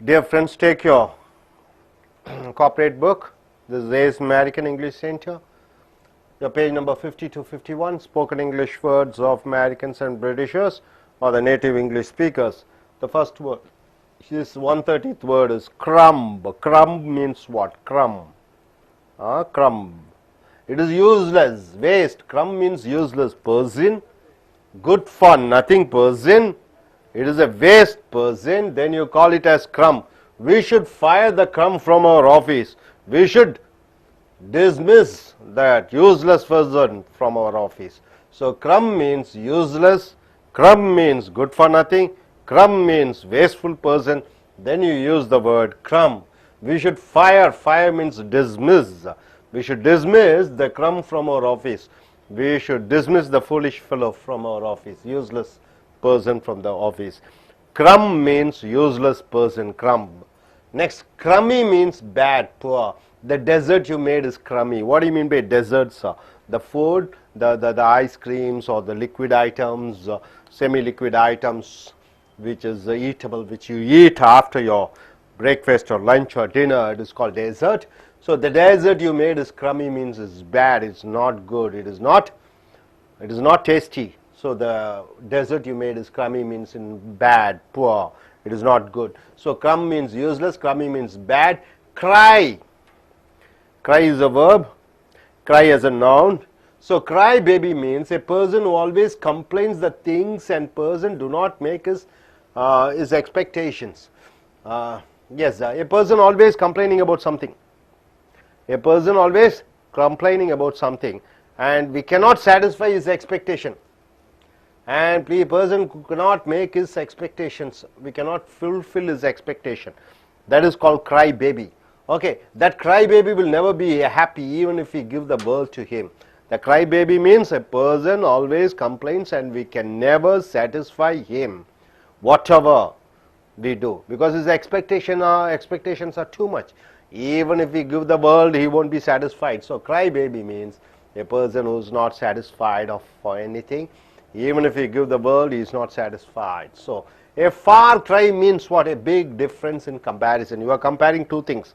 Dear friends, take your corporate book. This is American English Center. Your page number 50 to 51, spoken English words of Americans and Britishers or the native English speakers. The first word, this 130th word is crumb. Crumb means what? Crumb. Crumb. It is useless, waste. Crumb means useless person, good for nothing person. It is a waste person, then you call it as crumb. We should fire the crumb from our office. We should dismiss that useless person from our office. So crumb means useless, crumb means good for nothing, crumb means wasteful person. Then you use the word crumb. We should fire, fire means dismiss. We should dismiss the crumb from our office. We should dismiss the foolish fellow from our office, useless person from the office. Crumb means useless person, crumb. Next, crummy means bad, poor. The dessert you made is crummy. What do you mean by desserts? The food, the ice creams or the liquid items, semi-liquid items which is eatable, which you eat after your breakfast or lunch or dinner, it is called dessert. So the dessert you made is crummy means it's bad, it's not good, it is not tasty. So the dessert you made is crummy means in bad, poor, it is not good. So crumb means useless, crummy means bad. Cry. Cry is a verb, cry as a noun. So cry baby means a person who always complains that things and person do not make his expectations. Yes, a person always complaining about something. A person always complaining about something and we cannot satisfy his expectation. And a person cannot make his expectations, we cannot fulfill his expectation. That is called cry baby. Okay, that cry baby will never be happy even if we give the world to him. The cry baby means a person always complains and we can never satisfy him, whatever we do, because his expectations are too much. Even if we give the world, he won't be satisfied. So cry baby means a person who is not satisfied for anything. Even if we give the world, he is not satisfied. So a far cry means what? A big difference in comparison. You are comparing two things.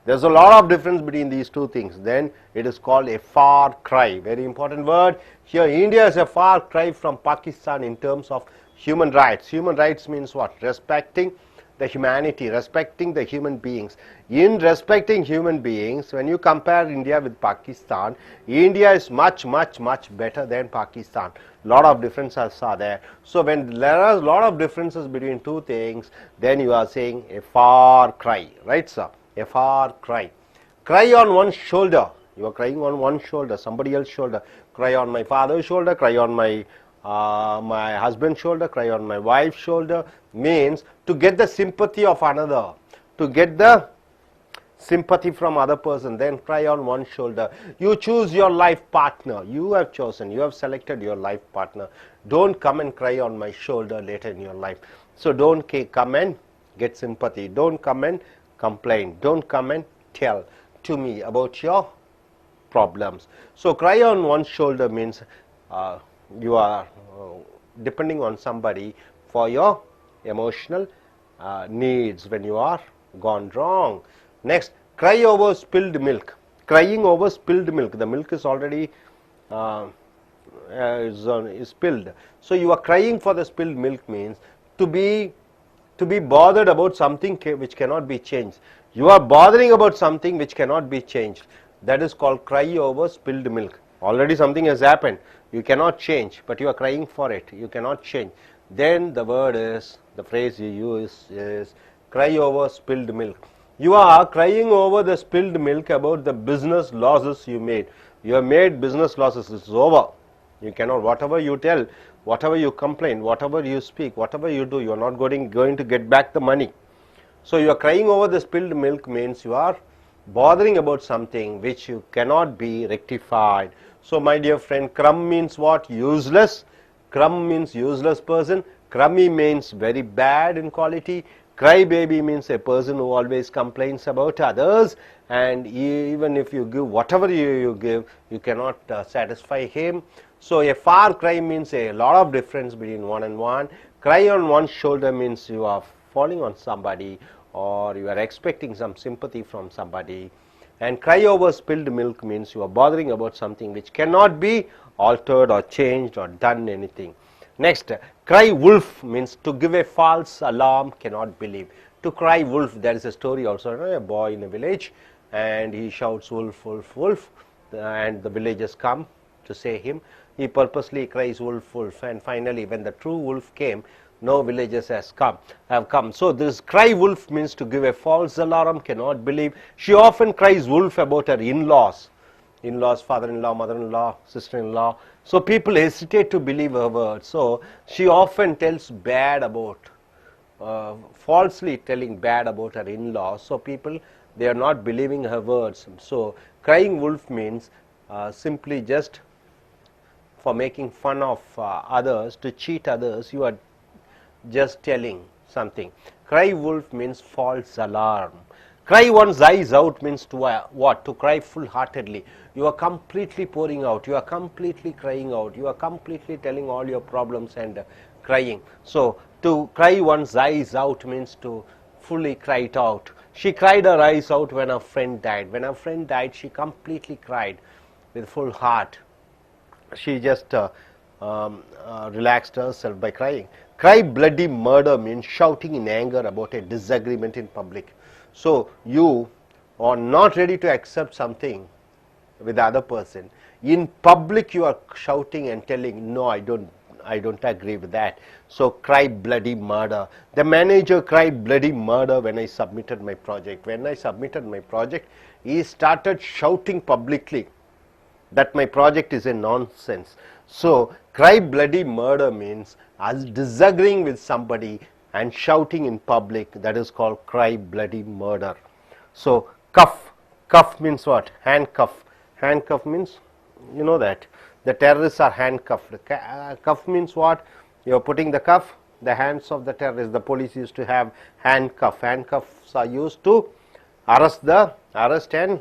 There's a lot of difference between these two things. Then it is called a far cry. Very important word. Here India is a far cry from Pakistan in terms of human rights. Human rights means what? Respecting the humanity, respecting the human beings. In respecting human beings, when you compare India with Pakistan, India is much better than Pakistan. Lot of differences are there. So when there are a lot of differences between two things, then you are saying a far cry, right sir? A far cry. Cry on one's shoulder. You are crying on one shoulder, somebody else's shoulder. Cry on my father's shoulder, cry on my husband's shoulder, cry on my wife's shoulder, means to get the sympathy of another, to get the sympathy from other person, then cry on one shoulder. You choose your life partner. You have chosen, you have selected your life partner. Don't come and cry on my shoulder later in your life. So don't come and get sympathy. Don't come and complain. Don't come and tell to me about your problems. So cry on one shoulder means you are depending on somebody for your emotional needs when you are gone wrong. Next, cry over spilled milk. Crying over spilled milk. The milk is already is spilled. So you are crying for the spilled milk means to be bothered about something which cannot be changed. You are bothering about something which cannot be changed. That is called cry over spilled milk. Already something has happened. You cannot change, but you are crying for it. You cannot change. Then the word is, the phrase you use is cry over spilled milk. You are crying over the spilled milk about the business losses you made. You have made business losses. It's over. You cannot, whatever you tell, whatever you complain, whatever you speak, whatever you do, you are not going to get back the money. So you are crying over the spilled milk means you are bothering about something which you cannot be rectified. So my dear friend, crumb means what? Useless. Crumb means useless person. Crummy means very bad in quality. Cry baby means a person who always complains about others, and even if you give whatever you give, you cannot satisfy him. So a far cry means a lot of difference between one and one. Cry on one's shoulder means you are falling on somebody or you are expecting some sympathy from somebody. And cry over spilled milk means you are bothering about something which cannot be altered or changed or done anything. Next, cry wolf means to give a false alarm, cannot believe. To cry wolf, there is a story also, a boy in a village, and he shouts wolf, wolf, wolf, and the villagers come to say him. He purposely cries wolf, wolf, and finally when the true wolf came, no villagers have come. So this cry wolf means to give a false alarm, cannot believe. She often cries wolf about her in-laws, father-in-law, mother-in-law, sister-in-law. So people hesitate to believe her words. So she often tells bad about, falsely telling bad about her in-laws. So people, they are not believing her words. So crying wolf means simply just for making fun of others, to cheat others. You are just telling something. Cry wolf means false alarm. Cry one's eyes out means to what? To cry full-heartedly. You are completely pouring out. You are completely crying out. You are completely telling all your problems and crying. So to cry one's eyes out means to fully cry it out. She cried her eyes out when her friend died. When her friend died, she completely cried with full heart. She just relaxed herself by crying. Cry bloody murder means shouting in anger about a disagreement in public. So you are not ready to accept something with the other person. In public you are shouting and telling, no, I don't agree with that. So cry bloody murder. The manager cried bloody murder when I submitted my project. When I submitted my project, he started shouting publicly that my project is a nonsense. So cry bloody murder means as disagreeing with somebody and shouting in public. That is called cry bloody murder. So cuff means what? Handcuff. Handcuff means, you know that the terrorists are handcuffed. Cuff means what? You are putting the cuff, the hands of the terrorists. The police used to have handcuff. Handcuffs are used to arrest and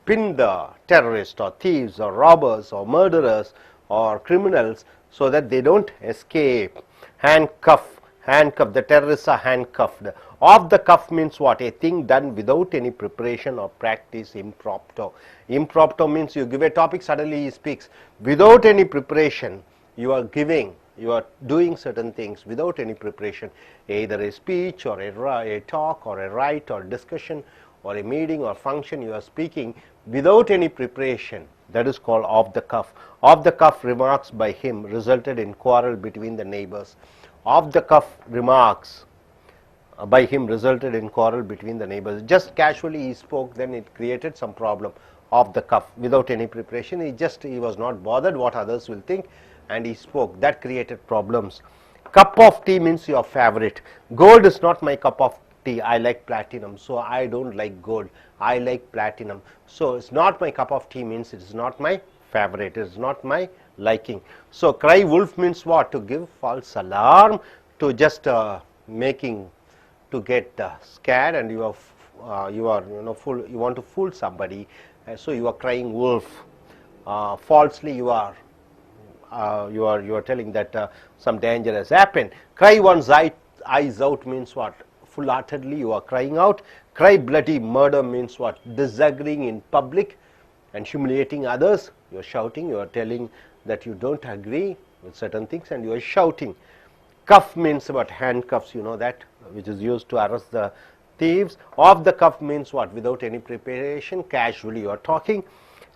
pin the terrorists or thieves or robbers or murderers or criminals so that they don't escape. Handcuff, the terrorists are handcuffed. Off the cuff means what? A thing done without any preparation or practice, impromptu. Impromptu means you give a topic, suddenly he speaks. Without any preparation, you are doing certain things without any preparation, either a speech or a talk or a write or discussion or a meeting or function. You are speaking without any preparation. That is called off the cuff. Off the cuff remarks by him resulted in quarrel between the neighbors. Off the cuff remarks by him resulted in quarrel between the neighbors. Just casually he spoke, then it created some problem. Off the cuff, without any preparation, he was not bothered what others will think, and he spoke. That created problems. Cup of tea means your favorite. Gold is not my cup of tea. I like platinum, so I don't like gold. I like platinum. So it's not my cup of tea means it is not my favorite. It is not my liking. So cry wolf means what? To give false alarm, to just making to get scared, and you want to fool somebody, so you are crying wolf. Falsely you are telling that some danger has happened. Cry one's eyes out means what? Full-heartedly you are crying out. Cry bloody murder means what? Disagreeing in public and humiliating others. You are shouting, you are telling that you don't agree with certain things and you are shouting. Cuff means what? Handcuffs, you know that, which is used to arrest the thieves. Off the cuff means what? Without any preparation, casually you are talking.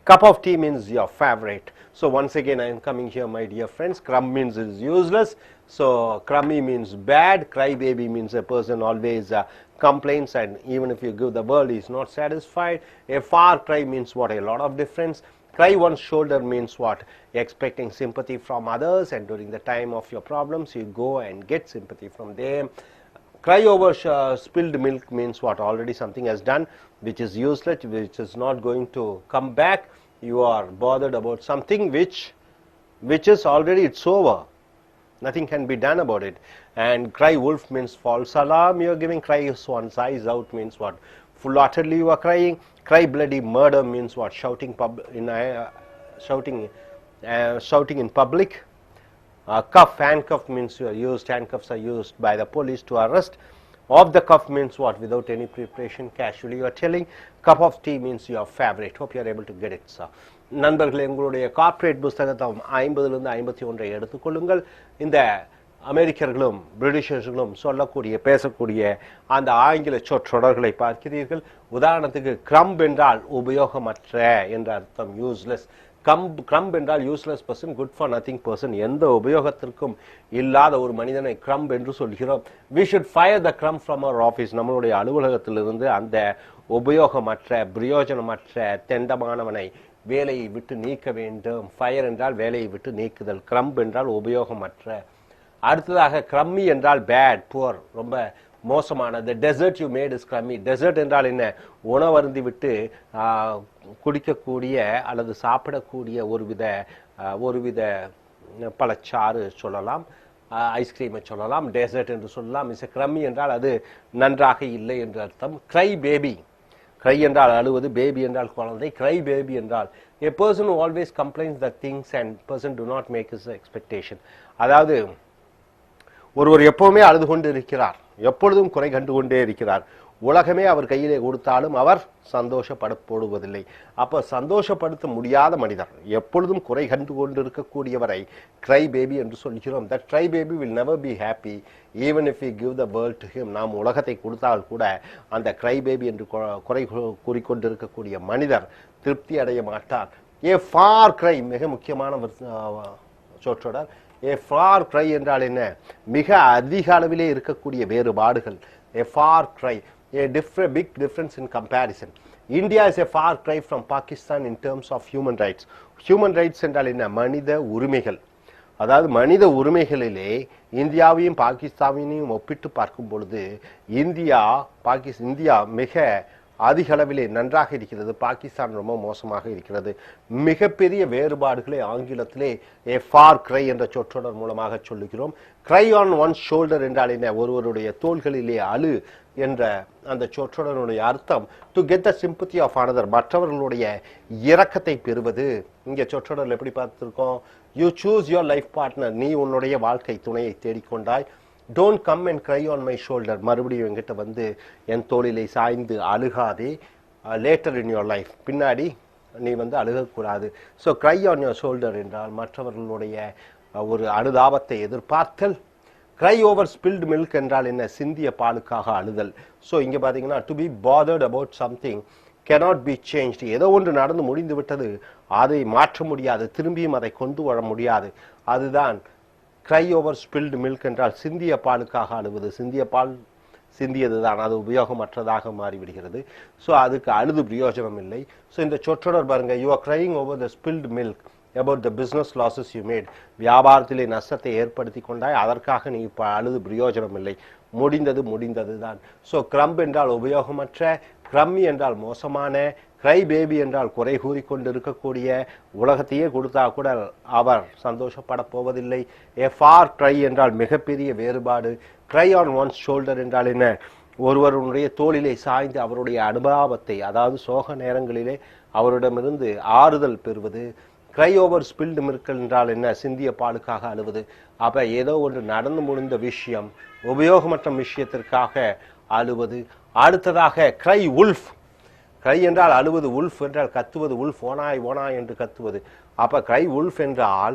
Cup of tea means your favorite. So once again I am coming here, my dear friends. Crumb means it is useless. So crummy means bad. Crybaby means a person always complains, and even if you give the world, he is not satisfied. A far cry means what? A lot of difference. Cry one's shoulder means what? Expecting sympathy from others, and during the time of your problems you go and get sympathy from them. Cry over spilled milk means what? Already something has done which is useless, which is not going to come back. You are bothered about something which is already, it's over. Nothing can be done about it. And cry wolf means false alarm. You are giving. Cry one's eyes out means what? Full-heartedly you are crying. Cry bloody murder means what? Shouting in public. Handcuff means handcuffs are used by the police to arrest Off the cuff means what? Without any preparation, casually you are telling. Cup of tea means your favorite. Hope you are able to get it, sir. நண்பர்களே, உங்களுடைய corporate புஸ்தகத்தை 50லிருந்து 51 எடுத்துக்கொள்ளுங்கள். இந்த அமெரிக்கர்களும் பிரிட்டிஷர்களும் சொல்லக்கூடிய பேசக்கூடிய அந்த ஆங்கில சொற்றொடர்களை பார்க்கிறீர்கள். உதாரணத்துக்கு கிரம்ப் என்றால் உபயோகமற்ற என்ற அர்த்தம், யூஸ்லெஸ். கிரம்ப் என்றால் useless person, good for nothing person, எந்த உபயோகத்திற்கும் இல்லாத ஒரு மனிதனை கிரம்ப் என்று சொல்கிறோம். We should fire the crumb from our office, நம்மளுடைய அலுவலகத்திலிருந்து அந்த உபயோகமற்ற பிரயோஜனமற்ற தெண்டமானவனை வேலையை விட்டு நீக்க வேண்டும். ஃபயர் என்றால் வேலையை விட்டு நீக்குதல், கிரம்ப் என்றால் உபயோகமற்ற. அடுத்ததாக கிரம்மி என்றால் பேட், புவர், ரொம்ப மோசமானது. Dessert you made is crummy. Dessert என்றால் என்ன? உணவருந்தி விட்டு குடிக்கக்கூடிய அல்லது சாப்பிடக்கூடிய ஒருவித பழச்சாறு சொல்லலாம், ஐஸ்கிரீமை சொல்லலாம், டெசர்ட் என்று சொல்லலாம். இஸ் கிரம்மி என்றால் அது நன்றாக இல்லை என்று அர்த்தம். கிரை பேபி, கிரை என்றால் அழுவது, பேபி என்றால் குழந்தை. கிரை பேபி என்றால் a person who always complains that things and person do not make his expectation. அதாவது ஒருவர் எப்பவுமே அழுது கொண்டு இருக்கிறார், எப்பொழுதும் குறை கண்டு கொண்டே இருக்கிறார். உலகமே அவர் கையிலே கொடுத்தாலும் அவர் சந்தோஷப்படுவதில்லை. அப்ப சந்தோஷப்படுத்த முடியாத மனிதர், எப்பொழுதும் குறை கண்டு கொண்டு இருக்கக்கூடியவரை கிரை பேபி என்று சொல்கிறோம். That cry baby will never be happy even if we give the world to him. நாம் உலகத்தை கொடுத்தால் கூட அந்த கிரை பேபி என்று குறை கூறிக்கொண்டிருக்கக்கூடிய மனிதர் திருப்தி அடைய மாட்டார். ஏ ஃபார் கிரை மிக முக்கியமான சொற்றொடர். ஏ ஃபார் கிரை என்றால் என்ன? மிக அதிக அளவிலே இருக்கக்கூடிய வேறுபாடுகள். A far cry, big difference in comparison. India is a far cry from Pakistan in terms of human rights. Human rights என்றால் என்ன? மனித உரிமைகள். அதாவது மனித உரிமைகளிலே இந்தியாவையும் பாகிஸ்தானையும் ஒப்பிட்டு பார்க்கும் பொழுது இந்தியா மிக அதிக அளவிலே நன்றாக இருக்கிறது, பாகிஸ்தான் ரொம்ப மோசமாக இருக்கிறது. மிகப்பெரிய வேறுபாடுகளை ஆங்கிலத்திலே a far cry என்ற சொற்றொடர் மூலமாக சொல்லுகிறோம். cry on one's shoulder என்றால் என்ன? ஒருவருடைய தோள்களிலே அழு என்ற அந்த சொற்றொடருடைய அர்த்தம் to get the sympathy of another, மற்றவர்களுடைய இரக்கத்தை பெறுவது. இங்கே சொற்றொடர் எப்படி பார்த்திருக்கோம்? you choose your life partner, நீ உன்னுடைய வாழ்க்கை துணையை தேடிக்கொண்டாய். Don't come and cry on my shoulder, மறுபடியும் என்கிட்ட வந்து என் தோளிலே சாய்ந்து அழுகாதே. லேட்டர் இன் யோர் லைஃப், பின்னாடி நீ வந்து அழுகக்கூடாது. So cry on your shoulder என்றால் மற்றவர்களுடைய ஒரு அனுதாபத்தை எதிர்பார்த்தல். cry over spilled milk என்றால் என்ன? சிந்திய பாலுக்காக அழுதல். ஸோ இங்கே பார்த்தீங்கன்னா to be bothered about something cannot be changed. ஏதோ ஒன்று நடந்து முடிந்து விட்டது, அதை மாற்ற முடியாது, திரும்பியும் அதை கொண்டு வர முடியாது. அதுதான் cry over spilled milk என்றால் சிந்திய பாலுக்காக அழுவது. சிந்திய பால் சிந்தியதுதான், அது உபயோகமற்றதாக மாறிவிடுகிறது. ஸோ அதுக்கு அழுது பிரயோஜனம் இல்லை. ஸோ இந்த சொற்றொடர் பாருங்க, you are crying over the spilled milk about the business losses you made. வியாபாரத்திலே நஷ்டத்தை ஏற்படுத்தி கொண்டாய், அதற்காக நீ இப்போ அழுது பிரயோஜனம் இல்லை, முடிந்தது தான். ஸோ கிரம்ப் என்றால் உபயோகமற்ற, கிரம்மி என்றால் மோசமான, கிரை பேபி என்றால் குறை கூறிக்கொண்டு இருக்கக்கூடிய, உலகத்தையே கொடுத்தா கூட அவர் சந்தோஷப்பட போவதில்லை. ஏ ஃபார் ட்ரை என்றால் மிகப்பெரிய வேறுபாடு. ட்ரை ஆன் ஒன்ஸ் ஷோல்டர் என்றால் என்ன? ஒருவருடைய தோளிலே சாய்ந்து அவருடைய அனுபவத்தை, அதாவது சோக நேரங்களிலே அவரிடமிருந்து ஆறுதல் பெறுவது. கிரை ஓவர் ஸ்பில்டு மில்க் என்றால் என்ன? சிந்திய பாலுக்காக அழுவது. அப்ப ஏதோ ஒன்று நடந்து முடிந்த விஷயம், உபயோகமற்ற விஷயத்திற்காக அழுவது. அடுத்ததாக கிரை உல்ஃப். கிரை என்றால் அழுவது, உல்ஃப் என்றால் கத்துவது. உல்ஃப் ஓனாய் ஓனாய் என்று கத்துவது. அப்ப கிரை உல்ஃப் என்றால்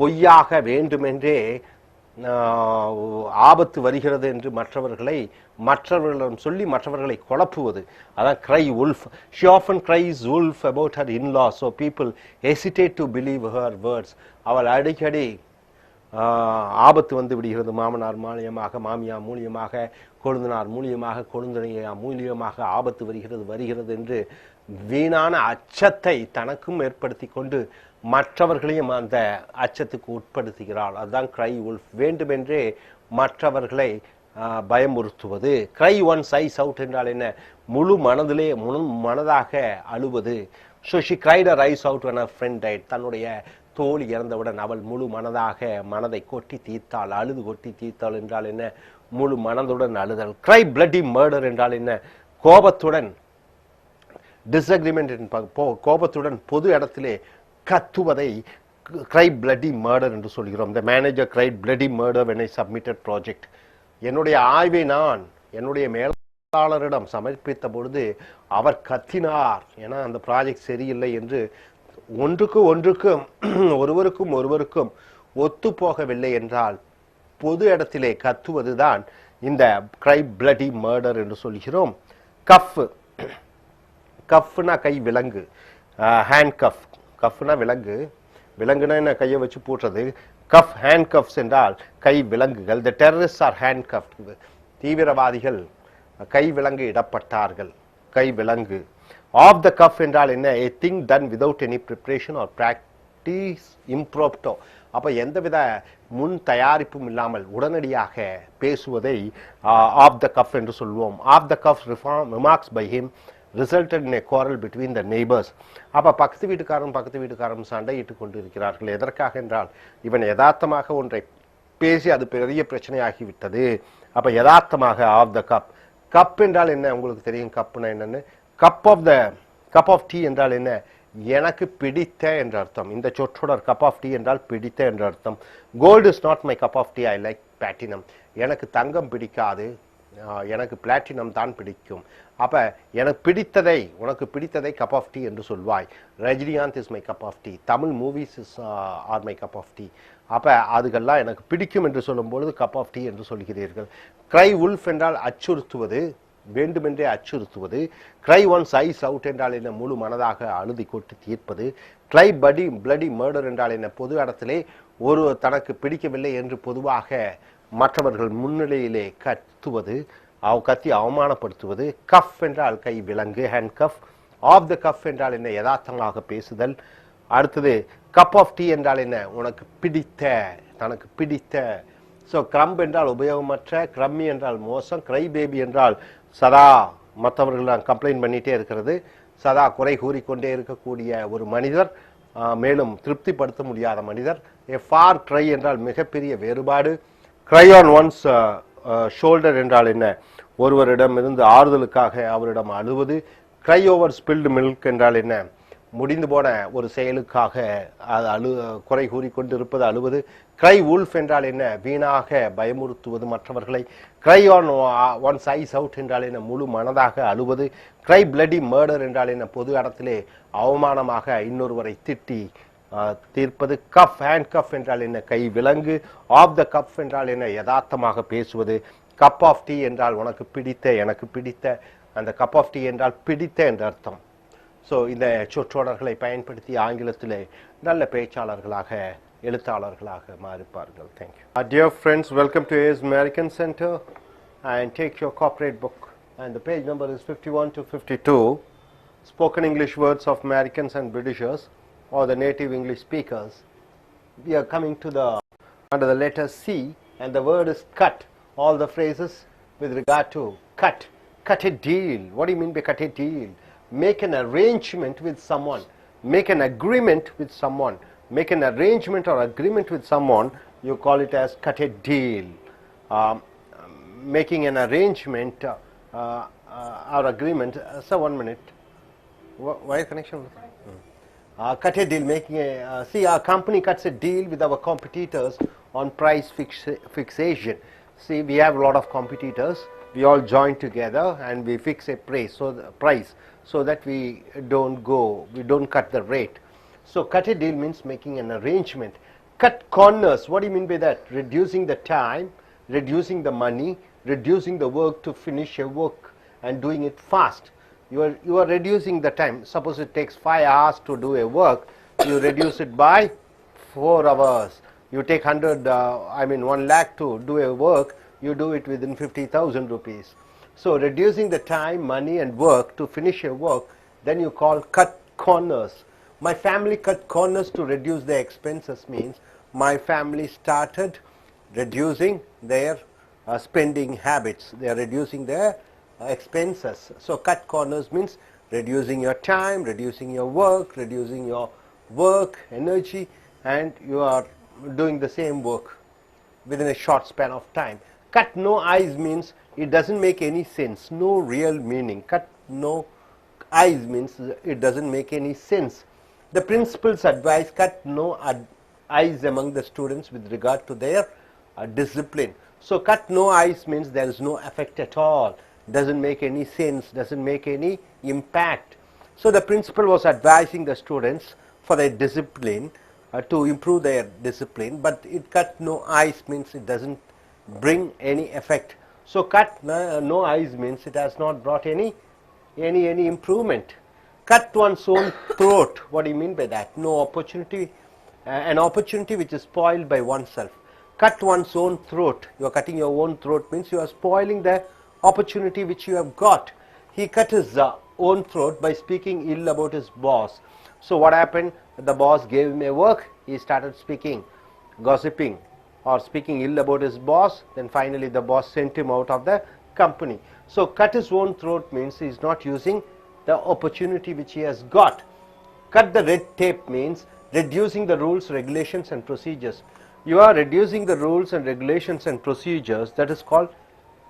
பொய்யாக வேண்டுமென்றே ஆபத்து வருகிறது என்று மற்றவர்களிடம் சொல்லி மற்றவர்களை குழப்புவது. அதான் கிரை wolf. She often cries wolf about her in-law, so people hesitate to believe her words. அவள் அடிக்கடி ஆபத்து வந்து விடுகிறது, மாமனார் மூலியமாக, மாமியார் மூலியமாக, கொழுந்தனார் மூலியமாக, கொழுந்தனையார் மூலியமாக ஆபத்து வருகிறது என்று வீணான அச்சத்தை தனக்கும் ஏற்படுத்தி கொண்டு மற்றவர்களையும் அந்த அச்சத்துக்கு உட்படுத்துகிறாள். அதுதான் கிரை உல்ஃப். வேண்டுமென்றே மற்றவர்களை பயமுறுத்துவது. கிரை ஒன் சைஸ் அவுட் என்றால் என்ன? முழு மனதாக அழுவது. So she cried her eyes out when her friend died. தன்னுடைய தோழி இறந்தவுடன் அவள் முழு மனதை கொட்டி தீர்த்தாள், அழுது கொட்டி தீர்த்தாள் என்றால் என்ன? முழு மனதுடன் அழுதல். கிரை பிளட்டி மர்டர் என்றால் என்ன? கோபத்துடன், டிஸ்அக்ரிமெண்ட், கோபத்துடன் பொது இடத்திலே கத்துவதை கிரை பிளட்டி மர்டர் என்று சொல்கிறோம். The manager cried bloody murder when I submitted project. என்னுடைய ஆய்வை நான் என்னுடைய மேலாளரிடம் சமர்ப்பித்த பொழுது அவர் கத்தினார், ஏன்னா அந்த ப்ராஜெக்ட் சரியில்லை என்று. ஒருவருக்கும் ஒத்து போகவில்லை என்றால் பொது இடத்திலே கத்துவதுதான் இந்த cry bloody murder என்று சொல்கிறோம். கஃப், கஃப்னா கை விலங்கு, ஹேண்ட் கஃப், கஃப்னா விலங்கு, விலங்குனா என்ன கையை வச்சு பூட்டுறது, கஃப் ஹேண்ட் கஃப்ஸ் என்றால் கை விலங்குகள். த டெரரிஸ்ட் ஆர் ஹேண்ட் கஃப், தீவிரவாதிகள் கை விலங்கு இடப்பட்டார்கள், கை விலங்கு. ஆஃப் த கஃப் என்றால் என்ன, a thing done without any preparation or practice impromptu. அப்ப எந்தவித முன் தயாரிப்பும் இல்லாமல் உடனடியாக பேசுவதை ஆஃப் த கஃப் என்று சொல்வோம். Off the cuff remarks by him resulted in a quarrel between the neighbors. அப்ப பக்கத்து வீட்டுக்காரரும் சண்டையிட்டுக் கொண்டிருக்கிறார்கள். எதற்காக என்றால் இவன் யதார்த்தமாக ஒன்றை பேசி அது பெரிய பிரச்சனையாகிவிட்டது. அப்ப யதார்த்தமாக ஆஃப் த கப். கப் என்றால் என்ன, உங்களுக்கு தெரியும் கப்னா என்னன்னு. கப் ஆஃப் டீ என்றால் என்ன, எனக்கு பிடித்த என்ற அர்த்தம். இந்த சொற்றொடர் கப் ஆஃப் டீ என்றால் பிடித்த என்ற அர்த்தம். Gold is not my cup of tea, I like platinum. எனக்கு தங்கம் பிடிக்காது, எனக்கு பிளாட்டினம் தான் பிடிக்கும். அப்ப எனக்கு பிடித்ததை, உனக்கு பிடித்ததை கப் ஆஃப் டீ என்று சொல்வாய். Rajinikanth is my cup of tea, Tamil movies is are my cup of tea. அப்ப அதுக்கெல்லாம் எனக்கு பிடிக்கும் என்று சொல்லும் பொழுது கப் ஆஃப் டீ என்று சொல்கிறீர்கள். கிரை உல்ஃப் என்றால் அச்சுறுத்துவது, வேண்டுமென்றே அச்சுறுத்துவது. கிரை ஒன்ஸ் ஐஸ் அவுட் என்றால் என்ன, முழு மனதாக அழுதி கொட்டு தீர்ப்பது. கிரை பிளடி மர்டர் என்றால் என்ன, பொது இடத்திலே ஒரு தனக்கு பிடிக்கவில்லை என்று பொதுவாக மற்றவர்கள் முன்னிலையிலே கத்துவது, கத்தி அவமானப்படுத்துவது. கஃப் என்றால் கை விலங்கு, handcuff. Off the cuff என்றால் என்ன, யதார்த்தமாக பேசுதல். அடுத்தது கப் ஆஃப் டீ என்றால் என்ன, உனக்கு பிடித்த, தனக்கு பிடித்த. ஸோ கிரம்ப் என்றால் உபயோகமற்ற, கிரம்மி என்றால் மோசம், கிரை பேபி என்றால் சதா மற்றவர்கள் கம்ப்ளைண்ட் பண்ணிட்டே இருக்கிறது, சதா குறை கூறிக்கொண்டே இருக்கக்கூடிய ஒரு மனிதர், மேலும் திருப்திப்படுத்த முடியாத மனிதர். எ ஃபார் க்ரை என்றால் மிகப்பெரிய வேறுபாடு. க்ரை ஆன் ஒன்ஸ் ஷோல்டர் என்றால் என்ன, ஒருவரிடம் இருந்து ஆறுதலுக்காக அவரிடம் அழுவது. க்ரை ஓவர் ஸ்பில்டு மில்க் என்றால் என்ன, முடிந்து போன ஒரு செயலுக்காக குறை கூறிக்கொண்டு இருப்பது, அழுவது. கிரை உல்ஃப் என்றால் என்ன, வீணாக பயமுறுத்துவது மற்றவர்களை. கிரை ஆன் ஒன்ஸ் ஐஸ் அவுட் என்றால் என்ன, முழு மனதாக அழுவது. கிரை பிளடி மர்டர் என்றால் என்ன, பொது இடத்திலே அவமானமாக இன்னொருவரை திட்டி தீர்ப்பது. கஃப் ஹேண்ட் கஃப் என்றால் என்ன, கை விலங்கு. ஆஃப் த கஃப் என்றால் என்ன, யதார்த்தமாக பேசுவது. கப் ஆஃப் டீ என்றால் உனக்கு பிடித்த, எனக்கு பிடித்த. அந்த கப் ஆஃப் டீ என்றால் பிடித்த என்ற அர்த்தம். ஸோ இந்த சொற்றொடர்களை பயன்படுத்தி ஆங்கிலத்திலே நல்ல பேச்சாளர்களாக, எழுத்தாளர்களாக மாறிப்பார்கள். Thank you. Dear friends, welcome to AS American Center, and take your corporate book, and the page number is 51 to 52. Spoken English words of Americans and Britishers, or the native English speakers. We are coming to the under the letter C, and the word is cut. All the phrases with regard to cut. Cut a deal. What do you mean by cut a deal? Make an arrangement with someone, make an agreement with someone, make an arrangement or agreement with someone, you call it as cut a deal. Making an arrangement or agreement, so 1 minute, wire connection? Cut a deal, making a, see, our company cuts a deal with our competitors on price fixation. See, we have a lot of competitors, we all join together and we fix a price, so that we don't cut the rate. So cut a deal means making an arrangement. Cut corners, what do you mean by that? Reducing the time, reducing the money, reducing the work to finish a work and doing it fast. You are reducing the time. Suppose it takes 5 hours to do a work, you reduce it by 4 hours. You take 1 lakh to do a work, you do it within 50,000 rupees. So reducing the time, money and work to finish a work, then you call cut corners. My family cut corners to reduce their expenses means my family started reducing their spending habits. They are reducing their expenses. So cut corners means reducing your time, reducing your work, reducing your work, energy, and you are doing the same work within a short span of time. Cut no eyes means it doesn't make any sense, no real meaning. Cut no eyes means it doesn't make any sense. The principal's advice, cut no eyes among the students with regard to their discipline. So cut no ice means there is no effect at all, doesn't make any sense, doesn't make any impact. So the principal was advising the students for their discipline, to improve their discipline, but it cut no ice means it doesn't bring any effect. So cut no ice means it has not brought any improvement. Cut one's own throat. What do you mean by that? No opportunity, an opportunity which is spoiled by oneself. Cut one's own throat. You are cutting your own throat means you are spoiling the opportunity which you have got. He cut his own throat by speaking ill about his boss. So what happened? The boss gave him a work. He started speaking, gossiping, or speaking ill about his boss. Then finally the boss sent him out of the company. So cut his own throat means he is not using the opportunity which he has got. Cut the red tape means reducing the rules, regulations and procedures. You are reducing the rules and regulations and procedures. That is called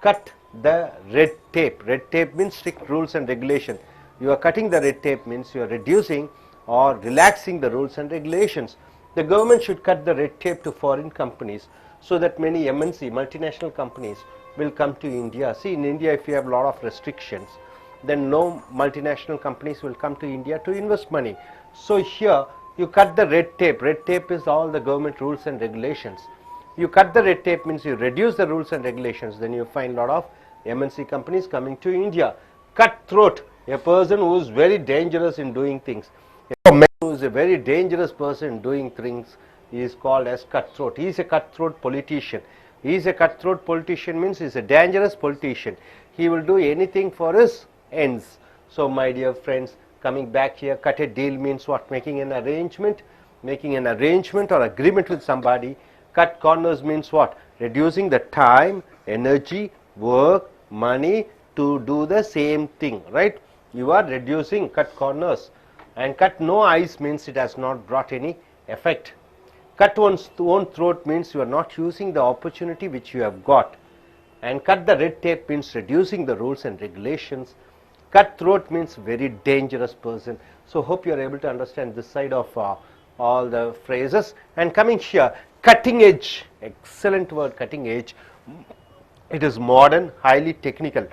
cut the red tape. Red tape means strict rules and regulation. You are cutting the red tape means you are reducing or relaxing the rules and regulations. The government should cut the red tape to foreign companies so that many MNC, multinational companies, will come to India. See, in India, if you have a lot of restrictions, then no multinational companies will come to India to invest money. So here you cut the red tape. Red tape is all the government rules and regulations. You cut the red tape means you reduce the rules and regulations, then you find a lot of MNC companies coming to India. Cutthroat, a person who is very dangerous in doing things. A man who is a very dangerous person doing things is called as cutthroat. He is a cutthroat politician. He is a cutthroat politician means he is a dangerous politician. He will do anything for his ends. So my dear friends, coming back here, cut a deal means what? Making an arrangement or agreement with somebody. Cut corners means what? Reducing the time, energy, work, money to do the same thing, right? You are reducing, cut corners. And cut no ice means it has not brought any effect. Cut one's own throat means you are not using the opportunity which you have got. And cut the red tape means reducing the rules and regulations. Cutthroat means very dangerous person. So hope you are able to understand this side of all the phrases. And coming here, cutting edge, excellent word, cutting edge. It is modern, highly technical.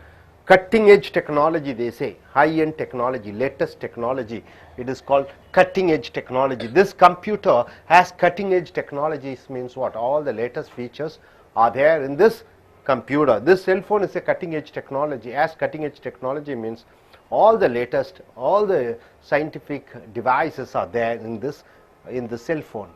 Cutting edge technology, they say, high-end technology, latest technology. It is called cutting edge technology. This computer has cutting edge technologies means what? All the latest features are there in this computer. This cell phone is a cutting edge technology. As cutting edge technology means all the latest, all the scientific devices are there in the cell phone.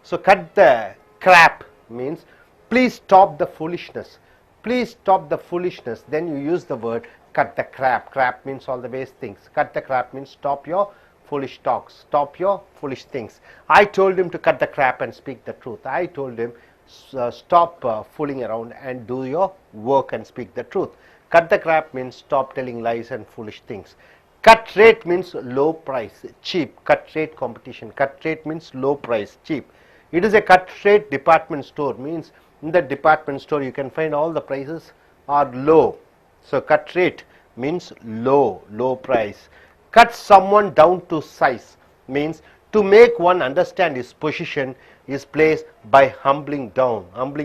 So cut the crap means please stop the foolishness. Please stop the foolishness. Then you use the word cut the crap. Crap means all the base things. Cut the crap means stop your foolish talks. Stop your foolish things. I told him to cut the crap and speak the truth. I told him stop fooling around and do your work and speak the truth. Cut the crap means stop telling lies and foolish things. Cut rate means low price, cheap. Cut rate competition. Cut rate means low price, cheap. It is a cut rate department store means in the department store you can find all the prices are low. So cut rate means low price. Cut someone down to size means to make one understand his position, his place by humbling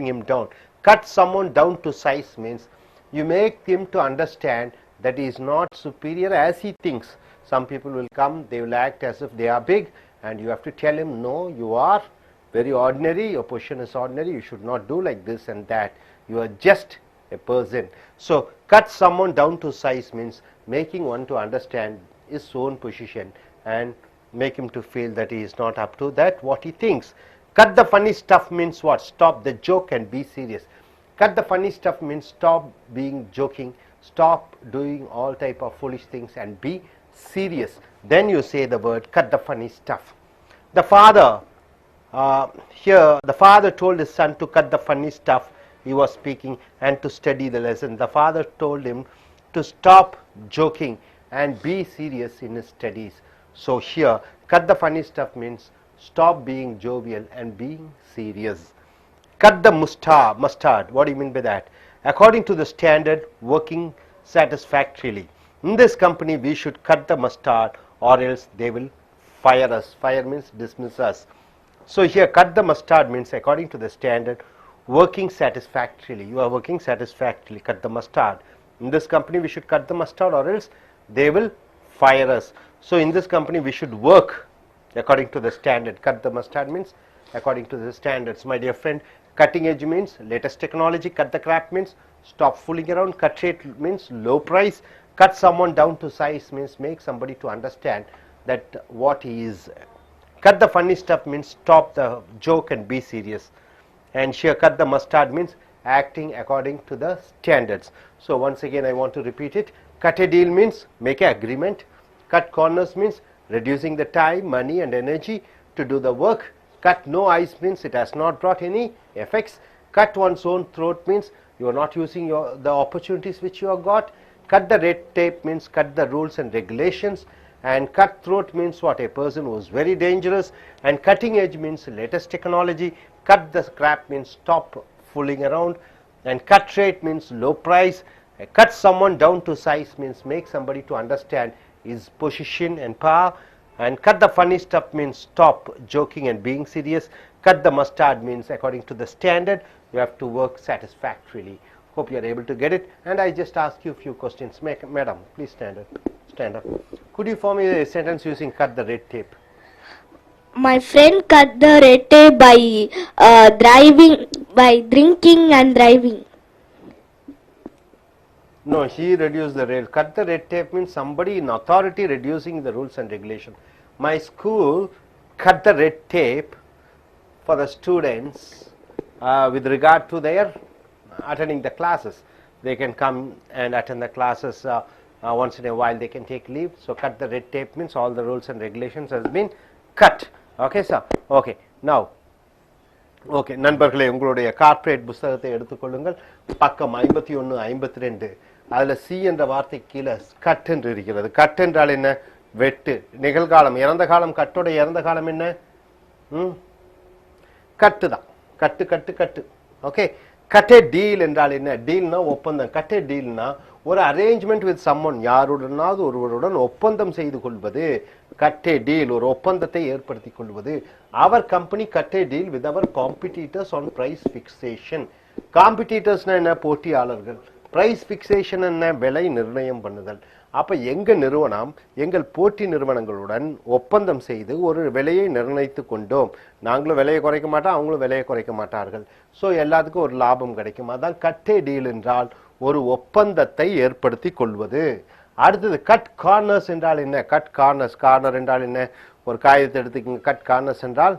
him down. Cut someone down to size means you make him to understand that he is not superior as he thinks. Some people will come, they will act as if they are big, and you have to tell him, no, you are very ordinary, your position is ordinary, you should not do like this and that, you are just a person. So cut someone down to size means making one to understand his own position and make him to feel that he is not up to that what he thinks. Cut the funny stuff means what? Stop the joke and be serious. Cut the funny stuff means stop being joking, stop doing all type of foolish things and be serious. Then you say the word cut the funny stuff. The father here, the father told his son to cut the funny stuff he was speaking and to study the lesson. The father told him to stop joking and be serious in his studies. So here, cut the funny stuff means stop being jovial and being serious. Cut the mustard. What do you mean by that? According to the standard, working satisfactorily. In this company, we should cut the mustard or else they will fire us. Fire means dismiss us. So here cut the mustard means according to the standard, working satisfactorily. You are working satisfactorily. Cut the mustard. In this company, we should cut the mustard, or else they will fire us. So in this company, we should work according to the standard. Cut the mustard means according to the standards. My dear friend, cutting edge means latest technology. Cut the crap means stop fooling around. Cut rate means low price. Cut someone down to size means make somebody to understand that what he is. Cut the funny stuff means stop the joke and be serious. And here cut the mustard means acting according to the standards. So once again I want to repeat it. Cut a deal means make an agreement. Cut corners means reducing the time, money and energy to do the work. Cut no eyes means it has not brought any effects. Cut one's own throat means you are not using the opportunities which you have got. Cut the red tape means cut the rules and regulations. And cutthroat means what? A person who is very dangerous. And cutting edge means latest technology. Cut the crap means stop fooling around. And cut rate means low price. Cut someone down to size means make somebody to understand his position and power. And cut the funny stuff means stop joking and being serious. Cut the mustard means according to the standard you have to work satisfactorily. Hope you are able to get it. And I just ask you a few questions. Madam, please stand up. Stand up. Could you form a sentence using cut the red tape? My friend cut the red tape by drinking and driving. No, he reduced the red. Cut the red tape means somebody in authority reducing the rules and regulation. My school cut the red tape for the students with regard to their attending the classes. They can come and attend the classes once in a while. They can take leave. So cut the red tape means all the rules and regulations has been cut. Okay, sir. Okay. Now, okay, நண்பர்களே, உங்களுடைய corporate புத்தகத்தை எடுத்துக்கொள்ளுங்கள். பக்கம் 51 52. அதில் C என்ற வார்த்தை கீழே cut என்று இருக்கிறது. கட் என்றால் என்ன? வெட்டு. நிகழ்காலம், இறந்த காலம். கட்டோட இறந்த காலம் என்ன? கட்டு தான். கட்டு கட்டு கட்டு. ஓகே. கட் ஏ டீல் என்றால் என்ன? டீல்னா ஒப்பந்தம். கட் ஏ டீல்னா ஒரு அரேஞ்ச்மெண்ட் வித் சம்மன், யாருடனாவது ஒருவருடன் ஒப்பந்தம் செய்து கொள்வது. கட் ஏ டீல், ஒரு ஒப்பந்தத்தை ஏற்படுத்தி கொள்வது. அவர் company cut a deal with our competitors on price fixation. காம்படிட்டர்ஸ்னா என்ன? போட்டியாளர்கள். பிரைஸ் பிக்சேஷன் என்ன? விலை நிர்ணயம் பண்ணுதல். அப்ப எங்க நிறுவனம் எங்கள் போட்டி நிறுவனங்களுடன் ஒப்பந்தம் செய்து ஒரு விலையை நிர்ணயித்து கொண்டோம். நாங்களும் விலையை குறைக்க மாட்டோம், அவங்களும் விலையை குறைக்க மாட்டார்கள். ஸோ எல்லாத்துக்கும் ஒரு லாபம் கிடைக்கும். அதான் கட் ஏ டீல் என்றால் ஒரு ஒப்பந்தத்தை ஏற்படுத்தி கொள்வது. அடுத்தது கட் கார்னர்ஸ் என்றால் என்ன? Cut corners. கார்னர் என்றால் என்ன? ஒரு காகிதத்தை எடுத்துக்கோங்க. கட் கார்னர்ஸ் என்றால்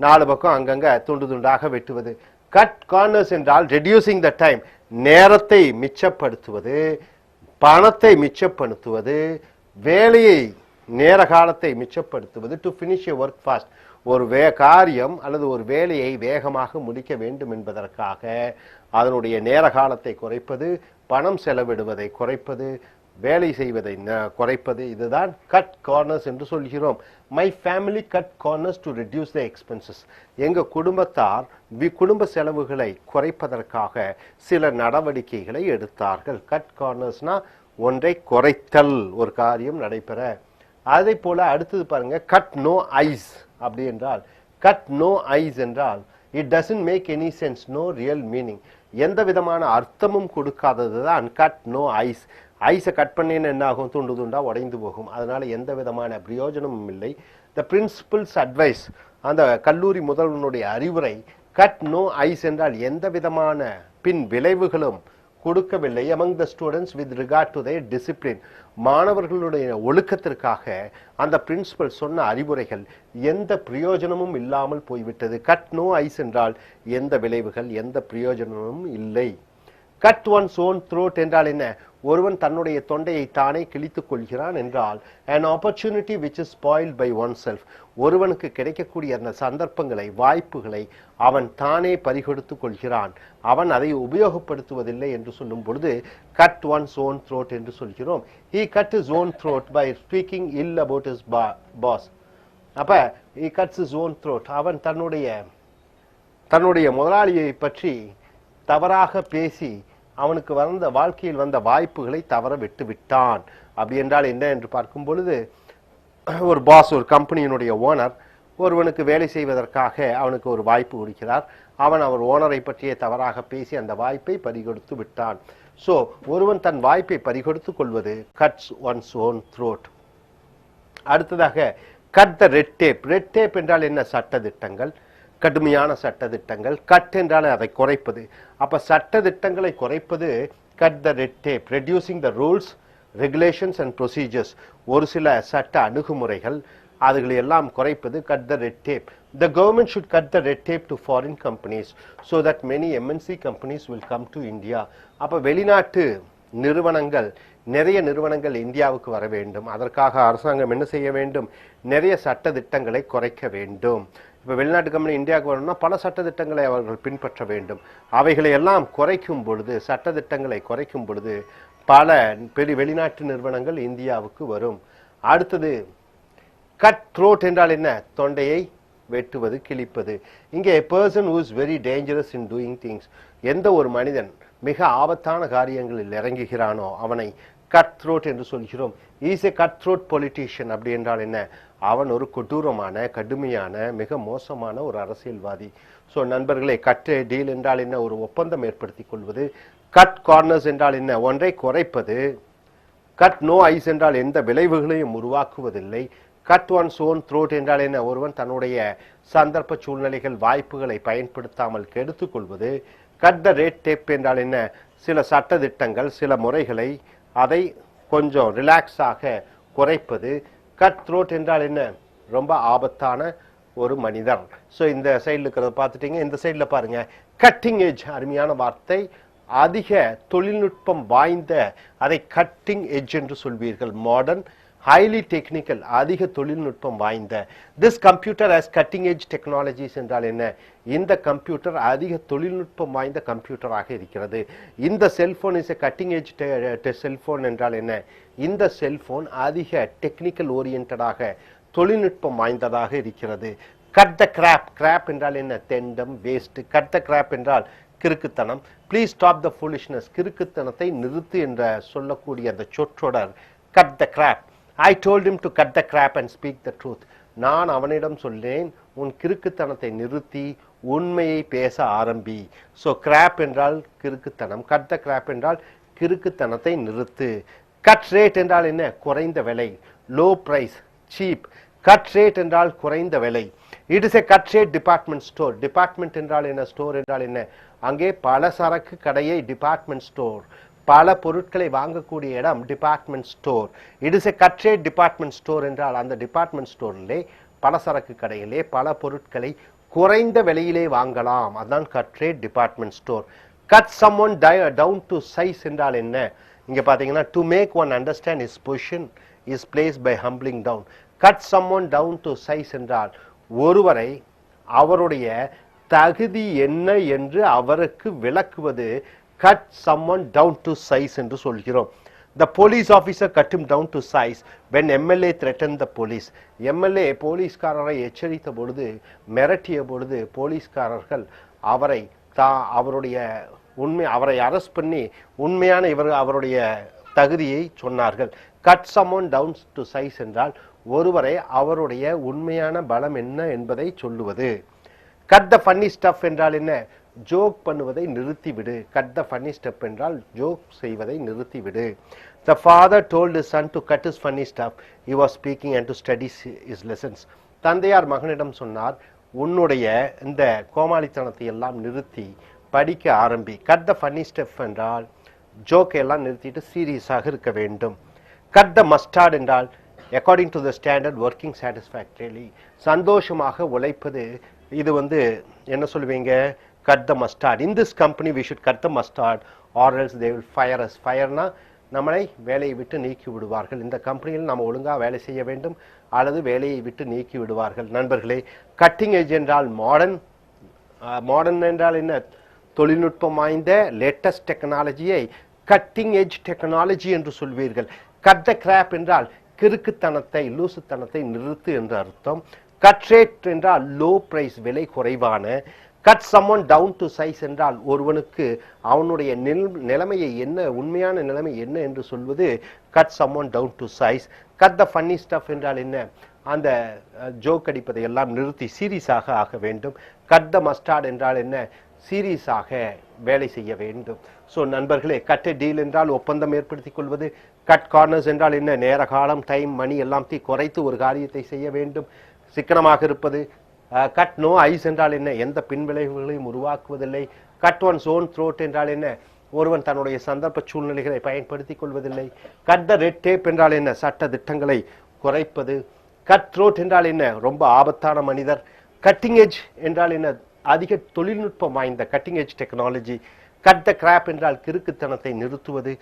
4 பக்கம் அங்கங்க துண்டு துண்டாக வெட்டுவது. கட் கார்னர்ஸ் என்றால் ரெடியூசிங் த டைம், நேரத்தை மிச்சப்படுத்துவது, பணத்தை மிச்சப்படுத்துவது, வேலையை நேர காலத்தை மிச்சப்படுத்துவது. To finish a work fast, ஒரு காரியம் அல்லது ஒரு வேலையை வேகமாக முடிக்க வேண்டும் என்பதற்காக அதனுடைய நேர காலத்தை குறைப்பது, பணம் செலவிடுவதை குறைப்பது, வேலை செய்வதை குறைப்பது. இதுதான் கட் கார்னர்ஸ் என்று சொல்கிறோம். My family cut corners to reduce the expenses. எங்கள் குடும்பத்தார் குடும்ப செலவுகளை குறைப்பதற்காக சில நடவடிக்கைகளை எடுத்தார்கள். கட் கார்னர்ஸ்னா ஒன்றை குறைத்தல், ஒரு காரியம் நடைபெற. அதே போல அடுத்தது பாருங்க, கட் நோ ஐஸ். அப்படி என்றால் கட் நோ ஐஸ் என்றால் it doesn't make any sense, no real meaning, எந்த விதமான அர்த்தமும் கொடுக்காதது தான் கட் நோ ஐஸ். ஐஸை கட் பண்ணின்னு என்ன ஆகும்? துண்டு துண்டா உடைந்து போகும். அதனால எந்த விதமான பிரயோஜனமும் இல்லை. த பிரின்சிபல்ஸ் அட்வைஸ், அந்த கல்லூரி முதல்வனுடைய அறிவுரை கட் நோ ஐஸ் என்றால் எந்த விதமான பின் விளைவுகளும் கொடுக்கவில்லை. among the students with regard to their discipline, மாணவர்களுடைய ஒழுக்கத்திற்காக அந்த பிரின்சிபல் சொன்ன அறிவுரைகள் எந்த பிரயோஜனமும் இல்லாமல் போய்விட்டது. கட் நோ ஐஸ் என்றால் எந்த விளைவுகள் எந்த பிரயோஜனமும் இல்லை. கட் ஒன்ஸ் ஓன் த்ரோட் என்றால் என்ன? ஒருவன் தன்னுடைய தொண்டையை தானே கிழித்துக் கொள்கிறான் என்றால் an opportunity which is spoiled by oneself, ஒருவனுக்கு கிடைக்கக்கூடிய அந்த சந்தர்ப்பங்களை வாய்ப்புகளை அவன் தானே பறிகொடுத்துக் கொள்கிறான், அவன் அதை உபயோகப்படுத்துவதில்லை என்று சொல்லும் பொழுது கட் ஒன்ஸ் ஓன் த்ரோட் என்று சொல்கிறோம். he cut his own throat by speaking ill about his boss. அப்ப he cuts his own throat, அவன் தன்னுடைய முதலாளியை பற்றி தவறாக பேசி அவனுக்கு வந்த வாழ்க்கையில் வந்த வாய்ப்புகளை தவற விட்டு விட்டான். அப்படி என்றால் என்ன என்று பார்க்கும் பொழுது, ஒரு பாஸ், ஒரு கம்பெனியினுடைய ஓனர் ஒருவனுக்கு வேலை செய்வதற்காக அவனுக்கு ஒரு வாய்ப்பு கொடுக்கிறார். அவன் அவர் ஓனரை பற்றியே தவறாக பேசி அந்த வாய்ப்பை பறிகொடுத்து விட்டான். ஸோ ஒருவன் தன் வாய்ப்பை பறிகொடுத்து கொள்வது கட்ஸ் ஒன்ஸ் ஓன் த்ரோட். அடுத்ததாக cut the red tape. Red tape என்றால் என்ன? சட்டதிட்டங்கள், கடுமையான சட்டதிட்டங்கள். கட் என்றால் அதை குறைப்பது. அப்ப சட்டதிட்டங்களை குறைப்பது cut the red tape. Reducing the rules, regulations and procedures. ஒரு சில சட்ட அணுகுமுறைகள் அதுகளை எல்லாம் குறைப்பது cut the red tape. The government should cut the red tape to foreign companies so that many MNC companies will come to India. அப்ப வெளிநாட்டு நிறுவனங்கள், நிறைய நிறுவனங்கள் இந்தியாவுக்கு வர வேண்டும். அதற்காக அரசாங்கம் என்ன செய்ய வேண்டும்? நிறைய சட்ட திட்டங்களை குறைக்க வேண்டும். இப்ப வெளிநாட்டு கம்பெனி இந்தியாவுக்கு வரணும்னா பல சட்ட திட்டங்களை அவர்கள் பின்பற்ற வேண்டும். அவைகளை எல்லாம் குறைக்கும் பொழுது, சட்ட திட்டங்களை குறைக்கும் பொழுது பல பெரிய வெளிநாட்டு நிறுவனங்கள் இந்தியாவுக்கு வரும். அடுத்தது கட் த்ரோட் என்றால் என்ன? தொண்டையை வெட்டுவது, கிழிப்பது. இங்கே a person who is very dangerous in doing things. எந்த ஒரு மனிதன் மிக ஆபத்தான காரியங்களில் இறங்குகிறானோ அவனை கட் த்ரோட் என்று சொல்கிறோம். Is a cut throat politician. அப்படி என்றால் என்ன? அவன் ஒரு கொடூரமான, கடுமையான, மிக மோசமான ஒரு அரசியல்வாதி. ஸோ நண்பர்களே, கட் டீல் என்றால் என்ன? ஒரு ஒப்பந்தம் ஏற்படுத்திக் கொள்வது. கட் கார்னர்ஸ் என்றால் என்ன? ஒன்றை குறைப்பது. கட் நோ ஐஸ் என்றால் எந்த விளைவுகளையும் உருவாக்குவதில்லை. கட் ஒன்ஸ் ஓன் த்ரோட் என்றால் என்ன? ஒருவன் தன்னுடைய சந்தர்ப்ப சூழ்நிலைகள், வாய்ப்புகளை பயன்படுத்தாமல் கெடுத்துக் கொள்வது. கட் த ரெட் டேப் என்றால் என்ன? சில சட்ட திட்டங்கள், சில முறைகளை அதை கொஞ்சம் ரிலாக்ஸாக குறைப்பது. கட் த்ரோட் என்றால் என்ன? ரொம்ப ஆபத்தான ஒரு மனிதர். ஸோ இந்த சைடில் இருக்கிறத பார்த்துட்டீங்க. இந்த சைடில் பாருங்க, கட்டிங் எட்ஜ். அருமையான வார்த்தை. அதிக தொழில்நுட்பம் வாய்ந்த, அதை கட்டிங் எட்ஜ் என்று சொல்வீர்கள். மாடர்ன், highly technical, அதிக தொழில்நுட்பம் வாய்ந்த. This computer has cutting edge technologies என்றால் என்ன? இந்த கம்ப்யூட்டர் அதிக தொழில்நுட்பம் வாய்ந்த கம்ப்யூட்டராக இருக்கிறது. இந்த cellphone is a cutting edge cellphone என்றால் என்ன? இந்த செல்போன் அதிக டெக்னிக்கல் ஓரியன்டாக, தொழில்நுட்பம் வாய்ந்ததாக இருக்கிறது. Cut the graph. கிராப் என்றால் என்ன? தெண்டம், வேஸ்ட். கட் த கிராப் என்றால் கிறுக்குத்தனம். Please stop the foolishness. கிறுக்குத்தனத்தை நிறுத்து என்ற சொல்லக்கூடிய அந்த சொற்றொடர் cut the crap. I told him to cut the crap and speak the truth. நான் அவனிடம் சொல்லேன், உன் கிறுக்குத்தனத்தை நிறுத்தி உண்மையை பேச ஆரம்பி. ஸோ கிராப் என்றால் கிறுக்குத்தனம். கட் த கிராப் என்றால் கிறுக்குத்தனத்தை நிறுத்து. கட் ரேட் என்றால் என்ன? குறைந்த விலை. Low price, cheap. Cut rate என்றால் குறைந்த விலை. It is a cut rate department store. Department என்றால் என்ன? ஸ்டோர் என்றால் என்ன? அங்கே பல சரக்கு கடையை டிபார்ட்மெண்ட் ஸ்டோர். பல பொருட்களை வாங்கக்கூடிய இடம் department store. It is a cut rate department store என்றால் அந்த டிபார்ட்மெண்ட் ஸ்டோரிலே, பலசரக்கு கடையிலே பல பொருட்களை குறைந்த விலையிலே வாங்கலாம். அதுதான் cut rate department store. Cut someone down to size என்றால் என்ன? இங்க பாத்தீங்கன்னா, to make one understand his position his place by humbling down. Cut someone down to size என்றால் ஒருவரை அவருடைய தகுதி என்ன என்று அவருக்கு விளக்குவது. Cut someone down to size என்று சொல்கிறோம். The police officer cut him down to size when MLA threatened the police. MLA போலீஸ்காரரை எச்சரித்த பொழுது, மிரட்டிய பொழுது, போலீஸ்காரர்கள் அவரை அரெஸ்ட் பண்ணி உண்மையான அவருடைய தகுதியை சொன்னார்கள். Cut someone down to size என்றால் ஒருவரை அவருடைய உண்மையான பலம் என்ன என்பதை சொல்லுவது. Cut the funny stuff என்றால் என்ன? ஜோக் பண்ணுவதை நிறுத்திவிடு. கட் த ஃபன்னி ஸ்டெப் என்றால் ஜோக் செய்வதை நிறுத்திவிடு. The father told his son to cut his funny stuff. He was speaking and to study his lessons. தந்தையார் மகனிடம் சொன்னார், உன்னுடைய இந்த கோமாளித்தனத்தை எல்லாம் நிறுத்தி படிக்க ஆரம்பி. கட் த ஃபன்னி ஸ்டெப் என்றால் ஜோக்கை எல்லாம் நிறுத்திட்டு சீரியஸாக இருக்க வேண்டும். கட் த மஸ்டார்ட் என்றால் according to the standard working satisfactorily. சந்தோஷமாக உழைப்பது. இது என்ன சொல்லுவீங்க? Cut the mustard. In this company we should cut the mustard or else they will fire us. Fireனா நம்மளை வேலையை விட்டு நீக்கி விடுவார்கள். இந்த கம்பெனியில் நாம் ஒழுங்காக வேலை செய்ய வேண்டும் அல்லது வேலையை விட்டு நீக்கி விடுவார்கள். நண்பர்களே, கட்டிங் எட்ஜ் என்றால் மாடர்ன். மாடர்ன் என்றால் என்ன? தொழில்நுட்பம் வாய்ந்த லேட்டஸ்ட் டெக்னாலஜியை கட்டிங் எட்ஜ் டெக்னாலஜி என்று சொல்வீர்கள். கட் த கிராப் என்றால் கிறுக்குத்தனத்தை, லூசுத்தனத்தை நிறுத்து என்று அர்த்தம். கட் ரேட் என்றால் லோ பிரைஸ், விலை குறைவான. Cut someone down to size என்றால் ஒருவனுக்கு அவனுடைய நிலைமையை என்ன, உண்மையான நிலைமை என்ன என்று சொல்வது cut someone down to size. Cut the funny stuff என்றால் என்ன? அந்த ஜோக் அடிப்பதை எல்லாம் நிறுத்தி சீரியஸாக ஆக வேண்டும். கட் த மஸ்டார்ட் என்றால் என்ன? சீரியஸாக வேலை செய்ய வேண்டும். ஸோ நண்பர்களே, கட் எ டீல் என்றால் ஒப்பந்தம் ஏற்படுத்திக் கொள்வது. கட் கார்னர்ஸ் என்றால் என்ன? நேர காலம், டைம், மணி எல்லாம் குறைத்து ஒரு காரியத்தை செய்ய வேண்டும், சிக்கனமாக இருப்பது. கட் நோ ஐஸ் என்றால் என்ன? எந்த பின்விளைவுகளையும் உருவாக்குவதில்லை. கட் ஒன்ஸ் ஓன் த்ரோட் என்றால் என்ன? ஒருவன் தன்னுடைய சந்தர்ப்ப சூழ்நிலைகளை பயன்படுத்திக் கொள்வதில்லை. கட் த ரெட் டேப் என்றால் என்ன? சட்ட திட்டங்களை குறைப்பது. கட் த்ரோட் என்றால் என்ன? ரொம்ப ஆபத்தான மனிதர். கட்டிங் எட்ஜ் என்றால் என்ன? அதிக தொழில்நுட்பம் வாய்ந்த cutting edge technology. Cut the crap என்றால் கிறுக்குத்தனத்தை நிறுத்துவது.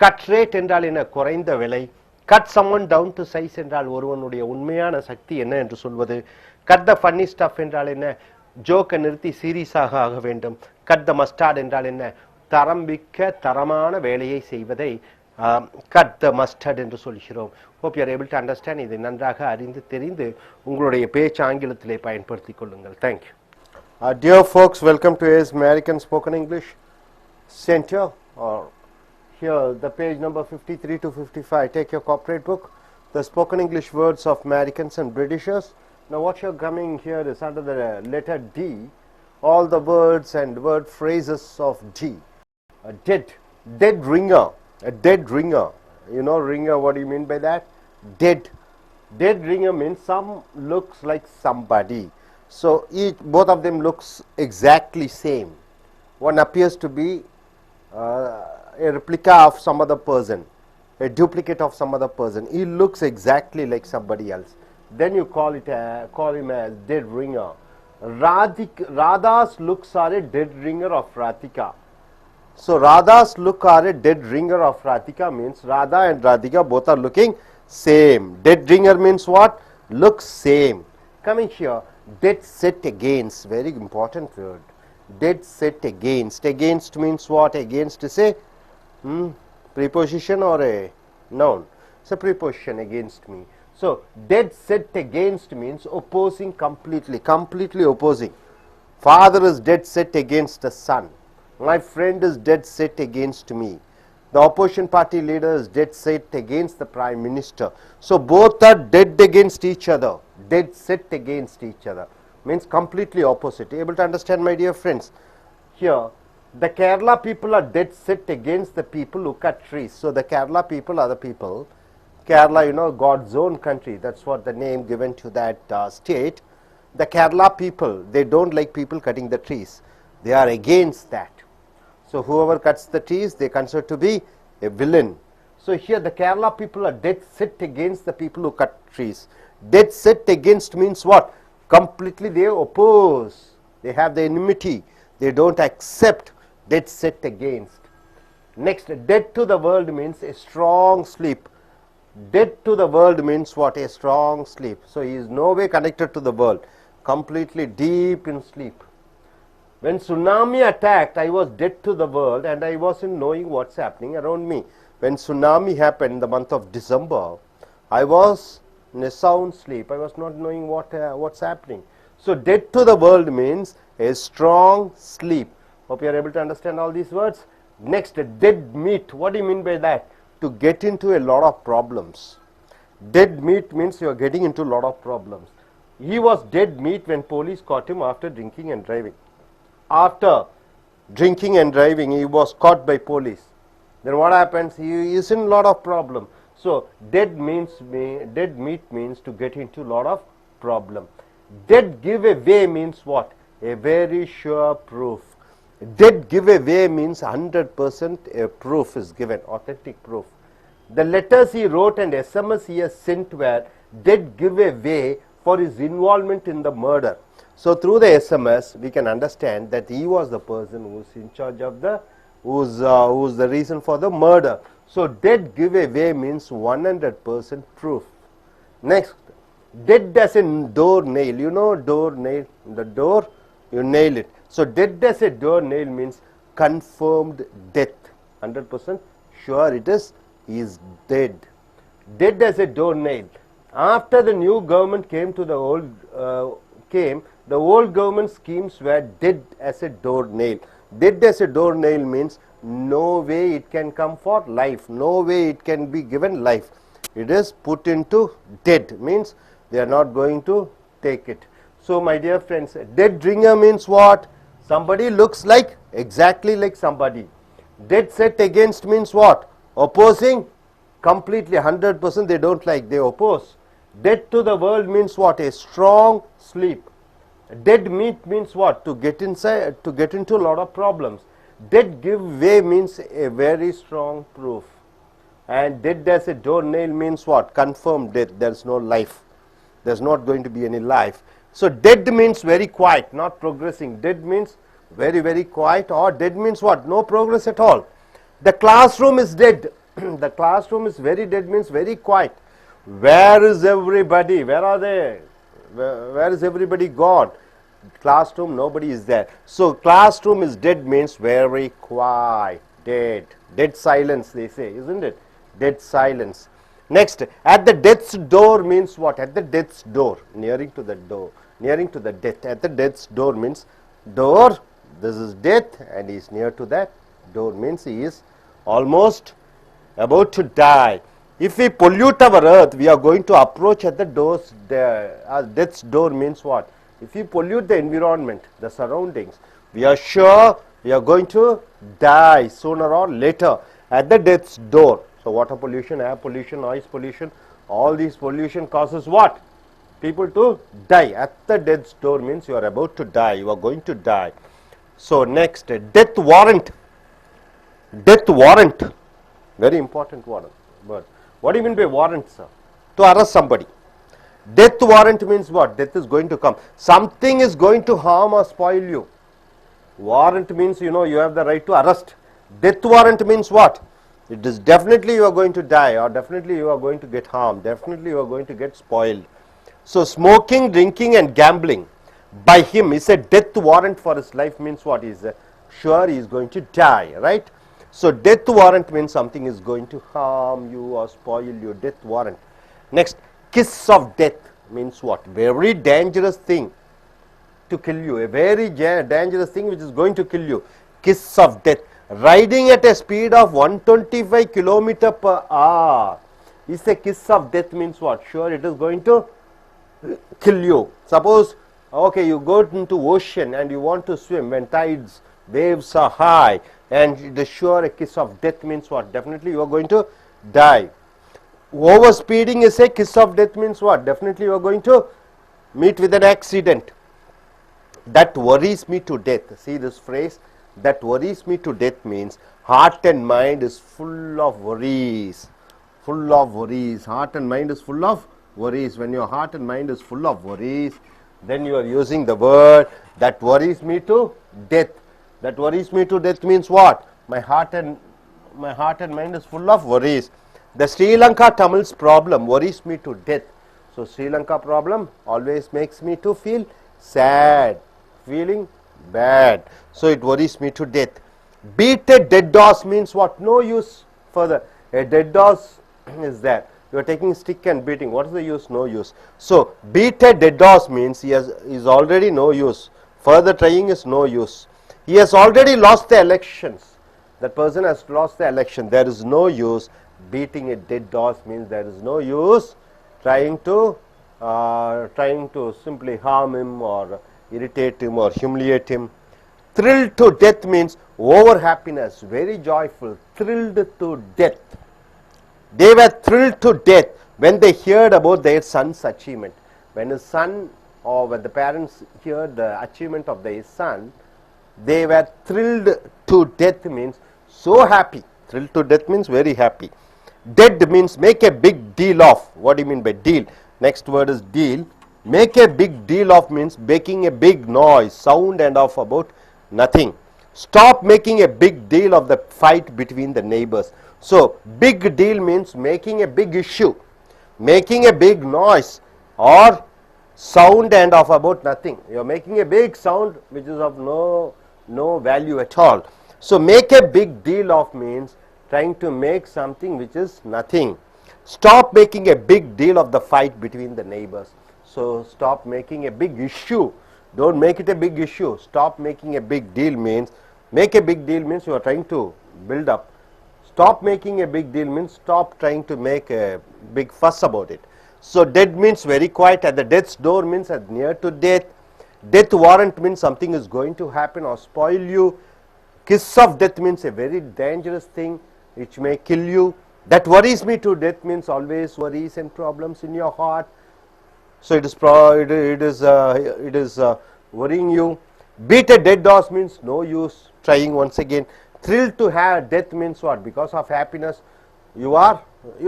கட் ரேட் என்றால் என்ன? குறைந்த விலை. Cut someone down to size என்றால் ஒருவனுடைய உண்மையான சக்தி என்ன என்று சொல்வது. கட் த ஃபன்னி ஸ்டஃப் என்றால் என்ன? ஜோக்கை நிறுத்தி சீரியஸாக ஆக வேண்டும். கட் த மஸ்டார்ட் என்றால் என்ன? தரம்பிக்க தரமான வேலையை செய்வதை கட் த மஸ்டர்ட் என்று சொல்கிறோம். Hope you are able to understand. இதை நன்றாக அறிந்து தெரிந்து உங்களுடைய பேச்சு ஆங்கிலத்திலே பயன்படுத்திக் கொள்ளுங்கள். Thank you. Dear folks, welcome to AS American Spoken English Center. Here, the page number 53 to 55. Take your corporate book, the Spoken English Words of Americans and Britishers. Now, what you're coming here is under the letter D, all the words and word phrases of D. A dead ringer, a dead ringer. You know, ringer, what do you mean by that? Dead ringer means some looks like somebody. So both of them looks exactly same. One appears to be a replica of some other person, a duplicate of some other person. He looks exactly like somebody else. Then you call him as dead ringer. Radha's looks are a dead ringer of Radhika. So Radha's look are a dead ringer of Radhika means Radha and Radhika both are looking same. Dead ringer means what? Looks same. Coming here, dead set against, very important word. Dead set against. Against means what? Against is a preposition or a noun. It's a preposition, against me. So dead set against means opposing completely, completely opposing. Father is dead set against the son. My friend is dead set against me. The opposition party leader is dead set against the prime minister. So both are dead against each other. Dead set against each other means completely opposite. Able to understand, my dear friends? Here, the Kerala people are dead set against the people who cut trees. So the Kerala people are the people. Kerala, you know, God's own country. That's what the name given to that state. The Kerala people, they don't like people cutting the trees. They are against that. So whoever cuts the trees, they consider to be a villain. So here the Kerala people are dead set against the people who cut trees. Dead set against means what? Completely they oppose. They have the enmity. They don't accept. Dead set against. Next, dead to the world means a strong sleep. Dead to the world means what? A strong sleep. So he is no way connected to the world. Completely deep in sleep. When tsunami attacked, I was dead to the world and I wasn't knowing what's happening around me. When tsunami happened in the month of December, I was in a sound sleep. I was not knowing what's happening. So dead to the world means a strong sleep. Hope you are able to understand all these words. Next, dead meat. What do you mean by that? To get into a lot of problems. Dead meat means you are getting into a lot of problems. He was dead meat when police caught him after drinking and driving. After drinking and driving, he was caught by police. Then what happens? He is in a lot of problem. So dead meat means to get into a lot of problem. Dead giveaway means what? A very sure proof. Dead giveaway means 100% a proof is given, authentic proof. The letters he wrote and SMS he has sent were dead giveaway for his involvement in the murder. So through the SMS we can understand that he was the person who was in charge of the who's the reason for the murder. So dead giveaway means 100% proof. Next, dead as a door nail. You know door nail, the door you nail it. So dead as a door nail means confirmed death. 100% sure it is, he is dead. Dead as a door nail. After the new government came to the old the old government schemes were dead as a door nail. Dead as a door nail means no way it can come for life, no way it can be given life. It is put into dead, means They are not going to take it. So my dear friends, dead ringer means what? Somebody looks like, exactly like somebody. Dead set against means what? Opposing, completely 100% they don't like, they oppose. Dead to the world means what? A strong sleep. Dead meat means what? To get inside, to get into a lot of problems. Dead give way means a very strong proof. And dead as a doornail means what? Confirmed death. There is no life. There is not going to be any life. So dead means very quiet, not progressing. Dead means very, very quiet, or dead means what? No progress at all. The classroom is dead. The classroom is very dead means very quiet. Where is everybody? Where are they? Where is everybody gone? Classroom, nobody is there. So classroom is dead means very quiet, dead. Dead silence, they say, isn't it? Dead silence. Next, at the death's door means what? At the death's door, nearing to the door, nearing to the death. At the death's door means door, this is death, and he is near to that door means he is almost about to die. If we pollute our earth, we are going to approach at the doors. Death's door means what? If we pollute the environment, the surroundings, we are sure we are going to die sooner or later at the death's door. So water pollution, air pollution, noise pollution, all these pollution causes what? People to die. At the death's door means you are about to die, you are going to die. So next, death warrant. Death warrant, very important word. What do you mean by warrant, sir? To arrest somebody. Death warrant means what? Death is going to come. Something is going to harm or spoil you. Warrant means, you have the right to arrest. Death warrant means what? It is definitely you are going to die, or definitely you are going to get harmed, definitely you are going to get spoiled. So smoking, drinking and gambling by him is a death warrant for his life means what? He is sure he is going to die, right? So death warrant means something is going to harm you or spoil you, death warrant. Next, kiss of death means what? Very dangerous thing to kill you, a very dangerous thing which is going to kill you. Kiss of death. Riding at a speed of 125 kilometer per hour is a kiss of death means what? Sure it is going to kill you. Suppose, okay, you go into ocean and you want to swim when tides, waves are high, and it is sure a kiss of death means what? Definitely you are going to die. Overspeeding is a kiss of death means what? Definitely you are going to meet with an accident. That worries me to death. See this phrase, that worries me to death means heart and mind is full of worries. Full of worries. Heart and mind is full of worries. When your heart and mind is full of worries, then you are using the word that worries me to death. That worries me to death means what? My heart and mind is full of worries. The Sri Lanka Tamils problem worries me to death. So Sri Lanka problem always makes me to feel sad, feeling bad. So it worries me to death. Beat a dead horse means what? No use further. A dead horse is there. You are taking stick and beating. What is the use? No use. So beat a dead horse means he is already no use. Further trying is no use. He has already lost the elections. That person has lost the election. There is no use. Beating a dead horse means there is no use trying to simply harm him or irritate him or humiliate him. Thrilled to death means over happiness, very joyful, thrilled to death. They were thrilled to death when they heard about their son's achievement. When his son, or when the parents heard the achievement of their son, they were thrilled to death means so happy. Thrilled to death means very happy. Dead means make a big deal of. What do you mean by deal? Next word is deal. Make a big deal of means making a big noise, sound and of about nothing. Stop making a big deal of the fight between the neighbors. So big deal means making a big issue, making a big noise, or sound and of about nothing. You are making a big sound which is of no value at all. So make a big deal of means trying to make something which is nothing. Stop making a big deal of the fight between the neighbors. So stop making a big issue. Don't make it a big issue. Stop making a big deal means, make a big deal means you are trying to build up. Stop making a big deal means stop trying to make a big fuss about it. So dead means very quiet, at the death's door means at near to death. Death warrant means something is going to happen or spoil you. Kiss of death means a very dangerous thing which may kill you. That worries me to death means always worries and problems in your heart. So it is worrying you. Beat a dead horse means no use trying once again. Thrilled to have death means what? Because of happiness. You are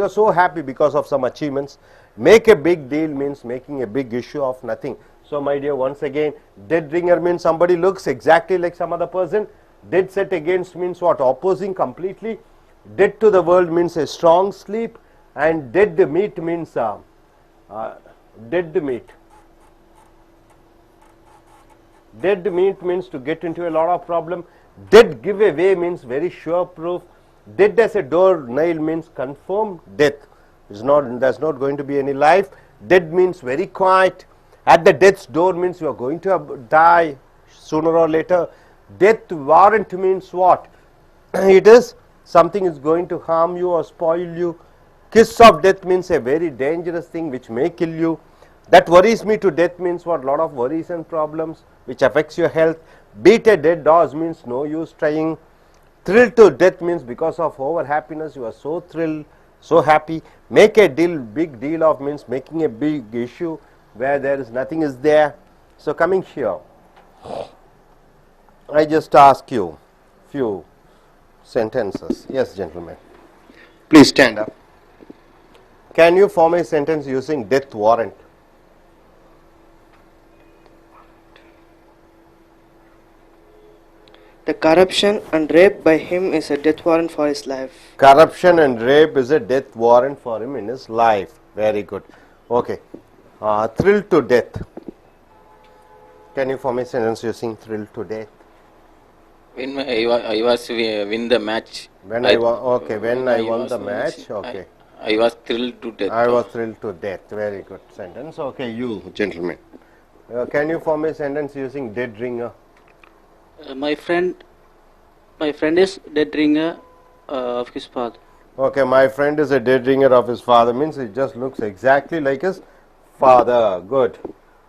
so happy because of some achievements. Make a big deal means making a big issue of nothing. So my dear, once again, dead ringer means somebody looks exactly like some other person. Dead set against means what? Opposing completely. Dead to the world means a strong sleep, and dead meat means dead meat. Dead meat means to get into a lot of problem. Dead giveaway means very sure proof. Dead as a door nail means confirmed death. There's not going to be any life. Dead means very quiet. At the death's door means you are going to die sooner or later. Death warrant means what? It is something is going to harm you or spoil you. Kiss of death means a very dangerous thing which may kill you. That worries me to death means what? Lot of worries and problems which affects your health. Beat a dead horse means no use trying. Thrilled to death means because of over happiness you are so thrilled, so happy. Make a deal, big deal of means making a big issue where there is nothing is there. So coming here, I just ask you few sentences. Yes, gentlemen. Please stand up. Can you form a sentence using death warrant? The corruption and rape by him is a death warrant for his life. Corruption and rape is a death warrant for him in his life. Very good. Okay. Thrilled to death. Can you form a sentence using thrilled to death? When I was win the match. When I won the match. Okay. I was thrilled to death. I was thrilled to death. Very good sentence. Okay, you gentlemen. Can you form a sentence using dead ringer? My friend is dead ringer of his father. Okay, my friend is a dead ringer of his father means it just looks exactly like his father. Good.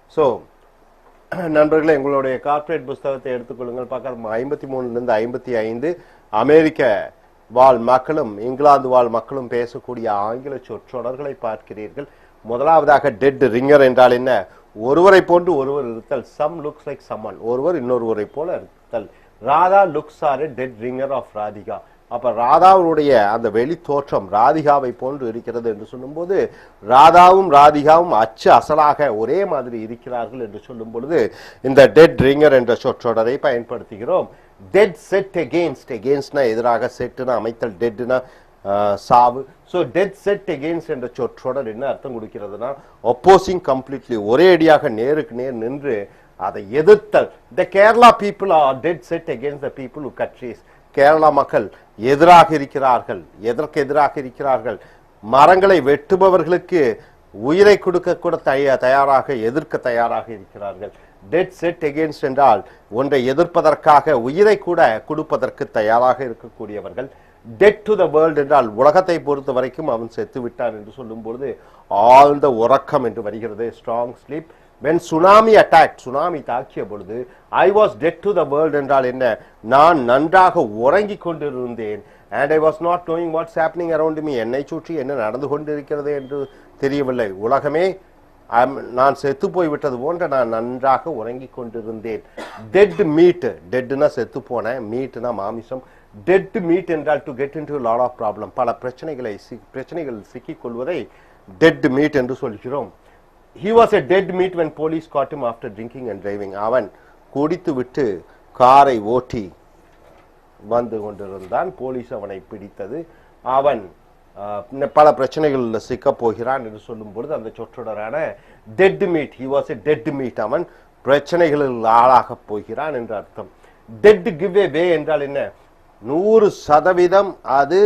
So, நண்பர்களே, எங்களுடைய corporate புஸ்தகத்தை எடுத்துக்கொள்ளுங்கள். பக்கம் 53லிருந்து 55 அமெரிக்க வாழ் மக்களும் இங்கிலாந்து வாழ் மக்களும் பேசக்கூடிய ஆங்கில சொற்றொடர்களை பார்க்கிறீர்கள். முதலாவதாக டெட் ரிங்கர் என்றால் என்ன? ஒருவரை போன்று ஒருவர் இருத்தல். Some looks like someone. ஒருவர் இன்னொருவரை போல இருத்தல். Radha looks are a dead ringer of Radhika. அப்ப ராதாவுடைய அந்த வெளி தோற்றம் ராதிகாவை போன்று இருக்கிறது என்று சொல்லும்போது, ராதாவும் ராதிகாவும் அச்சு அசலாக ஒரே மாதிரி இருக்கிறார்கள் என்று சொல்லும் பொழுது இந்த டெட் ரிங்கர் என்ற சொற்றொடரை பயன்படுத்துகிறோம். Dead set against. எகெயின்ஸ்ட்னா எதிராக, செட்டுனா அமைத்தல், டெட்னா சாவு. ஸோ டெட் செட் எகெயின்ஸ்ட் என்ற சொற்றொடர் என்ன அர்த்தம் கொடுக்கிறதுனா ஒப்போசிங் கம்ப்ளீட்லி, ஒரே அடியாக நேருக்கு நேர் நின்று அதை எதிர்த்தல். The Kerala people are dead set against the people who cut trees. Kerala மக்கள் எதிராக இருக்கிறார்கள். எதற்கு எதிராக இருக்கிறார்கள்? மரங்களை வெட்டுபவர்களுக்கு உயிரை கொடுக்க கூட தயாராக, எதிர்க்க தயாராக இருக்கிறார்கள். டெட் செட் எகெயின்ஸ்ட் என்றால் ஒன்றை எதிர்ப்பதற்காக உயிரை கூட கொடுப்பதற்கு தயாராக இருக்கக்கூடியவர்கள். டெட் டு த வேர்ல்ட் என்றால் உலகத்தை பொறுத்த வரைக்கும் அவன் செத்து விட்டான் என்று சொல்லும் பொழுது ஆழ்ந்த உறக்கம் என்று வருகிறது. Strong sleep. when tsunami attacked, tsunami தாக்கிய பொழுது I was dead to the world என்றால் என்ன? நான் நன்றாக உறங்கிக் கொண்டிருந்தேன். and I was not knowing what's happening around me. என்னை சுற்றி என்ன நடந்து கொண்டிருக்கிறது என்று தெரியவில்லை. உலகமே நான் செத்து போய்விட்டது போன்ற நான் நன்றாக உறங்கிக் கொண்டிருந்தேன். Dead meet. டெட்னா செத்து போன, மீட்னா மாமிசம். டெட் மீட் என்றால் to get into lot of problem. பல பிரச்சனைகள் சிக்கிக் கொள்வதை டெட் மீட் என்று சொல்கிறோம். He was a dead meat when police caught him after drinking and driving. அவன் குடித்து விட்டு காரை ஓட்டி வந்து கொண்டிருந்தான். போலீஸ் அவனை பிடித்தது. அவன் பல பிரச்சனைகளில் சிக்கப் போகிறான் என்று சொல்லும் பொழுது அந்த சொற்றொடரான dead meat. he was a dead meat. அவன் பிரச்சனைகளில் ஆளாக போகிறான் என்று அர்த்தம். டெட் கிவ் வே என்றால் என்ன? 100% அது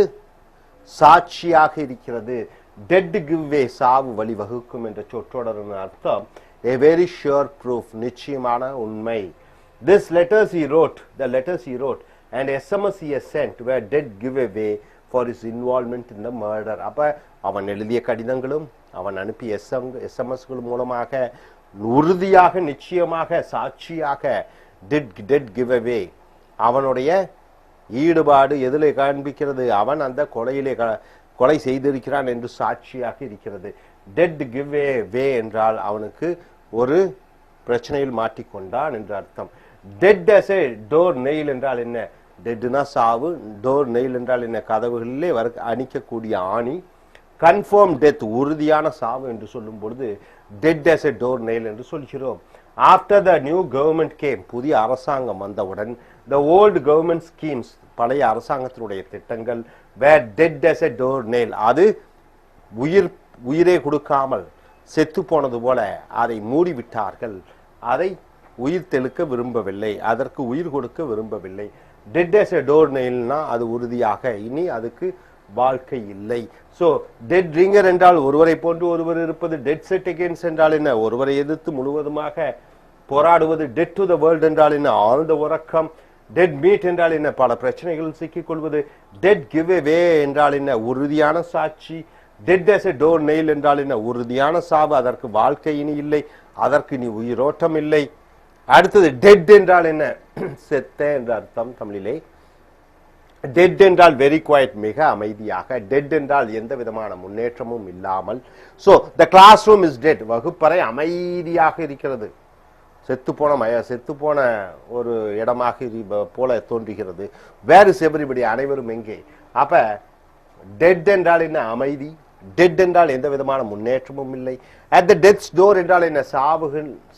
சாட்சியாக இருக்கிறது. டெட் கிவ்வே சாவு வழிவகுக்கும் என்ற சொற்றொடரின் அர்த்தம் a very sure proof, நிச்சயமான உண்மை. This letters he wrote, the letters he wrote and SMS he has sent were dead giveaway for his involvement in the murder. அப்ப அவன் எழுதிய கடிதங்களும் அவன் அனுப்பிய SMS மூலமாக உறுதியாக நிச்சயமாக சாட்சியாக did give away அவனுடைய ஈடுபாடு எதிலே காண்பிக்கிறது அவன் அந்த கொலை செய்திருக்கிறான் என்று சாட்சியாக இருக்கிறது. did give away என்றால் அவனுக்கு ஒரு பிரச்சனையில் மாட்டிக்கொண்டான் என்று அர்த்தம். dead as a door nail என்றால் என்ன? டெட்னா சாவு, டோர் நெயில் என்றால் என்ன? கதவுகளிலே அணிக்கக்கூடிய ஆணி. கன்ஃபார்ம் டெத் உறுதியான சாவு என்று சொல்லும் பொழுது dead as a door nail என்று சொல்கிறோம். After the new government came புதிய அரசாங்கம் வந்தவுடன் த ஓல்டு கவர்மெண்ட் ஸ்கீம்ஸ் பழைய அரசாங்கத்தினுடைய திட்டங்கள் வேர் dead as a door nail அது உயிரே கொடுக்காமல் செத்து போனது போல அதை மூடிவிட்டார்கள். அதை உயிர் தெழுக்க விரும்பவில்லை, அதற்கு உயிர் கொடுக்க விரும்பவில்லை. டெட் as a door nailனா அது உறுதியாக இனி அதுக்கு வாழ்க்கை இல்லை. சோ டெட் ரிங்கர் என்றால் ஒருவரை போன்று ஒருவர் இருப்பது. டெட் செட் அகேன்ஸ்ட் என்றால் என்ன? ஒருவரை எதிர்த்து முழுவதுமாக போராடுவது. டெட் டு த வேர்ல்ட் என்றால் என்ன? ஆழ்ந்த உறக்கம். டெட் மீட் என்றால் என்ன? பல பிரச்சனைகள் சிக்கிக் கொள்வது. டெட் கிவ் அவே என்றால் என்ன? உறுதியான சாட்சி. Dead as a door nail என்றால் என்ன? உறுதியான சாவு, அதற்கு வாழ்க்கை இனி இல்லை, அதற்கு இனி உயிரோட்டம் இல்லை. அடுத்தது டெட் என்றால் என்ன? செத்த என்ற அர்த்தம் தமிழிலே. டெட் என்றால் வெரி குவைட் மிக அமைதியாக. டெட் என்றால் எந்த விதமான முன்னேற்றமும் இல்லாமல். So the classroom is dead வகுப்பறை அமைதியாக இருக்கிறது. செத்துப்போன ஒரு இடமாக போல தோன்றுகிறது. வேர் இஸ் எவரிபடி அனைவரும் எங்கே? அப்ப டெட் என்றால் என்ன? அமைதி. டெட் என்றால் எந்த விதமான முன்னேற்றமும் இல்லை. அட் த டெத்ஸ் டோர் என்றால் என்ன?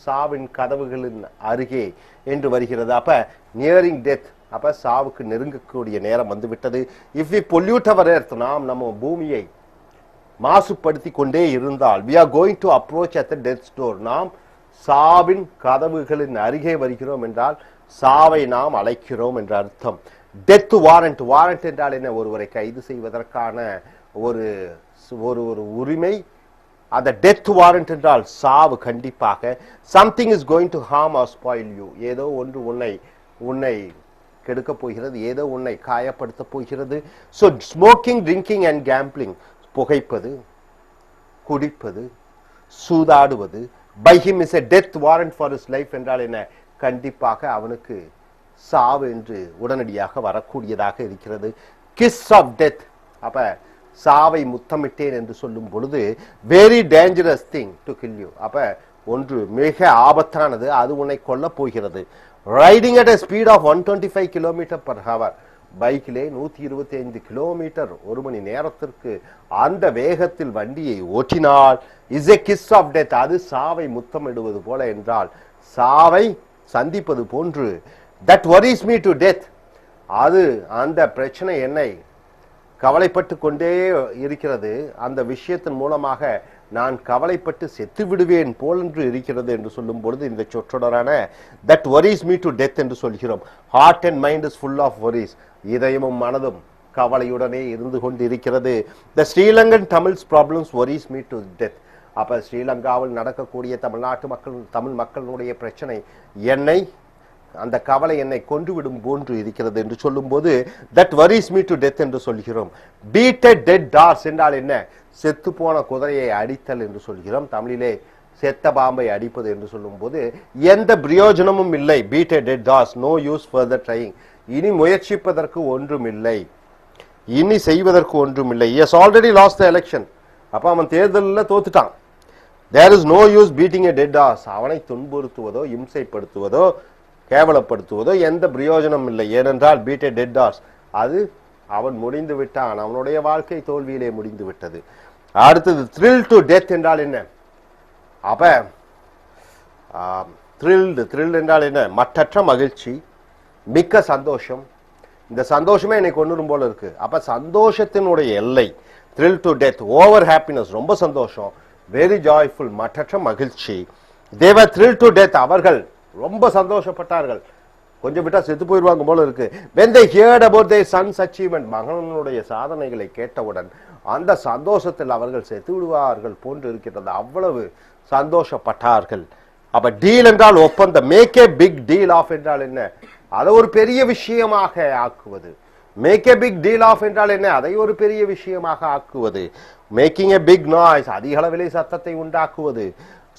சாவின் கதவுகளின் அருகே என்று வருகிறது. அப்ப நியரிங் டெத் அப்ப சாவுக்கு நெருங்கக்கூடிய நேரம் வந்துவிட்டது. If we pollute our earth நாம் நம்ம பூமியை மாசுபடுத்தி கொண்டே இருந்தால் we are going to approach at the death's door நாம் சாவின் கதவுகளின் அருகே வருகிறோம் என்றால் சாவை நாம் அழைக்கிறோம் என்ற அர்த்தம். டெத் வாரண்ட் என்றால் என்ன? ஒருவரை கைது செய்வதற்கான ஒரு உரிமை. அந்த டெத் வாரண்ட் என்றால் சாவு கண்டிப்பாக. Something is going to harm or spoil you ஏதோ ஒன்று உன்னை கெடுக்க போகிறது, ஏதோ உன்னை காயப்படுத்த போகிறது. So smoking, drinking and gambling புகைப்பது, குடிப்பது, சூதாடுவது. By him is a death warrant for his life என்றால் என்ன? கண்டிப்பாக அவனுக்கு சாவு என்று உடனடியாக வரக்கூடியதாக இருக்கிறது. கிஸ் ஆஃப் டெத் அப்ப சாவை முத்தமிட்டேன் என்று சொல்லும் பொழுது very dangerous thing to kill you அப்ப ஒன்று மிக ஆபத்தானது, அது உன்னை கொல்ல போகிறது. Riding at a speed of 125 km/h பைக்கிலே 125 கிலோமீட்டர் ஒரு மணி நேரத்திற்கு அந்த வேகத்தில் வண்டியை ஓட்டினால் is a kiss of death அது சாவை முத்தமிடுவது போல என்றால் சாவை சந்திப்பது போன்று. That worries me to death அது அந்த பிரச்சனை என்னை கவலைப்பட்டு கொண்டே இருக்கிறது, அந்த விஷயத்தின் மூலமாக நான் கவலைப்பட்டு செத்து விடுவேன் போலென்று இருக்கிறது என்று சொல்லும் பொழுது இந்த சொற்றொடரான that worries me to death என்று சொல்கிறோம். Heart and mind is full of worries இதயமும் மனதும் கவலையுடனே இருந்து கொண்டு இருக்கிறது. The Sri Lankan Tamils problems worries me to death அப்ப ஸ்ரீலங்காவில் நடக்கக்கூடிய தமிழ் மக்களுடைய பிரச்சனை என்னை அந்த கவலை என்னை கொன்றுவிடும் போன்று இருக்கிறது என்று சொல்லும் போது that worries me to death என்று சொல்கிறோம். beat a dead horse என்றால் என்ன? செத்து போன குதிரையை அடித்தல் என்று சொல்கிறோம். தமிழிலே செத்த பாம்பை அடிப்பது என்று சொல்லும் போது எந்த பிரயோஜனமும் இல்லை. beat a dead horse no use further trying இனி முயற்சிப்பதற்கு ஒன்றும் இல்லை, இனி செய்வதற்கு ஒன்றும் இல்லை. he has already lost the election அப்ப அவன் தேர்தலில் தோத்துட்டான். there is no use beating a dead horse அவனை துன்புறுத்துவதோ இம்சைப்படுத்துவதோ கேவலப்படுத்துவதோ எந்த பிரயோஜனம் இல்லை. ஏனென்றால் beat a dead horse அது அவன் முடிந்து விட்டான், அவனுடைய வாழ்க்கை தோல்வியிலே முடிந்து விட்டது. அடுத்தது thrill to death என்றால் என்ன? அப்ப thrill என்றால் என்ன? மற்றற்ற மகிழ்ச்சி, மிக்க சந்தோஷம். இந்த சந்தோஷமே என்னை கொண்டுரும் போல இருக்கு. அப்ப சந்தோஷத்தினுடைய எல்லை thrill to death over happiness ரொம்ப சந்தோஷம், வெரி ஜாய்ஃபுல் மற்றற்ற மகிழ்ச்சி. they were thrilled to death அவர்கள் ரொம்ப சந்தோஷப்பட்டார்கள், கொஞ்சம் விட்டா செத்து போயிடுவாங்க போல இருக்கு. when they heard about their son's achievement மகனுடைய சாதனைகளை கேட்டவுடன் அந்த சந்தோஷத்தில் அவர்கள் செத்து விடுவார்கள் போன்று இருக்கிறது, அவ்வளவு சந்தோஷப்பட்டார்கள். அப்ப டீல் என்றால் ஒப்பந்தம். Make a big deal of என்றால் என்ன? அதை ஒரு பெரிய விஷயமாக ஆக்குவது, make a big deal of என்றால் என்ன? அதை ஒரு பெரிய விஷயமாக ஆக்குவது. மேக்கிங் எ பிக் நாய்ஸ், அதிக அளவிலே சத்தத்தை உண்டாக்குவது.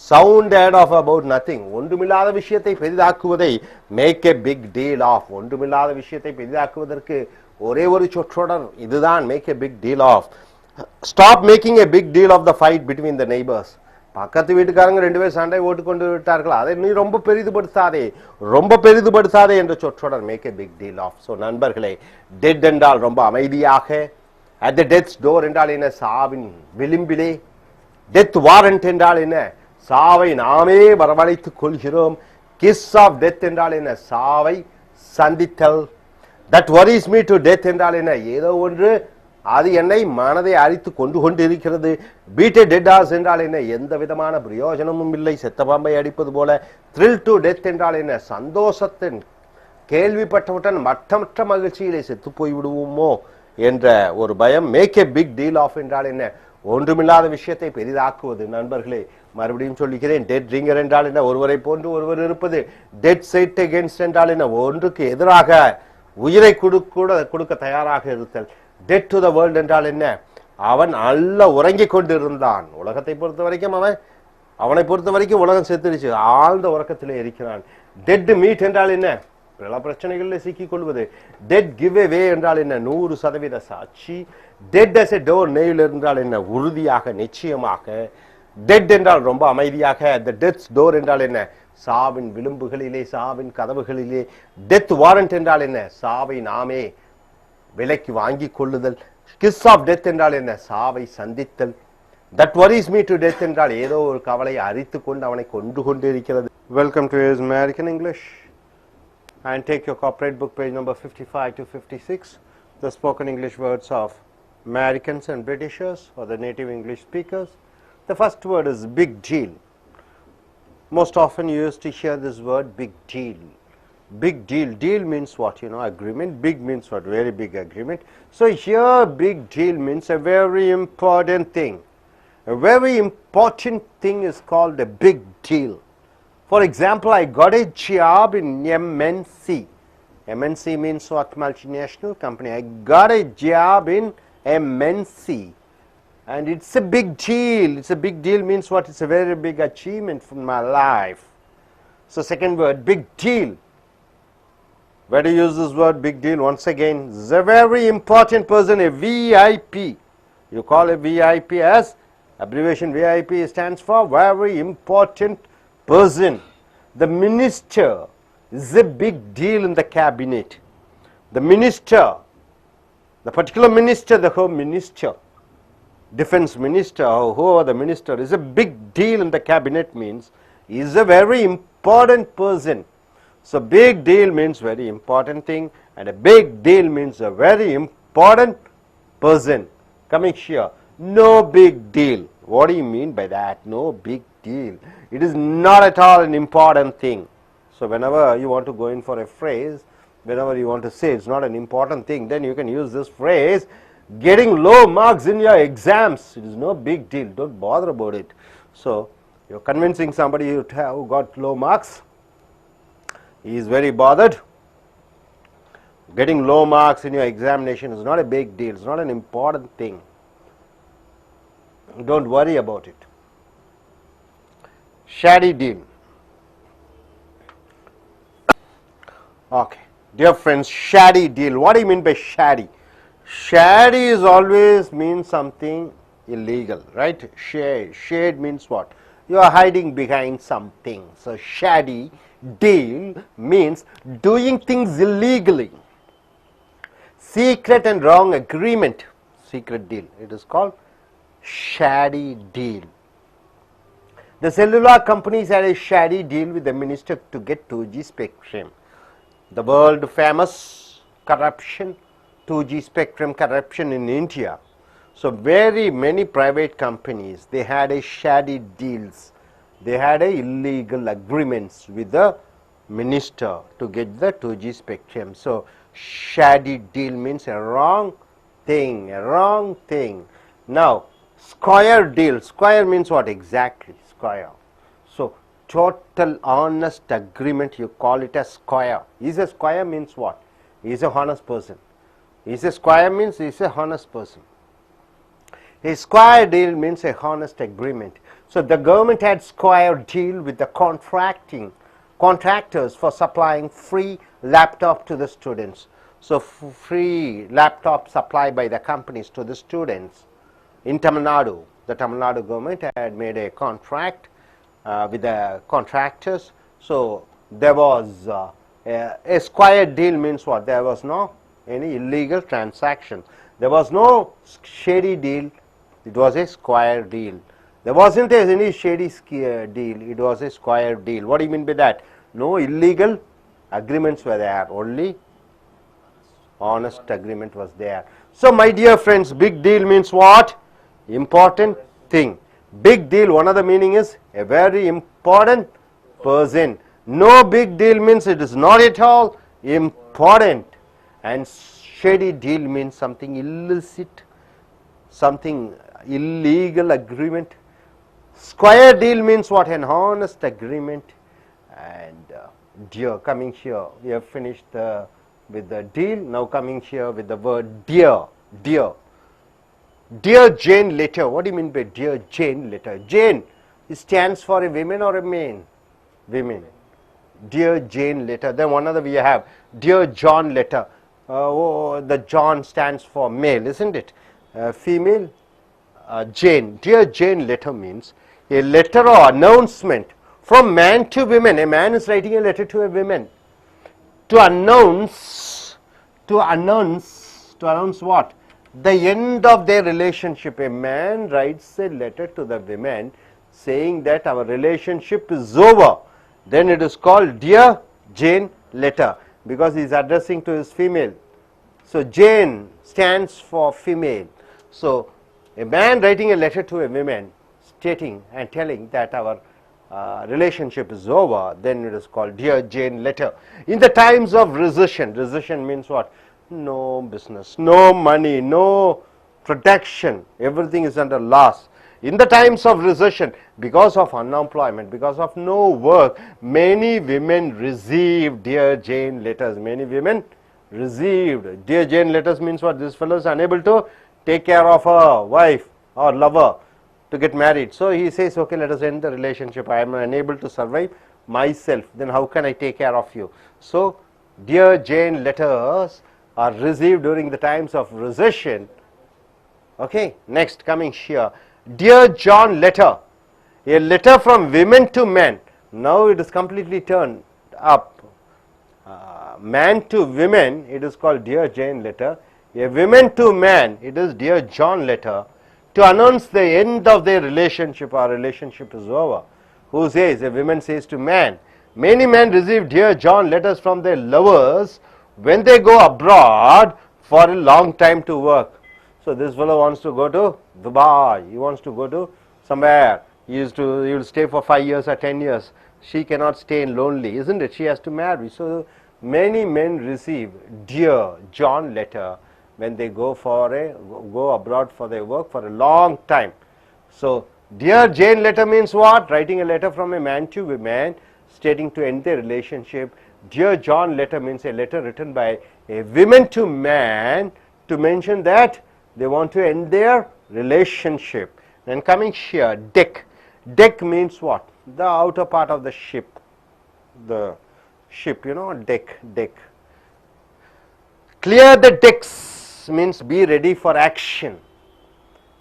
Sound odd of about nothing, ஒன்றுமில்லாத விஷயத்தை பெரிதாக்குவதை make a big deal of. ஒன்றுமில்லாத விஷயத்தை பெரிதாக்குவதற்கு ஒரே ஒரு சொற்றொடர் இதுதான், make a big deal of. Stop making a big deal of the fight between the neighbours. பக்கத்து வீட்டுக்காரங்க 2 பேர் சண்டை ஓட்டுக்கொண்டு விட்டார்கள், அதை நீ ரொம்ப பெரிதுபடுத்தாதே, ரொம்ப பெரிதுபடுத்தாதே என்ற சொற்றொடர் make a big deal of. So நண்பர்களே, டெட் என்றால் ரொம்ப அமைதியாக. அட் த டெத்ஸ் டோர் என்றால் என்ன? சாவின் விளிம்பிலே. டெத் வாரண்ட் என்றால் என்ன? சாவை நாமே வரவழைத்துக் கொள்கிறோம். கிஸ் ஆஃப் டெத் என்றால் என்ன? சாவை சந்தித்தல். That worries me to death என்றால் என்ன? ஏதோ ஒன்று அது என்னை மனதை அரித்து கொண்டிருக்கிறது. பீட் எ டெட் ஹார்ஸ் என்றால் என்ன? எந்த விதமான பிரயோஜனமும் இல்லை, செத்த பாம்பை அடிப்பது போல. த்ரில் டு டெத் என்றால் என்ன? சந்தோஷத்தின் கேள்விப்பட்டவுடன் மற்றமற்ற மகிழ்ச்சியிலே செத்து போய் விடுவோமோ என்ற ஒரு பயம். Make a big deal of என்றால் என்ன? ஒன்றுமில்லாத விஷயத்தை பெரிதாக்குவது. நண்பர்களே, மறுபடியும் சொல்லிக்கிறேன், டெட் ரிங்கர் என்றால் என்ன? ஒருவரை போன்று ஒருவர் இருப்பது. டெட் செட் அகேன்ஸ்ட் என்றால் என்ன? ஒன்றுக்கு எதிராக உயிரை கொடுக்க தயாராக இருத்தல். டெட் டு த வேர்ல்ட் என்றால் என்ன? அவன் நல்ல உறங்கிக் கொண்டிருந்தான். உலகத்தை பொறுத்த வரைக்கும் அவனை பொறுத்த வரைக்கும் உலகம் செத்துருச்சு, ஆழ்ந்த உறக்கத்திலே இருக்கிறான். டெட் மீட் என்றால் என்ன? பல பிரச்சனைகளில் சிக்கிக் கொள்வது. டெட் கிவ் எ வே என்றால் என்ன? 100% சாட்சி. Dead as a doornail என்றால் என்ன? உறுதியாக, நிச்சயமாக. டெட் என்றால் ரொம்ப அமைதியாக. த டெத்ஸ் டோர் என்றால் என்ன? சாவின் விளிம்புகளிலே, சாவின் கதவுகளிலே. டெத் வாரண்ட் என்றால் என்ன? சாவை நாமே விலைக்கு வாங்கி கொள்ளுதல். கிஸ் ஆஃப் டெத் என்றால் என்ன? சாவை சந்தித்தல். That worries me to death என்றால் ஏதோ ஒரு கவலை அரித்து கொண்டு அவனை கொண்டு இருக்கிறது. Welcome to American English and take your corporate book, page number 55 to 56, the spoken English words of Americans and Britishers, or the native English speakers. The first word is big deal. Most often you used to hear this word, big deal. Big deal. Deal means what? Agreement. Big means what? Very big agreement. So here big deal means a very important thing. A very important thing is called a big deal. For example, I got a job in MNC. MNC means what? Multinational company. I got a job in MNC. And it's a big deal. It's a big deal means what? It's a very big achievement for my life. So second word, big deal. Where do you use this word, big deal? Once again, is a very important person, a VIP. You call a VIP as, abbreviation VIP stands for very important person. The minister is a big deal in the cabinet. The minister, the particular minister, the home minister, defense minister, or whoever the minister, is a big deal in the cabinet means he is a very important person. So big deal means very important thing, and a big deal means a very important person. Coming here, no big deal. What do you mean by that? No big deal. It is not at all an important thing. So whenever you want to go in for a phrase, whenever you want to say it's not an important thing, then you can use this phrase, getting low marks in your exams. It is no big deal. Don't bother about it. So you're convincing somebody who got low marks. He is very bothered. Getting low marks in your examination is not a big deal. It's not an important thing. Don't worry about it. Shady deal. Okay. Dear friends, shady deal. What do you mean by shady? Shady is always means something illegal, right? Shade means what? You are hiding behind something. So shady deal means doing things illegally. Secret and wrong agreement. Secret deal. It is called shady deal. The cellular companies had a shady deal with the minister to get 2G spectrum. The world famous corruption, 2G spectrum corruption in India. So very many private companies, they had a shady deals. They had a illegal agreements with the minister to get the 2G spectrum. So shady deal means a wrong thing, a wrong thing. Now square deal. Square means what exactly? Square. So total honest agreement, you call it a square. Is a square means what? He is a honest person. Is a square means he is a honest person. A square deal means a honest agreement. So the government had square deal with the contractors for supplying free laptop to the students. So free laptop supplied by the companies to the students in Tamil Nadu. The Tamil Nadu government had made a contract with the contractors. So there was a square deal means what? There was no any illegal transaction. There was no shady deal. It was a square deal. There wasn't any shady deal. It was a square deal. What do you mean by that? No illegal agreements were there. Only honest agreement was there. So my dear friends, big deal means what? Important thing. Big deal, one of the meaning is a very important person. No big deal means it is not at all important. And shady deal means something illicit, something illegal agreement. Square deal means what? An honest agreement. And dear, coming here, we have finished with the deal. Now coming here with the word dear. Dear. Dear Jane letter. What do you mean by dear Jane letter? Jane, it stands for a woman or a man? Women. Dear Jane letter. Then one other we have dear John letter. The John stands for male, isn't it? Female. Jane. Dear Jane letter means a letter or announcement from man to women. A man is writing a letter to a woman to announce what? The end of their relationship. A man writes a letter to the women saying that our relationship is over. Then it is called dear Jane letter because he is addressing to his female. So Jane stands for female. So a man writing a letter to a woman stating and telling that our relationship is over, then it is called dear Jane letter. In the times of recession, recession means what? No business, no money, no protection, everything is under loss. In the times of recession, because of unemployment, because of no work, many women received dear Jane letters. Many women received dear Jane letters means what? This fellow is unable to take care of her wife or lover to get married. So he says, okay, let us end the relationship. I am unable to survive myself. Then how can I take care of you? So dear Jane letters are received during the times of recession. Okay, next coming here. Dear John letter. A letter from women to men. Now it is completely turned up. Man to women, it is called dear Jane letter. A women to man, it is dear John letter. To announce the end of their relationship, our relationship is over. Who says? A woman says to man. Many men receive dear John letters from their lovers when they go abroad for a long time to work. So this fellow wants to go to Dubai, he wants to go to somewhere, he will stay for 5 years or 10 years. She cannot stay in lonely, isn't it? She has to marry. So many men receive dear John letter when they go abroad for their work for a long time. So dear Jane letter means what? Writing a letter from a man to a man stating to end their relationship. Dear John letter means a letter written by a woman to man to mention that they want to end their relationship. Then coming here, deck. Deck means what? The outer part of the ship. The ship, deck. Clear the decks means be ready for action.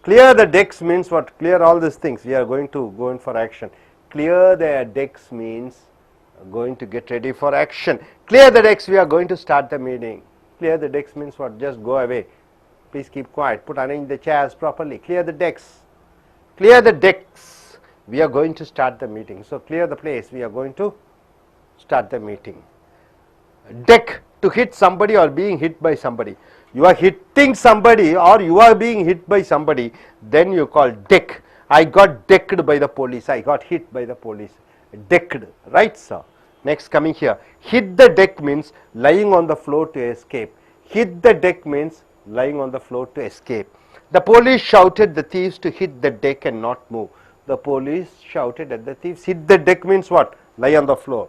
Clear the decks means what? Clear all these things. We are going to go in for action. Clear the decks means going to get ready for action. Clear the decks, we are going to start the meeting. Clear the decks means what? Just go away. Please keep quiet. Arrange the chairs properly. Clear the decks. Clear the decks. We are going to start the meeting. So clear the place. We are going to start the meeting. Deck, to hit somebody or being hit by somebody. You are hitting somebody or you are being hit by somebody, then you call deck. I got decked by the police. I got hit by the police. Decked, right sir? Next coming here, hit the deck means lying on the floor to escape. Hit the deck means lying on the floor to escape. The police shouted the thieves to hit the deck and not move. The police shouted at the thieves. Hit the deck means what? Lie on the floor.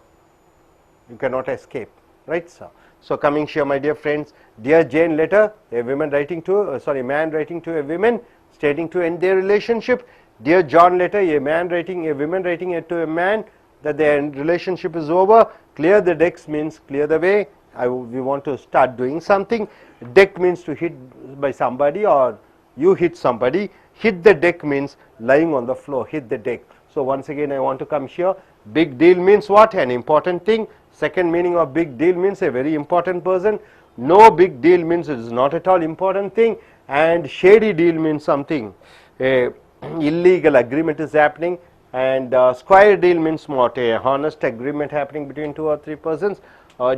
You cannot escape, right sir? So coming here, my dear friends, dear Jane letter, a woman writing to, a man writing to a woman, stating to end their relationship. Dear John letter, a woman writing to a man that their relationship is over. Clear the decks means clear the way. We want to start doing something. Deck means to hit by somebody or you hit somebody. Hit the deck means lying on the floor, hit the deck. So once again I want to come here. Big deal means what? An important thing. Second meaning of big deal means a very important person. No big deal means it is not at all important thing. And shady deal means something. A illegal agreement is happening. And square deal means what? A honest agreement happening between 2 or 3 persons.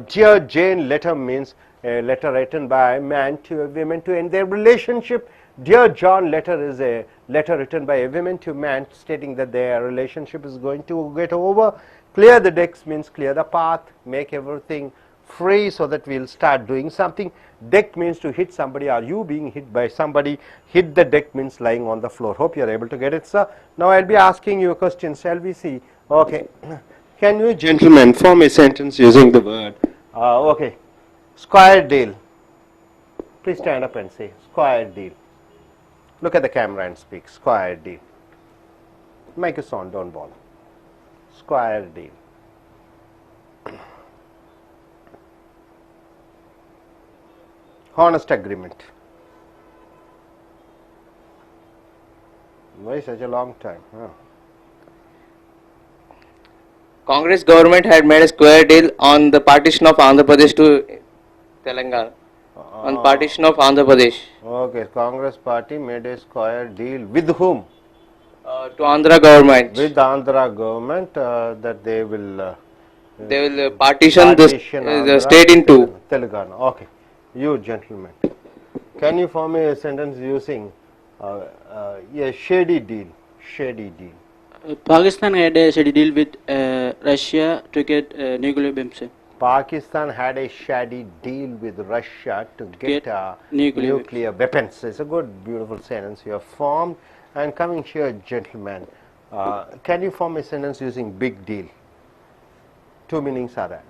Dear Jane letter means a letter written by a man to a woman to end their relationship. Dear John letter is a letter written by a woman to a man stating that their relationship is going to get over. Clear the decks means clear the path, make everything free so that we'll start doing something. Deck means to hit somebody or you being hit by somebody. Hit the deck means lying on the floor. Hope you're able to get it, sir. Now I'll be asking you a question. Shall we see? Okay. Can you gentlemen form a sentence using the word? Okay. Square deal. Please stand up and say square deal. Look at the camera and speak. Square deal. Mic is on, don't bother. Square deal. Honest agreement. Why such a long time? Congress government had made a square deal on the partition of Andhra Pradesh to Telangana. On partition of Andhra Pradesh. Okay, Congress party made a square deal with whom? To Andhra government. With Andhra government that they will partition the state in two. Telangana. Okay. You gentlemen, can you form a sentence using a shady deal? Shady deal. Pakistan had a shady deal with Russia to get nuclear weapons. Pakistan had a shady deal with Russia to get nuclear weapons. It's a good, beautiful sentence you have formed. And coming here, gentlemen, can you form a sentence using big deal? 2 meanings are there.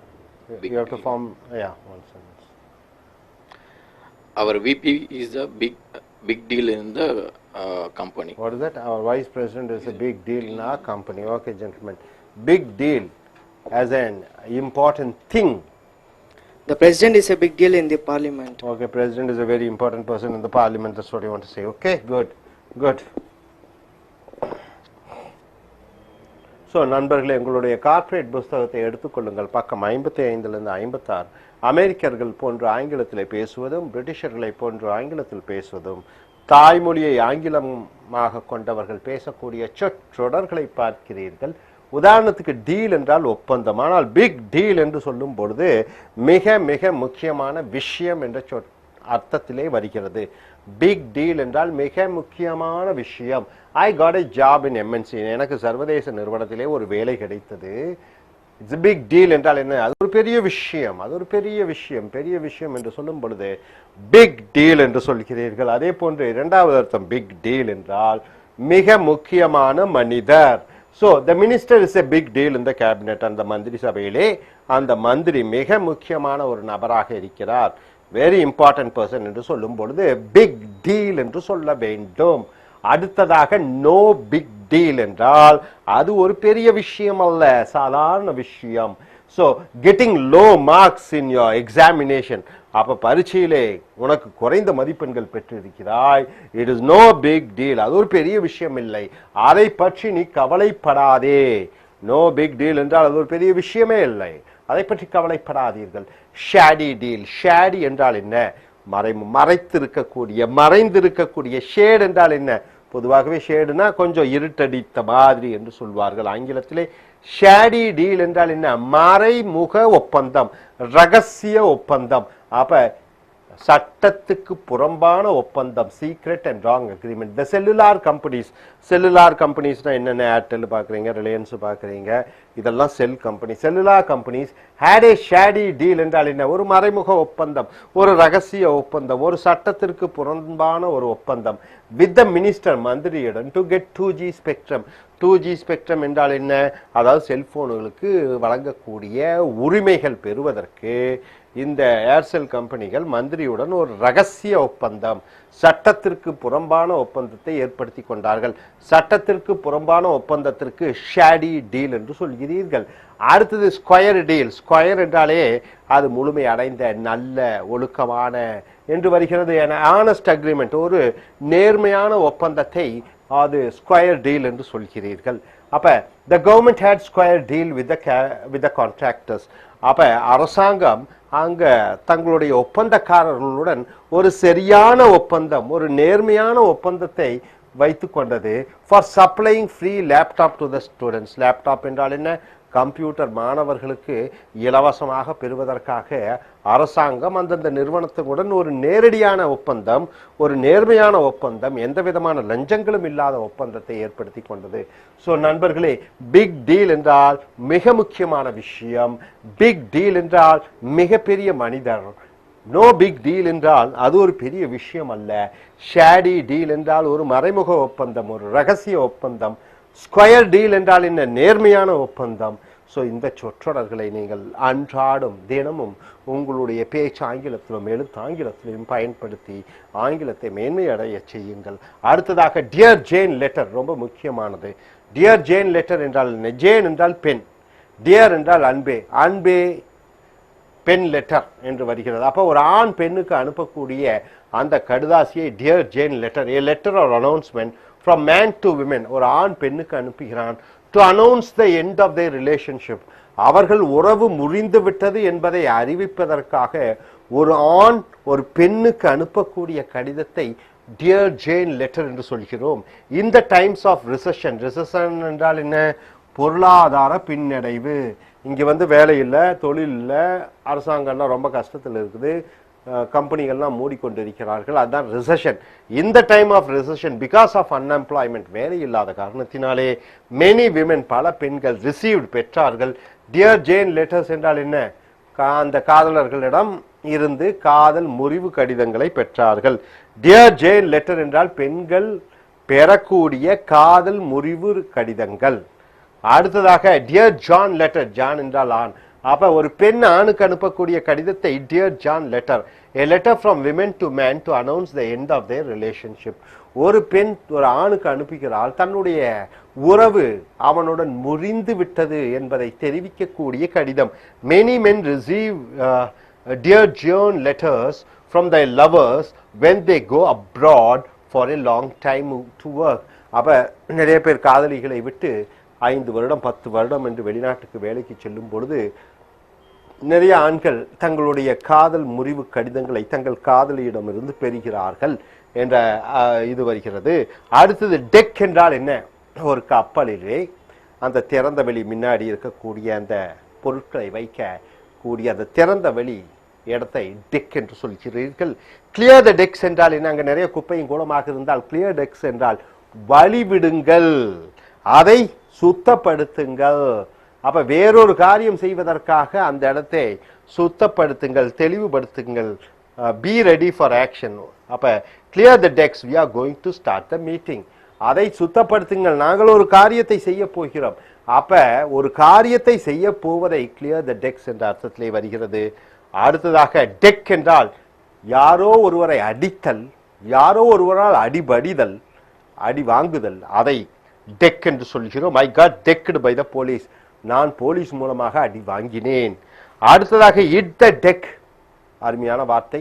You have to form, one sentence. Our VP is a big deal in the company. What is that? Our vice president is a big deal in our company. Okay, gentlemen. Big deal as an important thing. The president is a big deal in the parliament. Okay, president is a very important person in the parliament. That's what you want to say. Okay, good. Good. So நண்பர்களே, எங்களுடைய corporate புஸ்தகத்தை எடுத்துக்கொள்ளுங்கள். பக்கம் 55லிருந்து 56. அமெரிக்கர்கள் போன்று ஆங்கிலத்தில் பேசுவதும் பிரிட்டிஷர்களை போன்று ஆங்கிலத்தில் பேசுவதும் தாய்மொழியை ஆங்கிலமாக கொண்டவர்கள் பேசக்கூடிய சொற்றொடர்களை பார்க்கிறீர்கள். உதாரணத்துக்கு டீல் என்றால் ஒப்பந்தம். ஆனால் பிக் டீல் என்று சொல்லும் பொழுது மிக மிக முக்கியமான விஷயம் என்ற அர்த்தத்திலே வருகிறது. பிக் டீல் என்றால் மிக முக்கியமான விஷயம். I got a job in MNC. எனக்கு சர்வதேச நிறுவனத்திலே ஒரு வேலை கிடைத்தது. இட்ஸ் பிக் டீல் என்றால் என்ன? அது ஒரு பெரிய விஷயம். அது ஒரு பெரிய விஷயம். பெரிய விஷயம் என்று சொல்லும் பொழுது பிக் டீல் என்று சொல்கிறீர்கள். அதே போன்று இரண்டாவது அர்த்தம் பிக் டீல் என்றால் மிக முக்கியமான மனிதர். So the minister is a big deal in the cabinet. அந்த மந்திரி சபையிலே அந்த மந்திரி மிக முக்கியமான ஒரு நபராக இருக்கிறார். வெரி இம்பார்ட்டன்ட் பர்சன் என்று சொல்லும் பொழுது பிக் டீல் என்று சொல்ல வேண்டும். அடுத்ததாக நோ பிக் டீல் என்றால் அது ஒரு பெரிய விஷயம் அல்ல, சாதாரண விஷயம். So getting low marks in your examination, அப்போ பரீட்சையிலே உனக்கு குறைந்த மதிப்பெண்கள் பெற்றிருக்கிறாய், it is no big deal, அது ஒரு பெரிய விஷயம் இல்லை, அதை பற்றி நீ கவலைப்படாதே. நோ பிக் டீல் என்றால் அது ஒரு பெரிய விஷயமே இல்லை, அதை பற்றி கவலைப்படாதீர்கள். ஷேடி டீல், ஷேடி என்றால் என்ன? மறைந்திருக்கக்கூடிய. ஷேட் என்றால் என்ன? பொதுவாகவே ஷேடுனா கொஞ்சம் இருட்டடித்த மாதிரி என்று சொல்வார்கள் ஆங்கிலத்திலே. ஷேடி டீல் என்றால் என்ன? மறைமுக ஒப்பந்தம், ரகசிய ஒப்பந்தம். அப்ப சட்டத்துக்கு புறம்பான ஒப்பந்தம், secret and wrong agreement. The cellular கம்பெனிஸ்னா என்னென்ன? ஏர்டெல் பார்க்குறீங்க, ரிலையன்ஸ் பார்க்குறீங்க, இதெல்லாம் cell company. Cellular companies had a shady deal என்றால் என்ன? ஒரு மறைமுக ஒப்பந்தம், ஒரு ரகசிய ஒப்பந்தம், ஒரு சட்டத்திற்கு புறம்பான ஒரு ஒப்பந்தம். வித் த மினிஸ்டர், மந்திரியுடன், to get 2G spectrum. 2G spectrum என்றால் என்ன? அதாவது செல்போன்களுக்கு வழங்கக்கூடிய உரிமைகள் பெறுவதற்கு இந்த ஏர்செல் கம்பெனிகள் மந்திரியுடன் ஒரு ரகசிய ஒப்பந்தம், சட்டத்திற்கு புறம்பான ஒப்பந்தத்தை ஏற்படுத்தி கொண்டார்கள். சட்டத்திற்கு புறம்பான ஒப்பந்தத்திற்கு ஷேடி டீல் என்று சொல்கிறீர்கள். அடுத்தது ஸ்கொயர் டீல். ஸ்கொயர் என்றாலே அது முழுமை அடைந்த நல்ல ஒழுக்கமான என்று வருகிறது. ஆனஸ்ட் அக்ரிமெண்ட், ஒரு நேர்மையான ஒப்பந்தத்தை அது ஸ்கொயர் டீல் என்று சொல்கிறீர்கள். அப்ப the government had square deal with the contractors. அப்ப அரசாங்கம் அங்க தங்களுடைய ஒப்பந்தக்காரர்களுடன் ஒரு சரியான ஒப்பந்தம், ஒரு நேர்மையான ஒப்பந்தத்தை வைத்துக் கொண்டது. For supplying free laptop to the students. Laptop என்றால் என்ன? கம்ப்யூட்டர் மாணவர்களுக்கு இலவசமாக பெறுவதற்காக அரசாங்கம் அந்தந்த நிறுவனத்துடன் ஒரு நேரடியான ஒப்பந்தம், ஒரு நேர்மையான ஒப்பந்தம், எந்த விதமான லஞ்சங்களும் இல்லாத ஒப்பந்தத்தை ஏற்படுத்தி கொண்டது. ஸோ நண்பர்களே, பிக் டீல் என்றால் மிக முக்கியமான விஷயம். பிக் டீல் என்றால் மிகப்பெரிய மனிதர். நோ பிக் டீல் என்றால் அது ஒரு பெரிய விஷயம் அல்ல. ஷேடி டீல் என்றால் ஒரு மறைமுக ஒப்பந்தம், ஒரு ரகசிய ஒப்பந்தம். ஸ்கொயர் டீல் என்றால் என்ன? நேர்மையான ஒப்பந்தம். ஸோ இந்த சொற்றொடர்களை நீங்கள் அன்றாடும் தினமும் உங்களுடைய பேச்சு ஆங்கிலத்திலும் எழுத்து ஆங்கிலத்திலும் பயன்படுத்தி ஆங்கிலத்தை மேன்மையடைய செய்யுங்கள். அடுத்ததாக டியர் ஜேன் லெட்டர், ரொம்ப முக்கியமானது. டியர் ஜேன் லெட்டர் என்றால் என்ன? ஜேன் என்றால் பெண், டியர் என்றால் அன்பே, அன்பே பெண் லெட்டர் என்று வருகிறது. அப்போ ஒரு ஆண் பெண்ணுக்கு அனுப்பக்கூடிய அந்த கடுதாசியை dear Jane letter, a letter or announcement from man to women. ஒரு ஆண் பெண்ணுக்கு அனுப்புகிறான். To announce the end of their relationship, அவர்கள் உறவு முறிந்து விட்டது என்பதை அறிவிப்பதற்காக ஒரு ஆண் ஒரு பெண்ணுக்கு அனுப்பக்கூடிய கடிதத்தை டியர் ஜேன் லெட்டர் என்று சொல்கிறோம். இந்த டைம்ஸ் ஆஃப் ரிசெஷன், ரிசெஷன் என்றால் என்ன? பொருளாதார பின்னடைவு. இங்கே வேலை இல்லை, தொழில் இல்லை, அரசாங்கம்லாம் ரொம்ப கஷ்டத்தில் இருக்குது, கம்பெனிகள்லாம் மூடிக்கொண்டிருக்கிறார்கள். அதுதான் ரிசெஷன். இந்த time of recession, because of unemployment, வேலை இல்லாத காரணத்தினாலே மெனி விமென், பல பெண்கள் ரிசீவ்ட் பெற்றார்கள் டியர் ஜேன் லெட்டர்ஸ் என்றால் என்ன? அந்த காதலர்களிடம் இருந்து காதல் முறிவு கடிதங்களை பெற்றார்கள். டியர் ஜேன் லெட்டர் என்றால் பெண்கள் பெறக்கூடிய காதல் முறிவு கடிதங்கள். அடுத்ததாக டியர் ஜான் லெட்டர், ஜான் என்றால் ஆண். அப்ப ஒரு பெண் ஆணுக்கு அனுப்பக்கூடிய கடிதத்தை dear John letter, a letter from women to man to announce the end of their relationship. ஒரு பெண் ஒரு ஆணுக்கு அனுப்புகிறாள், தன்னுடைய உறவு அவனுடன் முறிந்து விட்டது என்பதை தெரிவிக்கக்கூடிய கடிதம். many men receive dear John letters from their lovers when they go abroad for a long time to work. அப்ப நிறைய பேர் காதலிகளை விட்டு 5 வருடம் 10 வருடம் என்று வெளிநாட்டுக்கு வேலைக்கு செல்லும் பொழுது நிறைய ஆண்கள் தங்களுடைய காதல் முறிவு கடிதங்களை தங்கள் காதலியிடமிருந்து பெறுகிறார்கள் என்ற இது வருகிறது. அடுத்தது டெக் என்றால் என்ன? ஒரு கப்பலிலே அந்த திறந்த வெளி முன்னாடி இருக்கக்கூடிய அந்த பொருட்களை வைக்க கூடிய அந்த திறந்த வெளி இடத்தை டெக் என்று சொல்கிறீர்கள். கிளியர் த டெக்ஸ் என்றால் என்ன? அங்கே நிறைய குப்பையும் கூலமாக இருந்தால் கிளியர் டெக்ஸ் என்றால் வழிவிடுங்கள், அதை சுத்தப்படுத்துங்கள். அப்ப வேறொரு காரியம் செய்வதற்காக அந்த இடத்தை சுத்தப்படுத்துங்கள், தெளிவுபடுத்துங்கள். Be ready for action. அப்ப clear the decks, we are going to start the meeting. அதை சுத்தப்படுத்துங்கள், நாங்கள் ஒரு காரியத்தை செய்ய போகிறோம். அப்ப ஒரு காரியத்தை செய்ய போவதை கிளியர் த டெக்ஸ் என்ற அர்த்தத்திலே வருகிறது. அடுத்ததாக டெக் என்றால் யாரோ ஒருவரை அடித்தல், யாரோ ஒருவரால் அடிபடிதல், அடி வாங்குதல், அதை டெக் என்று சொல்கிறோம். I got decked by the police, நான் போலீஸ் மூலமாக அடி வாங்கினேன். அடுத்ததாக இட் த டெக், அருமையான வார்த்தை.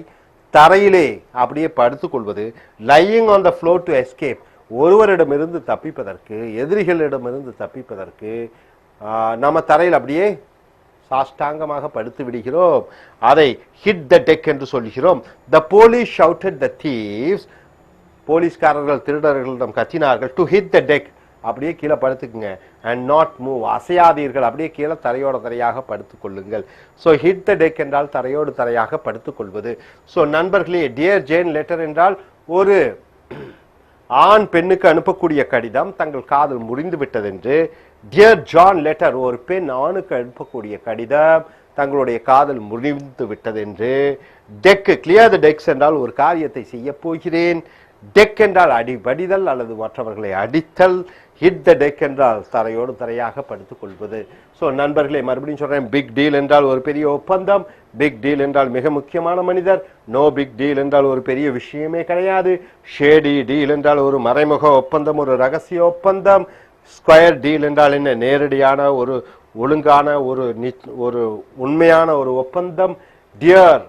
தரையிலே அப்படியே படுத்துக் கொள்வது, lying on the floor to escape, ஒருவரிடமிருந்து தப்பிப்பதற்கு, எதிரிகளிடமிருந்து தப்பிப்பதற்கு நம்ம தரையில் அப்படியே சாஷ்டாங்கமாக படுத்து விடுகிறோம். அதை ஹிட் த டெக் என்று சொல்கிறோம். The police shouted the thieves, போலீஸ்காரர்கள் திருடர்களிடம் கத்தினார்கள். டு ஹிட் த டெக், அப்படியே கீழே படுத்துக்குங்க. அண்ட் நாட் மூவ், அசையாதீர்கள், அப்படியே கீழே தரையோட தரையாக படுத்துக் கொள்ளுங்கள். ஸோ ஹிட் த டெக் என்றால் தரையோடு தரையாக படுத்துக் கொள்வது. ஸோ நண்பர்களே, டியர் ஜேன் லெட்டர் என்றால் ஒரு ஆண் பெண்ணுக்கு அனுப்பக்கூடிய கடிதம் தங்கள் காதல் முறிந்து விட்டதென்று. டியர் ஜான் லெட்டர், ஒரு பெண் ஆணுக்கு அனுப்பக்கூடிய கடிதம் தங்களுடைய காதல் முறிந்து விட்டதென்று. டெக், கிளியர் த டெக்ஸ் என்றால் ஒரு காரியத்தை செய்ய போகிறேன். டெக் என்றால் அடிபடிதல் அல்லது மற்றவர்களை அடித்தல். hit the deck என்றால் தரையோடு தரையாக படுத்துக் கொள்வது. ஸோ நண்பர்களே, மறுபடியும் சொல்றேன், பிக் டீல் என்றால் ஒரு பெரிய ஒப்பந்தம், பிக் டீல் என்றால் மிக முக்கியமான மனிதர், நோ பிக் டீல் என்றால் ஒரு பெரிய விஷயமே கிடையாது, ஷேடி டீல் என்றால் ஒரு மறைமுக ஒப்பந்தம், ஒரு ரகசிய ஒப்பந்தம், ஸ்கொயர் டீல் என்றால் என்ன, நேரடியான ஒரு ஒழுங்கான ஒரு உண்மையான ஒரு ஒப்பந்தம், டியர்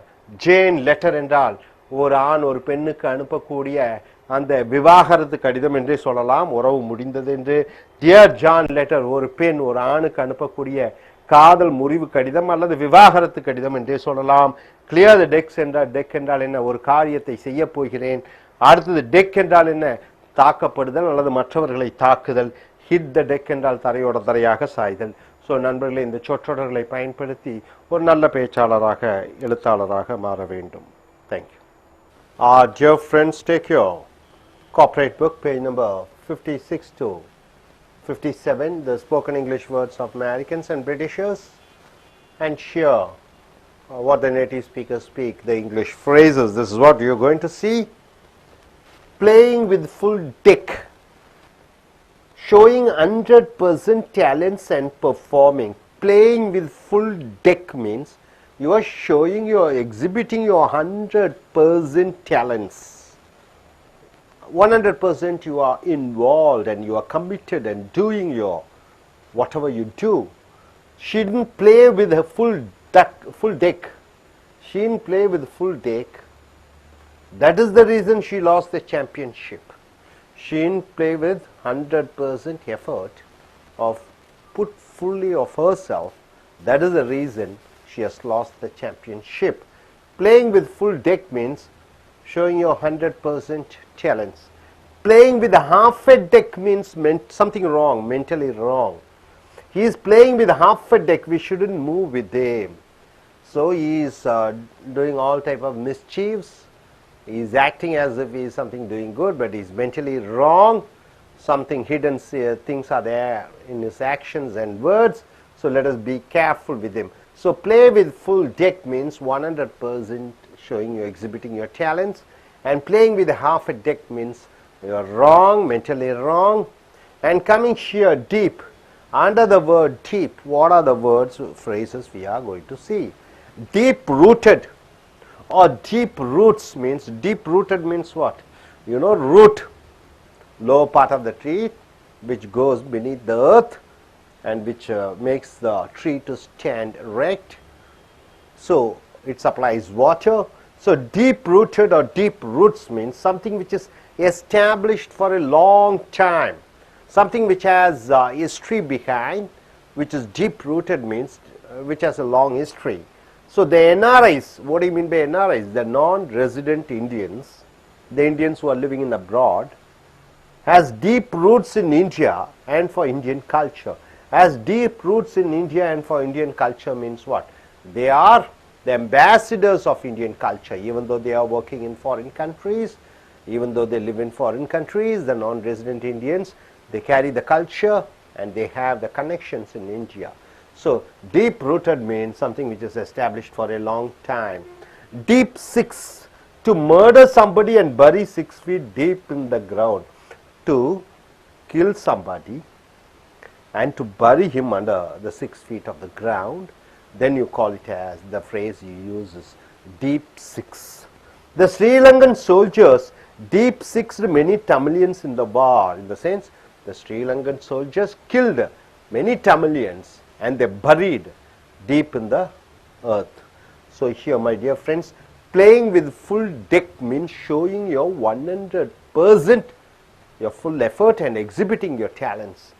ஜேன் லெட்டர் என்றால் ஒரு ஆண் ஒரு பெண்ணுக்கு அனுப்பக்கூடிய அந்த விவாகரத்து கடிதம் என்றே சொல்லலாம், உறவு முடிந்தது என்று. டியர் ஜான் லெட்டர் ஒரு பெண் ஒரு ஆணுக்கு அனுப்பக்கூடிய காதல் முறிவு கடிதம் அல்லது விவாகரத்து கடிதம் என்றே சொல்லலாம். கிளியர் த டெக்ஸ் என்றால், டெக் என்றால் என்ன, ஒரு காரியத்தை செய்ய போகிறேன். அடுத்தது டெக் என்றால் என்ன, தாக்கப்படுதல் அல்லது மற்றவர்களை தாக்குதல். ஹிட் த டெக் என்றால் தரையோட தரையாக சாய்தல். ஸோ நண்பர்களே, இந்த சொற்றொடர்களை பயன்படுத்தி ஒரு நல்ல பேச்சாளராக எழுத்தாளராக மாற வேண்டும். Thank you. Dear friends, take your corporate book, page number 56 to 57, the spoken English words of Americans and Britishers, and share what the native speakers speak, the English phrases. This is what you're going to see. Playing with full deck, showing 100% talents and performing. Playing with full deck means you are showing, you are exhibiting your 100% talents. 100% you are involved and you are committed and doing your whatever you do. She didn't play with her full deck. She didn't play with full deck. That is the reason she lost the championship. She didn't play with 100% effort of put fully of herself. That is the reason she has lost the championship. Playing with full deck means showing your 100% talents. Playing with half a deck means something wrong, mentally wrong. He is playing with half a deck, we shouldn't move with him. So he is doing all type of mischiefs. He is acting as if he is something doing good, but he is mentally wrong. Something hidden things are there in his actions and words. So let us be careful with him. So play with full deck means 100% showing you, exhibiting your talents, and playing with half a deck means you are wrong, mentally wrong. And coming here deep, under the word deep, what are the words, phrases we are going to see? Deep rooted or deep roots means, deep rooted means what? You know, root, lower part of the tree which goes beneath the earth and which makes the tree to stand erect. So it supplies water. So deep rooted or deep roots means something which is established for a long time, something which has history behind, which is deep rooted means which has a long history. So the NRIs, what do you mean by NRIs? The non-resident Indians, the Indians who are living in abroad, has deep roots in India and for Indian culture. Has deep roots in India and for Indian culture means what? They are the ambassadors of Indian culture, even though they are working in foreign countries, even though they live in foreign countries, the non-resident Indians, they carry the culture and they have the connections in India. So deep rooted means something which is established for a long time. Deep six, to murder somebody and bury 6 feet deep in the ground. To kill somebody and to bury him under the 6 feet of the ground, then you call it as, the phrase you use is deep six. The Sri Lankan soldiers deep sixed many Tamilians in the war. In the sense, the Sri Lankan soldiers killed many Tamilians and they buried deep in the earth. So here, my dear friends, playing with full deck means showing your 100%, your full effort and exhibiting your talents.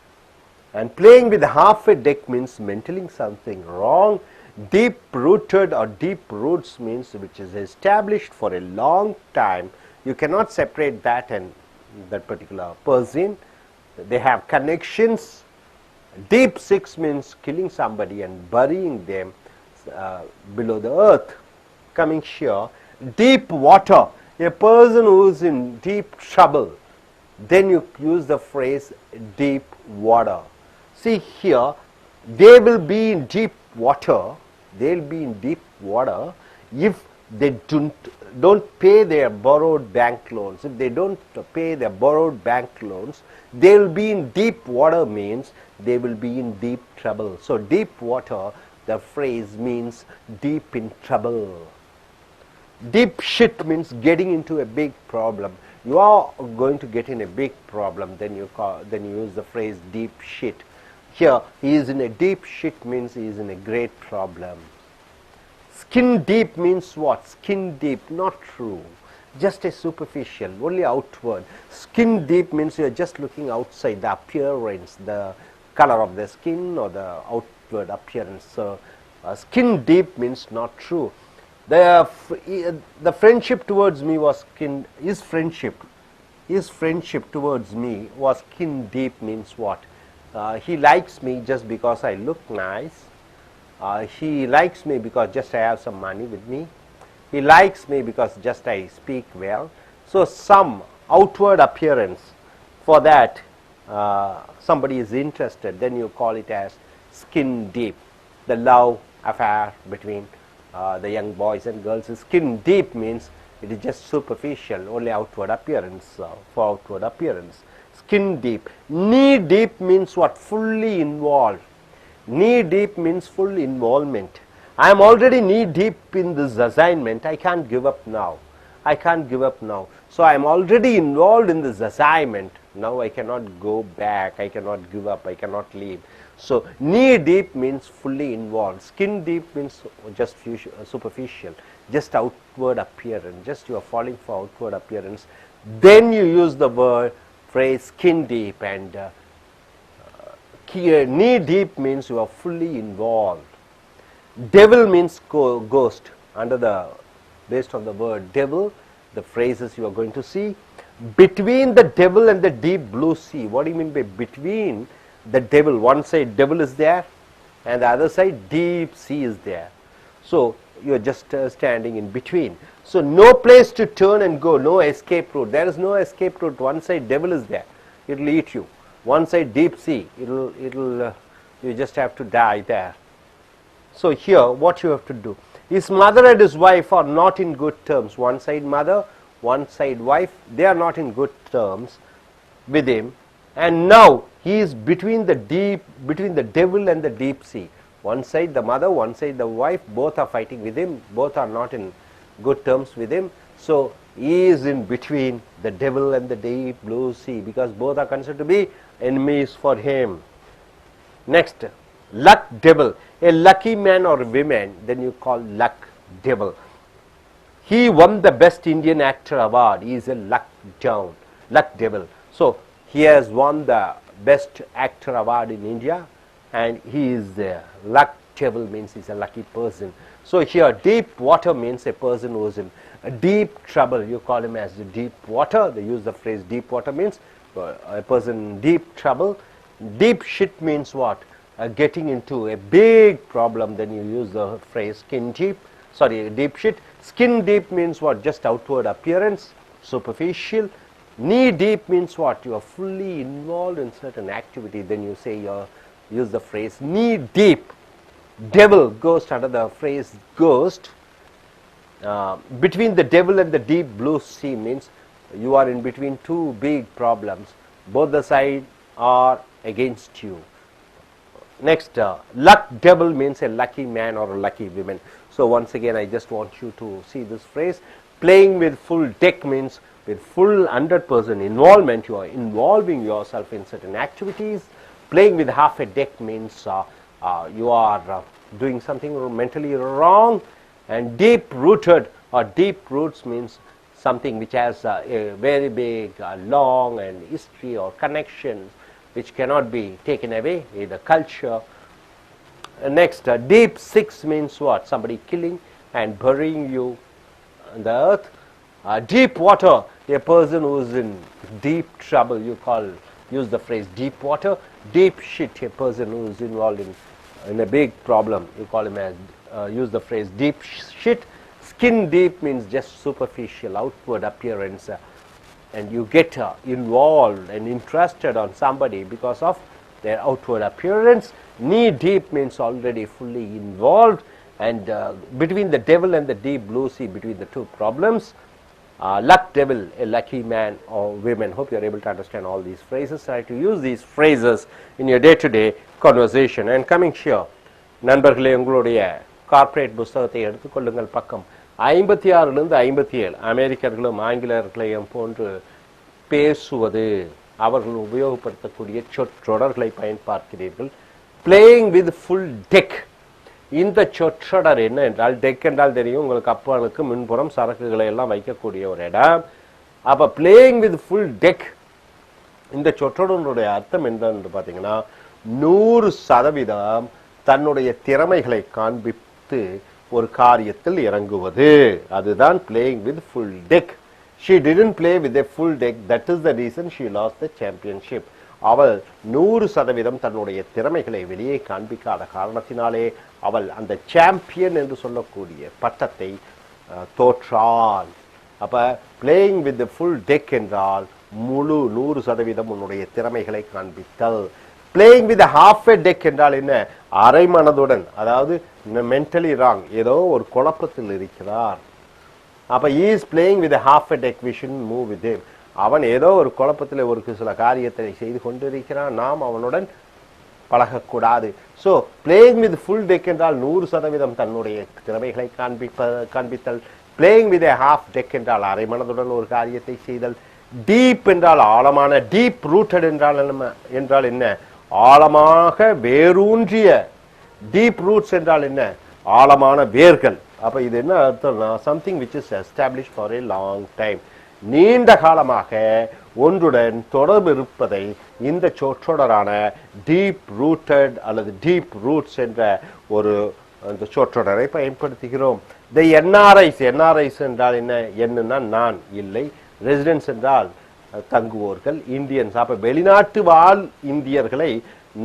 And playing with half a deck means mentally something wrong. Deep rooted or deep roots means which is established for a long time. You cannot separate that and that particular person. They have connections. Deep six means killing somebody and burying them below the earth. Coming here, deep water, a person who is in deep trouble, then you use the phrase deep water. See here, they will be in deep water, they will be in deep water if they don't pay their borrowed bank loans. If they don't pay their borrowed bank loans, they will be in deep water means they will be in deep trouble. So deep water, the phrase means deep in trouble. Deep shit means getting into a big problem. You are going to get in a big problem, then you use the phrase deep shit. Here, he is in a deep shit means he is in a great problem. Skin deep means what? Skin deep, not true. Just a superficial, only outward. Skin deep means you are just looking outside, the appearance, the color of the skin or the outward appearance. So, skin deep means not true. The friendship towards me was skin. His friendship towards me was skin deep means what? He likes me just because I look nice. He likes me because just I have some money with me. He likes me because just I speak well. So some outward appearance, for that somebody is interested, then you call it as skin deep. The love affair between the young boys and girls is skin deep means it is just superficial, only outward appearance, for outward appearance. Skin deep. Knee deep means what? Fully involved. Knee deep means full involvement. I am already knee deep in this assignment. I can't give up now. I can't give up now. So I am already involved in this assignment. Now I cannot go back. I cannot give up. I cannot leave. So knee deep means fully involved. Skin deep means just superficial, just outward appearance. Just you are falling for outward appearance. Then you use the word phrase skin deep, and knee deep means you are fully involved. Devil means ghost. Based on the word devil, the phrases you are going to see. Between the devil and the deep blue sea. What do you mean by between the devil? One side devil is there and the other side deep sea is there. So you are just standing in between. So no place to turn and go, no escape route. There is no escape route. One side devil is there, it will eat you. One side deep sea, you just have to die there. So here what you have to do, his mother and his wife are not in good terms. One side mother, one side wife, they are not in good terms with him, and now he is between the devil and the deep sea. One side the mother, one side the wife, both are fighting with him, both are not in good terms with him. So he is in between the devil and the deep blue sea, because both are considered to be enemies for him. Next, luck devil. A lucky man or woman, then you call luck devil. He won the best Indian actor award. He is a luck devil. So he has won the best actor award in India, and he is the luck devil, means he is a lucky person. So here deep water means a person who is in deep trouble. You call him as the deep water. They use the phrase deep water means a person in deep trouble. Deep shit means what? Getting into a big problem, then you use the phrase deep shit. Skin deep means what? Just outward appearance, superficial. Knee deep means what? You are fully involved in certain activity, then you say use the phrase knee deep. Devil, ghost, under the phrase ghost. Between the devil and the deep blue sea means you are in between two big problems. Both the sides are against you. Next, luck devil means a lucky man or a lucky woman. So once again, I just want you to see this phrase. Playing with full deck means with full 100% involvement. You are involving yourself in certain activities. Playing with half a deck means you are doing something mentally wrong. And deep rooted or deep roots means something which has a very big, long and history or connection, which cannot be taken away in the culture. Next, deep six means what? Somebody killing and burying you in the earth. Deep water, a person who is in deep trouble, use the phrase deep water. Deep shit, a person who is involved in a big problem, you call him as use the phrase deep shit. Skin deep means just superficial, outward appearance, and you get involved and interested on somebody because of their outward appearance. Knee deep means already fully involved, and between the devil and the deep blue sea, between the two problems, luck devil, a lucky man or women. Hope you are able to understand all these phrases. Try to use these phrases in your day-to-day conversation. And coming here, நண்பர்களே, உங்களுடைய corporate புத்தகத்தை எடுத்துக்கொள்ளுங்கள். பக்கம் 56 57. அமெரிக்கர்களும் ஆங்கிலேயர்களையும் போன்று பேசுவது, அவர்கள் உபயோகப்படுத்தக்கூடிய சொற்றொடர்களை பயன்படுத்துகிறீர்கள். Playing with full tech. இந்த சொற்றொடர் என்ன என்றால், டெக் என்றால் தெரியும் உங்களுக்கு, கப்பலுக்கு முன்புறம் சரக்குகளை எல்லாம் வைக்கக்கூடிய ஒரு இடம். அப்போ பிளேயிங் வித் ஃபுல் டெக், இந்த சொற்றொடருடைய அர்த்தம் என்னன்னு பார்த்தீங்கன்னா, 100% தன்னுடைய திறமைகளை காண்பித்து ஒரு காரியத்தில் இறங்குவது, அதுதான் playing with full tech. She didn't play with a full deck, that is the reason she lost the championship. அவள் 100% தன்னுடைய திறமைகளை வெளியே காண்பிக்காத காரணத்தினாலே அவள் அந்த சாம்பியன் என்று சொல்லக்கூடிய பட்டத்தை தோற்றாள். அப்ப பிளேயிங் வித் ஃபுல் டெக் என்றால் முழு 100% உன்னுடைய திறமைகளை காண்பித்தல். Playing with half a deck என்றால் என்ன? அரை மனதுடன், அதாவது மென்டலி ராங், ஏதோ ஒரு குழப்பத்தில் இருக்கிறார். அப்ப he is playing with a half a deck, we shouldn't move with him. அவன் ஏதோ ஒரு குழப்பத்தில் ஒரு சில காரியத்தை செய்து கொண்டிருக்கிறான், நாம் அவனுடன் பழகக்கூடாது. So playing with full deck என்றால் 100% தன்னுடைய திறமைகளை காண்பித்தல். Playing with a half deck என்றால் அரை மனதுடன் ஒரு காரியத்தை செய்தல். டீப் என்றால் ஆழமான, டீப் ரூட்டட் என்றால் என்ன? ஆழமாக வேரூன்றிய. டீப் ரூட்ஸ் என்றால் என்ன? ஆழமான வேர்கள். அப்ப இது என்ன அர்த்தம்னா, something which is established for a long time, நீண்ட காலமாக ஒன்றுடன் தொடர்பு இருப்பதை இந்த சொற்றொடரான டீப் ரூட்டட் அல்லது டீப் ரூட்ஸ் என்ற ஒரு அந்த சொற்றொடரை பயன்படுத்துகிறோம். தி என்ஆர்ஐஸ், என்ஆர்ஐஸ் என்றால் என்ன? என்னன்னா நான், இல்லை. ரெசிடென்ட்ஸ் என்றால் தங்குவோர்கள். இந்தியன்ஸ், அப்ப வெளிநாட்டு வாழ் இந்தியர்களை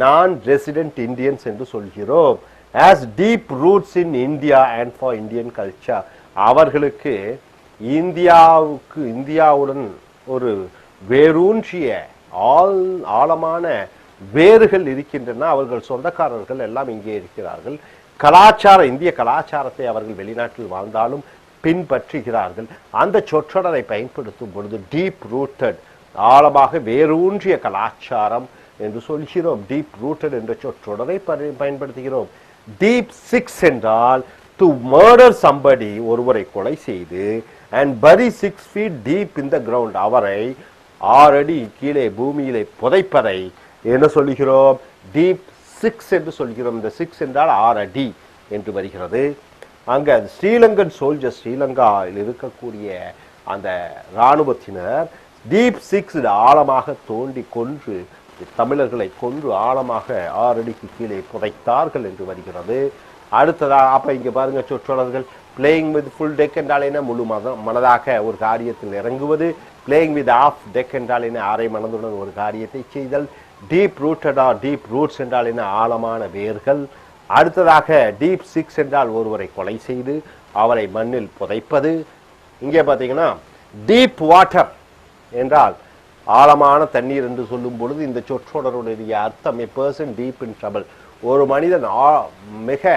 நான் ரெசிடென்ட் இந்தியன்ஸ் என்று சொல்கிறோம். as deep roots in India and for Indian culture. அவர்களுக்கு இந்தியாவுடன் ஒரு வேரூன்றிய ஆழமான வேர்கள் இருக்கின்றன. அவர்கள் சொந்தக்காரர்கள் எல்லாம் இங்கே இருக்கிறார்கள். இந்திய கலாச்சாரத்தை அவர்கள் வெளிநாட்டில் வாழ்ந்தாலும் பின்பற்றுகிறார்கள். அந்த சொற்றொடரை பயன்படுத்தும் பொழுது டீப் ரூட்டட், ஆழமாக வேரூன்றிய கலாச்சாரம் என்று சொல்கிறோம். டீப் ரூட்டட் என்ற சொற்றொடரை பயன்படுத்துகிறோம். டீப் சிக்ஸ் என்றால் டு மர்டர் சம்படி, ஒருவரை கொலை செய்து, and bury 6 feet deep in the ground, அவரை 6 அடி கீழே பூமியிலே புதைப்பதை என்ன சொல்கிறோம்? டீப் சிக்ஸ் என்று சொல்கிறோம். இந்த 6 என்றால் 6 அடி என்று வருகிறது. அங்க ஸ்ரீலங்கன் சோல்ஜர், ஸ்ரீலங்காவில் இருக்கக்கூடிய அந்த இராணுவத்தினர் டீப் சிக்ஸ் ஆழமாக தோண்டி கொன்று தமிழர்களை கொன்று ஆழமாக 6 அடிக்கு கீழே புதைத்தார்கள் என்று வருகிறது. அடுத்ததா அப்ப இங்க பாருங்க சொற்றொடர்கள். பிளேயிங் வித் ஃபுல் டெக் என்றால் என்ன? முழு மனதாக ஒரு காரியத்தில் இறங்குவது. பிளேயிங் வித் ஆஃப் டெக் என்றால் என்ன? அரை மனதுடன் ஒரு காரியத்தை செய்தல். டீப் ரூட்டடா, டீப் ரூட்ஸ் என்றால் என்ன? ஆழமான வேர்கள். அடுத்ததாக டீப் சிக்ஸ் என்றால் ஒருவரை கொலை செய்து அவரை மண்ணில் புதைப்பது. இங்கே பார்த்தீங்கன்னா டீப் வாட்டர் என்றால் ஆழமான தண்ணீர் என்று சொல்லும் பொழுது இந்த சொற்றொடருடைய அர்த்தம் a person deep in trouble, ஒரு மனிதன் மிக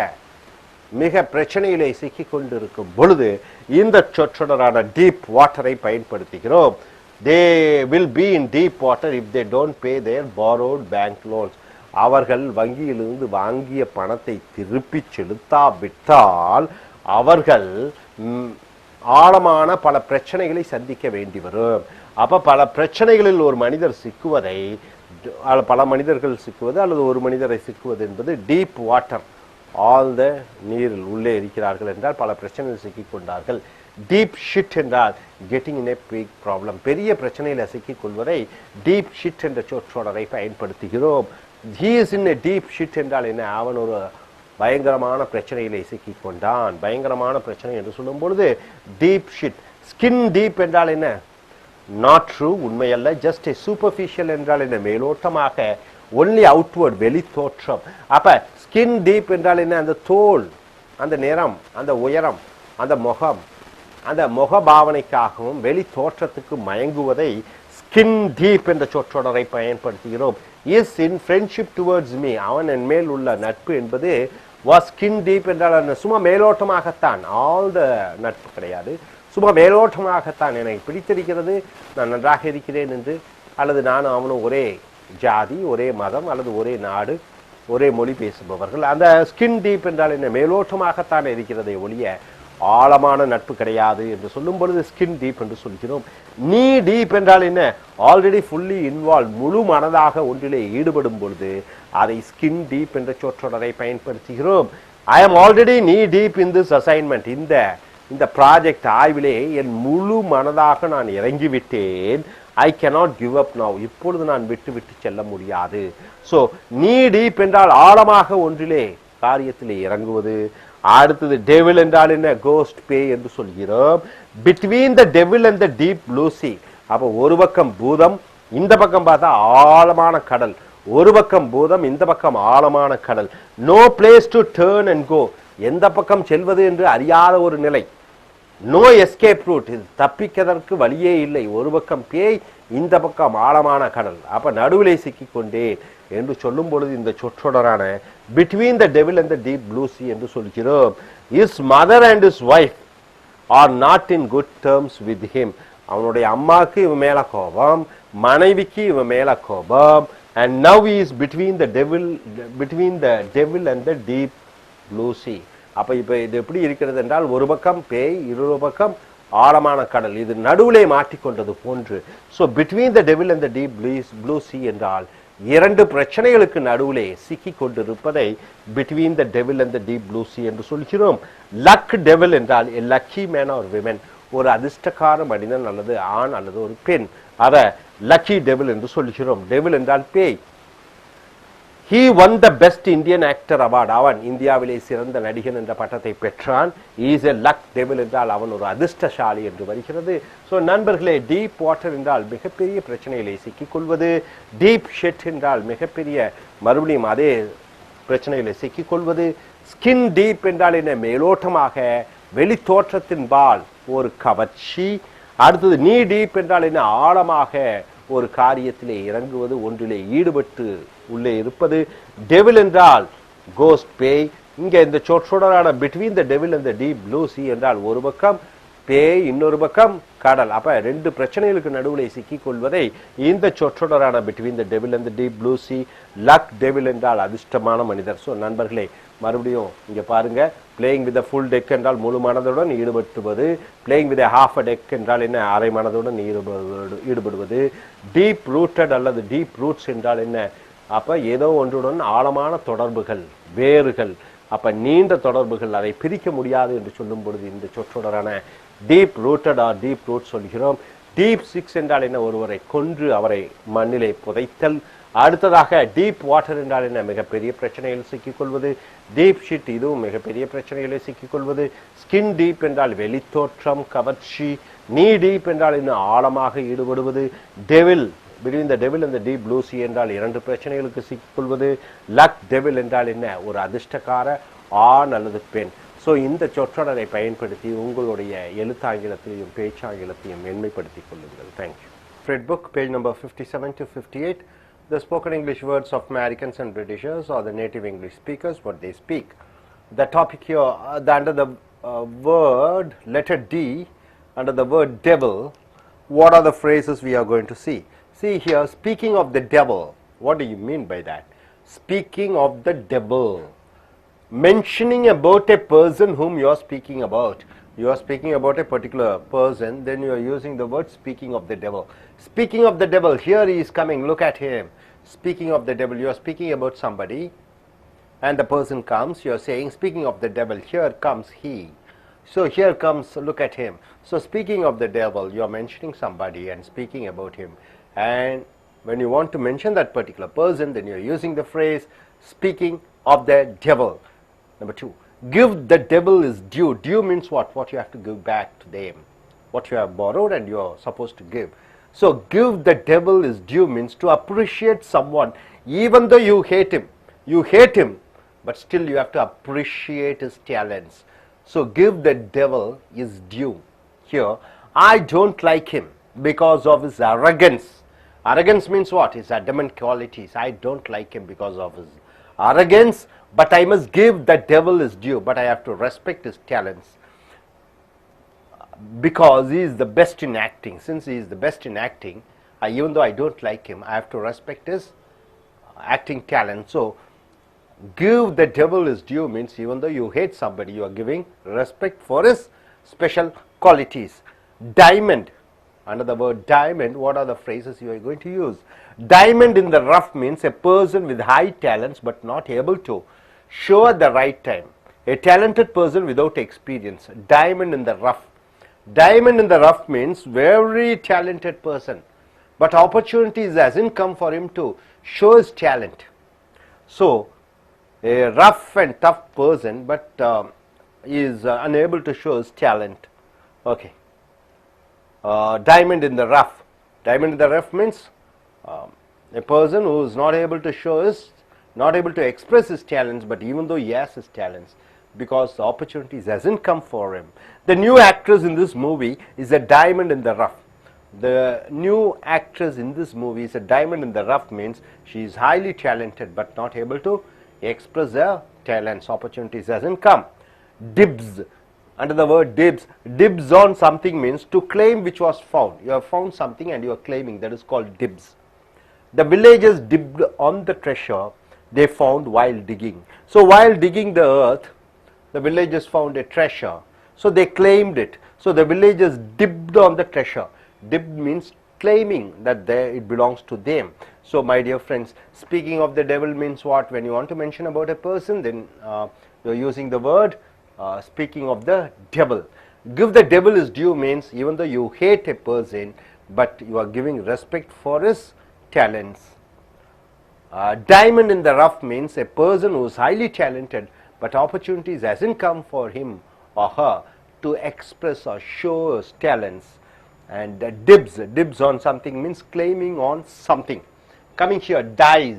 மிக பிரச்சனையிலே சிக்கிக் கொண்டிருக்கும் பொழுது இந்த சொற்றொடரான டீப் வாட்டரை பயன்படுத்துகிறோம். they will be in deep water if they don't pay their borrowed bank loans. அவர்கள் வங்கியிலிருந்து வாங்கிய பணத்தை திருப்பி செலுத்தாவிட்டால் அவர்கள் ஆழமான பல பிரச்சனைகளை சந்திக்க வேண்டி வரும். அப்ப பல பிரச்சனைகளில் ஒரு மனிதர் சிக்குவதை, பல மனிதர்கள் சிக்குவது அல்லது ஒரு மனிதரை சிக்குவது என்பது டீப் வாட்டர். ஆழ்ந்த நீரில் உள்ளே இருக்கிறார்கள் என்றால் பல பிரச்சனைகள் சிக்கிக் கொண்டார்கள். டீப் ஷிட் என்றால் getting in a big problem, பெரிய பிரச்சனையில் சிக்கிக் கொள்வதை டீப் ஷிட் என்ற சொற்றொடரை பயன்படுத்துகிறோம். he is in a deep shit என்றால் என்ன? அவன் ஒரு பயங்கரமான பிரச்சனையிலே சிக்கிக் கொண்டான். பயங்கரமான பிரச்சனை என்று சொல்லும் பொழுது டீப் ஷிட். ஸ்கின் டீப் என்றால் என்ன? நாட் ட்ரூ, உண்மையல்ல. ஜஸ்ட் ஏ சூப்பர்ஃபிஷியல் என்றால் என்ன? மேலோட்டமாக, ஒன்லி அவுட்வர்ட், வெளி தோற்றம். அப்ப ஸ்கின் டீப் என்றால் என்ன? அந்த தோல், அந்த நிறம், அந்த உயரம், அந்த முகம், அந்த முக பாவனைக்காகவும் வெளி தோற்றத்துக்கு மயங்குவதை ஸ்கின் டீப் என்ற சொற்றொடரை பயன்படுத்துகிறோம். Is in friendship towards me, அவன் என் மேல் உள்ள நட்பு என்பது was skin deep என்றால் என்ன? சும்மா மேலோட்டமாகத்தான், ஆல் த நட்பு கிடையாது, சும்மா மேலோட்டமாகத்தான் எனக்கு பிடித்திருக்கிறது, நான் நன்றாக இருக்கிறேன் என்று, அல்லது நானும் அவனும் ஒரே ஜாதி, ஒரே மதம், அல்லது ஒரே நாடு, ஒரே மொழி பேசுபவர்கள். அந்த ஸ்கின் டீப் என்றால் என்ன? மேலோட்டமாகத்தான் இருக்கிறதை ஒழிய ஆழமான நட்பு கிடையாது என்று சொல்லும் பொழுது ஸ்கின் டீப் என்று சொல்கிறோம். நீ டீப் என்றால் என்ன? ஆல்ரெடி ஃபுல்லி இன்வால்வ், முழு மனதாக ஒன்றிலே ஈடுபடும் பொழுது அதை ஸ்கின் டீப் என்ற சொற்றொடரை பயன்படுத்துகிறோம். ஐ எம் ஆல்ரெடி நீ டீப் இன் திஸ் அசைன்மெண்ட், இந்த ப்ராஜெக்ட் ஆய்விலே என் முழு மனதாக நான் இறங்கிவிட்டேன். ஐ cannot give up now, இப்பொழுது நான் விட்டு செல்ல முடியாது. ஸோ நீ டீப் என்றால் ஆழமாக ஒன்றிலே காரியத்திலே இறங்குவது. அடுத்தது டெவில் என்றால் என்ன? கோஸ்ட் பே என்று சொல்கிறோம். Between the devil and the deep blue sea. அப்போ ஒரு பக்கம் பூதம், இந்த பக்கம் பார்த்தா ஆழமான கடல், ஒரு பக்கம் பூதம், இந்த பக்கம் ஆழமான கடல். No place to turn and go, எந்த பக்கம் செல்வது என்று அறியாத ஒரு நிலை. நோ எஸ்கேப் ரூட், இது தப்பிக்கதற்கு வழியே இல்லை. ஒரு பக்கம் பேய், இந்த பக்கம் ஆழமான கடல், அப்ப நடுவிலே சிக்கிக்கொண்டேன் என்று சொல்லும் பொழுது இந்த சொற்றொடரான between the devil and the deep blue sea என்று சொல்கிறோம். His mother and his wife are not in good terms with him. அவனுடைய அம்மாவுக்கு இவன் மேல கோபம், மனைவிக்கு இவன் மேல கோபம். and now he is between the devil and the deep blue sea. அப்ப இப்ப இது எப்படி இருக்கிறது என்றால், ஒரு பக்கம் பேய், இன்னொரு பக்கம் ஆழமான கடல், இது நடுவிலே மாட்டிக்கொண்டது போன்று. So between the devil and the deep blue sea என்றால் இரண்டு பிரச்சனைகளுக்கு நடுவிலே சிக்கி கொண்டிருப்பதை between the devil and the deep blue sea என்று சொல்கிறோம். லக் டெவில் என்றால் a lucky man or women, ஒரு அதிர்ஷ்டக்கார மனிதன் அல்லது ஆண் அல்லது ஒரு பெண், அத லக்கி டெவில் என்று சொல்கிறோம். டெவில் என்றால் பேய். He won the best Indian actor award. அவன் இந்தியாவிலே சிறந்த நடிகன் என்ற பட்டத்தை பெற்றான். He is a luck devil என்றால் அவன் ஒரு அதிர்ஷ்டசாலி என்று வருகிறது. ஸோ நண்பர்களே, டீப் வாட்டர் என்றால் மிகப்பெரிய பிரச்சனைகளை சிக்கிக்கொள்வது, டீப் ஷெட் என்றால் மிகப்பெரிய மறுபடியும் அதே பிரச்சனைகளை சிக்கிக்கொள்வது, ஸ்கின் டீப் என்றால் என்ன? மேலோட்டமாக வெளித்தோற்றத்தின்பால் ஒரு கவர்ச்சி. அடுத்தது நீ டீப் என்றால் என்ன? ஆழமாக ஒரு காரியத்திலே இறங்குவது, ஒன்றிலே ஈடுபட்டு உள்ளே இருப்பது. டெவில் என்றால் கோஸ்ட் பேய். இங்க இந்த சொற்றொடரான between the devil and the deep blue sea என்றால் ஒரு பக்கம் பேய், இன்னொரு பக்கம் கடல். அப்ப ரெண்டு பிரச்சனைகளுக்கு நடுவிலே சிக்கிக் கொள்வதை இந்த சொற்றொடரான between the devil and the deep blue sea. Luck devil என்றால் அதிர்ஷ்டமான மனிதர். ஸோ நண்பர்களே, மறுபடியும் இங்க பாருங்க, பிளேயிங் வித் ஃபுல் டெக் என்றால் முழு மனதுடன் ஈடுபடுவது, playing with half a tech என்றால் என்ன? அரை மனதுடன் ஈடுபடுவது. டீப் ரூட்டட் அல்லது டீப் ரூட்ஸ் என்றால் என்ன? அப்ப ஏதோ ஒன்றுடன் ஆழமான தொடர்புகள், வேர்கள், அப்ப நீண்ட தொடர்புகள், அதை பிரிக்க முடியாது என்று சொல்லும் பொழுது இந்த சொற்றொடரான deep rooted or deep root சொல்கிறோம். டீப் சிக்ஸ் என்றால் என்ன? ஒருவரை கொன்று அவரை மண்ணிலே புதைத்தல். அடுத்ததாக டீப் வாட்டர் என்றால் என்ன? மிகப்பெரிய பிரச்சனையில் சிக்கிக்கொள்வது. டீப் ஷிட், இதுவும் மிகப்பெரிய பிரச்சனைகளை சிக்கிக்கொள்வது. ஸ்கின் டீப் என்றால் வெளித்தோற்றம், கவர்ச்சி. நீ டீப் என்றால் இன்னும் ஆழமாக ஈடுபடுவது. Devil, between the devil and the deep blue sea என்றால் இரண்டு பிரச்சனைகளுக்கு சிக்கிக்கொள்வது. லக் டெவில் என்றால் என்ன? ஒரு அதிர்ஷ்டக்கார ஆண் அல்லது பெண். ஸோ இந்த சொற்றொடரை பயன்படுத்தி உங்களுடைய எழுத்தாங்கிலத்தையும் பேச்சாங்கிலத்தையும் மேன்மைப்படுத்திக் கொள்ளுங்கள். Thank you. Fred book, page number 57 to 58. The spoken English words of Americans and Britishers or the native English speakers, what they speak. The topic here, under the word letter D, under the word devil, what are the phrases we are going to see? See here, speaking of the devil, what do you mean by that? Speaking of the devil, mentioning about a person whom you are speaking about. You are speaking about a particular person, then you are using the word speaking of the devil. Speaking of the devil, here he is coming, look at him. Speaking of the devil, you are speaking about somebody and the person comes, you are saying speaking of the devil, here comes he. So here comes, look at him. So speaking of the devil, you are mentioning somebody and speaking about him. And when you want to mention that particular person, then you are using the phrase speaking of the devil. Number two, give the devil his due. Due means what? What you have to give back to them. What you have borrowed and you are supposed to give. So give the devil his due means to appreciate someone even though you hate him. You hate him, but still you have to appreciate his talents. So give the devil his due. Here, I don't like him because of his arrogance. Arrogance means what? His adamant qualities. I don't like him because of his arrogance, but I must give the devil his due, but I have to respect his talents because he is the best in acting. Since he is the best in acting, even though I don't like him, I have to respect his acting talent. So give the devil his due means even though you hate somebody, you are giving respect for his special qualities. Diamond, under the word diamond, what are the phrases you are going to use? Diamond in the rough means a person with high talents but not able to show at the right time. A talented person without experience. Diamond in the rough. Diamond in the rough means very talented person, but opportunities hasn't come for him to show his talent. So a rough and tough person, but is unable to show his talent. Okay. Diamond in the rough. Diamond in the rough means a person who is not able to show his, not able to express his talents, but even though he has his talents, because the opportunities hasn't come for him. The new actress in this movie is a diamond in the rough. The new actress in this movie is a diamond in the rough means she is highly talented but not able to express her talents. Opportunities hasn't come. Dibs. Under the word dibs, dibs on something means to claim which was found. You have found something and you are claiming, that is called dibs. The villagers dibbed on the treasure they found while digging. So while digging the earth, the villagers found a treasure. So they claimed it. So the villagers dibbed on the treasure. Dibbed means claiming that it belongs to them. So my dear friends, speaking of the devil means what? When you want to mention about a person, then you are using the word speaking of the devil. Give the devil his due means even though you hate a person, but you are giving respect for his talents. Diamond in the rough means a person who is highly talented, but opportunities hasn't come for him or her to express or show his talents. And dibs on something means claiming on something. Coming here, dice.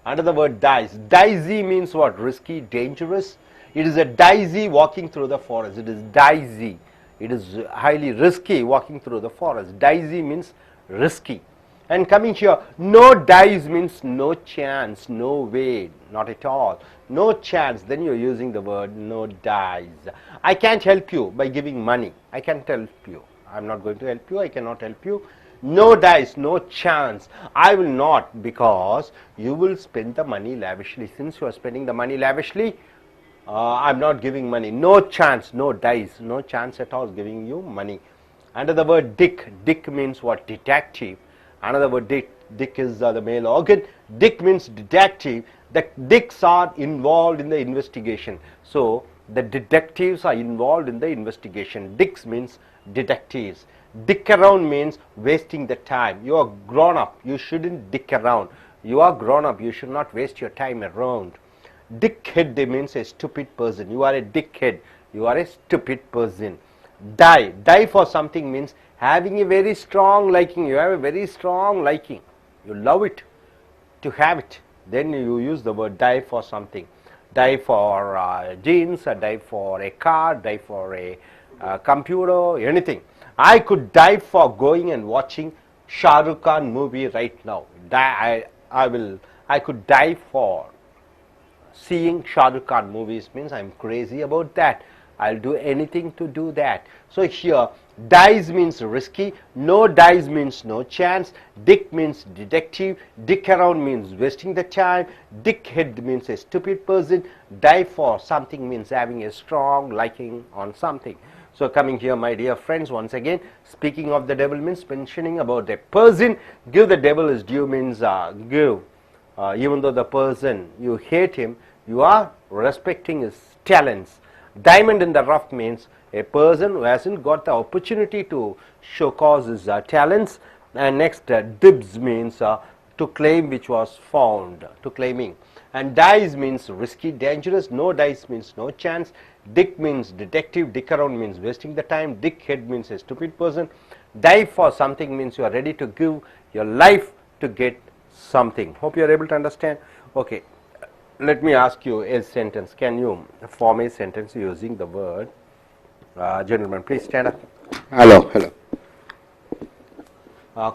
Under the word dice, dicey means what? Risky, dangerous. It is a dicey walking through the forest. It is dicey. It is highly risky walking through the forest. Dicey means risky. And coming here, no dice means no chance, no way, not at all. No chance, then you are using the word no dice. I can't help you by giving money. I can't help you. I am not going to help you. I cannot help you. No dice, no chance. I will not, because you will spend the money lavishly. Since you are spending the money lavishly, I am not giving money. No chance, no dice, no chance at all giving you money. Under the word dick, dick means what? Detective. Another word dick is the male organ. Dick means detective. The dicks are involved in the investigation. So the detectives are involved in the investigation. Dicks means detectives. Dick around means wasting the time. You are grown up. You shouldn't dick around. You are grown up. You should not waste your time around. Dickhead means a stupid person. You are a dickhead. You are a stupid person. Die for something means having a very strong liking. You have a very strong liking. You love it to have it. Then you use the word die for something. Die for jeans, die for a car, die for a computer, anything. I could die for going and watching Shah Rukh Khan movie right now. I could die for seeing Shah Rukh Khan movies means I am crazy about that. I'll do anything to do that. So here, dice means risky, no dice means no chance, dick means detective, dick around means wasting the time, dickhead means a stupid person, die for something means having a strong liking on something. So coming here, my dear friends, once again, speaking of the devil means mentioning about a person. Give the devil his due means give. Even though the person, you hate him, you are respecting his talents. Diamond in the rough means a person who hasn't got the opportunity to showcase his talents. And next, dibs means to claim which was found, to claiming. And dice means risky, dangerous. No dice means no chance. Dick means detective. Dick around means wasting the time. Dickhead means a stupid person. Die for something means you are ready to give your life to get something. Hope you are able to understand. Okay, let me ask you a sentence. Can you form a sentence using the word? Gentlemen, please stand up. Hello.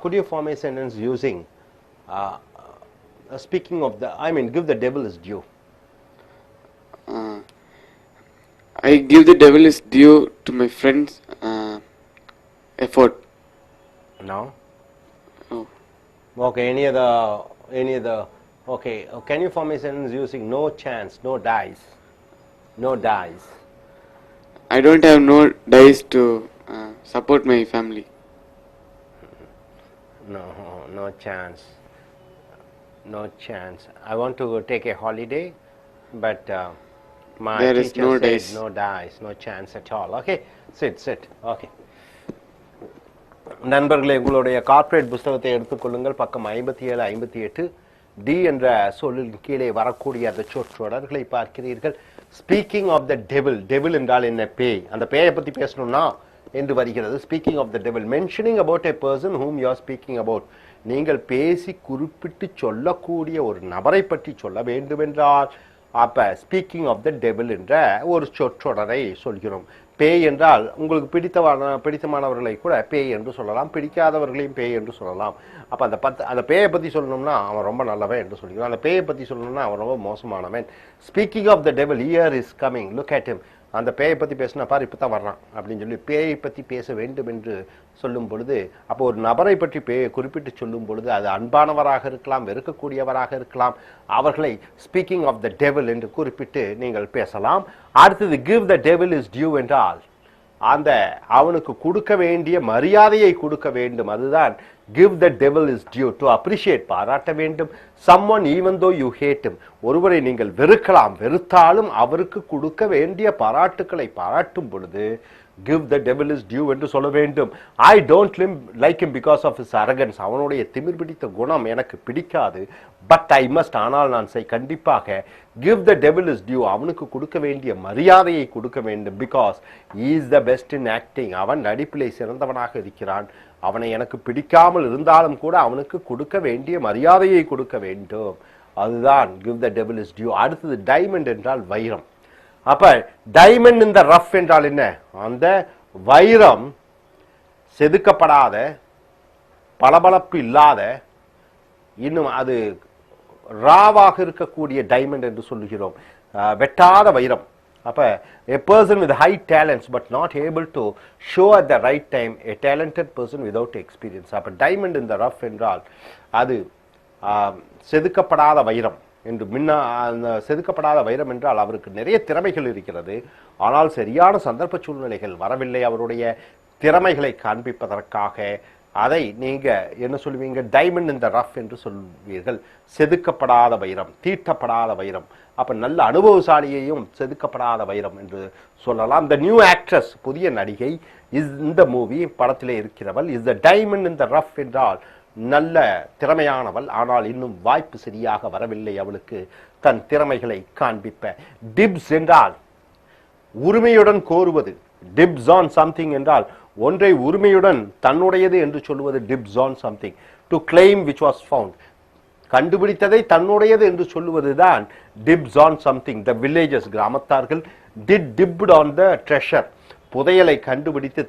Could you form a sentence using speaking of the, give the devil his due. I give the devil is due to my friend's effort. No. Oh. Okay, any other, okay, can you form a sentence using no chance, no dice? No dice. I don't have no dice to support my family. No chance. No chance. I want to take a holiday, but my There is teacher no said dice. no dice, no chance at all. Okay, sit. Okay. நண்பர்களே, உங்களுடைய corporate புத்தகத்தை எடுத்துக்கொள்ளுங்கள். பக்கம் 57 58 D என்ற சொல்லின் கீழே வரக்கூடிய அந்த சொற்றொடர்களை பார்க்கிறீர்கள். Speaking of the devil. Devil என்றால் என்ன? பேய். அந்த பேயை பற்றி பேசணும்னா என்று வருகிறது. Speaking of the devil, mentioning about a person whom you are speaking about. நீங்கள் பேசி குறிப்பிட்டு சொல்லக்கூடிய ஒரு நபரை பற்றி சொல்ல வேண்டுமென்றால் அப்ப ஸ்பீக்கிங் ஆஃப் த டெவில் என்ற ஒரு சொற்றொடரை சொல்கிறோம். பேய் என்றால் உங்களுக்கு பிடித்தமானவர்களை கூட பேய் என்று சொல்லலாம், பிடிக்காதவர்களையும் பேய் என்று சொல்லலாம். அப்போ அந்த பேயை பற்றி சொல்லணும்னா அவன் ரொம்ப நல்லவன் என்று சொல்லிக்கிறோம். அந்த பேயை பற்றி சொல்லணும்னா அவன் ரொம்ப மோசமானவன். Speaking of the devil, here is coming, look at him. அந்த பேயை பற்றி பேசினா பார் இப்போ தான் வர்றான் அப்படின்னு சொல்லி பேயை பற்றி பேச வேண்டும் என்று சொல்லும் பொழுது, அப்போ ஒரு நபரை பற்றி குறிப்பிட்டு சொல்லும் பொழுது அது அன்பானவராக இருக்கலாம், வெறுக்கக்கூடியவராக இருக்கலாம். அவர்களை ஸ்பீக்கிங் ஆஃப் த டெவில் என்று குறிப்பிட்டு நீங்கள் பேசலாம். அடுத்தது give the devil his due என்றால் அந்த அவனுக்கு கொடுக்க வேண்டிய மரியாதையை கொடுக்க வேண்டும். அதுதான் give the devil is due, to appreciate, பாராட்ட வேண்டும். someone even though you hate him, ஒருவரை நீங்கள் வெறுக்கலாம், வெறுத்தாலும் அவருக்கு கொடுக்க வேண்டிய பாராட்டுக்களை பாராட்டும் பொழுது give the devil is due என்று சொல்ல வேண்டும். I don't like him because of his arrogance, அவனுடைய திமிர் பிடித்த குணம் எனக்கு பிடிக்காது. but I must, ஆனால் நான் கண்டிப்பாக give the devil is due, அவனுக்கு கொடுக்க வேண்டிய மரியாதையை கொடுக்க வேண்டும். because he is the best in acting, அவன் நடிப்பிலே சிறந்தவனாக இருக்கிறான். அவனை எனக்கு பிடிக்காமல் இருந்தாலும் கூட அவனுக்கு கொடுக்க வேண்டிய மரியாதையை கொடுக்க வேண்டும். அதுதான் give the devil is due. அடுத்தது டைமண்ட் என்றால் வைரம். அப்ப டைமண்ட் இந்த ரஃப் என்றால் என்ன? அந்த வைரம் செதுக்கப்படாத, பளபளப்பு இல்லாத, இன்னும் அது ராவாக இருக்கக்கூடிய டைமண்ட் என்று சொல்லுகிறோம். வெட்டாத வைரம். அப்ப a person with high talents but not able to show at the right time, a talented person without experience. அப்ப டைமண்ட் இந்த ரஃப் என்றால் அது செதுக்கப்படாத வைரம் என்று செதுக்கப்படாத வைரம் என்றால் அவருக்கு நிறைய திறமைகள் இருக்கிறது, ஆனால் சரியான சந்தர்ப்ப சூழ்நிலைகள் வரவில்லை அவருடைய திறமைகளை காண்பிப்பதற்காக. அதை நீங்க என்ன சொல்லுவீங்க? டைமண்ட் இந்த ரஃப் என்று சொல்வீர்கள். செதுக்கப்படாத வைரம், தீட்டப்படாத வைரம். அப்ப நல்ல அனுபவசாலியையும் செதுக்கப்படாத வைரம் என்று சொல்லலாம். த நியூ ஆக்ட்ரஸ், புதிய நடிகை, இஸ் இந்த மூவி படத்திலே இருக்கிறவள். இஸ் த டைமண்ட் இந்த ரஃப் என்றால் நல்ல திறமையானவள், ஆனால் இன்னும் வாய்ப்பு சரியாக வரவில்லை அவளுக்கு தன் திறமைகளை காண்பிப்ப. டிப்ஸ் என்றால் உரிமையுடன் கோருவது. டிப்ஸ் ஆன் சம்திங் என்றால் ஒன்றை உரிமையுடன் தன்னுடையது என்று சொல்லுவது dibs on something. To claim which was found, கண்டுபிடித்ததை தன்னுடையது என்று சொல்லுவதுதான் dibs on something. The villages, கிராமத்தார்கள், டிப்ட் ஆன் த ட்ரெஷர், புதையலை கண்டுபிடித்து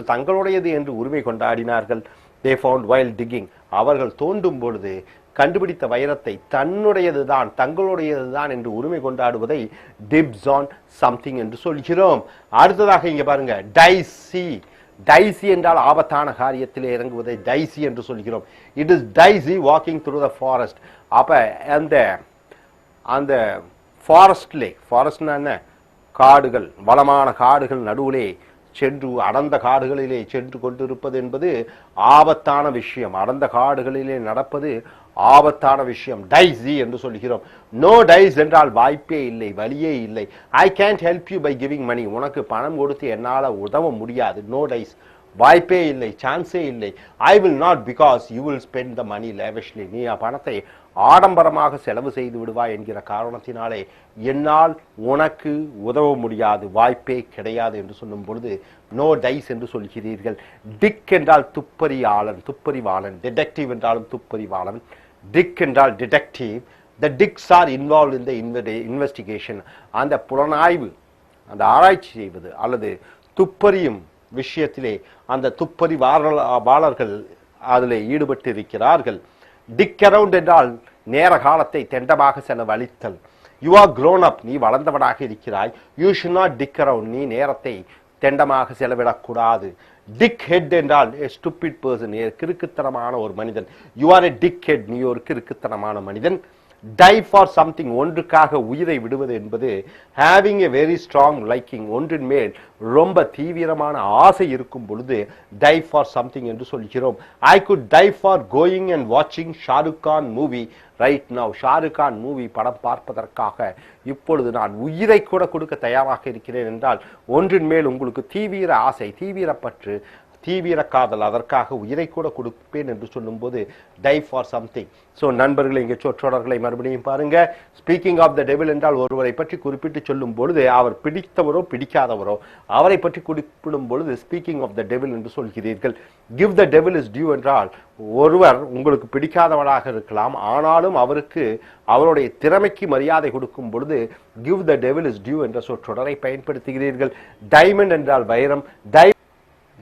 தங்களுடையது என்று உரிமை கொண்டாடினார்கள். they found while digging, அவர்கள் தோண்டும் பொழுது கண்டுபிடித்த வைரத்தை தன்னுடையதுதான், தங்களுடையதுதான் என்று உரிமை கொண்டாடுவதை டிப்ஸ் ஆன் சம்திங் என்று சொல்கிறோம். அடுத்ததாக இங்க பாருங்க, டைசி. டைசி என்றால் ஆபத்தான காரியத்திலே இறங்குவதை டைசி என்று சொல்கிறோம். It is dicey walking through the forest. அப்ப அந்த ஃபாரஸ்ட்லே, ஃபாரஸ்ட்னா என்ன? காடுகள், வளமான காடுகள் நடுவிலே சென்று அடர்ந்த காடுகளிலே சென்று கொண்டிருப்பது என்பது ஆபத்தான விஷயம். அடர்ந்த காடுகளிலே நடப்பது ஆபத்தான விஷயம். டைசி என்று சொல்கிறோம். நோ டைஸ் என்றால் வாய்ப்பே இல்லை, வழியே இல்லை. ஐ Gantt help you by giving மணி, உனக்கு பணம் கொடுத்து என்னால் உதவ முடியாது. நோ டைஸ், வாய்ப்பே இல்லை, சான்ஸே இல்லை. I will not because you will spend the money lavishly, நீ பணத்தை ஆடம்பரமாக செலவு செய்து விடுவாய் என்கிற காரணத்தினாலே என்னால் உனக்கு உதவ முடியாது, வாய்ப்பே கிடையாது என்று சொல்லும் பொழுது நோ டைஸ் என்று சொல்கிறீர்கள். டிக் என்றால் துப்பறியாளன், துப்பறிவாளன். டிடெக்டிவ் என்றாலும் துப்பறிவாளன். டிக் என்றால் detective. The dicks are involve in the investigation, அந்த புலனாய்வு, அந்த ஆராய்ச்சி செய்வது அல்லது துப்பறியும் விஷயத்திலே அந்த துப்பறிவாளர்கள் அதில் ஈடுபட்டு இருக்கிறார்கள். டிக் அரவுண்ட் என்றால் நேர காலத்தை தெண்டமாக செலவழித்தல். You are grown up. நீ வளர்ந்தவனாக இருக்கிறாய். You should not dick around. நீ நேரத்தை தெண்டமாக செலவிடக்கூடாது. Dick head என்றால் a stupid person. கிறுக்குத்தனமான ஒரு மனிதன். You are a dick head. நீ ஒரு கிறுக்குத்தனமான மனிதன். Die for something, ஒன்றுக்காக உயிரை விடுவது என்பது having a very strong liking, ஒன்றின் மேல் ரொம்ப தீவிரமான ஆசை இருக்கும் பொழுது die for something என்று சொல்கிறோம். I could die for going and watching Shahrukh Khan movie right now. Shahrukh Khan movie படம் பார்ப்பதற்காக இப்பொழுது நான் உயிரை கூட கொடுக்க தயாராக இருக்கிறேன் என்றால் ஒன்றின் மேல் உங்களுக்கு தீவிர ஆசை, தீவிரப்பற்று, தீவிர காதல், அதற்காக உயிரை கூட கொடுப்பேன் என்று சொல்லும்போது டை ஃபார் சம்திங். ஸோ நண்பர்களை இங்கே சொற்றொடர்களை மறுபடியும் பாருங்க. ஸ்பீக்கிங் ஆஃப் த டெவில் என்றால் ஒருவரை பற்றி குறிப்பிட்டு சொல்லும் பொழுது அவர் பிடித்தவரோ பிடிக்காதவரோ அவரை பற்றி குறிப்பிடும் பொழுது ஸ்பீக்கிங் ஆஃப் த டெவில் என்று சொல்கிறீர்கள். Give the devil his due என்றால் ஒருவர் உங்களுக்கு பிடிக்காதவராக இருக்கலாம், ஆனாலும் அவருக்கு அவருடைய திறமைக்கு மரியாதை கொடுக்கும் பொழுது give the devil his due என்ற சொற்றொடரை பயன்படுத்துகிறீர்கள். டைமண்ட் என்றால் வைரம்.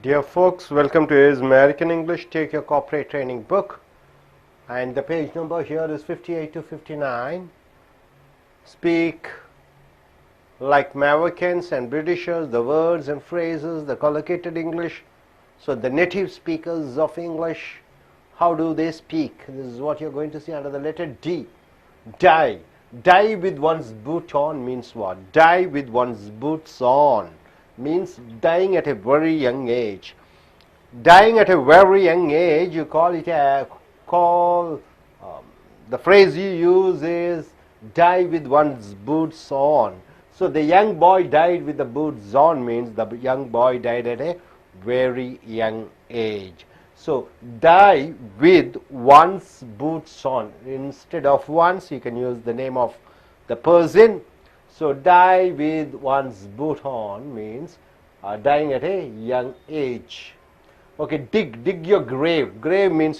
Dear folks, welcome to AIS American English. Take your corporate training book, and the page number here is 58 to 59. Speak like Americans and Britishers, the words and phrases, the collocated English. So the native speakers of English, how do they speak? This is what you're going to see under the letter D. Die. Die with one's boot on means what? Die with one's boots on means dying at a very young age. Dying at a very young age, you call it the phrase you use is die with one's boots on. So the young boy died with the boots on means the young boy died at a very young age. So die with one's boots on. Instead of one's, you can use the name of the person. So die with one's boot on means dying at a young age. Okay, dig your grave. Grave means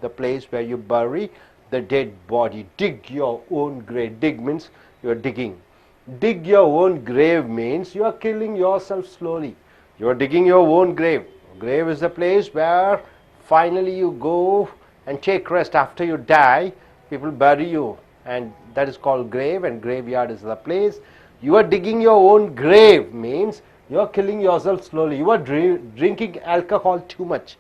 the place where you bury the dead body. Dig your own grave. Dig means you are digging. Dig your own grave means you are killing yourself slowly. You are digging your own grave. Grave is the place where finally you go and take rest after you die. People bury you, and that is called grave, and graveyard is the place. You are digging your own grave means you are killing yourself slowly. You are drinking alcohol too much.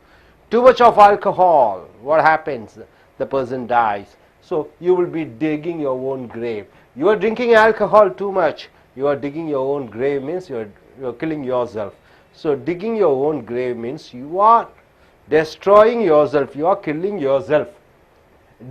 Too much of alcohol. What happens? The person dies. So you will be digging your own grave. You are drinking alcohol too much. You are digging your own grave means you are killing yourself. So digging your own grave means you are destroying yourself. You are killing yourself.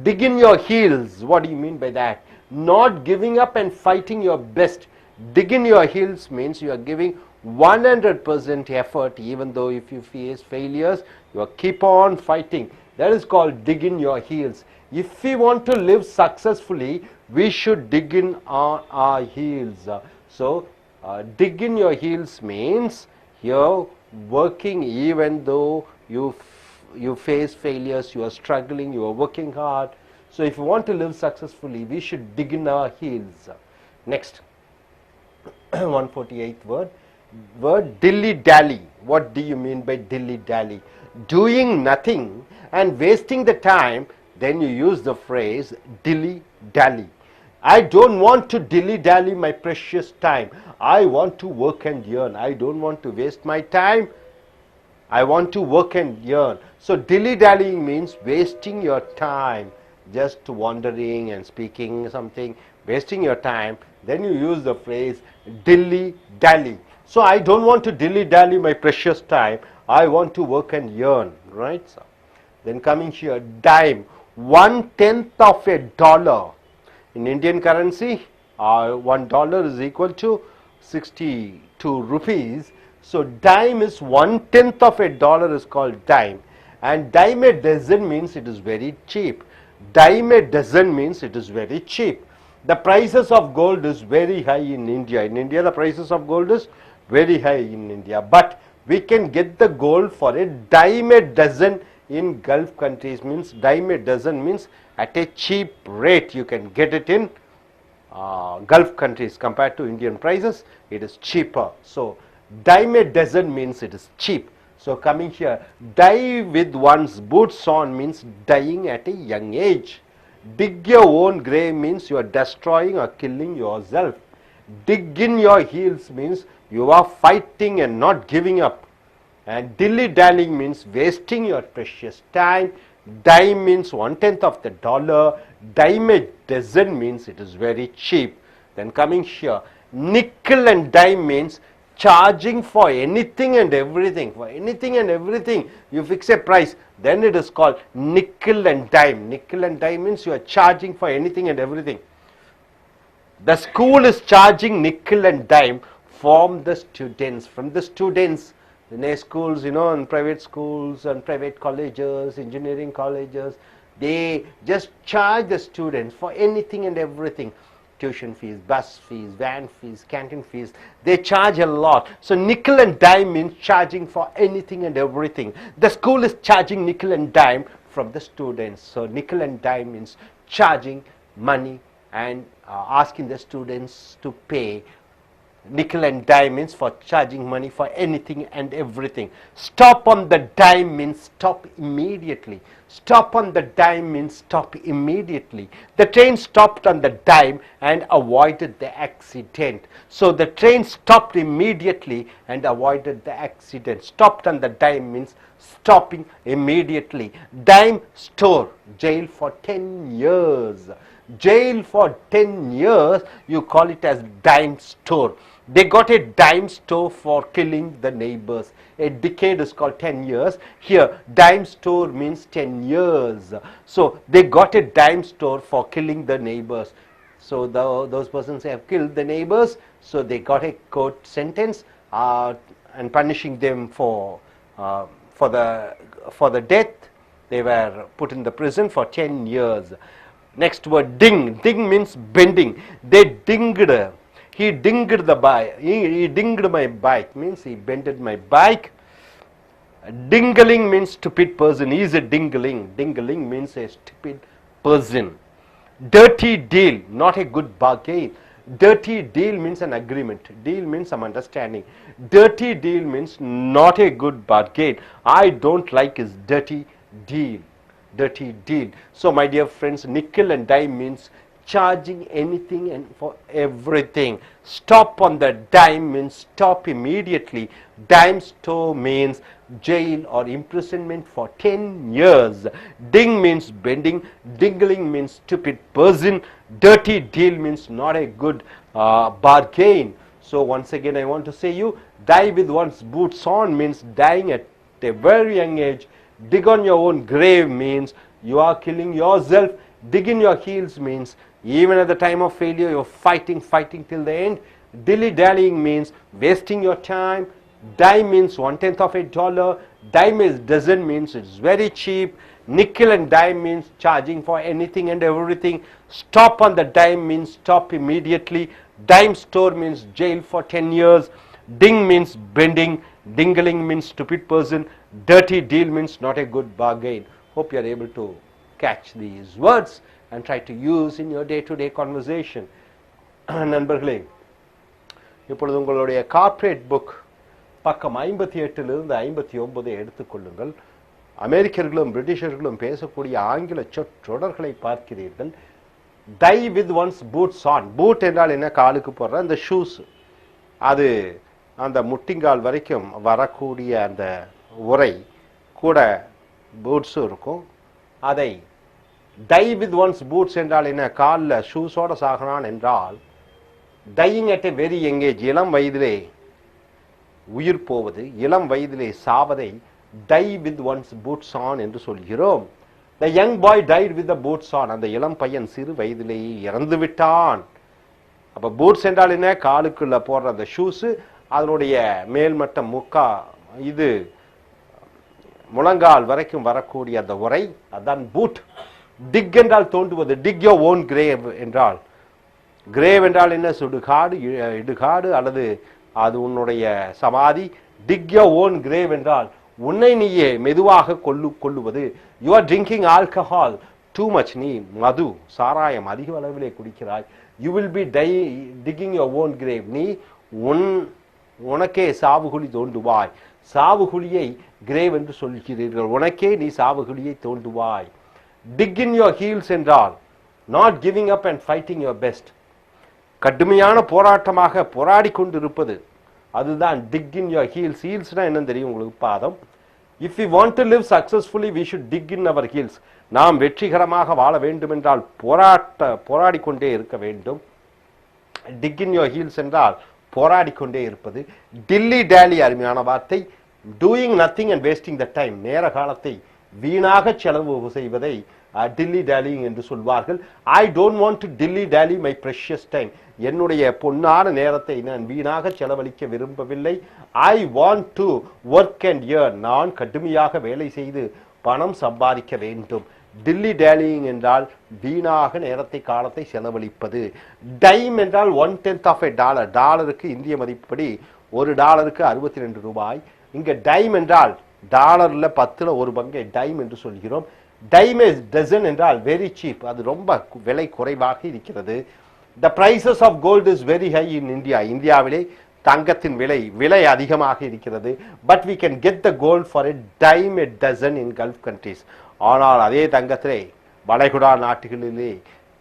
Dig in your heels. What do you mean by that? Not giving up and fighting your best. Dig in your heels means you are giving 100% effort, even though if you face failures, you are keep on fighting. That is called dig in your heels. If we want to live successfully, we should dig in on our heels. So dig in your heels means you're working even though you face failures, you are struggling, you are working hard. So if you want to live successfully, we should dig in our heels. Next, 148th word dilly-dally. What do you mean by dilly-dally? Doing nothing and wasting the time, then you use the phrase dilly-dally. I don't want to dilly-dally my precious time. I want to work and earn. I don't want to waste my time. I want to work and earn. So dilly-dallying means wasting your time, just wandering and speaking something, wasting your time. Then you use the phrase dilly-dally. So I don't want to dilly-dally my precious time. I want to work and earn, right? So then coming here, dime, 1/10 of a dollar. In Indian currency, $1 is equal to 62 rupees. So dime is 1/10 of a dollar is called dime. And dime a dozen means it is very cheap. Dime a dozen means it is very cheap. The prices of gold is very high in India. In India, the prices of gold is very high in India. But we can get the gold for a dime a dozen in Gulf countries. Means dime a dozen means at a cheap rate. You can get it in Gulf countries compared to Indian prices. It is cheaper. So dime a dozen means it is cheap. So coming here, die with one's boots on means dying at a young age. Dig your own grave means you are destroying or killing yourself. Dig in your heels means you are fighting and not giving up. And dilly-dallying means wasting your precious time. Dime means 1/10 of the dollar. Dime a dozen means it is very cheap. Then coming here, nickel and dime means charging for anything and everything. For anything and everything, you fix a price. Then it is called nickel and dime. Nickel and dime means you are charging for anything and everything. The school is charging nickel and dime from the students. In a schools, in private schools and private colleges, engineering colleges, they just charge the students for anything and everything. Tuition fees, bus fees, van fees, canteen fees, they charge a lot. So nickel and dime means charging for anything and everything. The school is charging nickel and dime from the students. So nickel and dime means charging money and asking the students to pay. Nickel and dime means for charging money for anything and everything. Stop on the dime means stop immediately. Stop on the dime means stop immediately. The train stopped on the dime and avoided the accident. So the train stopped immediately and avoided the accident. Stopped on the dime means stopping immediately. Dime store, jail for 10 years. Jail for 10 years, you call it as dime store. They got a dime store for killing the neighbors. A decade is called 10 years. Here, dime store means 10 years. So, they got a dime store for killing the neighbors. So, those persons have killed the neighbors. So, they got a court sentence and punishing them for the death. They were put in the prison for 10 years. Next word, ding. Ding means bending. They dinged. He dinged the bike. He dinged my bike means he bended my bike. Dingling means stupid person. He is a dingling. Dingling means a stupid person. Dirty deal, not a good bargain. Dirty deal means an agreement. Deal means some understanding. Dirty deal means not a good bargain. I don't like his dirty deal. Dirty deal. So my dear friends, nickel and dime means charging anything and for everything. Stop on the dime means stop immediately. Dime store means jail or imprisonment for 10 years. Ding means bending. Dingling means stupid person. Dirty deal means not a good bargain. So once again I want to say you, die with one's boots on means dying at a very young age. Dig on your own grave means you are killing yourself. Dig in your heels means even at the time of failure you're fighting till the end. Dilly-dallying means wasting your time. Dime means 1/10 of a dollar. Dime is dozen means it's very cheap. Nickel and dime means charging for anything and everything. Stop on the dime means stop immediately. Dime store means jail for 10 years. Ding means bending. Dingling means stupid person. Dirty deal means not a good bargain. Hope you are able to catch these words and try to use in your day-to-day conversation. நண்பர்களே, இப்பொழுது உங்களுடைய corporate book பக்கம் 58 59 எடுத்துக்கொள்ளுங்கள். அமெரிக்கர்களும் பிரிட்டிஷர்களும் பேசக்கூடிய ஆங்கில சொற்றொடர்களை பார்க்கிறீர்கள். Die with one's boots on. Boot என்றால் என்ன? காலுக்கு போடுற அந்த ஷூஸ். அது அந்த முட்டிங்கால் வரைக்கும் வரக்கூடிய அந்த உரை கூட பூட்ஸும் இருக்கும். அதை டை வித் ஒன்ஸ் பூட்ஸ் என்றால் என்ன? காலில் ஷூஸோட சாகனான் என்றால் dying at a very young age, இளம் வயதிலே உயிர் போவது, இளம் வயதிலே சாவதை die with one's boots on என்று சொல்கிறோம். The young boy died with the boots on. அந்த இளம் பையன் சிறு வயதிலேயே இறந்து விட்டான். அப்போ பூட்ஸ் என்றால் என்ன? காலுக்குள்ள போடுற அந்த ஷூஸு, அதனுடைய மேல்மட்டம் இது முழங்கால் வரைக்கும் வரக்கூடிய அந்த உரை, அதான் பூட். டிக் என்றால் தோண்டுவது. டிக் யோர் ஓன் கிரேவ் என்றால், கிரேவ் என்றால் என்ன? சுடுகாடு, இடுகாடு, அல்லது அது உன்னுடைய சமாதி. டிக் யோர் ஓன் கிரேவ் என்றால் உன்னை நீயே மெதுவாக கொள்ளுவது. You are drinking alcohol too much. நீ மது, சாராயம் அதிக அளவிலே குடிக்கிறாய். You will be digging your own grave. நீ உனக்கே சாவுகுழி தோண்டுவாய். சாவுகுழியை கிரேவ் என்று சொல்கிறீர்கள். உனக்கே நீ சாவுகுழியை தோண்டுவாய். டிக் இன் யோர் ஹீல்ஸ் என்றால் not giving up and fighting your best. கடுமையான போராட்டமாக போராடி கொண்டு இருப்பது, அதுதான் dig in your heels. ஹீல்ஸ்னா என்னன்னு தெரியும் உங்களுக்கு? பாதம். If we want to live successfully, we should dig in our heels. நாம் வெற்றிகரமாக வாழ வேண்டும் என்றால் போராடி கொண்டே இருக்க வேண்டும். dig in your heels என்றால் போராடி கொண்டே இருப்பது. dilly dally அருமையான வார்த்தை. doing nothing and wasting the time, நேர காலத்தை வீணாக செலவு செய்வதை dilly dallying என்று சொல்வார்கள். I don't want to dilly dally my precious time. என்னுடைய பொன்னான நேரத்தை நான் வீணாக செலவழிக்க விரும்பவில்லை. I want to work and earn. நான் கடுமையாக வேலை செய்து பணம் சம்பாதிக்க வேண்டும். dilly dallying என்றால் வீணாக நேரத்தை காலத்தை செலவழிப்பது. டைம் என்றால் 1/10 of a dollar. டாலருக்கு இந்திய மதிப்படி $1 62 ரூபாய். இங்க டைம் என்றால் டாலர்ல 10ல் ஒரு பங்கை டைம் என்று சொல்கிறோம். டைம் இஸ் டசன் என்றால் வெரி சீப், அது ரொம்ப விலை குறைவாக இருக்கிறது. The prices of gold is very high in India. இந்தியாவிலே தங்கத்தின் விலை அதிகமாக இருக்கிறது. But we can get the gold for a dime a dozen in Gulf countries. ஆனால் அதே தங்கத்திலே வளைகுடா நாடுகளிலே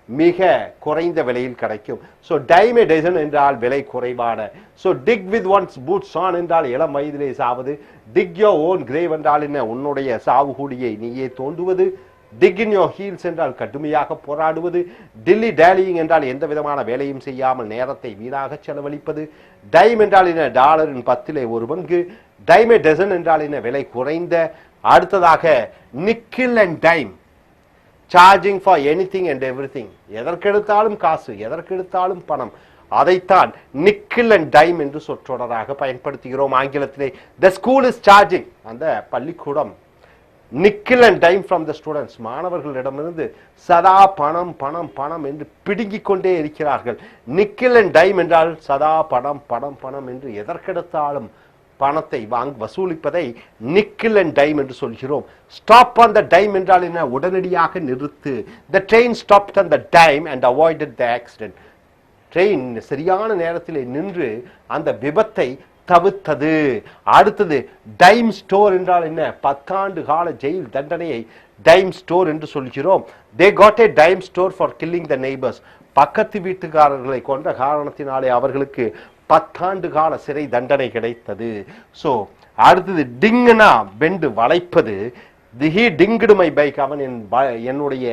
மிக குறைந்த விலையில் கிடைக்கும். ஸோ டைம் a dozen என்றால் விலை குறைவான. So dig with one's boots on என்றால் இளம் வயதிலே சாவது. dig your own grave என்றால் என்ன? உன்னுடைய சாவு கூடியை நீயே தோண்டுவது. dig in your heels என்றால் கடுமையாக போராடுவது. dilly dallying என்றால் எந்த விதமான வேலையும் செய்யாமல் நேரத்தை வீணாக செலவழிப்பது. டைம் என்றால் என்ன? டாலரின் 10ல் ஒரு பங்கு. டைம் a dozen என்றால் என்ன? விலை குறைந்த. அடுத்ததாக Nikhil and time, charging for anything and everything. எதற்கெடுத்தாலும் காசு, எதற்கெடுத்தாலும் பணம், அதைத்தான் நிக்கில் அண்ட் டைம் என்று சொற்றொடராக பயன்படுத்துகிறோம் ஆங்கிலத்திலே. த ஸ்கூல் இஸ் சார்ஜிங், அந்த பள்ளிக்கூடம் Nikhil and time from the students, மாணவர்களிடமிருந்து சதா பணம் பணம் பணம் என்று பிடுங்கிக் கொண்டே இருக்கிறார்கள். நிக்கில் அண்ட் டைம் என்றால் சதா பணம் பணம் பணம் என்று எதற்கெடுத்தாலும் பணத்தை வசூலிப்பதை நிக்கில் அண்ட் டைம் என்று சொல்கிறோம். ஸ்டாப் ஆன் த டைம் என்றால் என்ன? உடனடியாக நிறுத்து. த train stopped on the time and avoided the accident. Train சரியான நேரத்தில் நின்று அந்த விபத்தை தவிர்த்தது. அடுத்தது டைம் ஸ்டோர் என்றால் என்ன? 10 ஆண்டு கால ஜெயில் தண்டனையை டைம் ஸ்டோர் என்று சொல்கிறோம். They got A time store for killing the neighbours. பக்கத்து வீட்டுக்காரர்களை கொண்ட காரணத்தினாலே அவர்களுக்கு 10 ஆண்டு கால சிறை தண்டனை கிடைத்தது. ஸோ அடுத்தது டிங்குனா பெண்டு வளைப்பது. ஹி டிங்குடு மை பைக், அவன் என்னுடைய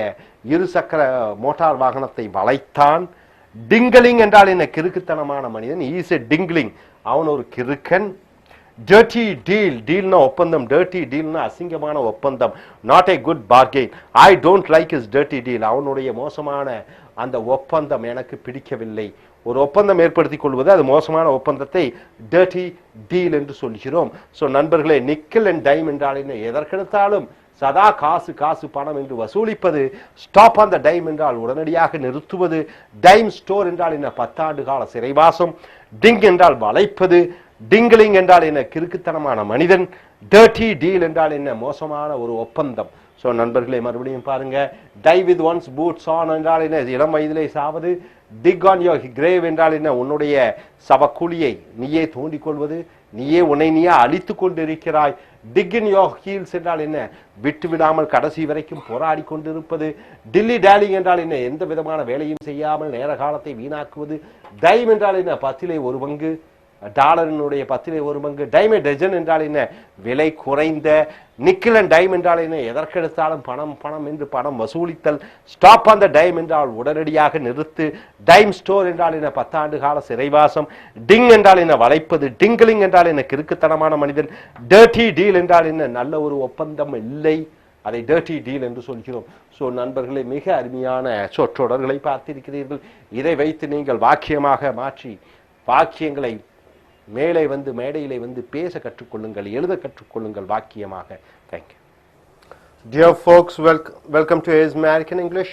இருசக்கர மோட்டார் வாகனத்தை வளைத்தான். டிங்கலிங் என்றால் என்ன? கிறுக்குத்தனமான மனிதன். ஈஸ் எ டிங்லிங், அவன் ஒரு கிறுக்கன். டர்ட்டி டீல், டீல்னா ஒப்பந்தம். டர்ட்டி டீல்னா அசிங்கமான ஒப்பந்தம். Not a good bargain. I don't like is dirty deal, அவனுடைய மோசமான அந்த ஒப்பந்தம் எனக்கு பிடிக்கவில்லை. ஒரு ஒப்பந்தம் ஏற்படுத்திக் கொள்வது, அது மோசமான ஒப்பந்தத்தை டர்ட்டி டீல் என்று சொல்கிறோம். ஸோ நண்பர்களே, நிக்கல் அண்ட் டைம் என்றால் என்ன? எதற்கெடுத்தாலும் சதா காசு காசு பணம் என்று வசூலிப்பது. ஸ்டாப் ஆன் த டைம் என்றால் உடனடியாக நிறுத்துவது. டைம் ஸ்டோர் என்றால் என்ன? 10 ஆண்டு கால சிறைவாசம். டிங் என்றால் வளைப்பது. டிங்கிலிங் என்றால் என்ன? கிறுக்குத்தனமான மனிதன். டர்ட்டி டீல் என்றால் என்ன? மோசமான ஒரு ஒப்பந்தம். ஸோ நண்பர்களே, மறுபடியும் பாருங்க. Die with one's boots on என்றால் என்ன? இளம் வயதிலே சாவது. டிக் ஆன் யோர் கிரேவ் என்றால் என்ன? உன்னுடைய சவக்குழியை நீயே தோண்டிக் கொள்வது. நீயே உன்னை நீயே அழித்து கொண்டிருக்கிறாய். டிக் இன் யோர் ஹீல்ஸ் என்றால் என்ன? விட்டு விடாமல் கடைசி வரைக்கும் போராடி கொண்டிருப்பது. டில்லி டேலிங் என்றால் என்ன? எந்த விதமான வேலையும் செய்யாமல் நேர காலத்தை வீணாக்குவது. டைம் என்றால் என்ன? 10ல் ஒரு பங்கு. டாலரினுடைய 10ல் ஒரு பங்கு. டைம் ஏ டஜன் என்றால் என்ன? விலை குறைந்த. நிக்கில் அண்ட் டைம் என்றால் என்ன? எதற்கெடுத்தாலும் பணம் பணம் என்று பணம் வசூலித்தல். ஸ்டாப் ஆன் த டைம் என்றால் உடனடியாக நிறுத்து. டைம் ஸ்டோர் என்றால் என்ன? 10 ஆண்டு கால சிறைவாசம். டிங் என்றால் என்ன? வளைப்பது. டிங்கிலிங் என்றால் என்ன? கிறுக்குத்தனமான மனிதன். டர்ட்டி டீல் என்றால் என்ன? நல்ல ஒரு ஒப்பந்தம் இல்லை, அதை டர்ட்டி டீல் என்று சொல்கிறோம். ஸோ நண்பர்களே, மிக அருமையான சொற்றொடர்களை பார்த்திருக்கிறீர்கள். இதை வைத்து நீங்கள் வாக்கியமாக மாற்றி வாக்கியங்களை மேலே வந்து மேடையிலே வந்து பேச கற்றுக்கொள்ளுங்கள், எழுத கற்றுக்கொள்ளுங்கள் வாக்கியமாக. Thank you. Dear folks, welcome to A's American English.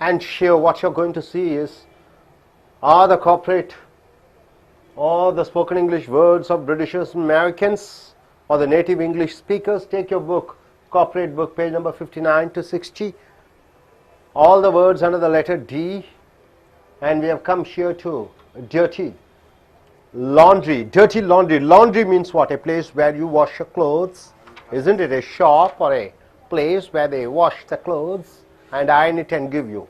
And here what you're going to see is all the corporate, all the spoken English words of Britishers, Americans, or the native English speakers. Take your book, corporate book, page number 59 to 60. All the words under the letter D. And we have come here to dirty. Laundry, dirty laundry. Laundry means what? A place where you wash your clothes. Isn't it a shop or a place where they wash the clothes and iron it and give you?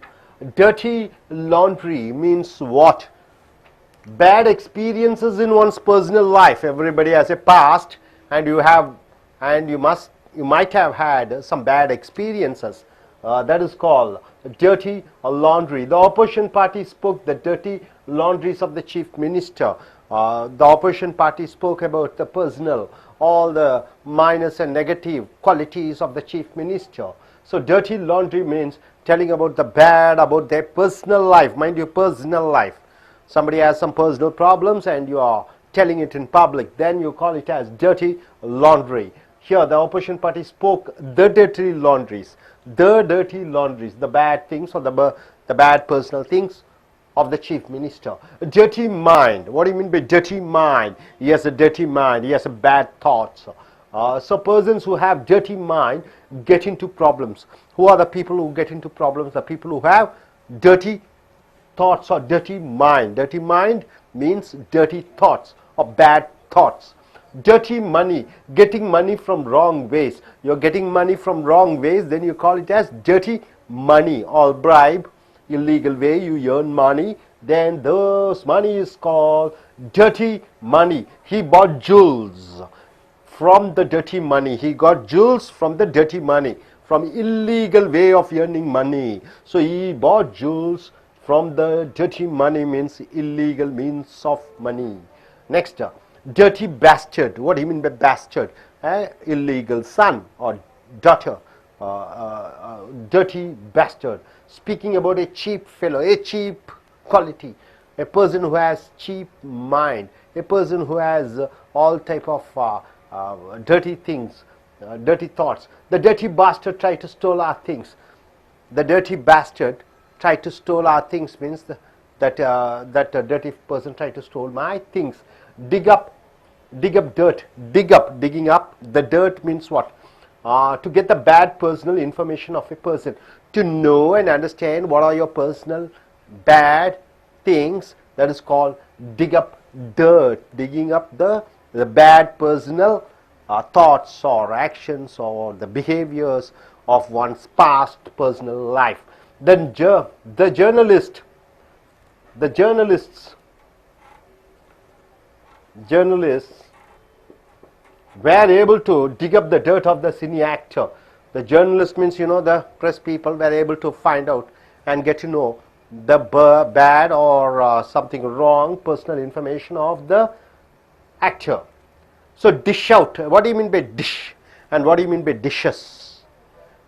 Dirty laundry means what? Bad experiences in one's personal life. Everybody has a past, and you might have had some bad experiences. That is called dirty laundry. The opposition party spoke the dirty laundries of the chief minister. The opposition party spoke about the personal, all the minus and negative qualities of the chief minister. So dirty laundry means telling about the bad, about their personal life. Mind your personal life. Somebody has some personal problems and you are telling it in public, then you call it as dirty laundry. Here the opposition party spoke the dirty laundries, the bad things or the bad personal things of the chief minister. Dirty mind. What do you mean by dirty mind? He has a dirty mind. He has a bad thoughts. So persons who have dirty mind get into problems. Who are the people who get into problems? The people who have dirty thoughts or dirty mind. Dirty mind means dirty thoughts or bad thoughts. Dirty money, getting money from wrong ways. You're getting money from wrong ways, then you call it as dirty money. All bribe, illegal way you earn money, then this money is called dirty money. He bought jewels from the dirty money. He got jewels from the dirty money, from illegal way of earning money. So he bought jewels from the dirty money means illegal means of money. Next, dirty bastard. What do you mean by bastard? Illegal son or daughter. Dirty bastard. Speaking about a cheap fellow, a cheap quality, a person who has cheap mind, a person who has all type of dirty things, dirty thoughts. The dirty bastard tried to steal our things. The dirty bastard tried to steal our things means that dirty person tried to steal my things. Dig up dirt. Digging up the dirt means what? To get the bad personal information of a person, to know and understand what are your personal bad things. That is called dig up dirt. Digging up the bad personal thoughts or actions or the behaviors of one's past personal life. Then the journalists were able to dig up the dirt of the cine actor. The journalist means, the press people were able to find out and get to know the bad or something wrong personal information of the actor. So dish out. What do you mean by dish? And what do you mean by dishes?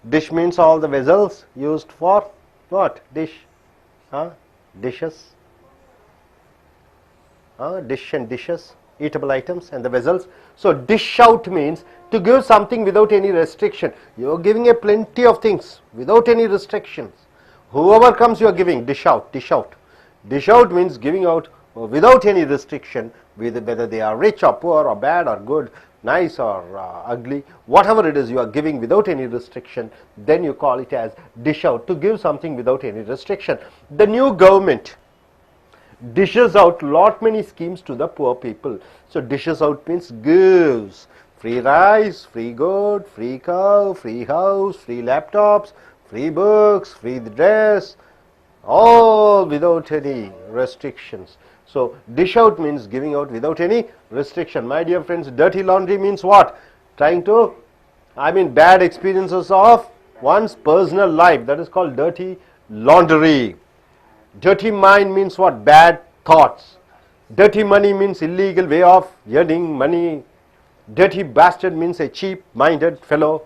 Dish means all the vessels used for what? Dish. Dishes. Dish and dishes, eatable items and the vessels. So dish out means to give something without any restriction. You are giving a plenty of things without any restrictions. Whoever comes you are giving. Dish out. Dish out. Dish out means giving out without any restriction, whether they are rich or poor or bad or good, nice or ugly, whatever it is you are giving without any restriction, then you call it as dish out, to give something without any restriction. The new government dishes out lot many schemes to the poor people. So dishes out means gives free rice, free goat, free cow, free house, free laptops, free books, free dress, all without any restrictions. So dish out means giving out without any restriction. My dear friends, dirty laundry means what? Bad experiences of one's personal life. That is called dirty laundry. Dirty mind means what? Bad thoughts. Dirty money means illegal way of earning money. Dirty bastard means a cheap-minded fellow.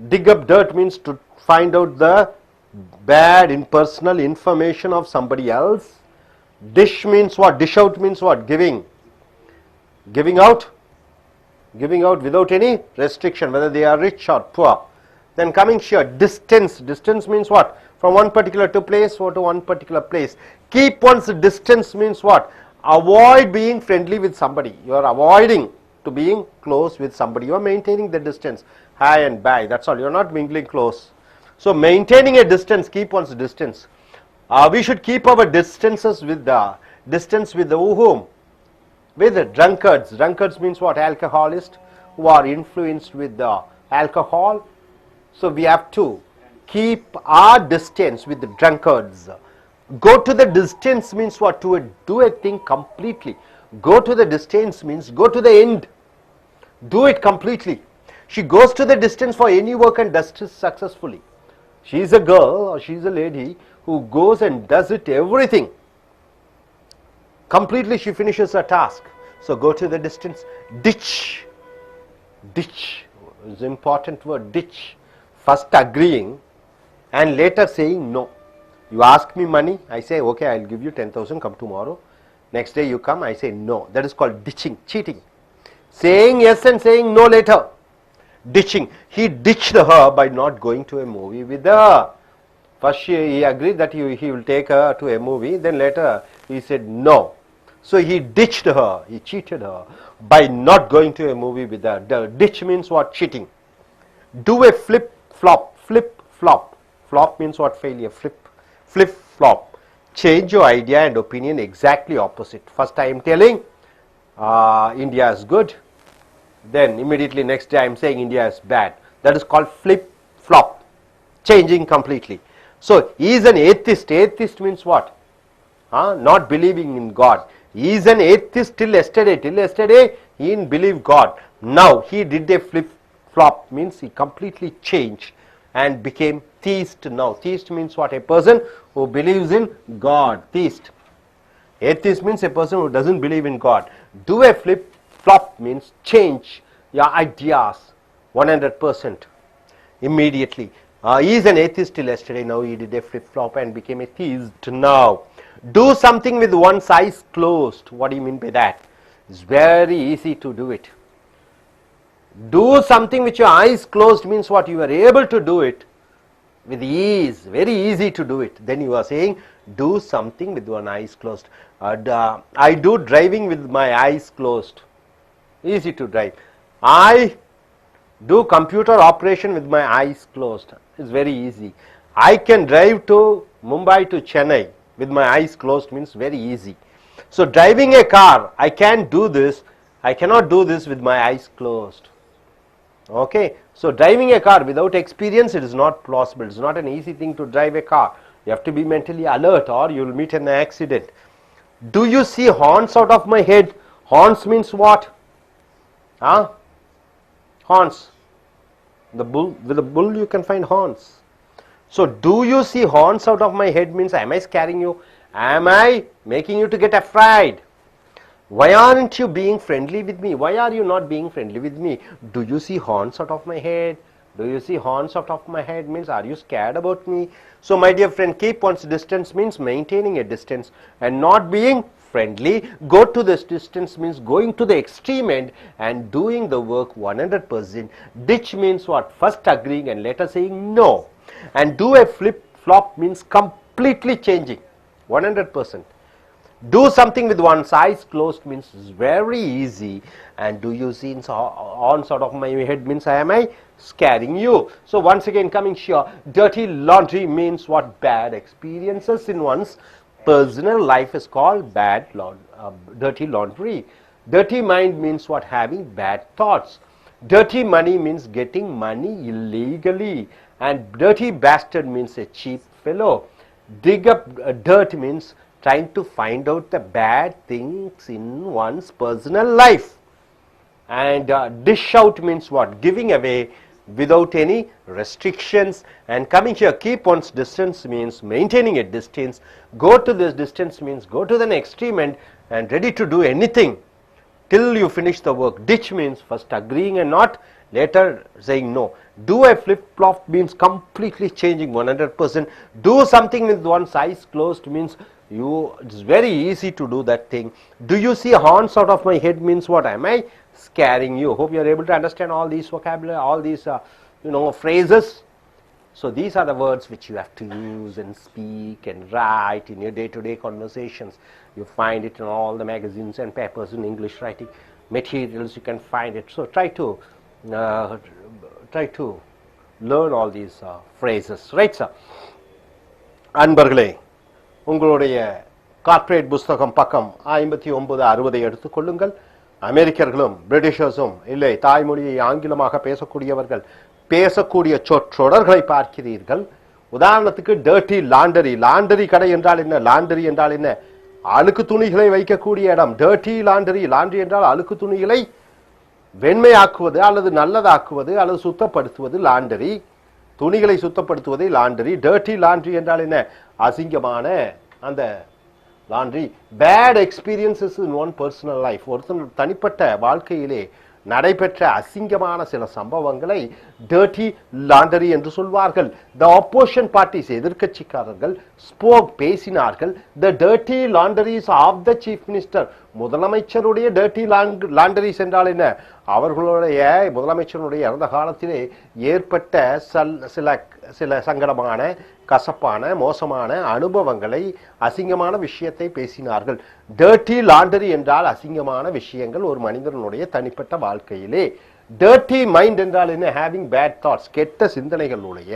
Dig up dirt means to find out the bad impersonal information of somebody else. Dish means what? Dish out means what? Giving out without any restriction, whether they are rich or poor. Then coming here, distance means what? From one particular place or to one particular place. Keep one's distance means what? Avoid being friendly with somebody. You are avoiding to being close with somebody. You are maintaining the distance, hi and bye, that's all. You are not mingling close. So maintaining a distance, keep one's distance. We should keep our distances with the whom? With the drunkards. Drunkards means what? Alcoholists who are influenced with the alcohol. So we have to keep our distance with the drunkards. Go to the distance means what? To do a thing completely. Go to the distance means go to the end. Do it completely. She goes to the distance for any work and does it successfully. She is a girl or she is a lady who goes and does it everything. Completely she finishes her task. So go to the distance. Ditch. Ditch is an important word. Ditch. First agreeing and later saying no. You ask me money, I say okay, I'll give you 10,000, come tomorrow. Next day you come, I say no. That is called ditching, cheating. Saying yes and saying no later. Ditching. He ditched her by not going to a movie with her. First he agreed that he will take her to a movie, then later he said no. So he ditched her, he cheated her by not going to a movie with her. The ditch means what? Cheating. Do a flip flop, flip flop. Flop means what? Failure. Flip flop. Change your idea and opinion exactly opposite. First I am telling India is good, then immediately next day I am saying India is bad. That is called flip flop. Changing completely. So he is an atheist. Atheist means what? Not believing in God. He is an atheist till yesterday. Till yesterday he didn't believe God. Now he did a flip flop, means he completely changed and became theist now. Theist means what? A person who believes in God. Theist. Atheist means a person who doesn't believe in God. Do a flip flop means change your ideas 100% immediately. He is an atheist till yesterday. Now he did a flip flop and became a theist now. Do something with one's eyes closed. What do you mean by that? It's very easy to do it. Do something with your eyes closed means what? You are able to do it with ease. Very easy to do it. Then you are saying do something with one eyes closed. I do driving with my eyes closed. Easy to drive. I do computer operation with my eyes closed. It's very easy. I can drive to Mumbai to Chennai with my eyes closed means very easy. So driving a car, I can do this. I cannot do this with my eyes closed. Okay. So driving a car without experience, it is not possible. It's not an easy thing to drive a car. You have to be mentally alert or you will meet an accident. Do you see horns out of my head? Horns means what? Horns. The bull, with the bull you can find horns. So do you see horns out of my head means am I scaring you? Am I making you to get afraid? Why aren't you being friendly with me? Why are you not being friendly with me? Do you see horns out of my head? Do you see horns out of my head means are you scared about me? So my dear friend, keep one's distance means maintaining a distance and not being friendly. Go to this distance means going to the extreme end and doing the work 100%. Ditch means what? First agreeing and later saying no. And do a flip flop means completely changing 100%. Do something with one's eyes closed means it's very easy. And do you see horns out of my head means am I scaring you? So once again coming here, dirty laundry means what? Bad experiences in one's personal life is called dirty laundry. Dirty mind means what? Having bad thoughts. Dirty money means getting money illegally. And dirty bastard means a cheap fellow. Dig up dirt means trying to find out the bad things in one's personal life. And dish out means what? Giving away without any restrictions. And coming here, keep one's distance means maintaining a distance. Go to this distance means go to the extreme end and ready to do anything till you finish the work. Ditch means first agreeing and not later saying no. Do a flip flop means completely changing 100%. Do something with one's eyes closed means it's very easy to do that thing. Do you see horns out of my head means what? Am I scaring you? Hope you are able to understand all these vocabulary, all these phrases. So these are the words which you have to use and speak and write in your day-to-day conversations. You find it in all the magazines and papers in English writing materials. You can find it. So try to learn all these phrases, right, sir? அன்பர்களே, உங்களுடைய corporate புஸ்தகம் பக்கம் 59-60 எடுத்துக்கொள்ளுங்கள். அமெரிக்கர்களும் பிரிட்டிஷர்ஸும் இல்லை தாய்மொழியை ஆங்கிலமாக பேசக்கூடியவர்கள் பேசக்கூடிய சொற்றொடர்களை பார்க்கிறீர்கள். உதாரணத்துக்கு டர்ட்டி லாண்டரி. லாண்டரி கடை என்றால் என்ன? லாண்டரி என்றால் என்ன? அழுக்கு துணிகளை வைக்கக்கூடிய இடம். Dirty laundry. லாண்டரி என்றால் அழுக்கு துணிகளை வெண்மையாக்குவது அல்லது நல்லதாக்குவது அல்லது சுத்தப்படுத்துவது லாண்டரி. துணிகளை சுத்தப்படுத்துவதை லாண்டரி. டர்ட்டி லாண்டரி என்றால் என்ன? அசிங்கமான அந்த laundry. Bad experiences in one personal life. ஒருத்தன் தனிப்பட்ட வாழ்க்கையிலே நடைபெற்ற அசிங்கமான சில சம்பவங்களை டர்ட்டி லாண்டரி என்று சொல்வார்கள். த ஆப்போசிஷன் பார்ட்டிஸ், எதிர்க்கட்சிக்காரர்கள், ஸ்போக், பேசினார்கள். The dirty laundries of the chief minister. முதலமைச்சருடைய டர்ட்டி லாண்டரிஸ் என்றால் என்ன? அவர்களுடைய முதலமைச்சருடைய இறந்த காலத்திலே ஏற்பட்ட சில சங்கடமான, கசப்பான, மோசமான அனுபவங்களை, அசிங்கமான விஷயத்தை பேசினார்கள். டர்ட்டி லாண்டரி என்றால் அசிங்கமான விஷயங்கள் ஒரு மனிதனுடைய தனிப்பட்ட வாழ்க்கையிலே. டர்ட்டி மைண்ட் என்றால் என்ன? ஹேவிங் பேட் தாட்ஸ், கெட்ட சிந்தனைகளுடைய,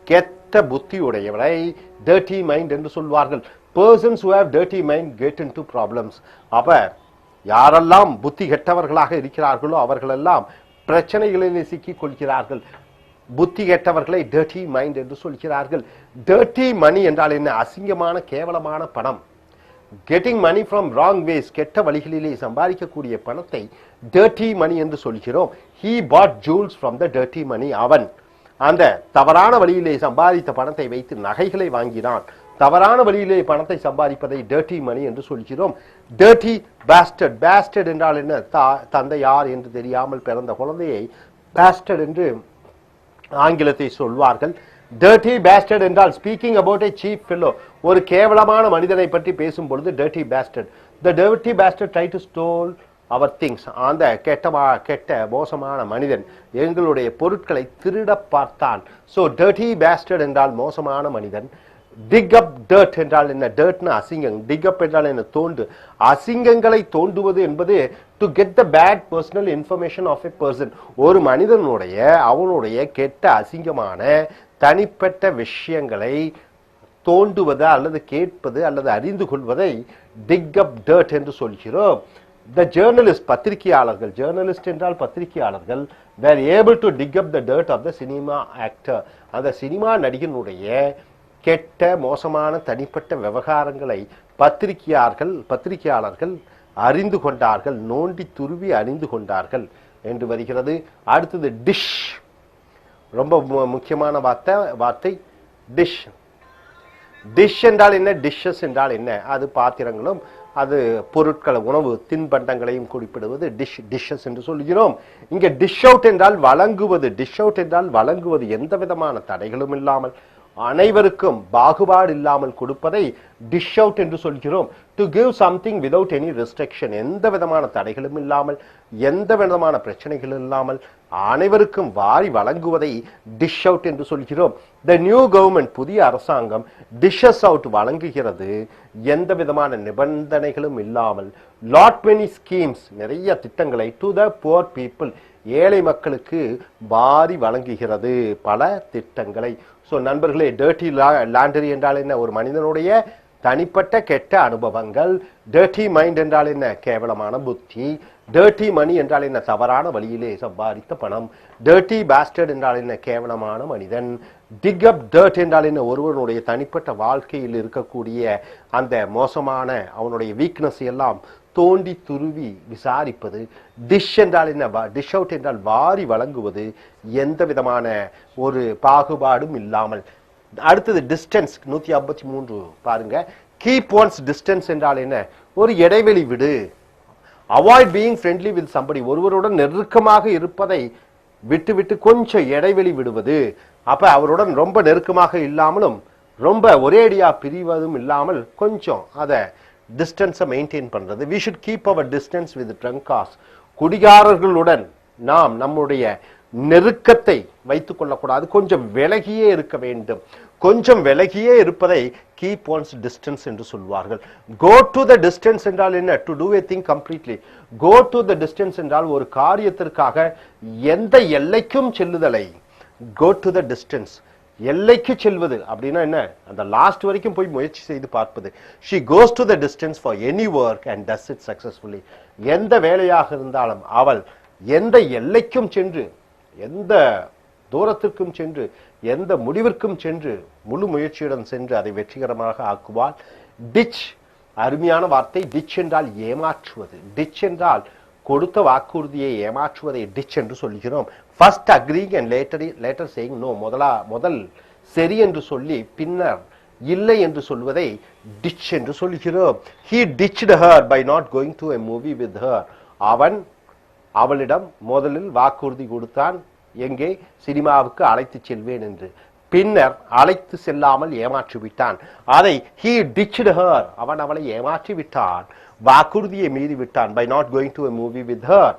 கெட்ட புத்தியுடையவரை டர்ட்டி மைண்ட் என்று சொல்வார்கள். persons who have dirty mind get into problems. அப்ப யாரெல்லாம் புத்தி கெட்டவர்களாக இருக்கிறார்களோ அவர்களெல்லாம் பிரச்சனைகளில் சிக்கிக் கொள்கிறார்கள். புத்தி கெட்டவர்களை டர்ட்டி மைண்ட் என்று சொல்கிறார்கள். டர்ட்டி மணி என்றால் என்ன? அசிங்கமான, கேவலமான பணம். Getting money from wrong ways, கெட்ட வழிகளிலே சம்பாதிக்கக்கூடிய பணத்தை டர்ட்டி மணி என்று சொல்கிறோம். he bought jewels from the dirty money. அவன் அந்த தவறான வழியிலே சம்பாதித்த பணத்தை வைத்து நகைகளை வாங்கினான். தவறான வழியிலே பணத்தை சம்பாதிப்பதை டர்ட்டி மணி என்று சொல்கிறோம். Dirty bastard. பேஸ்டர்ட் என்றால் என்ன? தந்தை யார் என்று தெரியாமல் பிறந்த குழந்தையை பேஸ்டர்ட் என்று ஆங்கிலத்தை சொல்வார்கள். டர்ட்டி பேஸ்டர்ட் என்றால் speaking about a cheap fellow, ஒரு கேவலமான மனிதனை பற்றி பேசும் பொழுது dirty bastard. The dirty bastard try to stole our things. அந்த கெட்ட மோசமான மனிதன் எங்களுடைய பொருட்களை திருட பார்த்தான். ஸோ டர்ட்டி பேஸ்டர்ட் என்றால் மோசமான மனிதன். டிக் அப் டர்ட் என்றால் என்ன? டர்ட்னா அசிங்கம். டிக் அப் என்றால் என்ன? தோண்டு. அசிங்கங்களை தோண்டுவது என்பது to get the bad personal information of a person. ஒரு மனிதனுடைய அவனுடைய கெட்ட அசிங்கமான தனிப்பட்ட விஷயங்களை தோண்டுவது அல்லது கேட்பது அல்லது அறிந்து கொள்வதை டிக் அப் டர்ட் என்று சொல்கிறோம். த ஜேர்னலிஸ்ட், பத்திரிகையாளர்கள். ஜேர்னலிஸ்ட் என்றால் பத்திரிகையாளர்கள். Were able to dig up the dirt of the cinema actor. அந்த சினிமா நடிகனுடைய கெட்ட மோசமான தனிப்பட்ட விவகாரங்களை பத்திரிகையாளர்கள் அறிந்து கொண்டார்கள், நோண்டி துருவி அறிந்து கொண்டார்கள் என்று வருகிறது. அடுத்தது டிஷ். ரொம்ப முக்கியமான வார்த்தை டிஷ். டிஷ் என்றால் என்ன? டிஷ்ஷஸ் என்றால் என்ன? அது பாத்திரங்களும் அது பொருட்கள், உணவு தின்பண்டங்களையும் குறிப்பிடுவது டிஷ்ஷஸ் என்று சொல்கிறோம். இங்கே டிஷ் அவுட் என்றால் வழங்குவது. டிஷ் அவுட் என்றால் வழங்குவது, எந்த விதமான தடைகளும் இல்லாமல் அனைவருக்கும் பாகுபாடு இல்லாமல் கொடுப்பதை டிஷ் அவுட் என்று சொல்கிறோம். To give something without any restriction, எந்த விதமான தடைகளும் இல்லாமல், எந்த விதமான பிரச்சனைகளும் இல்லாமல் அனைவருக்கும் வாரி வழங்குவதை டிஷ் அவுட் என்று சொல்கிறோம். த நியூ கவர்மெண்ட், புதிய அரசாங்கம் டிஷஸ் அவுட் வழங்குகிறது, எந்த விதமான நிபந்தனைகளும் இல்லாமல். லாட் மெனி ஸ்கீம்ஸ், நிறைய திட்டங்களை டு த புவர் பீப்புள், ஏழை மக்களுக்கு வாரி வழங்குகிறது பல திட்டங்களை. ஸோ நண்பர்களே, டர்ட்டி லாண்டரி என்றால் என்ன? ஒரு மனிதனுடைய தனிப்பட்ட கெட்ட அனுபவங்கள். டர்ட்டி மைண்ட் என்றால் என்ன? கேவலமான புத்தி. டர்ட்டி மணி என்றால் என்ன? தவறான வழியிலே சம்பாதித்த பணம். டர்ட்டி பேஸ்டர்ட் என்றால் என்ன? கேவலமான மனிதன். டிக் அப் டர்ட் என்றால் என்ன? ஒருவனுடைய தனிப்பட்ட வாழ்க்கையில் இருக்கக்கூடிய அந்த மோசமான அவனுடைய வீக்னஸ் எல்லாம் தோண்டி துருவி விசாரிப்பது. டிஷ் என்றால் என்ன? டிஷ் அவுட் என்றால் வாரி வழங்குவது, எந்த விதமான ஒரு பாகுபாடும் இல்லாமல். அடுத்தது டிஸ்டன்ஸ். 153 பாருங்க. கீப் ஒன்ஸ் டிஸ்டன்ஸ் என்றால் என்ன? ஒரு இடைவெளி விடு. Avoid being friendly with somebody, ஒருவருடன் நெருக்கமாக இருப்பதை விட்டு கொஞ்சம் இடைவெளி விடுவது. அப்ப அவருடன் ரொம்ப நெருக்கமாக இல்லாமலும் ரொம்ப ஒரேடியா பிரிவதும் இல்லாமல் கொஞ்சம் அதை டிஸ்டன்ஸை மெயின்டைன் பண்றது. we should keep our distance with drunkards. குடிகாரர்களுடன் நாம் நம்முடைய நெருக்கத்தை வைத்துக் கொள்ளக்கூடாது, கொஞ்சம் விலகியே இருக்க வேண்டும். கொஞ்சம் விலகியே இருப்பதை keep one's distance என்று சொல்வார்கள். go to the distance என்றால் என்ன? to do a thing completely. go to the distance என்றால் ஒரு காரியத்திற்காக எந்த எல்லைக்கும் செல்லுதலை. go to the distance, எல்லைக்கு செல்வது அப்படின்னா என்ன? அந்த லாஸ்ட் வரைக்கும் போய் முயற்சி செய்து பார்ப்பது. she goes to the distance for any work and does it successfully. எந்த வேலையாக இருந்தாலும் அவள் எந்த எல்லைக்கும் சென்று, எந்த தூரத்திற்கும் சென்று எந்த முடிவிற்கும் சென்று முழு முயற்சியுடன் சென்று அதை வெற்றிகரமாக ஆக்குவாள். டிச், அருமையான வார்த்தை. டிச் என்றால் ஏமாற்றுவது. டிச் என்றால் கொடுத்த வாக்குறுதியை ஏமாற்றுவதை டிச் என்று சொல்கிறோம். First agreeing and later saying no. முதல் சரி என்று சொல்லி பின்னர் இல்லை என்று சொல்வதை டிச் என்று சொல்கிறோம். He ditched her by not going to a movie with her. அவன் அவளிடம் முதலில் வாக்குறுதி கொடுத்தான், எங்கே, சினிமாவுக்கு அழைத்து செல்வேன் என்று. பின்னர் அழைத்து செல்லாமல் ஏமாற்றி விட்டான். அதை he ditched her, அவன் அவளை ஏமாற்றி விட்டான், வாக்குறுதியை மீறி விட்டான். by not going to a movie with her.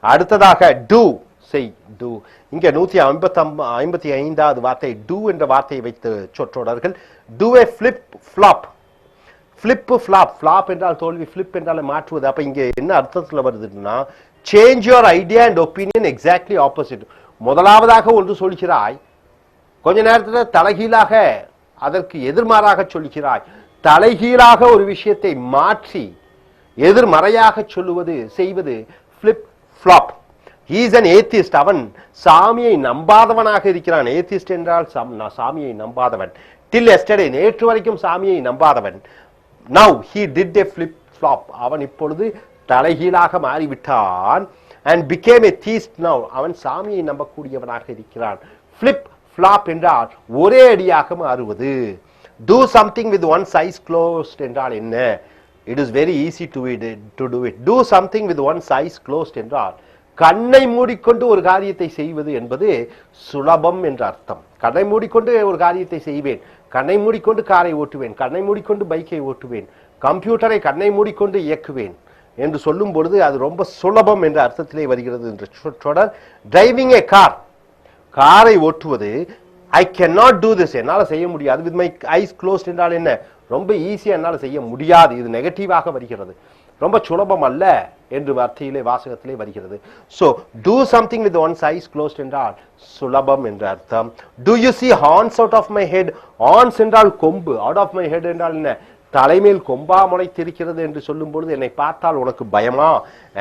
அடுத்ததாக do, செய், do. இங்க 155வது வார்த்தை do என்ற வார்த்தையை வைத்து சொற்றொடர்கள். do a flip flop. flip flop, flop என்றால் தோல்வி, flip என்றால் மாற்றுவது. அப்ப இங்க என்ன அர்த்தத்துல வருதுன்னா, change your idea and opinion exactly opposite. முதலாவதாக ஒன்று சொல்கிறாய், கொஞ்ச நேரத்தில் தலைகீழாக அதற்கு எதிர்மாறாக சொல்கிறாய். தலைகீழாக ஒரு விஷயத்தை மாற்றி எதிர்மறையாக சொல்லுவது, செய்வது flip flop. He is an atheist. அவன் சாமியை நம்பாதவனாக இருக்கிறான். atheist என்றால் சாமியை நம்பாதவன். till yesterday, நேற்று வரைக்கும் சாமியை நம்பாதவன். now he did a flip flop, அவன் இப்பொழுது தலைகீழாக மாறிவிட்டான். and became a theist now, அவன் சாமியை நம்பக்கூடியவனாக இருக்கிறான். flip flop என்றால் ஒரே அடியாக மாறுவது. do something with one's eyes closed என்றால் என்ன? it is very easy to do it. do something with one's eyes closed என்றால் கண்ணை மூடிக்கொண்டு ஒரு காரியத்தை செய்வது என்பது சுலபம் என்ற அர்த்தம். கண்ணை மூடிக்கொண்டு ஒரு காரியத்தை செய்வேன், கண்ணை மூடிக்கொண்டு காரை ஓட்டுவேன், கண்ணை மூடிக்கொண்டு பைக்கை ஓட்டுவேன், கம்ப்யூட்டரை கண்ணை மூடிக்கொண்டு இயக்குவேன் என்று சொல்லும் பொழுது அது ரொம்ப சுலபம் என்ற அர்த்தத்திலே வருகிறது என்ற சொற்றொடர். டிரைவிங் ஏ கார், காரை ஓட்டுவது. ஐ கேனாட் டூ திஸ், என்னால் செய்ய முடியாது. வித் மை ஐஸ் க்ளோஸ்ட் என்றால் என்ன? ரொம்ப ஈஸியா என்னால் செய்ய முடியாது. இது நெகட்டிவாக வருகிறது, ரொம்ப சுலபம் அல்ல என்று வார்த்தையிலே வாசகத்திலே வருகிறது. so do something with one's eyes closed என்றால் சுலபம் என்ற அர்த்தம். do you see horns out of my head? horns என்றால் கொம்பு, out of my head என்றால் என்ன? தலைமேல் கொம்பா முளைத்திருக்கிறது என்று சொல்லும் பொழுது என்னை பார்த்தால் உனக்கு பயமா?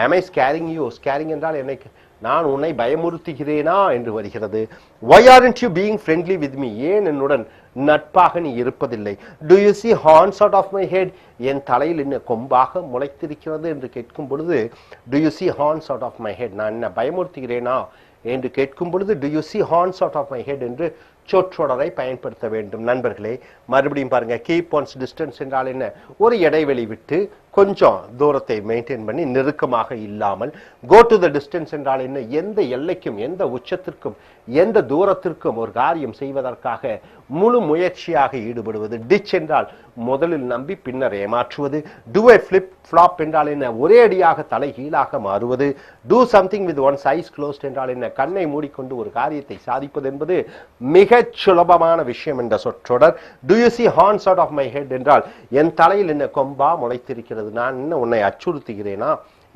am I scaring you? scaring என்றால் என்னை நான் உன்னை பயமுறுத்துகிறேனா என்று வருகிறது. why aren't you being friendly with me? ஏன் என்னுடன் நட்பாக நீ இருப்பதில்லை? do you see horns out of my head? என் தலையில் என்ன கொம்பாக முளைத்திருக்கிறது என்று கேட்கும் பொழுது do you see horns out of my head, நான் என்ன பயமுறுத்துகிறேனா என்று கேட்கும் பொழுது do you see horns out of my head என்று சொற்றொடரை பயன்படுத்த வேண்டும். நண்பர்களே, மறுபடியும் பாருங்க. கீப் ஒன்ஸ் டிஸ்டன்ஸ் என்றால் என்ன? ஒரு இடைவெளி விட்டு கொஞ்சம் தூரத்தை மெயின்டைன் பண்ணி நெருக்கமாக இல்லாமல். கோ டு த டிஸ்டன்ஸ் என்றால் என்ன? எந்த எல்லைக்கும், எந்த உச்சத்திற்கும், எந்த தூரத்திற்கும் ஒரு காரியம் செய்வதற்காக முழு முயற்சியாக ஈடுபடுவது. டிச் என்றால் முதலில் நம்பி பின்னர் ஏமாற்றுவது. டூ ஏ ஃபிளிப் ஃப்ளாப் என்றால் என்ன? ஒரே அடியாக தலைகீழாக மாறுவது. Do something with once ice closed என்றால் என்ன? கண்ணை மூடிக்கொண்டு ஒரு காரியத்தை சாதிப்பது என்பது மிக சுலபமான விஷயம் என்ற சொற்றொடர். Do you see horns out of my head என்றால் என் தலையில் என்ன கொம்பா முளைத்திருக்கிறது, நான் என்ன உன்னை அச்சுறுத்துகிறேனா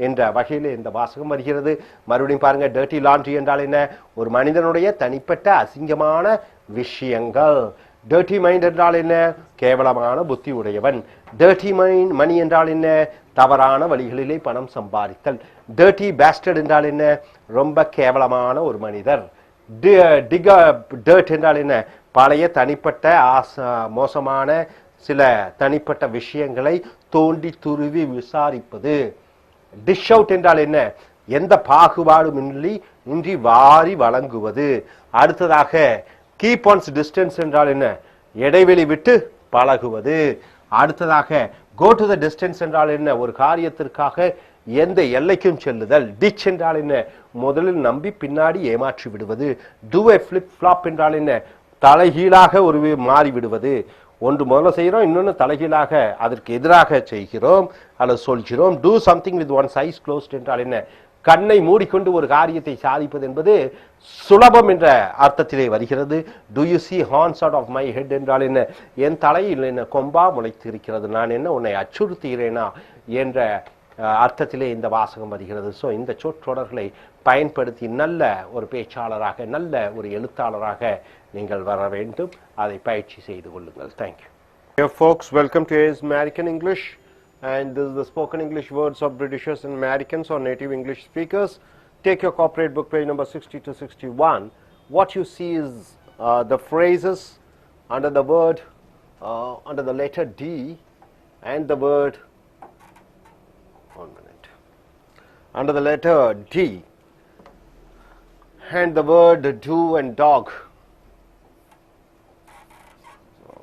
என்ற வகையிலே இந்த வாசகம் வருகிறது. மறுபடியும் பாருங்க. டர்ட்டி லாண்ட்ரி என்றால் என்ன? ஒரு மனிதனுடைய தனிப்பட்ட அசிங்கமான விஷயங்கள். டர்ட்டி மைண்ட் என்றால் என்ன? கேவலமான புத்தி உடையவன். டர்ட்டி மணி என்றால் என்ன? தவறான வழிகளிலே பணம் சம்பாதித்தல். டர்ட்டி பேஸ்டர்ட் என்றால் என்ன? ரொம்ப கேவலமான ஒரு மனிதர். டர்ட் என்றால் என்ன? பழைய தனிப்பட்ட மோசமான சில தனிப்பட்ட விஷயங்களை தோண்டி துருவி விசாரிப்பது. டிஷ் அவுட் என்றால் என்ன? எந்த பாகுபாடும் இன்றி வாரி வழங்குவது. அடுத்ததாக கீப் ஒன்ஸ் டிஸ்டன்ஸ் என்றால் என்ன? இடைவெளி விட்டு பழகுவது. அடுத்ததாக கோ டு த டிஸ்டன்ஸ் என்றால் என்ன? ஒரு காரியத்திற்காக எந்த எல்லைக்கும் செல்லுதல். டிச் என்றால் என்ன? முதலில் நம்பி பின்னாடி ஏமாற்றி விடுவது. டூ ஏ ஃபிளிப் ஃப்ளாப் என்றால் என்ன? தலைகீழாக ஒரு மாறி விடுவது. ஒன்று முதல்ல செய்கிறோம், இன்னொன்று தலைகீழாக அதற்கு எதிராக செய்கிறோம் அல்லது சொல்கிறோம். Do something with once ice closed என்றால் என்ன? கண்ணை மூடிக்கொண்டு ஒரு காரியத்தை சாதிப்பது என்பது சுலபம் என்ற அர்த்தத்திலே வருகிறது. Do you see horns out of my head என்றால் என்ன? என் தலையில் என்ன கொம்பா முளைத்து இருக்கிறது, நான் என்ன உன்னை அச்சுறுத்துகிறேனா என்ற அர்த்தத்திலே இந்த வாசகம் வருகிறது. ஸோ இந்த சொற்றொடர்களை பயன்படுத்தி நல்ல ஒரு பேச்சாளராக, நல்ல ஒரு எழுத்தாளராக நீங்கள் வர வேண்டும். அதை பயிற்சி செய்து கொள்ளுங்கள். Thank you. Dear folks, welcome to AIS American English, and this is the spoken English words of Britishers and Americans or native English speakers. Take your corporate book, page number 60 to 61. what you see is the phrases under the word, under the letter D and the word, under the letter D and the word do and dog.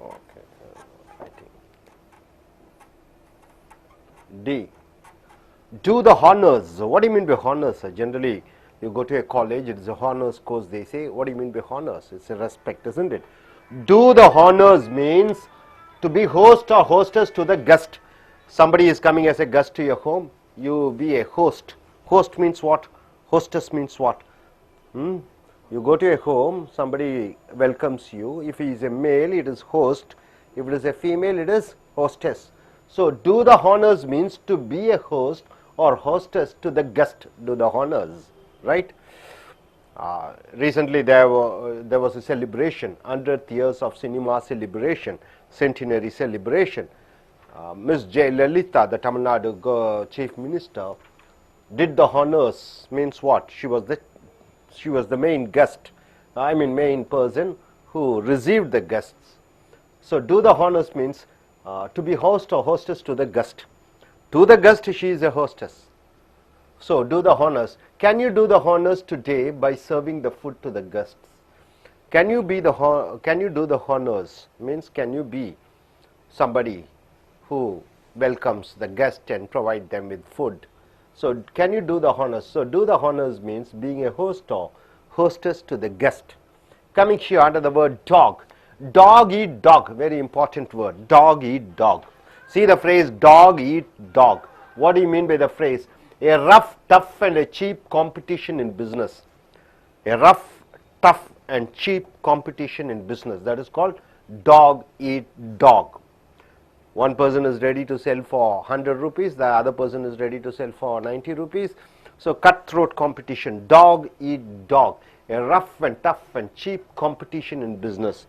Okay, D. Do the honors. What do you mean by honors? Generally, you go to a college, it is a honors course, they say. What do you mean by honors? It's a respect, isn't it? Do the honors means to be host or hostess to the guest. Somebody is coming as a guest to your home, you be a host. Host means what? Hostess means what? You go to a home, somebody welcomes you. If he is a male, it is host. If it is a female, it is hostess. So, do the honors means to be a host or hostess to the guest. Do the honors, right? Recently there was a celebration, 100th years of cinema celebration, centenary celebration. Miss J. Lalita, the Tamil Nadu Chief Minister, did the honors. Means what? She was the main guest, main person who received the guests. So, do the honors means to be host or hostess to the guest. To the guest, she is a hostess. So, do the honors. Can you do the honors today by serving the food to the guests? Can you do the honors? Means, can you be somebody who welcomes the guest and provide them with food? So, can you do the honors? So, do the honors means being a host or hostess to the guest. Coming here under the word dog. Dog eat dog, very important word. Dog eat dog. See the phrase dog eat dog. What do you mean by the phrase? A rough, tough and a cheap competition in business. A rough, tough and cheap competition in business. That is called dog eat dog. One person is ready to sell for 100 rupees, the other person is ready to sell for 90 rupees. So, cutthroat competition, dog eat dog, a rough and tough and cheap competition in business.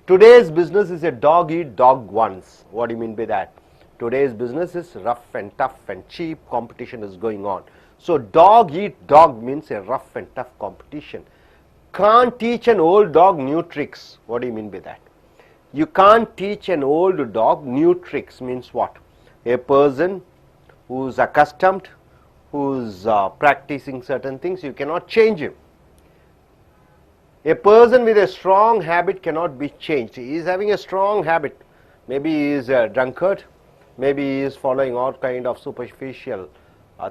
Today's business is a dog eat dog once. What do you mean by that? Today's business is rough and tough and cheap competition is going on. So, dog eat dog means a rough and tough competition. Can't teach an old dog new tricks. What do you mean by that? You can't teach an old dog new tricks means what? A person who is accustomed, who is practicing certain things, you cannot change him. A person with a strong habit cannot be changed. He is having a strong habit. Maybe he is a drunkard, maybe he is following all kind of superficial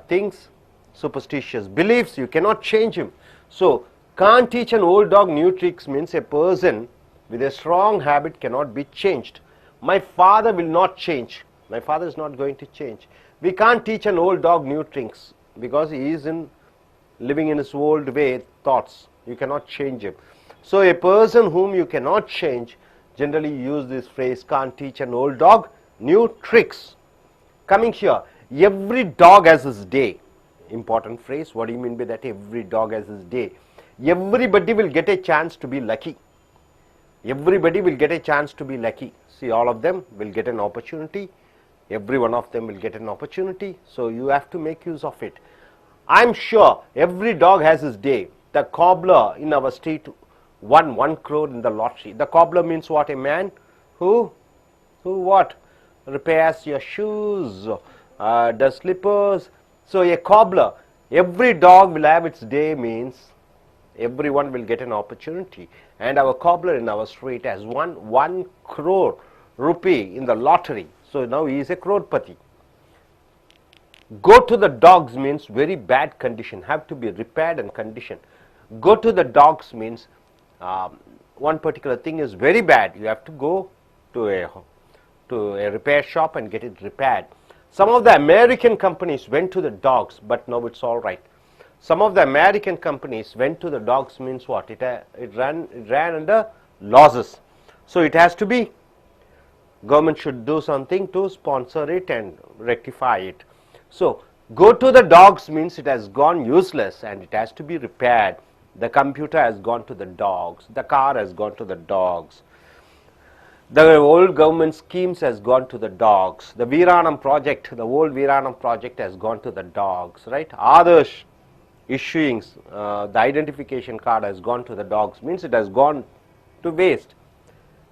things, superstitious beliefs, you cannot change him. So, can't teach an old dog new tricks means a person with a strong habit cannot be changed. My father will not change. My father is not going to change. We can't teach an old dog new tricks because he is living in his old way thoughts. You cannot change him. So, a person whom you cannot change, generally use this phrase, can't teach an old dog new tricks. Coming here, every dog has his day. Important phrase. What do you mean by that? Every dog has his day. Everybody will get a chance to be lucky. Everybody will get a chance to be lucky. See, all of them will get an opportunity. Every one of them will get an opportunity. So, you have to make use of it. I am sure every dog has his day. The cobbler in our street won 1 crore in the lottery. The cobbler means what? A man who what? Repairs your shoes, does slippers. So, a cobbler, every dog will have its day means everyone will get an opportunity. And our cobbler in our street has won 1 crore rupee in the lottery. So, now he is a crorepati. Go to the dogs means very bad condition, have to be repaired and conditioned. Go to the dogs means one particular thing is very bad, you have to go to a repair shop and get it repaired. Some of the American companies went to the dogs, but now it's all right. Some of the American companies went to the dogs means what? It ran under losses. So, it has to be, government should do something to sponsor it and rectify it. So, go to the dogs means it has gone useless and it has to be repaired. The computer has gone to the dogs, the car has gone to the dogs, the old government schemes has gone to the dogs, the Veeranam project, the old Veeranam project has gone to the dogs, right? Adarsh, issuing the identification card has gone to the dogs means it has gone to waste.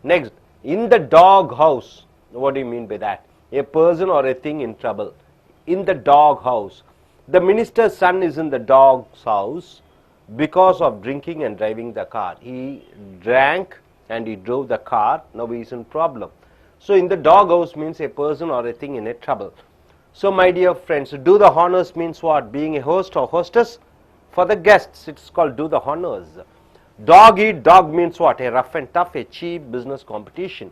Next, in the dog house, what do you mean by that? A person or a thing in trouble. In the dog house, the minister's son is in the dog's house because of drinking and driving the car. He drank and he drove the car, now he is in problem. So in the dog house means a person or a thing in a trouble. So my dear friends, do the honors means what? Being a host or hostess for the guests, it's called do the honors. Dog eat dog means what? A rough and tough, a cheap business competition.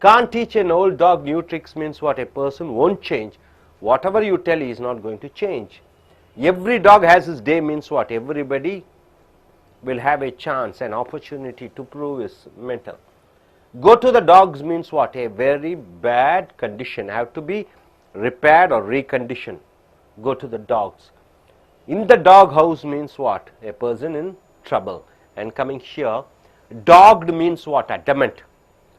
Can't teach an old dog new tricks means what? A person won't change. Whatever you tell, he is not going to change. Every dog has his day means what? Everybody will have a chance, an opportunity to prove his mental. Go to the dogs means what? A very bad condition, have to be repaired or reconditioned. Go to the dogs. In the dog house means what? A person in trouble. And coming here, dogged means what? Adamant.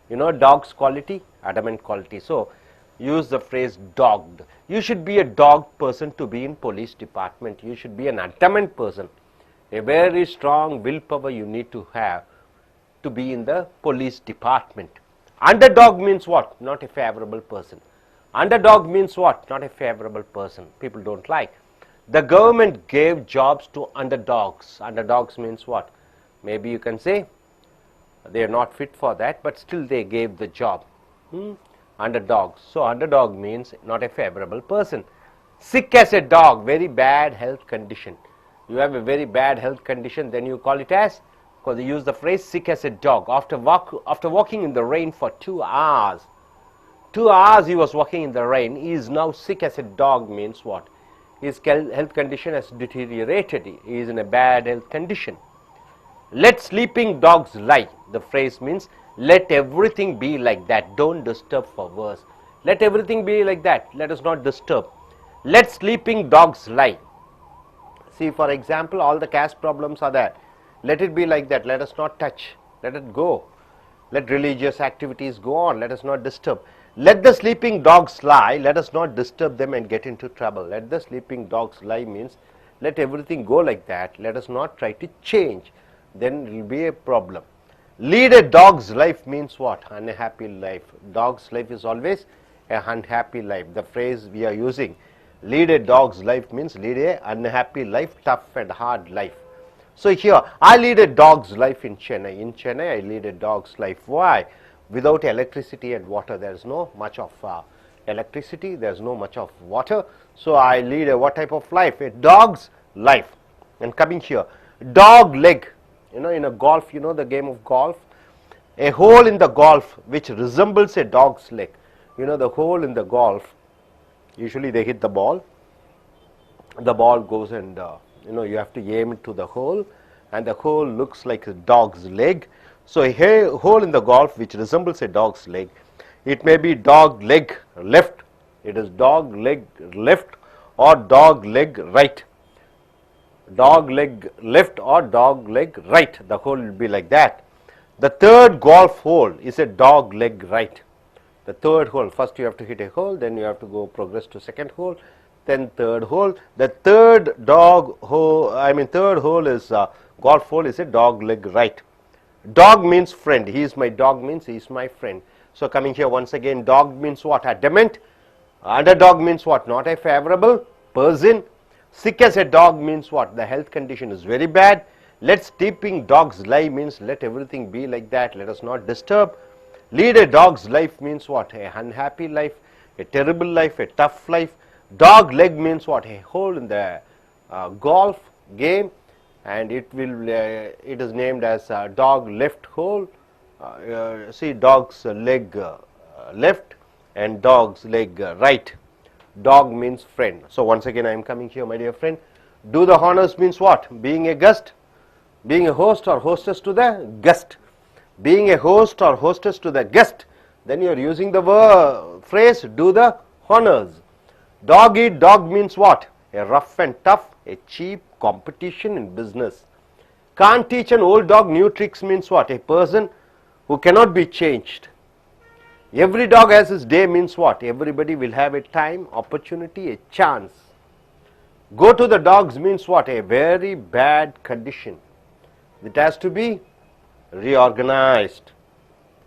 You know dog's quality? Adamant quality. So use the phrase dogged. You should be a dogged person to be in police department. You should be an adamant person. A very strong willpower you need to have to be in the police department. Underdog means what? Not a favorable person. Underdog means what? Not a favorable person. People don't like. The government gave jobs to underdogs. Underdogs means what? Maybe you can say they are not fit for that, but still they gave the job. Underdogs. So underdog means not a favorable person. Sick as a dog, very bad health condition. You have a very bad health condition, then you call it as, because they use the phrase sick as a dog. After walking in the rain for 2 hours, 2 hours he was walking in the rain, he is now sick as a dog means what? His health condition has deteriorated, he is in a bad health condition. Let sleeping dogs lie. The phrase means let everything be like that, don't disturb for worse. Let everything be like that, let us not disturb. Let sleeping dogs lie. See, for example, all the caste problems are there. Let it be like that, let us not touch, let it go. Let religious activities go on, let us not disturb. Let the sleeping dogs lie, let us not disturb them and get into trouble. Let the sleeping dogs lie means let everything go like that, let us not try to change, then it will be a problem. Lead a dog's life means what? Unhappy life. Dog's life is always a unhappy life. The phrase we are using, lead a dog's life means lead a unhappy life, tough and hard life. So here, I lead a dog's life in Chennai. In Chennai, I lead a dog's life. Why? Without electricity and water, there is no much of electricity, there is no much of water. So I lead a what type of life? A dog's life. And coming here, dog leg. You know, in a golf, you know the game of golf? A hole in the golf which resembles a dog's leg. You know the hole in the golf, usually they hit the ball goes and you know you have to aim it to the hole, and the hole looks like a dog's leg. So a hole in the golf which resembles a dog's leg, it may be dog leg left, it is dog leg left or dog leg right. Dog leg left or dog leg right, the hole will be like that. The third golf hole is a dog leg right. The third hole, first you have to hit a hole, then you have to go progress to second hole, then third hole. The third third hole is golf hole is a dog leg right. Dog means friend. He is my dog means he is my friend. So coming here once again, dog means what? Adamant. Underdog means what? Not a favorable person. Sick as a dog means what? The health condition is very bad. Let sleeping dogs lie means let everything be like that, let us not disturb. Lead a dog's life means what? A unhappy life, a terrible life, a tough life. Dog leg means what? A hole in the golf game, and it is named as dog left hole. See, dog's leg left and dog's leg right. Dog means friend. So once again I am coming here, my dear friend. Do the honors means what? Being a guest, being a host or hostess to the guest. Being a host or hostess to the guest, then you are using the phrase do the honors. Dog eat dog means what? A rough and tough, a cheap competition in business. Can't teach an old dog new tricks means what? A person who cannot be changed. Every dog has his day means what? Everybody will have a time, opportunity, a chance. Go to the dogs means what? A very bad condition. It has to be reorganized.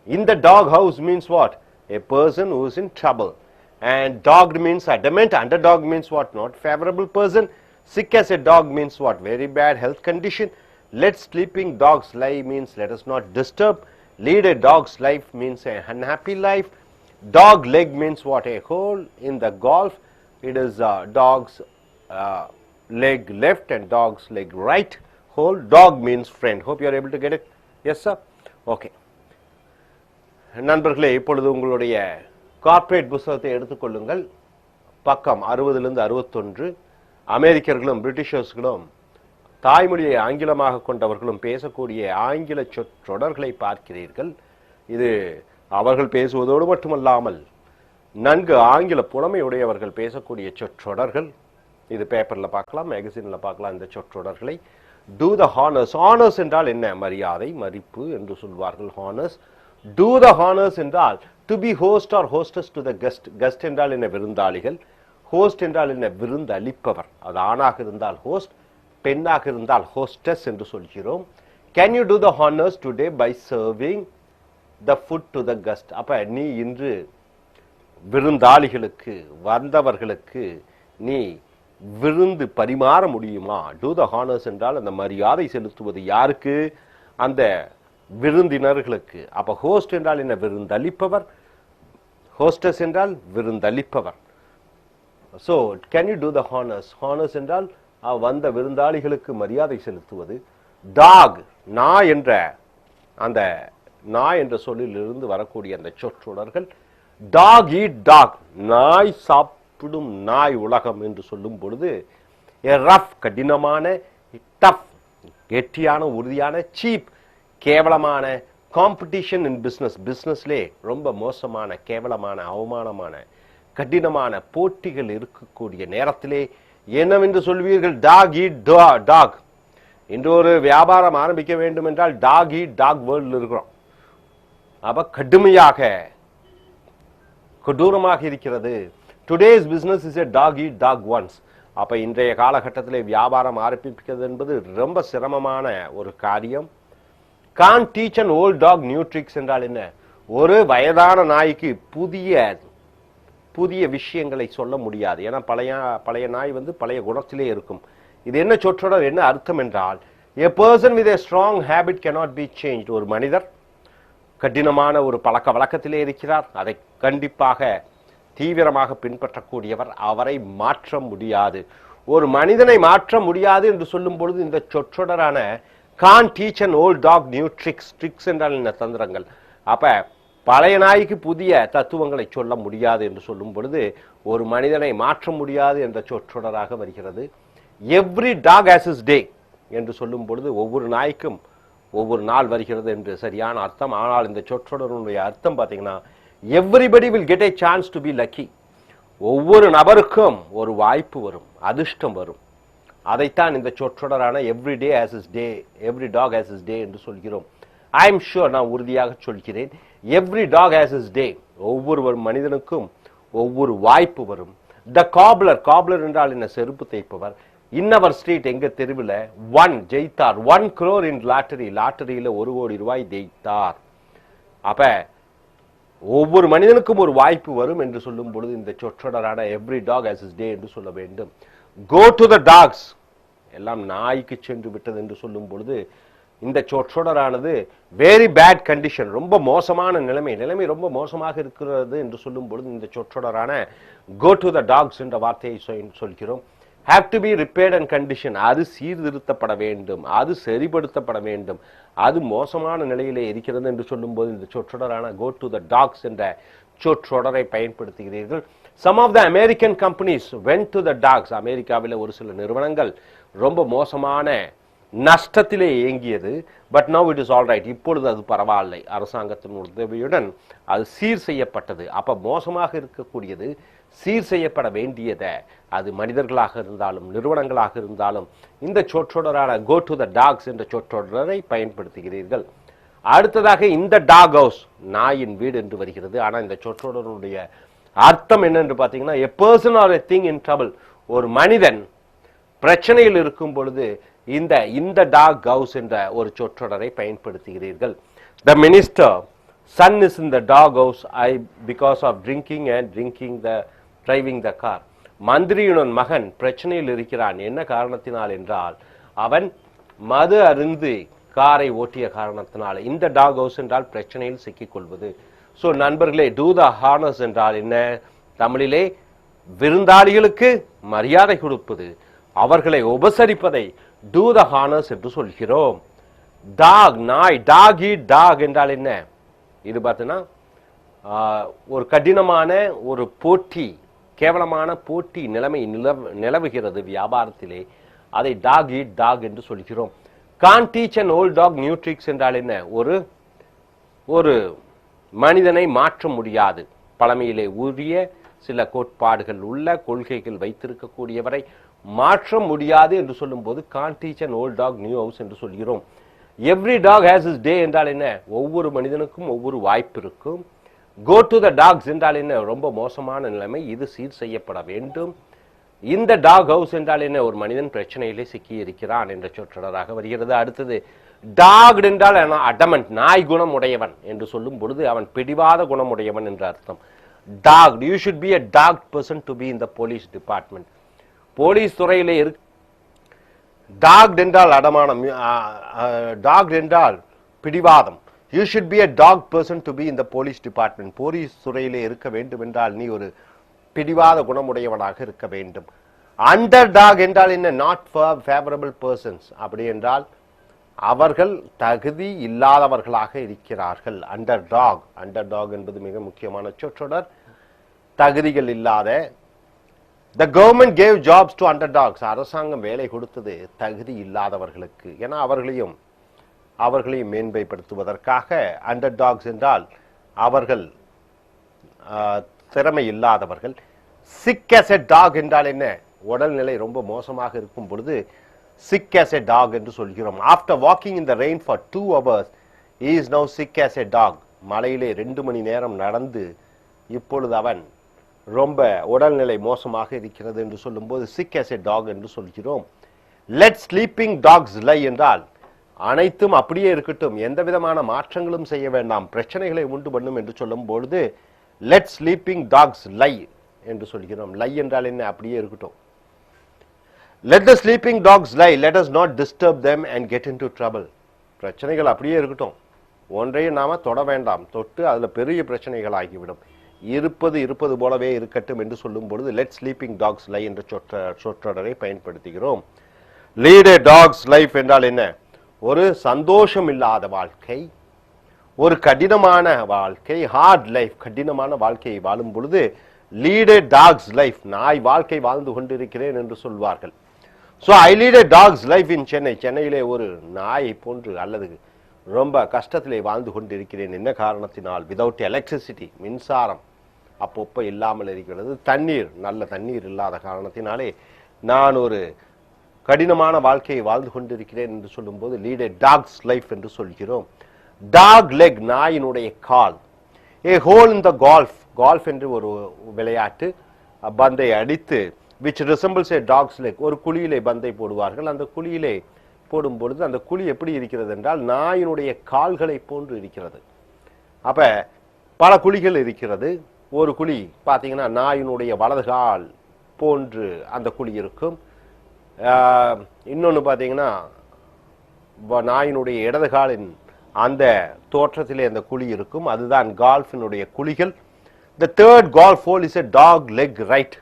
In the dog house means what? A person who is in trouble. And dogged means adamant. Underdog means what? Not favorable person. Sick as a dog means what? Very bad health condition. Let sleeping dogs lie means let us not disturb. Lead a dog's life means a unhappy life. Dog leg means what? A hole in the golf. It is dog's leg left and dog's leg right. Hole. Dog means friend. Hope you are able to get it. Yes, sir? Okay. நண்பர்களே, இப்பொழுது உங்களுடைய corporate புத்தகத்தை எடுத்துக்கொள்ளுங்கள். பக்கம் 60லிருந்து 61. அமெரிக்கர்களும் பிரிட்டிஷர்ஸ்களும் தாய்மொழியை ஆங்கிலமாக கொண்டவர்களும் பேசக்கூடிய ஆங்கில சொற்றொடர்களை பார்க்கிறீர்கள். இது அவர்கள் பேசுவதோடு மட்டுமல்லாமல் நன்கு ஆங்கில புலமையுடையவர்கள் பேசக்கூடிய சொற்றொடர்கள். இது பேப்பரில் பார்க்கலாம், மேகசினில் பார்க்கலாம் இந்த சொற்றொடர்களை. Do the honors. Honors என்றால் என்ன? மரியாதை, மதிப்பு என்று சொல்வார்கள். Honors. Do the honors என்றால் to be host or hostess to the guest. Guest என்றால் என்ன? விருந்தாளிகள். Host என்றால் என்ன? விருந்தளிப்பவர். அது ஆணாக இருந்தால் host, பெண்ணாக இருந்தால் hostess என்று சொல்கிறோம். Can you do the honors today by serving the food to the guest? அப்ப நீ இன்று விருந்தாளிகளுக்கு, வந்தவர்களுக்கு நீ விருந்து பரிமாற முடியுமா? Do the honors என்றால் அந்த மரியாதை செலுத்துவது யாருக்கு? அந்த விருந்தினர்களுக்கு. அப்ப ஹோஸ்ட் என்றால் என்ன? விருந்தளிப்பவர். ஹோஸ்டஸ் என்றால் விருந்தளிப்பவர். So, can you do the honors? Honors என்றால் வந்த விருந்தாளிகளுக்கு மரியாதை செலுத்துவது. டாக், நாய் என்ற அந்த நாய் என்ற சொல்லிலிருந்து வரக்கூடிய அந்த சொற்றொடர்கள். டாக் ஈட் டாக், நாய் சாப்பிடும் நாய் உலகம் என்று சொல்லும் பொழுது ரஃப் கடினமான, டஃப் கெட்டியான உறுதியான, சீப் கேவலமான, காம்படிஷன் இன் பிஸ்னஸ் பிஸ்னஸ்லே ரொம்ப மோசமான, கேவலமான, அவமானமான, கடினமான போட்டிகள் இருக்கக்கூடிய நேரத்திலே என்னவென்று சொல்வீர்கள்? Dog eat dog. இன்று ஒரு வியாபாரம் ஆரம்பிக்க வேண்டும் என்றால் டாக் ஈட் டாக் வேர்ல்டில் இருக்கிறோம். அப்ப கடுமையாக கொடூரமாக இருக்கிறது. Today's business is a dog eat dog ones. அப்ப இன்றைய காலகட்டத்திலே வியாபாரம் ஆரம்பிக்கிறது என்பது ரொம்ப சிரமமான ஒரு காரியம். Can't teach an old dog new tricks என்றால் என்ன? ஒரு வயதான நாய்க்கு புதிய விஷயங்களை சொல்ல முடியாது. ஏன்னா பழைய நாய் பழைய குணத்திலே இருக்கும். இது என்ன சொற்றொடர், என்ன அர்த்தம் என்றால் a person with a strong habit cannot be changed. ஒரு மனிதர் கடினமான ஒரு பழக்க வழக்கத்திலே இருக்கிறார், அதை கண்டிப்பாக தீவிரமாக பின்பற்றக்கூடியவர், அவரை மாற்ற முடியாது. ஒரு மனிதனை மாற்ற முடியாது என்று சொல்லும் பொழுது இந்த சொற்றொடரான can't teach an old dog new tricks. Tricks என்றால் என்ன? தந்திரங்கள். அப்ப பழைய நாய்க்கு புதிய தத்துவங்களை சொல்ல முடியாது என்று சொல்லும் பொழுது ஒரு மனிதனை மாற்ற முடியாது என்ற சொற்றொடராக வருகிறது. Every dog has his day என்று சொல்லும் பொழுது ஒவ்வொரு நாய்க்கும் ஒவ்வொரு நாள் வருகிறது என்று சரியான அர்த்தம். ஆனால் இந்த சொற்றொடருடைய அர்த்தம் பார்த்தீங்கன்னா everybody will get a chance to be lucky. ஒவ்வொரு நபருக்கும் ஒரு வாய்ப்பு வரும், அதிர்ஷ்டம் வரும். அதைத்தான் இந்த சொற்றொடரான every day has his day, every dog has his day என்று சொல்கிறோம். ஐ எம் ஷூர், நான் உறுதியாக சொல்கிறேன், every dog has his day. ஒவ்வொரு மனிதனுக்கும் ஒவ்வொரு வாய்ப்பு வரும். த காப்லர், காப்லர் என்றால் என்ன? செருப்பு தைப்பவர். இன் அவர் ஸ்ட்ரீட், எங்க தெருவில் ஒன் ஜெயித்தார். 1 crore இன் லாட்டரி, லாட்டரியில 1 கோடி ரூபாய் ஜெயித்தார். அப்ப ஒவ்வொரு மனிதனுக்கும் ஒரு வாய்ப்பு வரும் என்று சொல்லும் பொழுது இந்த சொற்றொடரான every dog has his day என்று சொல்ல வேண்டும். கோ டு த டாக்ஸ், எல்லாம் நாய்க்கு சென்று விட்டது என்று சொல்லும் பொழுது இந்த சொற்றொடரானது வெரி பேட் கண்டிஷன், ரொம்ப மோசமான நிலைமை ரொம்ப மோசமாக இருக்கிறது என்று சொல்லும் பொழுது இந்த சொற்றொடரான கோ டு த டாக்ஸ் என்ற வார்த்தையை சொல்கிறோம். have to be repaired and condition, அது சீர்திருத்தப்பட வேண்டும், அது சரிப்படுத்தப்பட வேண்டும், அது மோசமான நிலையிலே இருக்கிறது என்று சொல்லும் போது இந்த சொற்றொடரான go to the dogs என்ற சொற்றொடரை பயன்படுத்துகிறீர்கள். Some of the American companies went to the dogs. அமெரிக்காவில் ஒரு சில நிறுவனங்கள் ரொம்ப மோசமான நஷ்டத்திலே இயங்கியது. But now it is all right, இப்பொழுது அது பரவாயில்லை, அரசாங்கத்தின் உதவியுடன் அது சீர் செய்யப்பட்டது. அப்ப மோசமாக இருக்கக்கூடியது சீர் செய்யப்பட வேண்டியதை, அது மனிதர்களாக இருந்தாலும் நிறுவனங்களாக இருந்தாலும் இந்த சொற்றொடரான கோ டு த டாக்ஸ் என்ற சொற்றொடரை பயன்படுத்துகிறீர்கள். அடுத்ததாக இந்த டாக் ஹவுஸ், நாயின் வீடு என்று வருகிறது. ஆனால் இந்த சொற்றொடருடைய அர்த்தம் என்னென்று பார்த்தீங்கன்னா, a person or a thing in trouble, ஒரு மனிதன் பிரச்சனையில் இருக்கும் பொழுது இந்த டாக் ஹவுஸ் என்ற ஒரு சொற்றொடரை பயன்படுத்துகிறீர்கள். The minister son is in the dog house because of drinking driving the car. மந்திரியின் மகன் பிரச்சனையில் இருக்கிறான். என்ன காரணத்தினால் என்றால் அவன் மது அருந்து காரை ஓட்டிய காரணத்தினால். இந்த டாக் ஹவுஸ் என்றால் பிரச்சனையில் சிக்கிக் கொள்வது. ஸோ நண்பர்களே, டூ த ஹானர்ஸ் என்றால் என்ன? தமிழிலே விருந்தாளிகளுக்கு மரியாதை கொடுப்பது, அவர்களை உபசரிப்பதை டூ த ஹானர்ஸ் என்று சொல்கிறோம். டாக் நாய், டாக் ஈட் டாக் என்றால் என்ன? இது பார்த்தீங்கன்னா ஒரு கடினமான ஒரு போட்டி, கேவலமான போட்டி நிலைமை நிலவுகிறது வியாபாரத்திலே. அதை டாக் ஈட் டாக் என்று சொல்கிறோம். Can't teach an old dog new tricks என்றால் என்ன? ஒரு மனிதனை மாற்ற முடியாது. பழமையிலே உரிய சில கோட்பாடுகள் உள்ள கொள்கைகள் வைத்திருக்கக்கூடியவரை மாற்ற முடியாது என்று சொல்லும் போது can't teach an old dog new house என்று சொல்கிறோம். Every dog has his day என்றால் என்ன? ஒவ்வொரு மனிதனுக்கும் ஒவ்வொரு வாய்ப்பு இருக்கும். கோ டு த டாக்ஸ் என்றால் என்ன? ரொம்ப மோசமான நிலைமை, இது சீர் செய்யப்பட வேண்டும். இந்த டாக் ஹவுஸ் என்றால் என்ன? ஒரு மனிதன் பிரச்சனையிலே சிக்கி இருக்கிறான் என்ற சொற்றொடராக வருகிறது. அடுத்தது டாக் என்றால் அடமண்ட், நாய் குணம் உடையவன் என்று சொல்லும் பொழுது அவன் பிடிவாத குணமுடையவன் என்ற அர்த்தம். Dog, you should be a dogged person to be in the police department. Police துறையிலே டாக்ட் என்றால் அடமானம், டாக்ட் என்றால் பிடிவாதம். You should be a dogged person to be in the police department. Police துறையிலே இருக்க வேண்டும் என்றால் நீ ஒரு பிடிவாத குணமுடையவனாக இருக்க வேண்டும். அண்டர் டாக் என்றால் என்ன? Not favourable persons. அப்படி என்றால் அவர்கள் தகுதி இல்லாதவர்களாக இருக்கிறார்கள். அண்டர் டாக் என்பது மிக முக்கியமான சொற்றொடர். தகுதிகள் இல்லாத. The government gave jobs to underdogs. அரசாங்கம் வேலை கொடுத்தது தகுதி இல்லாதவர்களுக்கு. ஏன்னா அவர்களையும் மேன்மைப்படுத்துவதற்காக. அண்டர்டாக்ஸ் என்றால் அவர்கள் திறமை இல்லாதவர்கள். சிக் as a dog என்றால் என்ன? உடல்நிலை ரொம்ப மோசமாக இருக்கும் பொழுது sick as a dog என்று சொல்கிறோம். After walking in the rain for 2 hours, he is now sick as a dog. மலையிலே 2 மணி நேரம் நடந்து இப்பொழுது அவன் ரொம்ப உடல்நிலை மோசமாக இருக்கிறது என்று சொல்லும்போது sick as a dog என்று சொல்கிறோம். Let sleeping dogs lie என்றால் அனைத்தும் அப்படியே இருக்கட்டும், எந்த விதமான மாற்றங்களும் செய்ய வேண்டாம், பிரச்சனைகளை உண்டு பண்ணும் என்று சொல்லும் பொழுது let sleeping dogs lie என்று சொல்கிறோம். லை என்றால் என்ன? அப்படியே இருக்கட்டும். Let the sleeping dogs lie, let us not disturb them and get into trouble. பிரச்சனைகள் அப்படியே இருக்கட்டும், ஒன்றையும் நாம தொட வேண்டாம், தொட்டு அதில் பெரிய பிரச்சனைகள் ஆகிவிடும். இருப்பது போலவே இருக்கட்டும் என்று சொல்லும் பொழுது let sleeping dogs lie என்ற சொற்றொடரை பயன்படுத்துகிறோம். Lead a dog's life என்றால் என்ன? ஒரு சந்தோஷம் இல்லாத வாழ்க்கை, ஒரு கடினமான வாழ்க்கை, ஹார்ட் லைஃப், கடினமான வாழ்க்கையை வாழும் பொழுது lead a dog's life, நாய் வாழ்க்கை வாழ்ந்து கொண்டிருக்கிறேன் என்று சொல்வார்கள். So I lead a dog's life in Chennai. சென்னையிலே ஒரு நாயை போன்று அல்லது ரொம்ப கஷ்டத்திலே வாழ்ந்து கொண்டிருக்கிறேன். என்ன காரணத்தினால்? விதவுட் எலக்ட்ரிசிட்டி, மின்சாரம் அப்பப்போ இல்லாமல் இருக்கிறது. தண்ணீர், நல்ல தண்ணீர் இல்லாத காரணத்தினாலே நான் ஒரு கடினமான வாழ்க்கையை வாழ்ந்து கொண்டிருக்கிறேன் என்று சொல்லும்போது லீட் a dog's life என்று சொல்கிறோம். டாக் லெக், நாயினுடைய கால். A hole in the golf என்று ஒரு விளையாட்டு, பந்தை அடித்து which resembles a dog's leg, ஒரு குழியிலே பந்தை போடுவார்கள். அந்த குழியிலே போடும் பொழுது அந்த குழி எப்படி இருக்கிறது என்றால் நாயினுடைய கால்களை போன்று இருக்கிறது. அப்ப பல குழிகள் இருக்கிறது. ஒரு குழி பார்த்தீங்கன்னா நாயினுடைய வலது கால் போன்று அந்த குழி இருக்கும். இன்னொன்று பார்த்தீங்கன்னா நாயினுடைய இடது காலின் அந்த தோற்றத்திலே அந்த குழி இருக்கும். அதுதான் கால்ஃபினுடைய குழிகள். The third golf hole is a dog leg right.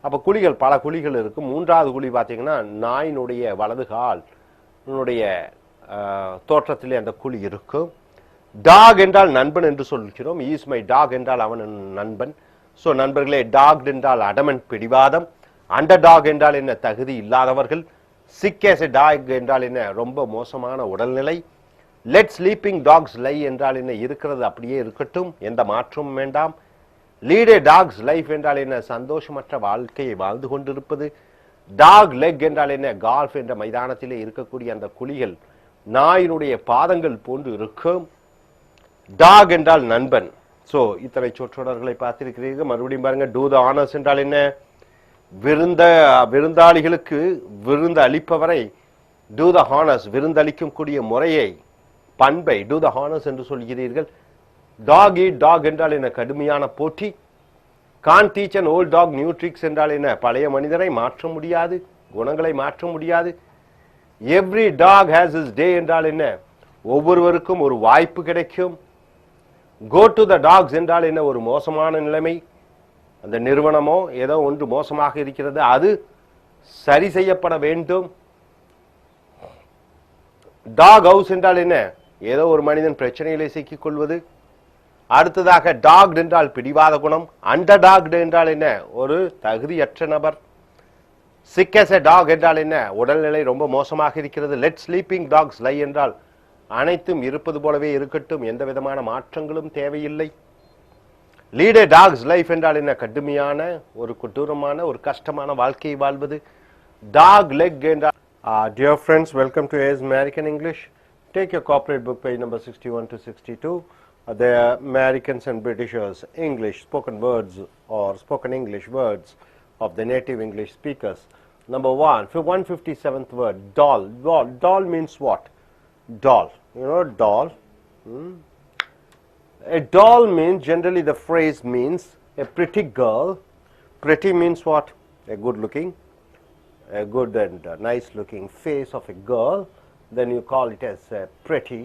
அப்போ குழிகள், பல குழிகள் இருக்கும். மூன்றாவது குழி பார்த்தீங்கன்னா நாயினுடைய வலது கால் தோற்றத்திலே அந்த குழி இருக்கும். டாக் என்றால் நண்பன் என்று சொல்கிறோம். ஈஸ் மை டாக் என்றால் அவன் நண்பன். ஸோ நண்பர்களே, டாக் என்றால் அடமன், பிடிவாதம். அண்டர் டாக் என்றால் என்ன? தகுதி இல்லாதவர்கள். சிக் as a டாக் என்றால் என்ன? ரொம்ப மோசமான உடல்நிலை. லெட் ஸ்லீப்பிங் டாக்ஸ் லை என்றால் என்ன? இருக்கிறது அப்படியே இருக்கட்டும், எந்த மாற்றமும் வேண்டாம். லீட் a டாக்ஸ் லைஃப் என்றால் என்ன? சந்தோஷமற்ற வாழ்க்கையை வாழ்ந்து கொண்டிருப்பது. டாக் லெக் என்றால் என்ன? கால்ஃப் என்ற மைதானத்திலே இருக்கக்கூடிய அந்த குழிகள் நாயினுடைய பாதங்கள் போன்று இருக்கும். டாக் என்றால் நண்பன். ஸோ இத்தனை சொற்றொடர்களை பார்த்திருக்கிறீர்கள். மறுபடியும் பாருங்க. டூ த ஆனர்ஸ் என்றால் என்ன? விருந்தாளிகளுக்கு விருந்து அளிப்பவரை do the honors, விருந்தளிக்கும் கூடிய முறையை, பண்பை do the honors என்று சொல்கிறீர்கள். Dog eat dog என்றால் என்ன? கடுமையான போட்டி. Can't teach an old dog new tricks என்றால் என்ன? பழைய மனிதரை மாற்ற முடியாது, குணங்களை மாற்ற முடியாது. Every dog has his day என்றால் என்ன? ஒவ்வொருவருக்கும் ஒரு வாய்ப்பு கிடைக்கும். Go to the dogs என்றால் என்ன? ஒரு மோசமான நிலைமை, அந்த நிறுவனமோ ஏதோ ஒன்று மோசமாக இருக்கிறது, அது சரி செய்யப்பட வேண்டும். டாக் ஹவுஸ் என்றால் என்ன? ஏதோ ஒரு மனிதன் பிரச்சனைகளை சிக்கிக் கொள்வது. அடுத்ததாக டாக்ட் என்றால் பிடிவாத குணம். அண்டர் டாக்ட் என்றால் என்ன? ஒரு தகுதியற்ற நபர். சிக் as a டாக் என்றால் என்ன? உடல்நிலை ரொம்ப மோசமாக இருக்கிறது. லெட் ஸ்லீப்பிங் டாக்ஸ் லை என்றால் அனைத்தும் இருப்பது போலவே இருக்கட்டும், எந்த விதமான மாற்றங்களும் தேவையில்லை. லீட் a டாக்ஸ் லைஃப் என்றால் என்ன? கடுமையான ஒரு கொடூரமான ஒரு கஷ்டமான வாழ்க்கையை வாழ்வது. டாக் லெக் என்றால் dear friends, welcome to AS American English. Take your corporate book, page number 61 to 62. The Americans and Britishers English spoken words or spoken English words of the native English speakers. Number 157th word, doll. Doll means what? Doll. You know doll? A doll means, generally the phrase means a pretty girl. Pretty means what? A good looking, a good and nice looking face of a girl. Then you call it as pretty.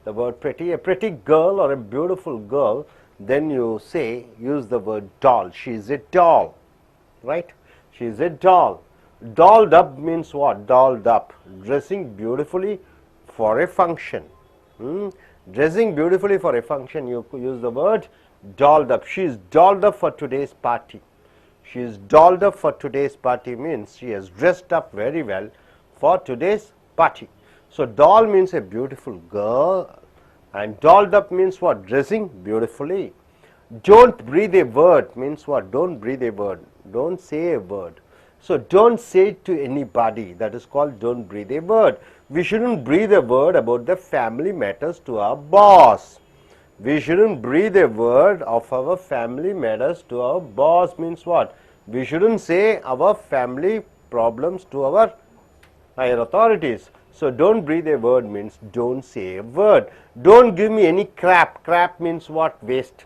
The word pretty, a pretty girl or a beautiful girl, then you say, use the word doll. She is a doll, right? She is a doll. Dolled up means what? Dolled up, dressing beautifully for a function. Dressing beautifully for a function, you use the word dolled up. She is dolled up for today's party. She is dolled up for today's party means she has dressed up very well for today's party. So doll means a beautiful girl, and dolled up means what? Dressing beautifully. Don't breathe a word means what? Don't breathe a word. Don't say a word. So don't say it to anybody. That is called don't breathe a word. We shouldn't breathe a word about the family matters to our boss. We shouldn't breathe a word of our family matters to our boss means what? We shouldn't say our family problems to our higher authorities. So don't breathe a word means don't say a word. Don't give me any crap. Crap means what? Waste.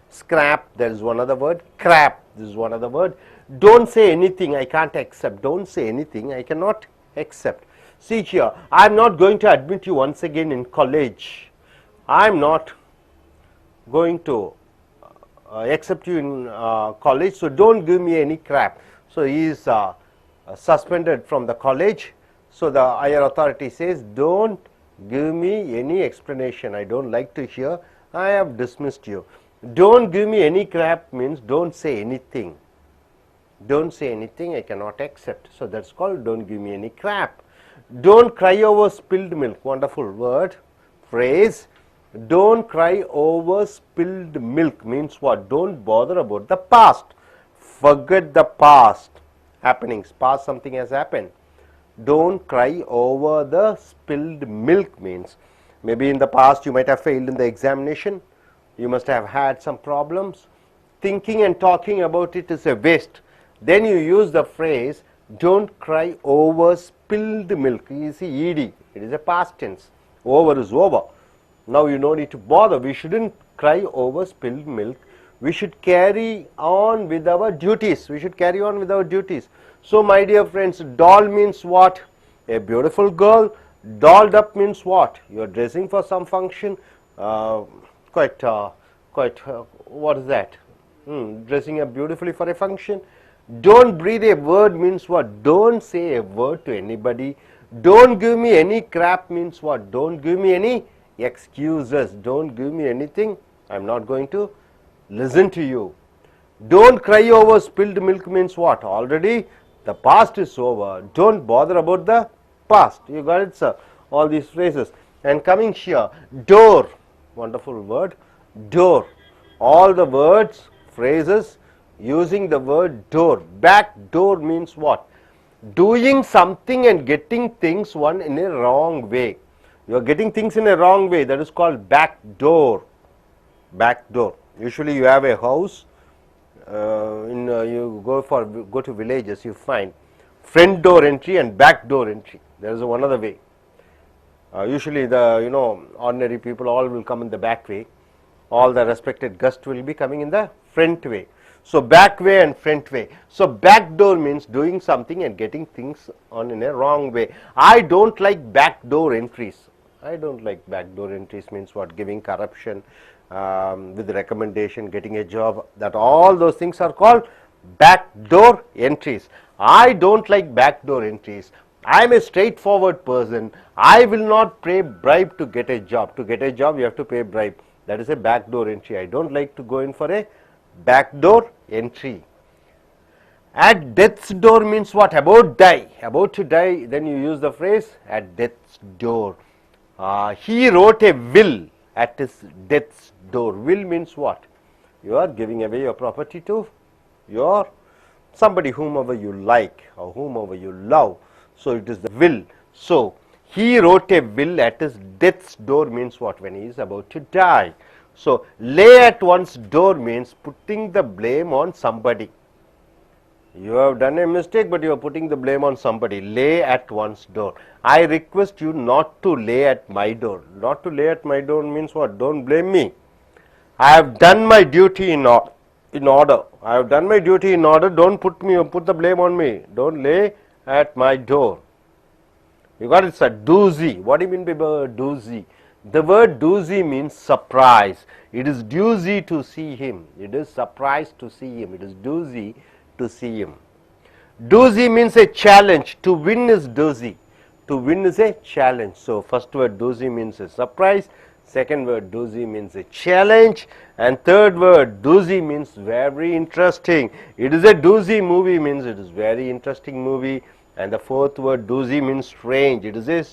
Scrap, there is one other word. Crap, this is one other word. Don't say anything I can't accept. Don't say anything I cannot accept. See here, I am not going to admit you once again in college. I am not going to accept you in college, so don't give me any crap. So he is suspended from the college. So the higher authority says, don't give me any explanation. I don't like to hear. I have dismissed you. Don't give me any crap means don't say anything. Don't say anything I cannot accept. So that's called don't give me any crap. Don't cry over spilled milk. Wonderful word, phrase. Don't cry over spilled milk means what? Don't bother about the past. Forget the past happenings. Past something has happened. Don't cry over the spilled milk means maybe in the past you might have failed in the examination. You must have had some problems. Thinking and talking about it is a waste. Then you use the phrase don't cry over spilled milk. You see ed, it is a past tense. Over is over. Now you no need to bother. We shouldn't cry over spilled milk. We should carry on with our duties. We should carry on with our duties. So my dear friends, doll means what? A beautiful girl. Dolled up means what? You are dressing for some function. What is that? Dressing up beautifully for a function. Don't breathe a word means what? Don't say a word to anybody. Don't give me any crap means what? Don't give me any excuses. Don't give me anything. I am not going to listen to you. Don't cry over spilled milk means what? Already the past is over. Don't bother about the past. You got it, sir? All these phrases. And coming here, door. Wonderful word, door. All the words, phrases using the word door. Back door means what? Doing something and getting things one in a wrong way. You are getting things in a wrong way. That is called back door. Back door. Usually you have a house. you go to villages, you find front door entry and back door entry. There is one other way. Usually the ordinary people all will come in the back way. All the respected guests will be coming in the front way. So back way and front way. So back door means doing something and getting things on in a wrong way. I don't like back door entries. I don't like back door entries means what? Giving corruption with recommendation, getting a job. That all those things are called back door entries. I don't like back door entries. I am a straightforward person. I will not pay bribe to get a job. To get a job, you have to pay bribe. That is a backdoor entry. I don't like to go in for a backdoor entry. At death's door means what? About die. About to die, then you use the phrase at death's door. He wrote a will at his death's door. Will means what? You are giving away your property to your somebody whomever you like or whomever you love. So it is the will. So he wrote a will at his death's door means what? When he is about to die. So lay at one's door means putting the blame on somebody. You have done a mistake, but you are putting the blame on somebody. Lay at one's door. I request you not to lay at my door. Not to lay at my door means what? Don't blame me. I have done my duty in order. I have done my duty in order. Don't put the blame on me. Don't lay at my door. You got it? It's a doozy. What do you mean by doozy? The word doozy means surprise. It is doozy to see him. It is surprise to see him. It is doozy to see him. Doozy means a challenge. To win is doozy. To win is a challenge. So first word doozy means a surprise. Second word doozy means a challenge. And third word doozy means very interesting. It is a doozy movie means it is very interesting movie. And the fourth word doozy means strange. It is a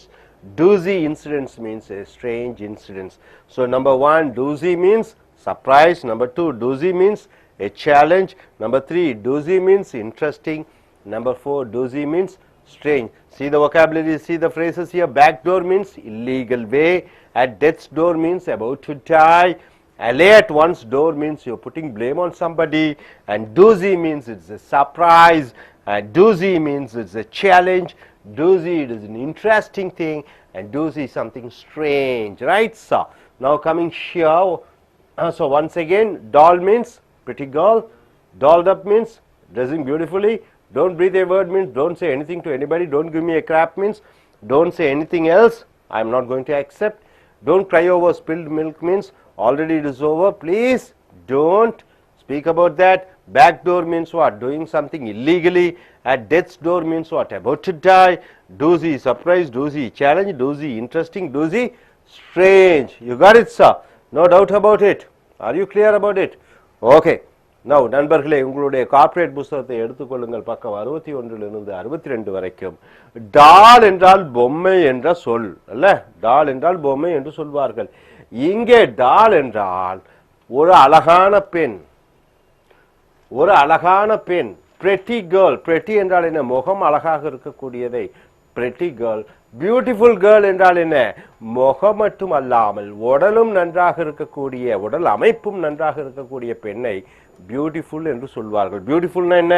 doozy incidents means a strange incidents. So number one, doozy means surprise. Number two, doozy means a challenge. Number three, doozy means interesting. Number four, doozy means strange. See the vocabulary, see the phrases here. Backdoor means illegal way. At death's door means about to die. Lay at one's door means you're putting blame on somebody. And doozy means it's a surprise. Doozy means it's a challenge. Doozy, it is an interesting thing. And doozy is something strange, right? So now coming here. So once again, doll means pretty girl. Dolled up means dressing beautifully. Don't breathe a word means don't say anything to anybody. Don't give me a crap means don't say anything else. I am not going to accept. Don't cry over spilled milk means already it is over. Please don't speak about that. Backdoor means what? Doing something illegally. At death's door means what? About to die. Doozy, surprise. Doozy, challenge. Doozy, interesting. Doozy, strange. You got it, sir? No doubt about it. Are you clear about it? Okay. Now, நண்பர்களே உங்களுடைய corporate புத்தகத்தை எடுத்துக்கொள்ளுங்கள் பக்கம் 61 இருந்து 62 வரைக்கும். டால் என்றால் பொம்மை என்ற சொல் அல்ல, டால் என்றால் பொம்மை என்று சொல்வார்கள். இங்கே டால் என்றால் ஒரு அழகான பெண், ஒரு அழகான பெண். pretty girl. pretty என்றால் என்ன? முகம் அழகாக இருக்கக்கூடியதை pretty girl. பியூட்டிஃபுல் கேர்ள் என்றால் என்ன? முகம் மட்டும் அல்லாமல் உடலும் நன்றாக இருக்கக்கூடிய, உடல் அமைப்பும் நன்றாக இருக்கக்கூடிய பெண்ணை பியூட்டிஃபுல் என்று சொல்வார்கள். பியூட்டிஃபுல்னா என்ன?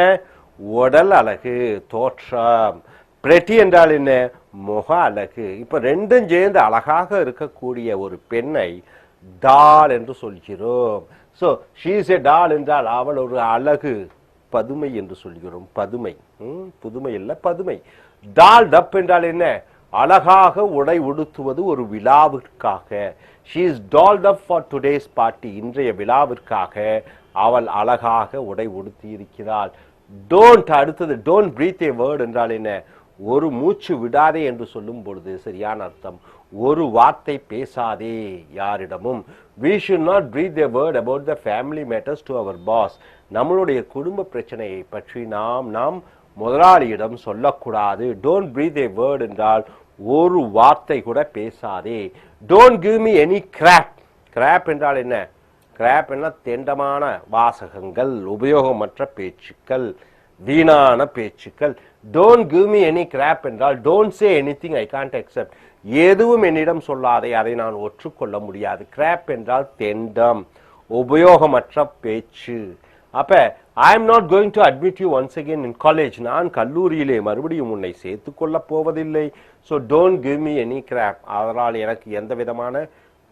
உடல் அழகு, தோற்றம். pretty என்றால் என்ன? முக அழகு. இப்ப ரெண்டும் சேர்ந்து அழகாக இருக்கக்கூடிய ஒரு பெண்ணை டால் என்று சொல்கிறோம். So she is a doll என்றால் அவள் ஒரு அழகு, பதுமை என்று சொல்கிறோம். பதுமை, புதுமை இல்ல, பதுமை. டால்ட் அப் என்றால் என்ன? அழகாக உடை உடுத்துவது ஒரு விழாவிற்காக. she is dolled up for today's party. இன்றைய விழாவிற்காக அவள் அழகாக உடை உடுத்தி இருக்கிறாள். don't, அடுத்தது don't breathe a word என்றால் என்ன? ஒரு மூச்சு விடாதே என்று சொல்லும் பொழுது சரியான அர்த்தம் ஒரு வார்த்தை பேசாதே யாரிடமும். we should not breathe a word about the family matters to our boss. நம்மளுடைய குடும்ப பிரச்சனையை பற்றி நாம் முதலாளியிடம் சொல்லக்கூடாது. don't breathe a word என்றால் ஒரு வார்த்தை கூட பேசாதே. don't give me any crap. crap என்றால் என்ன? crap என்ன? தெண்டமான வாசகங்கள், உபயோகமற்ற பேச்சுக்கள், வீணான பேச்சுக்கள். don't give me any crap என்றால் don't say anything I can't accept. எதுவும் என்னிடம் சொல்லாதே, அதை நான் ஒற்றுக்கொள்ள முடியாது. crap என்றால் தெண்டம், உபயோகமற்ற பேச்சு. அப்ப I am not going to admit you once again in college. நான் கல்லூரியிலே மறுபடியும் உன்னை சேர்த்துக் கொள்ளப் போவதில்லை. So don't give me any crap. அதனால் எனக்கு எந்த விதமான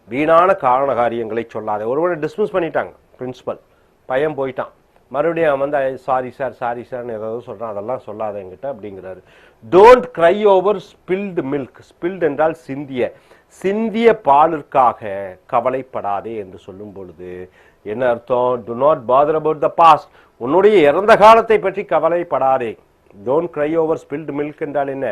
வீணான காரண காரியங்களை சொல்லாதே. ஒருவனை டிஸ்மிஸ் பண்ணிட்டாங்க பிரின்சிபல், பையன் போயிட்டான். மறுபடியும் வந்து சாரி சார்னு ஏதாவது சொல்றான், அதெல்லாம் சொல்லாத என்கிட்ட அப்படிங்கிறாரு. Don't cry over spilt milk. Spilt என்றால் சிந்திய பாலிற்காக கவலைப்படாதே என்று சொல்லும் பொழுது என்ன அர்த்தம்? To not bother about the past. உன்னுடைய இறந்த காலத்தை பற்றி கவலைப்படாதே. Don't cry over spilt milk என்றால் என்ன?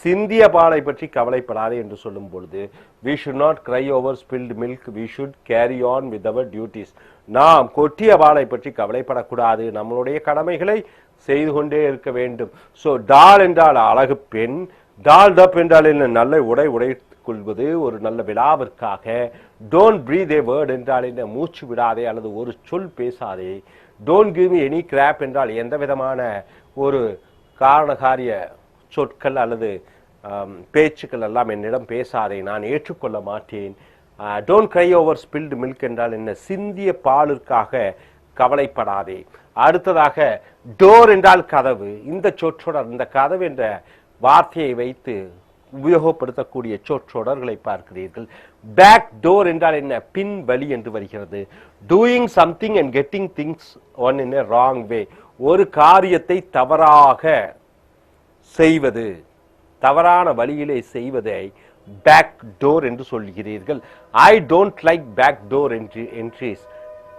சிந்திய பாலை பற்றி கவலைப்படாதே என்று சொல்லும் பொழுது we should not cry over spilled milk, we should carry on with our duties. நாம் கொட்டிய பாலை பற்றி கவலைப்படக்கூடாது, நம்மளுடைய கடமைகளை செய்து கொண்டே இருக்க வேண்டும். ஸோ டால் என்றால் அழகு பெண், டால் டப் என்றால் என்ன? நல்ல உடைத்துக் கொள்வது ஒரு நல்ல விழாவிற்காக. டோன்ட் பிரீத் ஏ வேர்ட் என்றால் என்ன? மூச்சு விடாதே அல்லது ஒரு சொல் பேசாதே. Don't give me any crap என்றால் எந்த விதமான ஒரு காரணகாரிய சொற்கள் அல்லது பேச்சுக்கள் எல்லாம் என்னிடம் பேசாதே, நான் ஏற்றுக்கொள்ள மாட்டேன். Don't cry over spilt milk என்றால் என்ன? சிந்திய பாலிற்காக கவலைப்படாதே. அடுத்ததாக டோர் என்றால் கதவு. இந்த சொற்றொடர், இந்த கதவு என்ற வார்த்தையை வைத்து உபயோகப்படுத்தக்கூடிய சொற்றொடர்களை பார்க்கிறீர்கள். பேக் டோர் என்றால் என்ன? பின் வழி என்று வருகிறது. Doing something and getting things one in a wrong வே. ஒரு காரியத்தை தவறாக செய்வது, தவறான வழியிலே செய்வதை பேக் டோர் என்று சொல்கிறீர்கள். I don't like back door entries.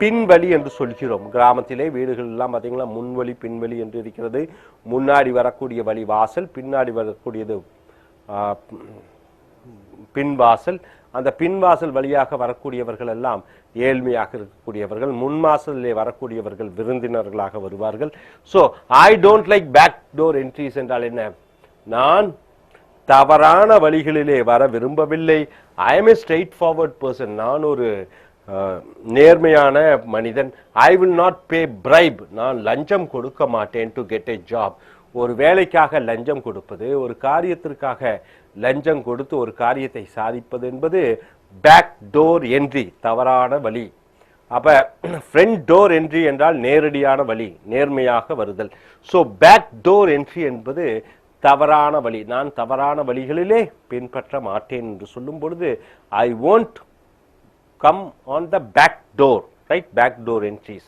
பின்வழி என்று சொல்கிறோம். கிராமத்திலே வீடுகள் எல்லாம் பார்த்தீங்களா, முன்வழி பின்வழி என்று இருக்கிறது. முன்னாடி வரக்கூடிய வழி வாசல், பின்னாடி வரக்கூடியது பின்வாசல். அந்த பின்வாசல் வழியாக வரக்கூடியவர்கள் எல்லாம் ஏழ்மையாக இருக்கக்கூடியவர்கள், முன்வாசலிலே வரக்கூடியவர்கள் விருந்தினர்களாக வருவார்கள். So I don't like back door entries என்றால் என்ன? நான் தவறான வழிகளிலே வர விரும்பவில்லை. I am a straightforward person. நான் ஒரு நேர்மையான மனிதன். I will not pay bribe. நான் லஞ்சம் கொடுக்க மாட்டேன் டு கெட் எ ஜாப். ஒரு வேலைக்காக லஞ்சம் கொடுப்பது, ஒரு காரியத்திற்காக லஞ்சம் கொடுத்து ஒரு காரியத்தை சாதிப்பது என்பது பேக் டோர் என்ட்ரி, தவறான வழி. அப்ப ஃப்ரண்ட் டோர் என்ட்ரி என்றால் நேரடியான வழி, நேர்மையாக வருதல். ஸோ பேக் டோர் என்ட்ரி என்பது தவறான வழி. நான் தவறான வழிகளிலே பின்பற்ற மாட்டேன் என்று சொல்லும் பொழுது ஐ won't come on the back door, right? back door entries.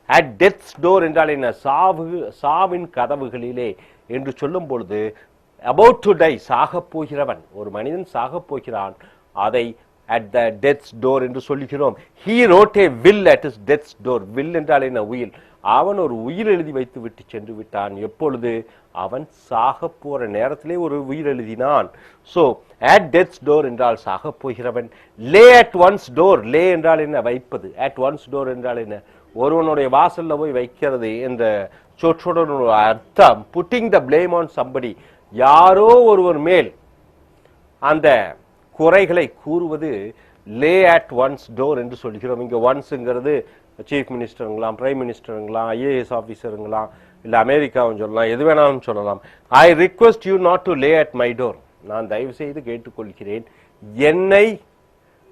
at death's door என்றால் என்ன? சாவின் கதவுகளிலே என்று சொல்லும் பொழுது about to die, சாகப் போகிறவன், ஒரு மனிதன் சாகப் போகிறான், அதை at the death's door என்று சொல்கிறோம். he wrote a will at his death's door. will என்றால் என்ன? உயில். அவன் ஒரு உயிர் எழுதி வைத்து விட்டு சென்று விட்டான். எப்பொழுது? அவன் சாக போற நேரத்திலே ஒரு உயிர் எழுதினான். ஸோ at death's door என்றால் சாக போகிறவன். lay at one's door. lay என்றால் என்ன? வைப்பது. at one's door என்றால் என்ன? ஒருவனுடைய வாசல்ல போய் வைக்கிறது என்ற சொற்றொடர் அர்த்தம் pudding the blame on somebody. யாரோ ஒருவர் மேல் அந்த குறைகளை கூறுவது லே அட் ஒன்ஸ் டோர் என்று சொல்கிறோம். இங்கே ஒன்ஸுங்கிறது சீஃப் மினிஸ்டருங்களாம், பிரைம் மினிஸ்டருங்களாம், ஐஏஎஸ் ஆஃபீஸருங்களாம், இல்லை அமெரிக்காவும் சொல்லலாம், எது வேணாலும் சொல்லலாம். I request you not to lay at my door. நான் தயவு செய்து கேட்டுக்கொள்கிறேன், என்னை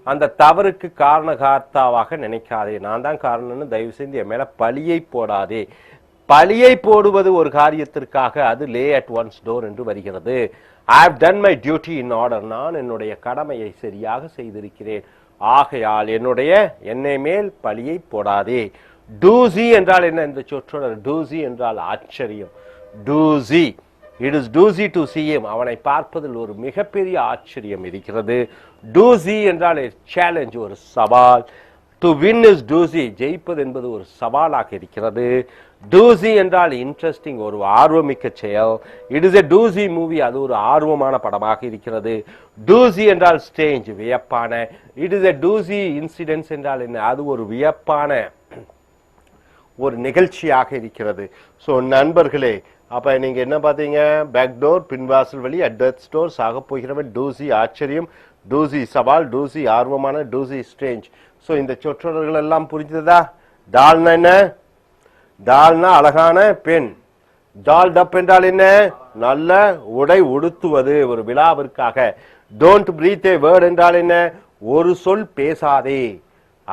அந்த தவறுக்கு காரணகர்த்தாவாக நினைக்காதே, நான் தான் காரணம்னு தயவு செய்து என் மேல பழியை போடாதே. பழியை போடுவது ஒரு காரியத்திற்காக அது லே அட் ஒன்ஸ் டோர் என்று வருகிறது. I have done my duty in order. நான் என்னுடைய கடமையை சரியாக செய்திருக்கிறேன், ஆகையால் என்னை மேல் பழியை போடாதே. டூசி என்றால் என்ன? இந்த சொற்றொடர் டூசி என்றால் ஆச்சரியம். Doozy, it is doozy to see him. அவனை பார்ப்பதில் ஒரு மிகப்பெரிய ஆச்சரியம் இருக்கிறது. டூசி என்றால் சேலஞ்ச், ஒரு சவால். டு வின் இஸ் டூசி, ஜெயிப்பது என்பது ஒரு சவாலாக இருக்கிறது. டூசி என்றால் இன்ட்ரெஸ்டிங், ஒரு ஆர்வமிக்க செயல். It is a doozy movie, அது ஒரு ஆர்வமான படமாக இருக்கிறது. டூசி என்றால் ஸ்ட்ரேஞ்ச், வியப்பான. It is a doozy incidents என்றால் என்ன? அது ஒரு வியப்பான ஒரு நிகழ்ச்சியாக இருக்கிறது. ஸோ நண்பர்களே, அப்ப நீங்க என்ன பார்த்தீங்க? பேக் டோர் பின்வாசல் வழி, அட் டெத் டோர் சாக போகிறவன், டூசி ஆச்சரியம், டூசி சவால், டூசி ஆர்வமான, டூசி ஸ்ட்ரேஞ்ச். ஸோ இந்த சொற்றொடர்கள் எல்லாம் புரிஞ்சதா? டால்னா என்ன? டால்னா அழகான பெண். டால் டப் என்றால் என்ன? நல்ல உடை உடுத்துவது, ஒரு விழாவிற்காக. டோன்ட் பிரீத் ஏ வேர்ட் என்றால் என்ன? ஒரு சொல் பேசாதே.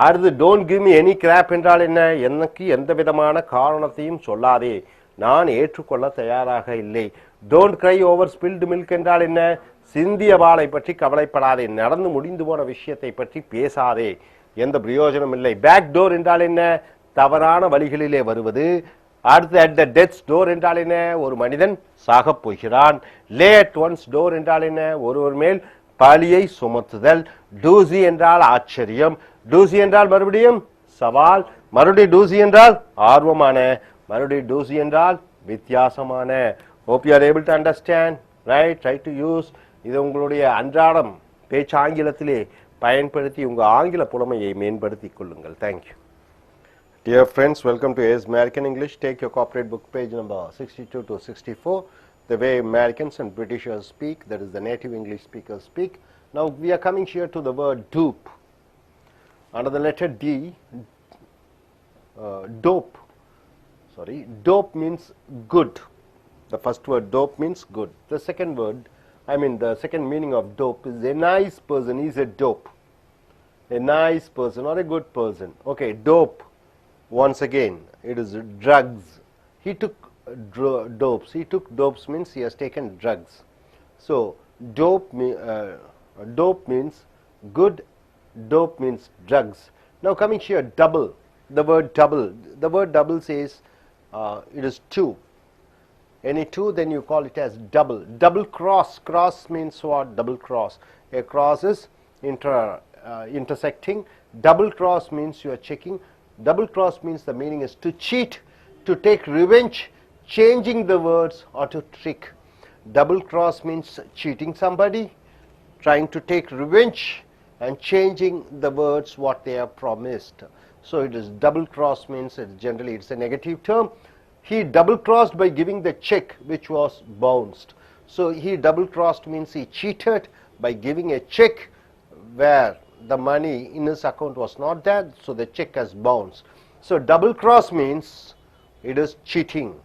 அடுத்து don't give me any crap என்றால் என்ன? எனக்கு எந்த விதமான காரணத்தையும் சொல்லாதே, நான் ஏற்றுக்கொள்ள தயாராக இல்லை. don't cry over spilled milk என்றால் என்ன? சிந்திய பாலை பற்றி கவலைப்படாதே, நடந்து முடிந்து போன விஷயத்தை பற்றி பேசாதே, எந்த பிரயோஜனம் இல்லை. பேக் டோர் என்றால் என்ன? தவறான வழிகளிலே வருவது. அடுத்து at the death's door என்றால் என்ன? ஒரு மனிதன் சாகப் போகிறான். lay at one's door என்றால் என்ன? ஒருவர் மேல் பழியை சுமத்துதல். doozy என்றால் ஆச்சரியம். doozy என்றால் மறுபடியும் சவால். மறுபடியும் doozy என்றால் ஆர்வமான. மறுபடியும் doozy என்றால் வித்தியாசமான. hope you are able to understand, right? Try to use. இது உங்களுடைய அன்றாடம் பேச்சு ஆங்கிலத்திலே பயன்படுத்தி உங்கள் ஆங்கில புலமையை மேம்படுத்திக் கொள்ளுங்கள். Thank you. Dear friends, welcome to AS American English. Take your corporate book, page number 62 to 64. The way Americans and Britishers speak, that is the native English speakers speak. Now we are coming here to the word dupe. Under the letter D, dope. Sorry, dope means good. The first word dope means good. The second word, the second meaning of dope is a nice person is a dope. A nice person or a good person. Okay, dope. Once again, it is drugs. He took dopes. He took dopes means he has taken drugs. So dope means good. Dope means drugs. Now coming here, double. The word double. The word double says it is two. Any two, then you call it as double. Double cross. Cross means what? Double cross. A cross is intersecting. Double cross means you are checking. Double cross means the meaning is to cheat, to take revenge, changing the words, or to trick. Double cross means cheating somebody, trying to take revenge, and changing the words what they have promised. So it is double cross means generally it's a negative term. He double crossed by giving the check which was bounced. So he double crossed means he cheated by giving a check where the money in his account was not there, so the check has bounced. So double cross means it is cheating.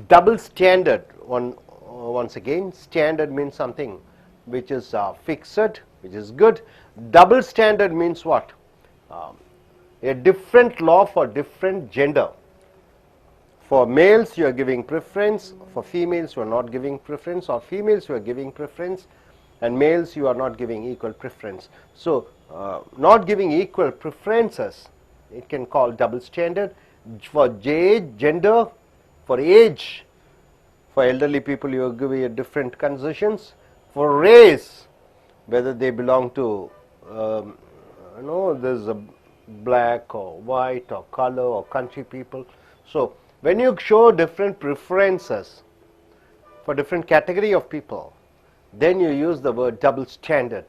Double standard, once again, standard means something which is fixed, which is good. Double standard means what? A different law for different gender. For males you are giving preference, for females you are not giving preference, or females you are giving preference, and males you are not giving equal preference. So not giving equal preferences, it can call double standard. For gender, for age, for elderly people you are giving different concessions. For race, whether they belong to there's a black or white or color or country people. So when you show different preferences for different category of people, then you use the word double standard.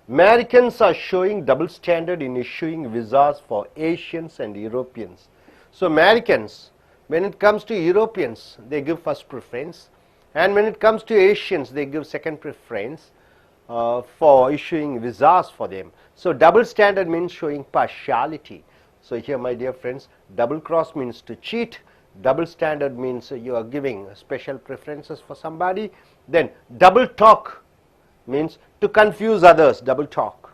Americans are showing double standard in issuing visas for Asians and Europeans. So Americans, when it comes to Europeans, they give first preference, and when it comes to Asians, they give second preference for issuing visas for them. So double standard means showing partiality. So here, my dear friends, double cross means to cheat. Double standard means you are giving special preferences for somebody. Then double talk means to confuse others. Double talk.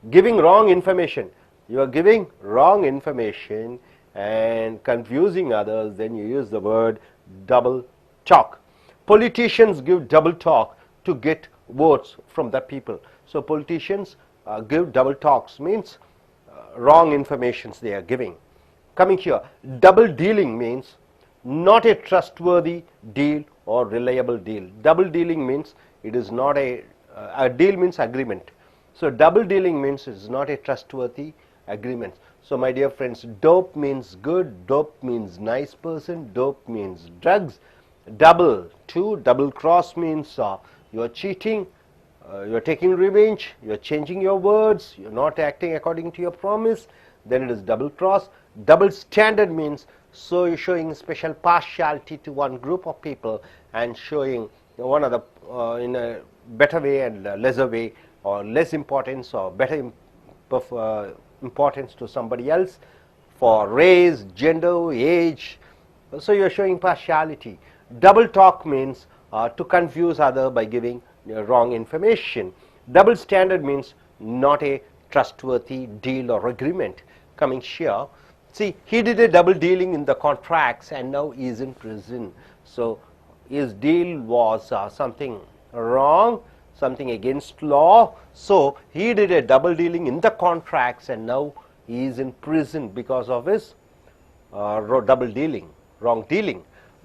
Giving wrong information. You are giving wrong information and confusing others. Then you use the word double talk. Politicians give double talk to get votes from the people. So politicians give double talks means wrong informations they are giving. Coming here, double dealing means not a trustworthy deal or reliable deal. Double dealing means it is not a deal means agreement. So double dealing means it is not a trustworthy agreement. So my dear friends, dope means good, dope means nice person, dope means drugs. Double cross means you are cheating, you are taking revenge, you are changing your words, you are not acting according to your promise, then it is double cross. Double standard means so you're showing special partiality to one group of people and showing one other in a better way and lesser way, or less importance or better importance to somebody else for race, gender, age. So you're showing partiality. Double talk means to confuse other by giving wrong information. Double standard means not a trustworthy deal or agreement. Coming here, see, he did a double dealing in the contracts and now he is in prison. So his deal was something wrong, something against law. So he did a double dealing in the contracts and now he is in prison because of his double dealing, wrong dealing.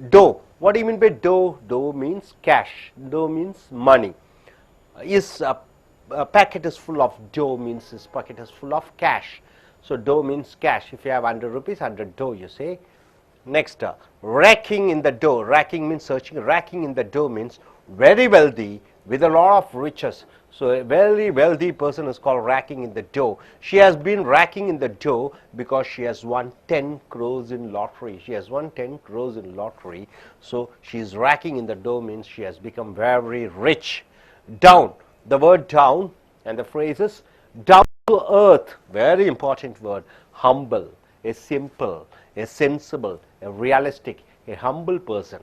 Dough. What do you mean by dough? Dough means cash. Dough means money. His packet is full of dough means his pocket is full of cash. So dough means cash. If you have 100 rupees, 100 dough, you say. Next, racking in the dough. Racking means searching. Racking in the dough means very wealthy with a lot of riches. So a very wealthy person is called racking in the dough. She has been racking in the dough because she has won 10 crores in lottery. She has won 10 crores in lottery. So she is racking in the dough means she has become very rich. Down. The word down and the phrases down to earth. Very important word. Humble, a simple, a sensible, a realistic, a humble person.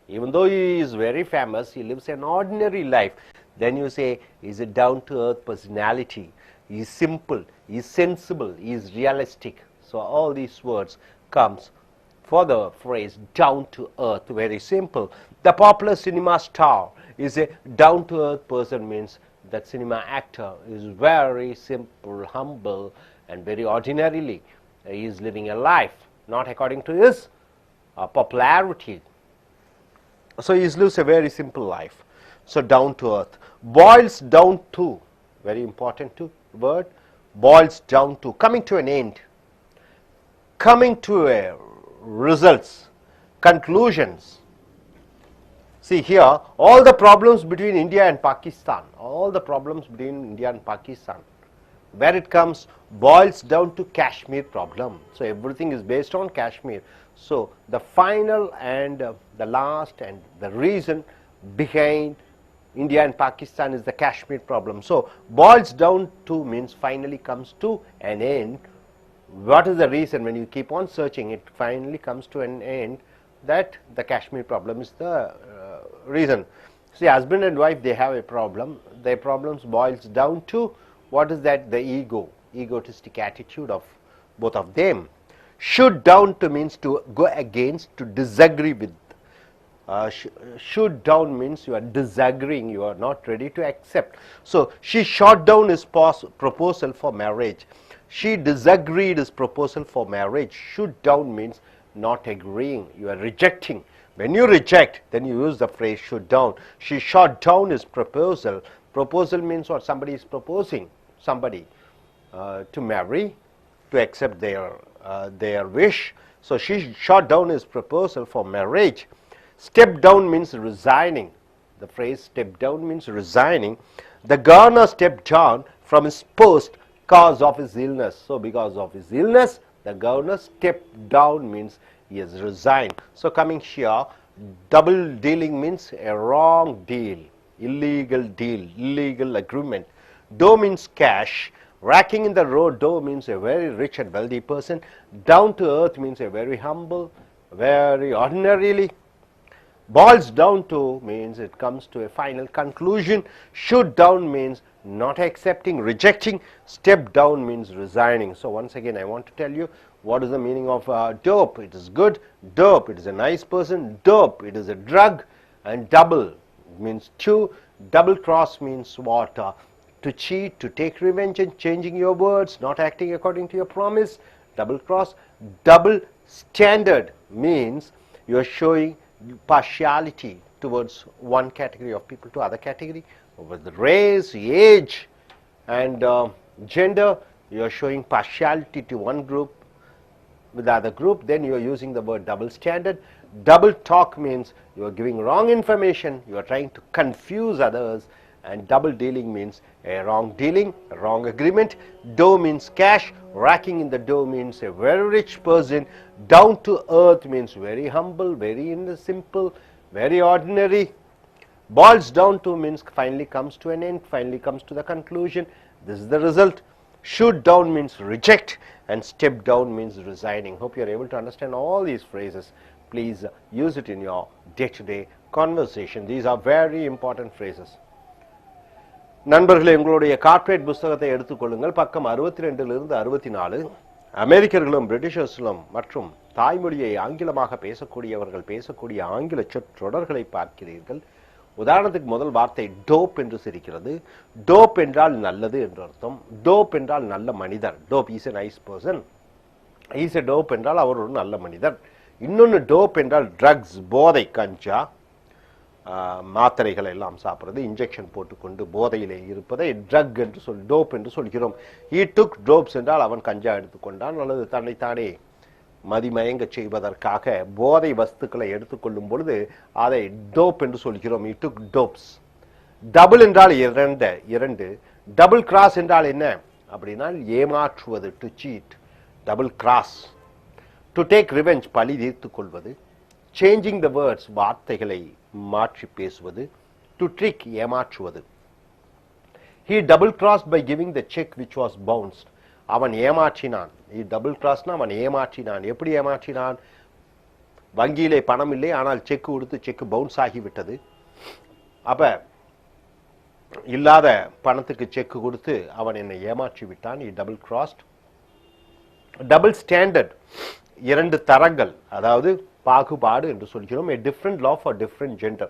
Even though he is very famous, he lives an ordinary life. Then you say, he is a down-to-earth personality. He is simple, he is sensible, he is realistic. So all these words comes for the phrase down to earth, very simple. The popular cinema star is a down-to-earth person, means that cinema actor is very simple, humble, and very ordinarily he is living a life, not according to his popularity. So he lives a very simple life. So down to earth. Boils down to, very important word, boils down to, coming to an end, coming to a results, conclusions. See here, all the problems between India and Pakistan, all the problems between India and Pakistan, where it comes, boils down to Kashmir problem. So everything is based on Kashmir. So the final and the last and the reason behind India and Pakistan is the Kashmir problem. So boils down to means finally comes to an end. What is the reason? When you keep on searching, it finally comes to an end, that the Kashmir problem is the reason. See, husband and wife, they have a problem. Their problems boils down to, what is that? The ego, egotistic attitude of both of them. Shoot down to means to go against, to disagree with. Shoot down means you are disagreeing, you are not ready to accept. So she shot down his proposal for marriage. She disagreed his proposal for marriage. Shoot down means not agreeing, you are rejecting. When you reject, then you use the phrase shoot down. She shot down his proposal. Proposal means what? Somebody is proposing somebody to marry, to accept their wish. So she shot down his proposal for marriage. Step down means resigning. The phrase step down means resigning. The governor stepped down from his post cause of his illness. So because of his illness, the governor stepped down means he has resigned. So coming here, double dealing means a wrong deal, illegal agreement. Dough means cash. Racking in the road, dough means a very rich and wealthy person. Down to earth means a very humble, very ordinarily. Boils down to means it comes to a final conclusion. Shoot down means not accepting, rejecting. Step down means resigning. So once again, I want to tell you what is the meaning of dope. It is good. Dope, it is a nice person. Dope, it is a drug. And double means two. Double cross means what? To cheat, to take revenge and changing your words, not acting according to your promise. Double cross. Double standard means you are showing partiality towards one category of people to other category. Over the race, age, and gender, you are showing partiality to one group with the other group. Then you are using the word double standard. Double talk means you are giving wrong information, you are trying to confuse others. And double dealing means a wrong dealing, a wrong agreement. Dough means cash. Racking in the dough means a very rich person. Down to earth means very humble, very simple, very ordinary. Boils down to means finally comes to an end, finally comes to the conclusion. This is the result. Shoot down means reject, and step down means resigning. Hope you are able to understand all these phrases. Please use it in your day-to-day conversation. These are very important phrases. நண்பர்களே, உங்களுடைய corporate புத்தகத்தை எடுத்துக்கொள்ளுங்கள். பக்கம் 62 64. அமெரிக்கர்களும் பிரிட்டிஷர்ஸும் மற்றும் தாய்மொழியை ஆங்கிலமாக பேசக்கூடியவர்கள் பேசக்கூடிய ஆங்கில சொற்றொடர்களை பார்க்கிறீர்கள். உதாரணத்துக்கு முதல் வார்த்தை டோப் என்று இருக்கிறது. டோப் என்றால் நல்லது என்று அர்த்தம். டோப் என்றால் நல்ல மனிதர். Dope is a nice person. Is a dope என்றால் அவர் ஒரு நல்ல மனிதர். இன்னொன்று டோப் என்றால் ட்ரக்ஸ், போதை, கஞ்சா, மாத்திரைகள் எல்லாம் சாப்பிட்றது, இன்ஜெக்ஷன் போட்டுக்கொண்டு போதையிலே இருப்பதை ட்ரக் என்று டோப் என்று சொல்கிறோம். ஈ டுக் டோப்ஸ் என்றால் அவன் கஞ்சா எடுத்துக்கொண்டான் அல்லது தன்னைத்தானே மதிமயங்க செய்வதற்காக போதை வஸ்துக்களை எடுத்துக்கொள்ளும் பொழுது அதை டோப் என்று சொல்கிறோம். ஈ டுக் டோப்ஸ். டபுள் என்றால் இரண்டு. டபுள் கிராஸ் என்றால் என்ன அப்படின்னா ஏமாற்றுவது, to cheat. Double cross. To take revenge, பழி தீர்த்துக் கொள்வது. சேஞ்சிங் த வேர்ட்ஸ், வார்த்தைகளை மாற்றி பேசுவது. டு ட்ரிக், ஏமாற்றுவது. He double crossed by giving the check which was bounced. அவன் ஏமாற்றினான். He double crossed, அவன் ஏமாற்றினான். எப்படி ஏமாற்றினான்? வங்கியிலே பணம் இல்லை, ஆனால் செக் கொடுத்து செக் பவுன்ஸ் ஆகிவிட்டது. அப்ப இல்லாத பணத்துக்கு செக் கொடுத்து அவன் என்னை ஏமாற்றி விட்டான். He double crossed. Double standard, இரண்டு தரங்கள், அதாவது பாகுபாடு என்று சொல்கிறோம். a different law for different gender.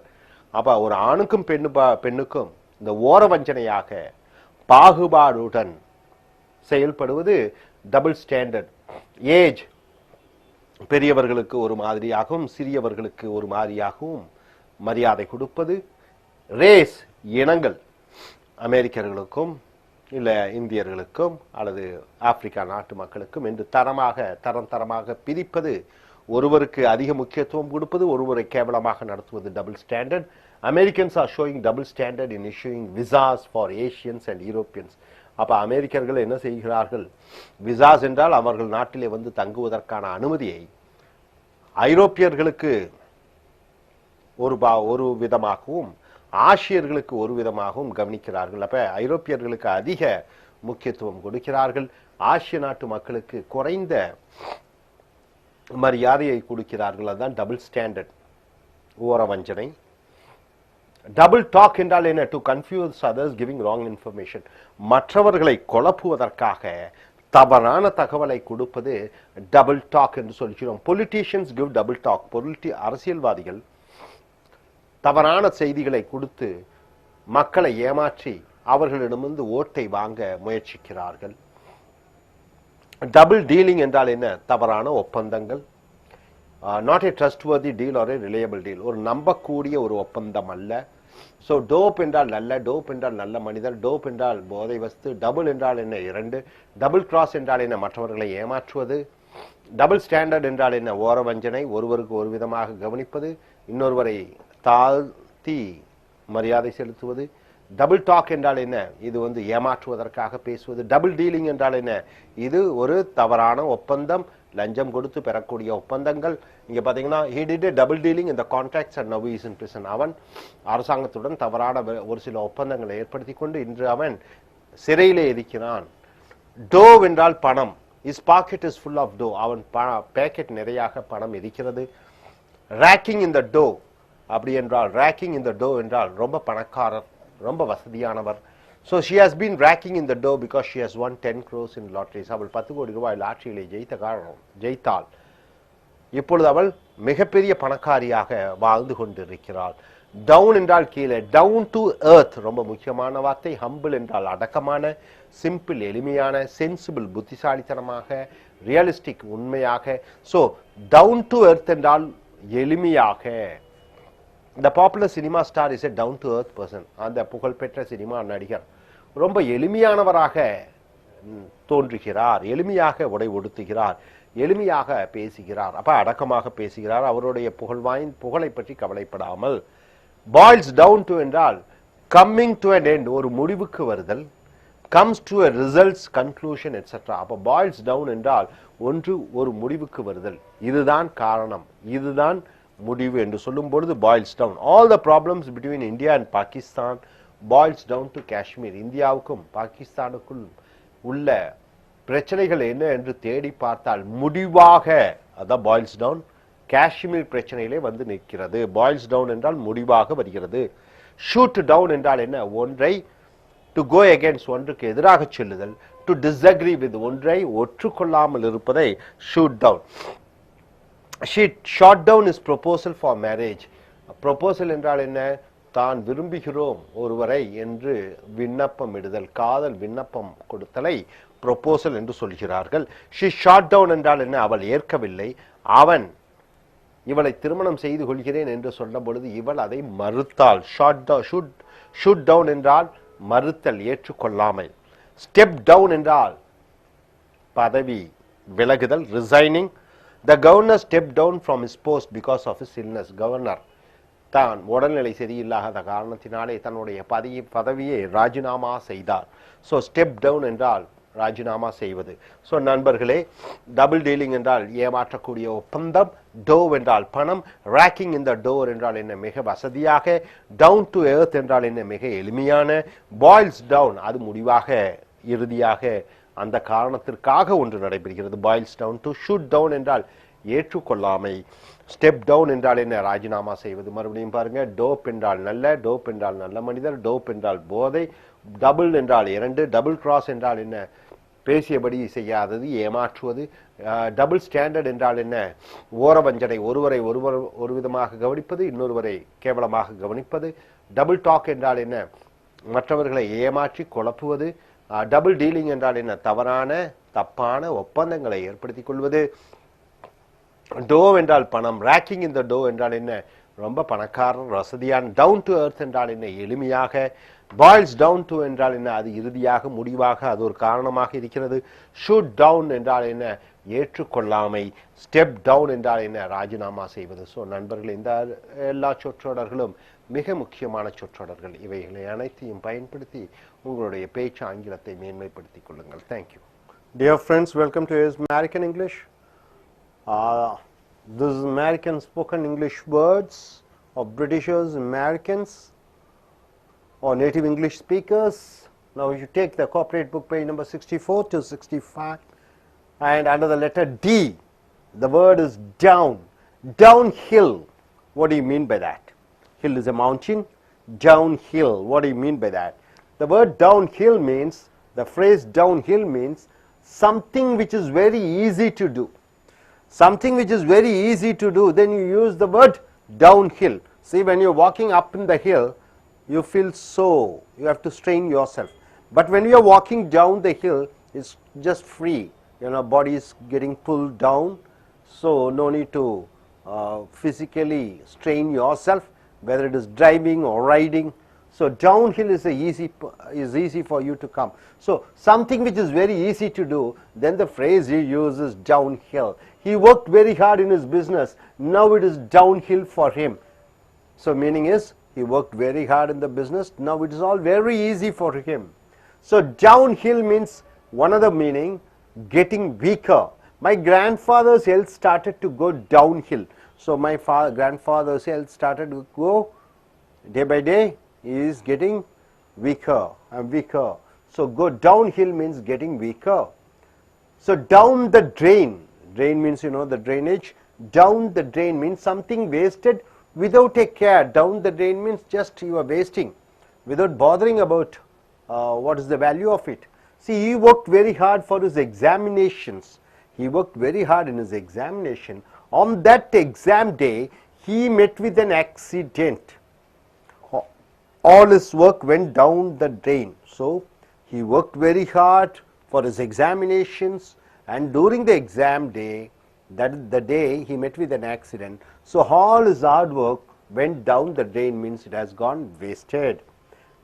அப்ப ஒரு ஆணுக்கும் பெண்ணுக்கும் இந்த ஓரவஞ்சனையாக பாகுபாடுடன் செயல்படுவது டபுள் ஸ்டாண்டர்ட். ஏஜ், பெரியவர்களுக்கு ஒரு மாதிரியாகவும் சிறியவர்களுக்கு ஒரு மாதிரியாகவும் மரியாதை கொடுப்பது. ரேஸ், இனங்கள், அமெரிக்கர்களுக்கும் இல்ல இந்தியர்களுக்கும் அல்லது ஆப்பிரிக்கா நாட்டு மக்களுக்கும் என்று தரமாக பிரிப்பது. ஒருவருக்கு அதிக முக்கியத்துவம் கொடுப்பது, ஒருவரை கேவலமாக நடத்துவது double standard. Americans are showing double standard in issuing visas for Asians and Europeans. அப்ப அமெரிக்கர்கள் என்ன செய்கிறார்கள்? விசாஸ் என்றால் அவர்கள் நாட்டிலே வந்து தங்குவதற்கான அனுமதியை ஐரோப்பியர்களுக்கு ஒரு விதமாகவும் ஆசியர்களுக்கு ஒரு விதமாகவும் கவனிக்கிறார்கள். அப்ப ஐரோப்பியர்களுக்கு அதிக முக்கியத்துவம் கொடுக்கிறார்கள், ஆசிய நாட்டு மக்களுக்கு குறைந்த மரியாதையை கொடுக்கிறார்கள். அதுதான் டபுள் ஸ்டாண்டர்ட், ஓரவஞ்சனை. டபுள் டாக் என்றால் என்ன? To confuse others giving wrong information. மற்றவர்களை குழப்புவதற்காக தவறான தகவலை கொடுப்பது டபுள் டாக் என்று சொல்கிறோம். Politicians give double talk. அரசியல்வாதிகள் தவறான செய்திகளை கொடுத்து மக்களை ஏமாற்றி அவர்களிடமிருந்து ஓட்டை வாங்க முயற்சிக்கிறார்கள். டபுள் டீலிங் என்றால் என்ன? தவறான ஒப்பந்தங்கள். Not a trustworthy deal or a reliable deal. ஒரு நம்பக்கூடிய ஒரு ஒப்பந்தம் அல்ல. ஸோ டோப் என்றால் டோப் என்றால் நல்ல மனிதர், டோப் என்றால் போதை வஸ்து. டபுள் என்றால் என்ன? இரண்டு. டபுள் கிராஸ் என்றால் என்ன? மற்றவர்களை ஏமாற்றுவது. டபுள் ஸ்டாண்டர்ட் என்றால் என்ன? ஓரவஞ்சனை, ஒருவருக்கு ஒரு விதமாக கவனிப்பது, இன்னொருவரை தாழ்த்தி மரியாதை செலுத்துவது. டபுள் டாக் என்றால் என்ன? இது வந்து ஏமாற்றுவதற்காக பேசுவது. டபுள் டீலிங் என்றால் என்ன? இது ஒரு தவறான ஒப்பந்தம், லஞ்சம் கொடுத்து பெறக்கூடிய ஒப்பந்தங்கள். இங்க பாத்தீங்கன்னா he did a double dealing in the contracts and now he is in prison. அவன் அரசாங்கத்துடன் தவறான ஒரு சில ஒப்பந்தங்களை ஏற்படுத்தி கொண்டு இன்று அவன் சிறையிலே இருக்கிறான். டோ என்றால் பணம். his pocket is full of dough. அவன் பேக்கெட் நிறையாக பணம் இருக்கிறது. racking in the dough அப்படி என்றால் racking in the dough என்றால் ரொம்ப பணக்காரர், ரொம்ப வசதியானவர். So she has been racking in the dough because she has won 10 crores in lotteries. அவள் 10 கோடி ரூபாய் லாட்டரியிலே ஜெயித்தாள். இப்பொழுது அவள் மிகப்பெரிய பணக்காரியாக வாழ்ந்து கொண்டிருக்கிறாள். டவுன் என்றால் கீழே. டவுன் டு எர்த் ரொம்ப முக்கியமான வார்த்தை. ஹம்பிள் என்றால் அடக்கமான, சிம்பிள் எளிமையான, சென்சிபிள் புத்திசாலித்தனமாக, ரியலிஸ்டிக் உண்மையாக. ஸோ டவுன் டு எர்த் என்றால் எளிமையாக. The popular cinema star is a down to earth person. அந்த புகழ்பெற்ற சினிமா நடிகர் ரொம்ப எளிமையானவராக தோன்றுகிறார், எளிமையாக உடை உடுத்துகிறார், எளிமையாக பேசுகிறார், அப்ப அடக்கமாக பேசுகிறார், அவருடைய புகழை பற்றி கவலைப்படாமல். பாய்ல்ஸ் டவுன் டு என்றால் கம்மிங் டு an end, ஒரு முடிவுக்கு வருதல். comes to a results, conclusion, etc. அப்ப பாய்ல்ஸ் டவுன் என்றால் ஒரு முடிவுக்கு வருதல். இதுதான் காரணம், இதுதான் முடிவு என்று சொல்லும் பொழுது boils down. All the problems between India and Pakistan boils down to Kashmir. இந்தியாவுக்கும் பாகிஸ்தானுக்கும் உள்ள பிரச்சனைகள் என்ன என்று தேடி பார்த்தால் முடிவாக அதான் பாய்ல்ஸ் டவுன் காஷ்மீர் பிரச்சனையிலே வந்து நிற்கிறது. பாய்ல்ஸ் டவுன் என்றால் முடிவாக வருகிறது. ஷூட் டவுன் என்றால் என்ன? ஒன்றை to go against ஒன்றுக்கு எதிராக செல்லுதல், to disagree with ஒன்றை ஒற்றுக்கொள்ளாமல் இருப்பதை shoot down. She shot down his proposal for marriage. proposal என்றால் என்ன? தான் விரும்புகிறோம் ஒருவரை என்று விண்ணப்பமிடுதல், காதல் விண்ணப்பம் கொடுத்தலை proposal என்று சொல்கிறார்கள். she shot down என்றால் என்ன? அவள் ஏற்கவில்லை. அவன் இவளை திருமணம் செய்து கொள்கிறேன் என்று சொன்ன பொழுது இவள் அதை மறுத்தாள். shoot down என்றால் மறுத்தல், ஏற்றுக்கொள்ளாமை. step down என்றால் பதவி விலகுதல், resigning. the governor stepped down from his post because of his illness. Governor தான் உடல்நிலை சரியில்லாத காரணத்தினாலே தன்னுடைய பதவியை ராஜினாமா செய்தார். so step down என்றால் ராஜினாமா செய்வது. ஸோ நண்பர்களே, டபுள் டீலிங் என்றால் ஏமாற்றக்கூடிய ஒப்பந்தம், டோவ் என்றால் பணம், ரேக்கிங் இந்த டோர் என்றால் என்ன? மிக வசதியாக, டவுன் டு எர்த் என்றால் என்ன? மிக எளிமையான, பாயில்ஸ் டவுன் அது முடிவாக இறுதியாக அந்த காரணத்திற்காக ஒன்று நடைபெறுகிறது. Boils down to. Shoot down என்றால் ஏற்றுக்கொள்ளாமை. ஸ்டெப் டவுன் என்றால் என்ன? ராஜினாமா செய்வது. மறுபடியும் பாருங்க, டோப் என்றால் நல்ல, டோப் என்றால் நல்ல மனிதர், டோப் என்றால் போதை, டபுள் என்றால் இரண்டு, டபுள் கிராஸ் என்றால் என்ன? பேசியபடி செய்யாதது, ஏமாற்றுவது. டபுள் ஸ்டாண்டர்ட் என்றால் என்ன? ஓரவஞ்சனை, ஒருவரை ஒரு விதமாக கவனிப்பது, இன்னொருவரை கேவலமாக கவனிப்பது. டபுள் டாக் என்றால் என்ன? மற்றவர்களை ஏமாற்றி குழப்புவது. டபுள் டீலிங் என்றால் என்ன? தவறான தப்பான ஒப்பந்தங்களை ஏற்படுத்திக் கொள்வது. டோவ் என்றால் பணம், ரேக்கிங் இந்த டோ என்றால் என்ன? ரொம்ப பணக்காரர், வசதியான. டவுன் டு எர்த் என்றால் என்ன? எளிமையாக. பாயில்ஸ் டவுன் டு என்றால் என்ன? அது இறுதியாக முடிவாக அது ஒரு காரணமாக இருக்கிறது. ஷூட் டவுன் என்றால் என்ன? ஏற்றுக்கொள்ளாமை. ஸ்டெப் டவுன் என்றால் என்ன? ராஜினாமா செய்வது. ஸோ நண்பர்கள், இந்த எல்லா சொற்றொடர்களும் மிக முக்கியமான சொற்றொடர்கள். இவைகளை அனைத்தையும் பயன்படுத்தி உங்களுடைய பேச்சு ஆங்கிலத்தை மேன்மைப்படுத்திக் கொள்ளுங்கள். Thank you. Dear friends, welcome to American English. This is American spoken English words of Britishers, Americans, or native English speakers. Now you take the corporate book page number 64 to 65, and under the letter D, the word is down. Downhill. What do you mean by that? Hill is a mountain. Downhill. What do you mean by that? The word downhill means, the phrase downhill means something which is very easy to do. Something which is very easy to do, then you use the word downhill. See, when you're walking up in the hill, you feel so, you have to strain yourself. But when you're walking down the hill, it's just free. Body is getting pulled down, so no need to physically strain yourself, whether it is driving or riding. So downhill is easy for you to come. So something which is very easy to do, then the phrase he uses downhill. He worked very hard in his business, now it is downhill for him. So meaning is, he worked very hard in the business, now it is all very easy for him. So downhill means, one other meaning, getting weaker. My grandfather's health started to go downhill. So my grandfather's health started to go day by day. He is getting weaker and weaker. So go downhill means getting weaker. So down the drain. Drain means, the drainage. Down the drain means something wasted without a care. Down the drain means just you are wasting without bothering about what is the value of it. See, he worked very hard for his examinations. He worked very hard in his examination. On that exam day, he met with an accident. All his work went down the drain. So he worked very hard for his examinations, and during the exam day, that is the day he met with an accident. So all his hard work went down the drain, means it has gone wasted.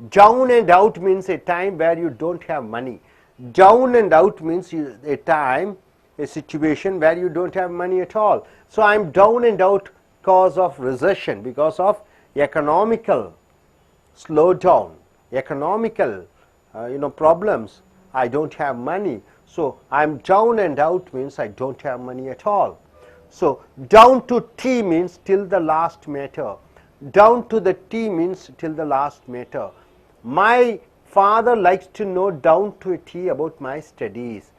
Down and out means a time where you don't have money. Down and out means a time, a situation where you don't have money at all. So I am down and out because of recession, because of economical slowdown, economical problems. I don't have money. So I'm down and out means I don't have money at all. So down to T means till the last matter. Down to the T means till the last matter. My father likes to know down to a T about my studies.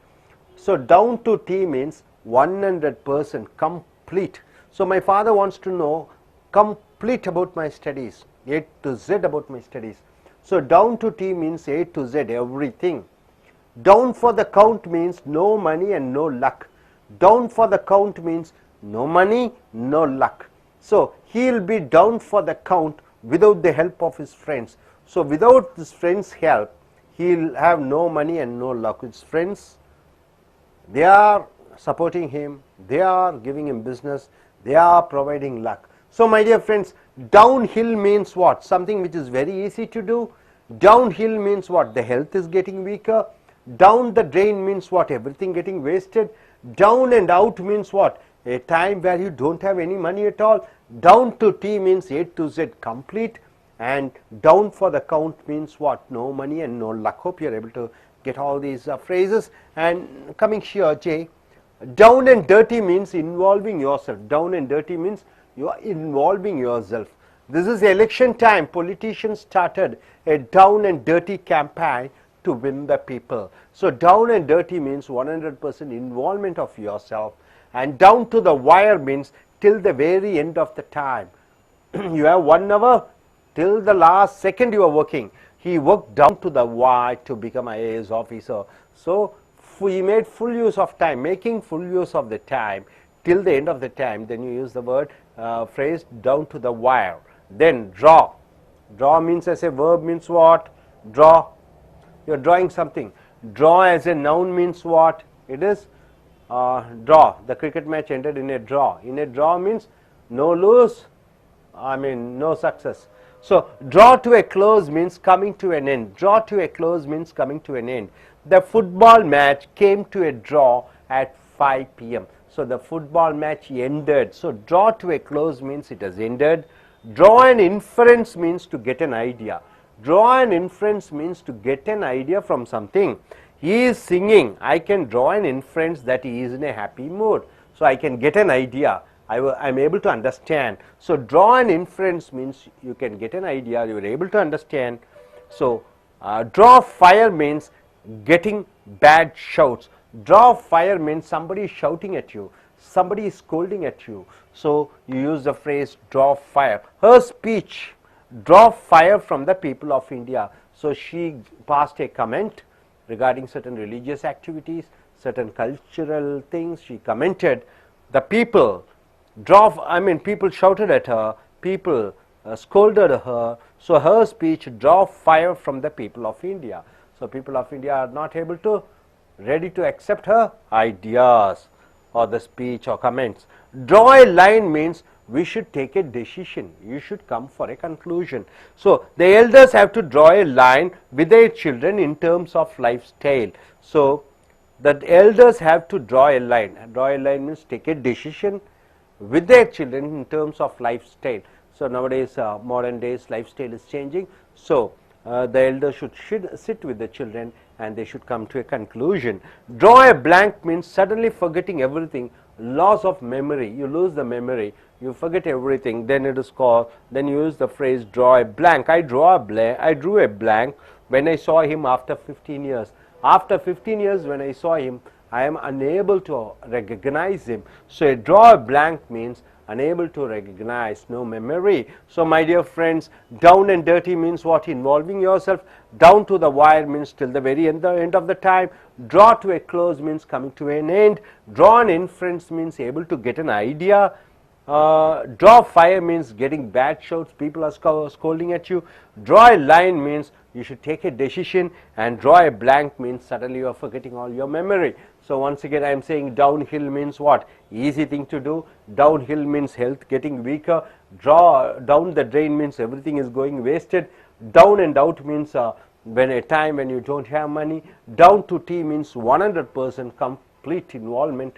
So down to T means 100% complete. So my father wants to know complete about my studies, A to Z about my studies. So down to T means A to Z, everything. Down for the count means no money and no luck. Down for the count means no money, no luck. So he will be down for the count without the help of his friends. So without his friends' help, he will have no money and no luck. His friends, they are supporting him, they are giving him business, they are providing luck. So my dear friends, downhill means what? Something which is very easy to do. Downhill means what? The health is getting weaker. Down the drain means what? Everything getting wasted. Down and out means what? A time where you don't have any money at all. Down to T means A to Z, complete. And down for the count means what? No money and no luck. Hope you are able to get all these phrases. And coming here, J, down and dirty means involving yourself. Down and dirty means you are involving yourself. This is election time. Politicians started a down and dirty campaign to win the people. So down and dirty means 100% involvement of yourself, and down to the wire means till the very end of the time. You have 1 hour till the last second you are working. He worked down to the wire to become an IAS officer. So he made full use of time, making full use of the time till the end of the time. Then you use the word phrase down to the wire. Then draw. Draw means as a verb means what? Draw. You are drawing something. Draw as a noun means what? It is draw. The cricket match ended in a draw. In a draw means no lose, no success. So draw to a close means coming to an end. Draw to a close means coming to an end. The football match came to a draw at 5 p.m. So the football match ended. So draw to a close means it has ended. Draw an inference means to get an idea. Draw an inference means to get an idea from something. He is singing. I can draw an inference that he is in a happy mood. So I can get an idea. I am able to understand. So draw an inference means you can get an idea, you are able to understand. So draw fire means getting bad shouts. Draw fire means somebody is shouting at you, somebody is scolding at you. So you use the phrase draw fire. Her speech, draw fire from the people of India. So she passed a comment regarding certain religious activities, certain cultural things. She commented. The people people shouted at her, people scolded her. So her speech draw fire from the people of India. So people of India are not ready to accept her ideas or the speech or comments. Draw a line means we should take a decision. You should come for a conclusion. So the elders have to draw a line with their children in terms of lifestyle. So the elders have to draw a line. Draw a line means take a decision with their children in terms of lifestyle. So nowadays, modern days, lifestyle is changing. So the elders should sit with the children and they should come to a conclusion. Draw a blank means suddenly forgetting everything. Loss of memory. You lose the memory. You forget everything. Then it is called. Then you use the phrase draw a blank. I drew a blank when I saw him after 15 years. After 15 years, when I saw him, I am unable to recognize him. So a draw a blank means unable to recognize, no memory. So my dear friends, down and dirty means what? Involving yourself. Down to the wire means till the very end of the time. Draw to a close means coming to an end. Draw an inference means able to get an idea. Draw fire means getting bad shouts, people are scolding at you. Draw a line means you should take a decision, and draw a blank means suddenly you are forgetting all your memory. So once again I am saying downhill means what? Easy thing to do. Downhill means health getting weaker. Down the drain means everything is going wasted. Down and out means when you don't have money. Down to T means 100% complete involvement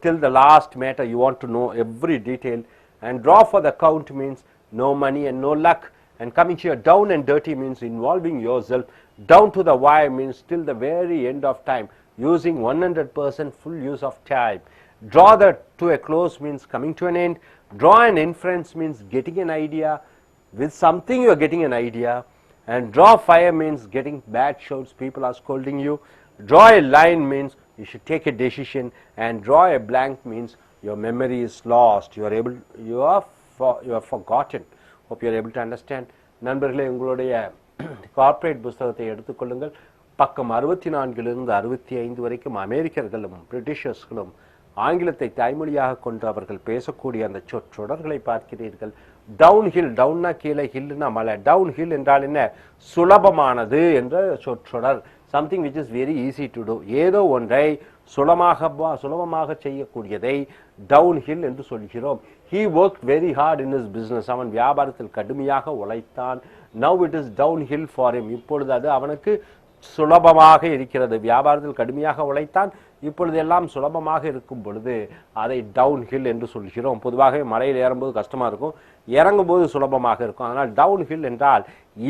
till the last matter. You want to know every detail. And draw for the count means no money and no luck. And coming here, down and dirty means involving yourself. Down to the wire means till the very end of time, using 100% full use of time. Draw to a close means coming to an end. Draw an inference means getting an idea. With something you are getting an idea. And draw fire means getting bad shouts, people are scolding you. Draw a line means you should take a decision, and draw a blank means your memory is lost. You are forgotten. Hope you are able to understand. நண்பர்களே, உங்களுடைய corporate புத்தகத்தை எடுத்துக்கொள்ளுங்கள். பக்கம் 64 65 வரைக்கும் அமெரிக்கர்களும் பிரிட்டிஷர்ஸ்களும் ஆங்கிலத்தை தாய்மொழியாக கொண்டு அவர்கள் பேசக்கூடிய அந்த சொற்றொடர்களை பார்க்கிறீர்கள். டவுன் ஹில், டவுன்னா கீழே, ஹில்னா மலை. டவுன் ஹில் என்றால் என்ன? சுலபமானது என்ற சொற்றொடர். Something which is very easy to do. ஏதோ ஒன்றை சுலபமாக செய்யக்கூடியதை டவுன் ஹில் என்று சொல்கிறோம். He worked very hard in his business. அவன் வியாபாரத்தில் கடுமையாக உழைத்தான். Now it is downhill for him. இப்பொழுது அது அவனுக்கு சுலபமாக இருக்கிறது. வியாபாரத்தில் கடுமையாக உழைத்தான், இப்பொழுது எல்லாம் சுலபமாக இருக்கும் பொழுது அதை டவுன் ஹில் என்று சொல்கிறோம். பொதுவாக மலையில் ஏறும்போது கஷ்டமா இருக்கும், இறங்கும்போது சுலபமாக இருக்கும். ஆனால் டவுன் ஹில் என்றால்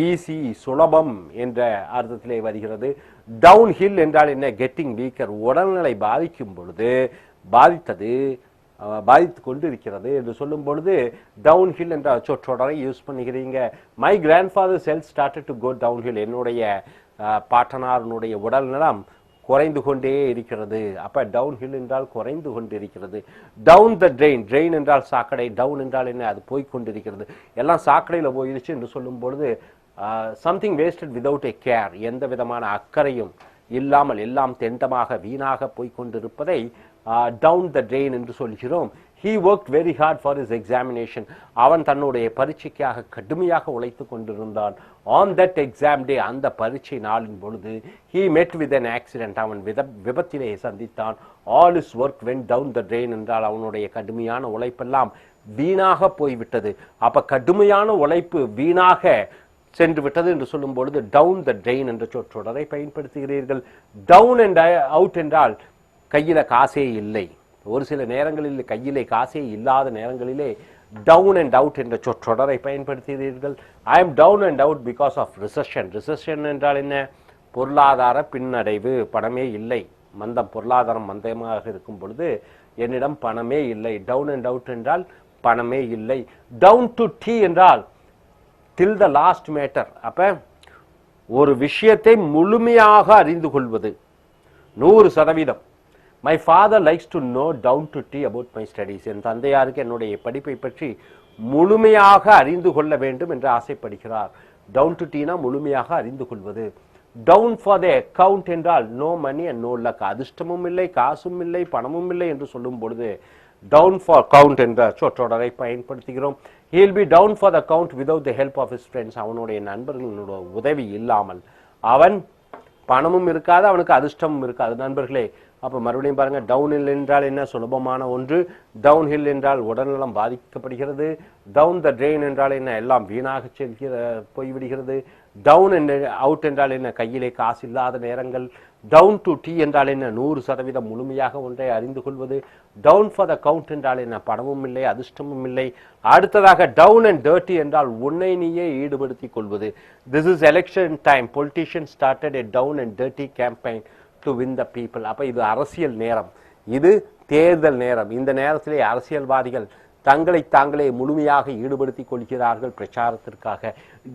ஈஸி, சுலபம் என்ற அர்த்தத்திலே வருகிறது. டவுன் ஹில் என்றால் என்ன? Getting weaker. உடல்நிலை பாதிக்கும் பொழுது பாதித்து கொண்டு இருக்கிறது என்று சொல்லும் பொழுது டவுன் ஹில் என்ற சொற்றொடரை யூஸ் பண்ணுகிறீங்க. My grandfather's health started to go downhill. என்னுடைய பாட்டனாருடைய உடல் நலம் குறைந்து கொண்டே இருக்கிறது. அப்ப டவுன் ஹில் என்றால் குறைந்து கொண்டு இருக்கிறது. டவுன் த ட்ரெயின், ட்ரெயின் என்றால் சாக்கடை. டவுன் என்றால் என்ன? அது போய்கொண்டிருக்கிறது. எல்லாம் சாக்கடையில் போயிடுச்சு என்று சொல்லும் பொழுது சம்திங் வேஸ்டட் விதவுட் எ கேர், எந்த விதமான அக்கறையும் இல்லாமல் எல்லாம் தெண்டமாக வீணாக போய்கொண்டிருப்பதை டவுன் த ட்ரெயின் என்று சொல்கிறோம். He worked very hard for his examination. அவன் தன்னுடைய பரீட்சைக்காக கடுமையாக உழைத்து கொண்டிருந்தான். On that exam day, அந்த பரீட்சை நாளின் பொழுது he met with an accident. அவன் விபத்திலே சந்தித்தான். All his work went down the drain என்றால் அவனுடைய கடுமையான உழைப்பெல்லாம் வீணாக போய்விட்டது. அப்ப கடுமையான உழைப்பு வீணாக சென்று விட்டது என்று சொல்லும் பொழுது டவுன் த ட்ரெயின் என்ற சொற்றொடரை பயன்படுத்துகிறீர்கள். டவுன் அண்ட் அவுட் என்றால் கையில காசே இல்லை. ஒரு சில நேரங்களில் கையிலே காசே இல்லாத நேரங்களிலே டவுன் அண்ட் அவுட் என்ற சொற்றொடரை பயன்படுத்துகிறீர்கள். I am down and out because of recession. Recession என்றால் என்ன? பொருளாதார பின்னடைவு, பணமே இல்லை, மந்தம், பொருளாதாரம் மந்தமாக இருக்கும் பொழுது என்னிடம் பணமே இல்லை. டவுன் அண்ட் அவுட் என்றால் பணமே இல்லை. டவுன் டு டீ என்றால் till the last matter. அப்ப ஒரு விஷயத்தை முழுமையாக அறிந்து கொள்வது 100%. My father likes to know down to T about my studies. என் தந்தையாருக்கு என்னுடைய படிப்பை பற்றி முழுமையாக அறிந்து கொள்ள வேண்டும் என்று ஆசைப்படுகிறார். டவுன் டு டீனா முழுமையாக அறிந்து கொள்வது. டவுன் ஃபார் த அக்கவுண்ட் என்றால் no money and no luck. அதிர்ஷ்டமும் இல்லை, காசும் இல்லை, பணமும் இல்லை என்று சொல்லும் பொழுது டவுன் ஃபார் அக்கவுண்ட் என்ற சொற்றொடரை பயன்படுத்துகிறோம். He will be down for the count without the help of his friends. அவனுடைய நண்பர்களுடைய உதவி இல்லாமல் அவன் பணமும் இருக்காது, அவனுக்கு அதிர்ஷ்டமும் இருக்காது. நண்பர்களே, அப்போ மறுபடியும் பாருங்க, டவுன் ஹில் என்றால் என்ன? சுலபமான ஒன்று. டவுன் ஹில் என்றால் உடல்நலம் பாதிக்கப்படுகிறது. டவுன் த ட்ரெயின் என்றால் என்ன? எல்லாம் வீணாக போய்விடுகிறது. டவுன் அவுட் என்றால் என்ன? கையிலே காசு இல்லாத நேரங்கள். டவுன் டு டீ என்றால் என்ன? 100% முழுமையாக ஒன்றை அறிந்து கொள்வது. டவுன் ஃபார் த கவுண்ட் என்றால் என்ன? பணமும் இல்லை, அதிர்ஷ்டமும் இல்லை. அடுத்ததாக டவுன் அண்ட் டர்ட்டி என்றால் உன்னை நீயே ஈடுபடுத்திக் கொள்வது. This is election time. Politicians started a down and dirty campaign to win the people. அப்ப இது அரசியல் நேரம், இது தேர்தல் நேரம். இந்த நேரத்திலே அரசியல்வாதிகள் தங்களை தாங்களே முழுமையாக ஈடுபடுத்திக் கொள்கிறார்கள் பிரச்சாரத்திற்காக.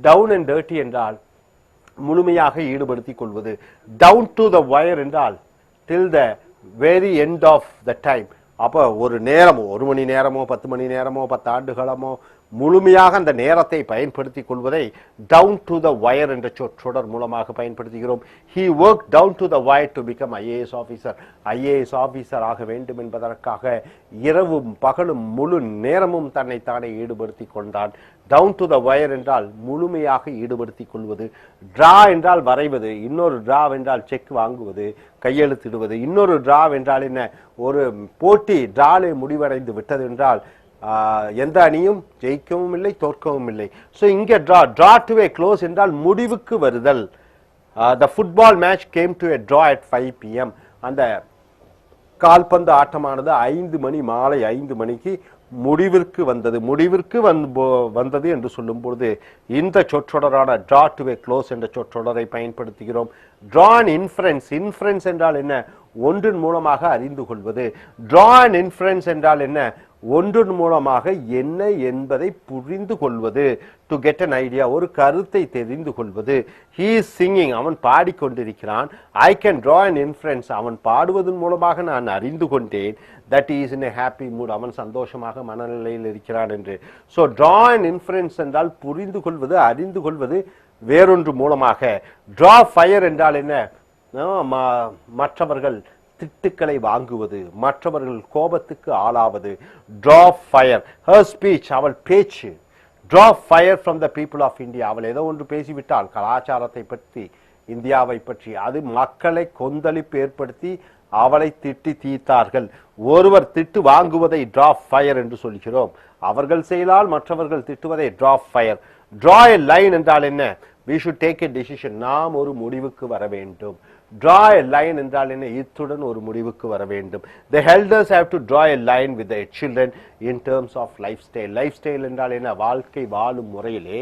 டவுன் அண்ட் டர்ட்டி என்றால் முழுமையாக ஈடுபடுத்திக் கொள்வது. டவுன் டு த வயர் என்றால் till the very end of the time. அப்போ ஒரு நேரமோ, 1 மணி நேரமோ, 10 மணி நேரமோ, 10 ஆண்டுகளமோ முழுமையாக அந்த நேரத்தை பயன்படுத்தி கொள்வதை டவுன் டு த வயர் என்ற சொற்றொடர் மூலமாக பயன்படுத்துகிறோம். He work down to the wire to become IAS officer. IAS officer ஆக வேண்டும் என்பதற்காக இரவும் பகலும் முழு நேரமும் தன்னைத்தானே ஈடுபடுத்தி கொண்டான். டவுன் டு த வயர் என்றால் முழுமையாக ஈடுபடுத்திக் கொள்வது. டிரா என்றால் வரைவது. இன்னொரு டிரா என்றால் செக் வாங்குவது, கையெழுத்திடுவது. இன்னொரு டிரா என்றால் என்ன? ஒரு போட்டி டிராலே முடிவடைந்து விட்டது என்றால் எந்த அணியும் ஜெயிக்கவும் இல்லை, தோற்கவும் இல்லை. ஸோ இங்கே டிரா டு ஏ க்ளோஸ் என்றால் முடிவுக்கு வருதல். The football match came to A draw at 5 PM. அந்த கால்பந்து ஆட்டமானது 5 மணி, மாலை 5 மணிக்கு முடிவிற்கு வந்தது. முடிவிற்கு வந்தது என்று சொல்லும் பொழுது இந்த சொற்றொடரான டிரா டு ஏ க்ளோஸ் என்ற சொற்றொடரை பயன்படுத்துகிறோம். Draw and inference. இன்ஃபரன்ஸ் என்றால் என்ன? ஒன்றின் மூலமாக அறிந்து கொள்வது. டிரா அண்ட் இன்ஃபரன்ஸ் என்றால் என்ன? ஒன்றின் மூலமாக என்ன என்பதை புரிந்து கொள்வது. டு கெட் அன் ஐடியா, ஒரு கருத்தை தெரிந்து கொள்வது. ஹீ இஸ் சிங்கிங், அவன் பாடிக்கொண்டிருக்கிறான். I can draw an inference, அவன் பாடுவதன் மூலமாக நான் அறிந்து கொண்டேன். That is in a happy mood, அவன் சந்தோஷமாக மனநிலையில் இருக்கிறான் என்று. ஸோ டிரா அன் இன்ஃபரன்ஸ் என்றால் புரிந்து கொள்வது, அறிந்து கொள்வது. வேறொன்று மூலமாக. draw fire என்றால் என்ன? மற்றவர்கள் திட்டுக்களை வாங்குவது, மற்றவர்கள் கோபத்துக்கு ஆளாவது. draw fire. her speech, அவள் பேச்சு. draw fire from the people of India. அவள் ஏதோ ஒன்று பேசிவிட்டால் கலாச்சாரத்தை பற்றி, இந்தியாவை பற்றி, அது மக்களை கொந்தளிப்பு ஏற்படுத்தி அவளை திட்டி தீர்த்தார்கள். ஒருவர் திட்டு வாங்குவதை draw fire என்று சொல்கிறோம். அவர்கள் செயலால் மற்றவர்கள் திட்டுவதை draw fire. draw a line என்றால் என்ன? we should take a decision. நாம் ஒரு முடிவுக்கு வர வேண்டும். draw a line என்றால் என்ன? இத்துடன் ஒரு முடிவுக்கு வர வேண்டும். the elders have to draw a line with their children in terms of lifestyle. lifestyle என்றால் என்ன? வாழ்க்கை வாழும் முறையிலே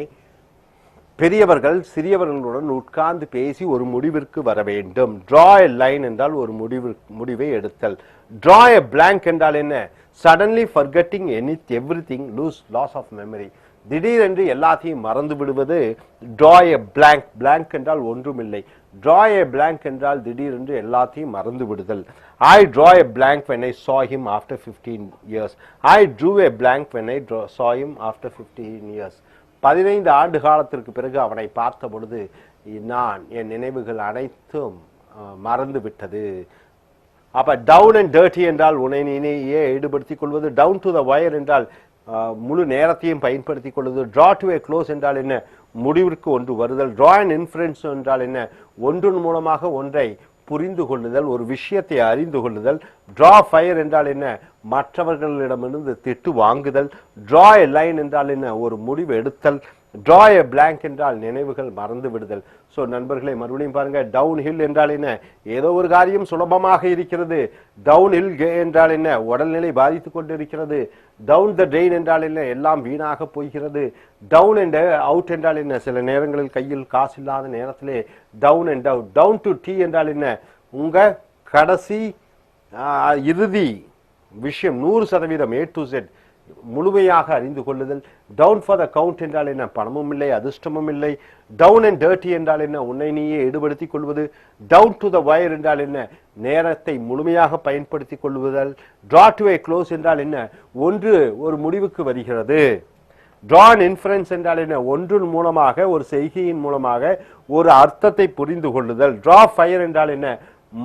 பெரியவர்கள் சிறியவர்களுடன் உட்கார்ந்து பேசி ஒரு முடிவிற்கு வர வேண்டும். draw a line என்றால் ஒரு முடிவை எடுத்தல். draw a blank என்றால் என்ன? suddenly forgetting everything, loss of memory. திடீரென்று எல்லாத்தையும் மறந்து விடுவது draw a blank. blank என்றால் ஒன்றுமில்லை. draw a blank என்றால் திடீரென்று எல்லாத்தையும் மறந்து விடுதல். I draw a blank when I saw him after 15 years. I drew a blank when I saw him after 15 years. 15 ஆண்டு காலத்திற்கு பிறகு அவனை பார்த்த பொழுது என் நினைவுகள் அனைத்தும் மறந்து விட்டது. அப்ப டவுன் அண்ட் டர்ட்டி என்றால் உன்னை நீயே ஈடுபடுத்திக் கொள்வது. டவுன் டு த வயர் என்றால் முழு நேரத்தையும் பயன்படுத்திக் கொள்வது. draw to a close என்றால் என்ன? முடிவிற்கு ஒன்று வருதல். draw an inference என்றால் என்ன? ஒன்றின் மூலமாக ஒன்றை புரிந்து கொள்ளுதல், ஒரு விஷயத்தை அறிந்து கொள்ளுதல். draw fire என்றால் என்ன? மற்றவர்களிடமிருந்து திட்டு வாங்குதல். draw a line என்றால் என்ன? ஒரு முடிவு எடுத்தல். draw a blank என்றால் நினைவுகள் மறந்து விடுதல். ஸோ நண்பர்களை மறுபடியும் பாருங்க. டவுன் ஹில் என்றால் என்ன? ஏதோ ஒரு காரியம் சுலபமாக இருக்கிறது. டவுன் ஹில் என்றால் என்ன? உடல்நிலை பாதித்துக் கொண்டிருக்கிறது. டவுன் த ட்ரெயின் என்றால் என்ன? எல்லாம் வீணாக போகிறது. டவுன் அண்ட் அவுட் என்றால் என்ன? சில நேரங்களில் கையில் காசு இல்லாத நேரத்திலே down and out. Down to T என்றால் என்ன? உங்க கடைசி இறுதி விஷயம் 100% A to Z முழுமையாக அறிந்து கொள்ளுதல். டவுன் ஃபார் த கவுண்ட் என்றால் என்ன? பணமும் இல்லை, அதிர்ஷ்டமும் இல்லை. டவுன் அண்ட் டர்ட்டி என்றால் என்ன? உன்னை நீயே ஈடுபடுத்திக் கொள்வது. டவுன் டு த வயர் என்றால் என்ன? நேரத்தை முழுமையாக பயன்படுத்திக் கொள்வதல். draw to a close என்றால் என்ன? ஒன்று ஒரு முடிவுக்கு வருகிறது. draw an inference என்றால் என்ன? ஒன்றின் மூலமாக, ஒரு செய்கையின் மூலமாக ஒரு அர்த்தத்தை புரிந்து கொள்ளுதல். draw fire என்றால் என்ன?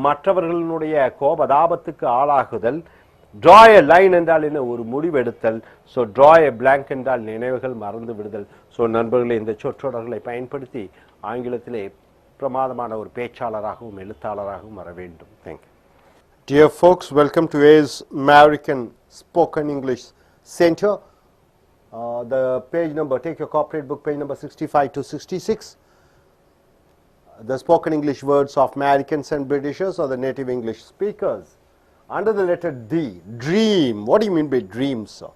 மற்றவர்களுடைய கோபதாபத்துக்கு ஆளாகுதல். draw a line என்றால் என்ன? ஒரு முடிவெடுத்தல். ஸோ draw a blank என்றால் நினைவுகள் மறந்து விடுதல். ஸோ நண்பர்களே, இந்த சொற்றொடர்களை பயன்படுத்தி ஆங்கிலத்திலே பிரமாதமான ஒரு பேச்சாளராகவும் எழுத்தாளராகவும் வர வேண்டும். Thank you. Dear folks, welcome to A's American Spoken English Center. The page number, take your corporate book, page number 65 to 66. The spoken English words of Americans and Britishers or the native English speakers. Under the letter D, dream. What do you mean by dream, sir?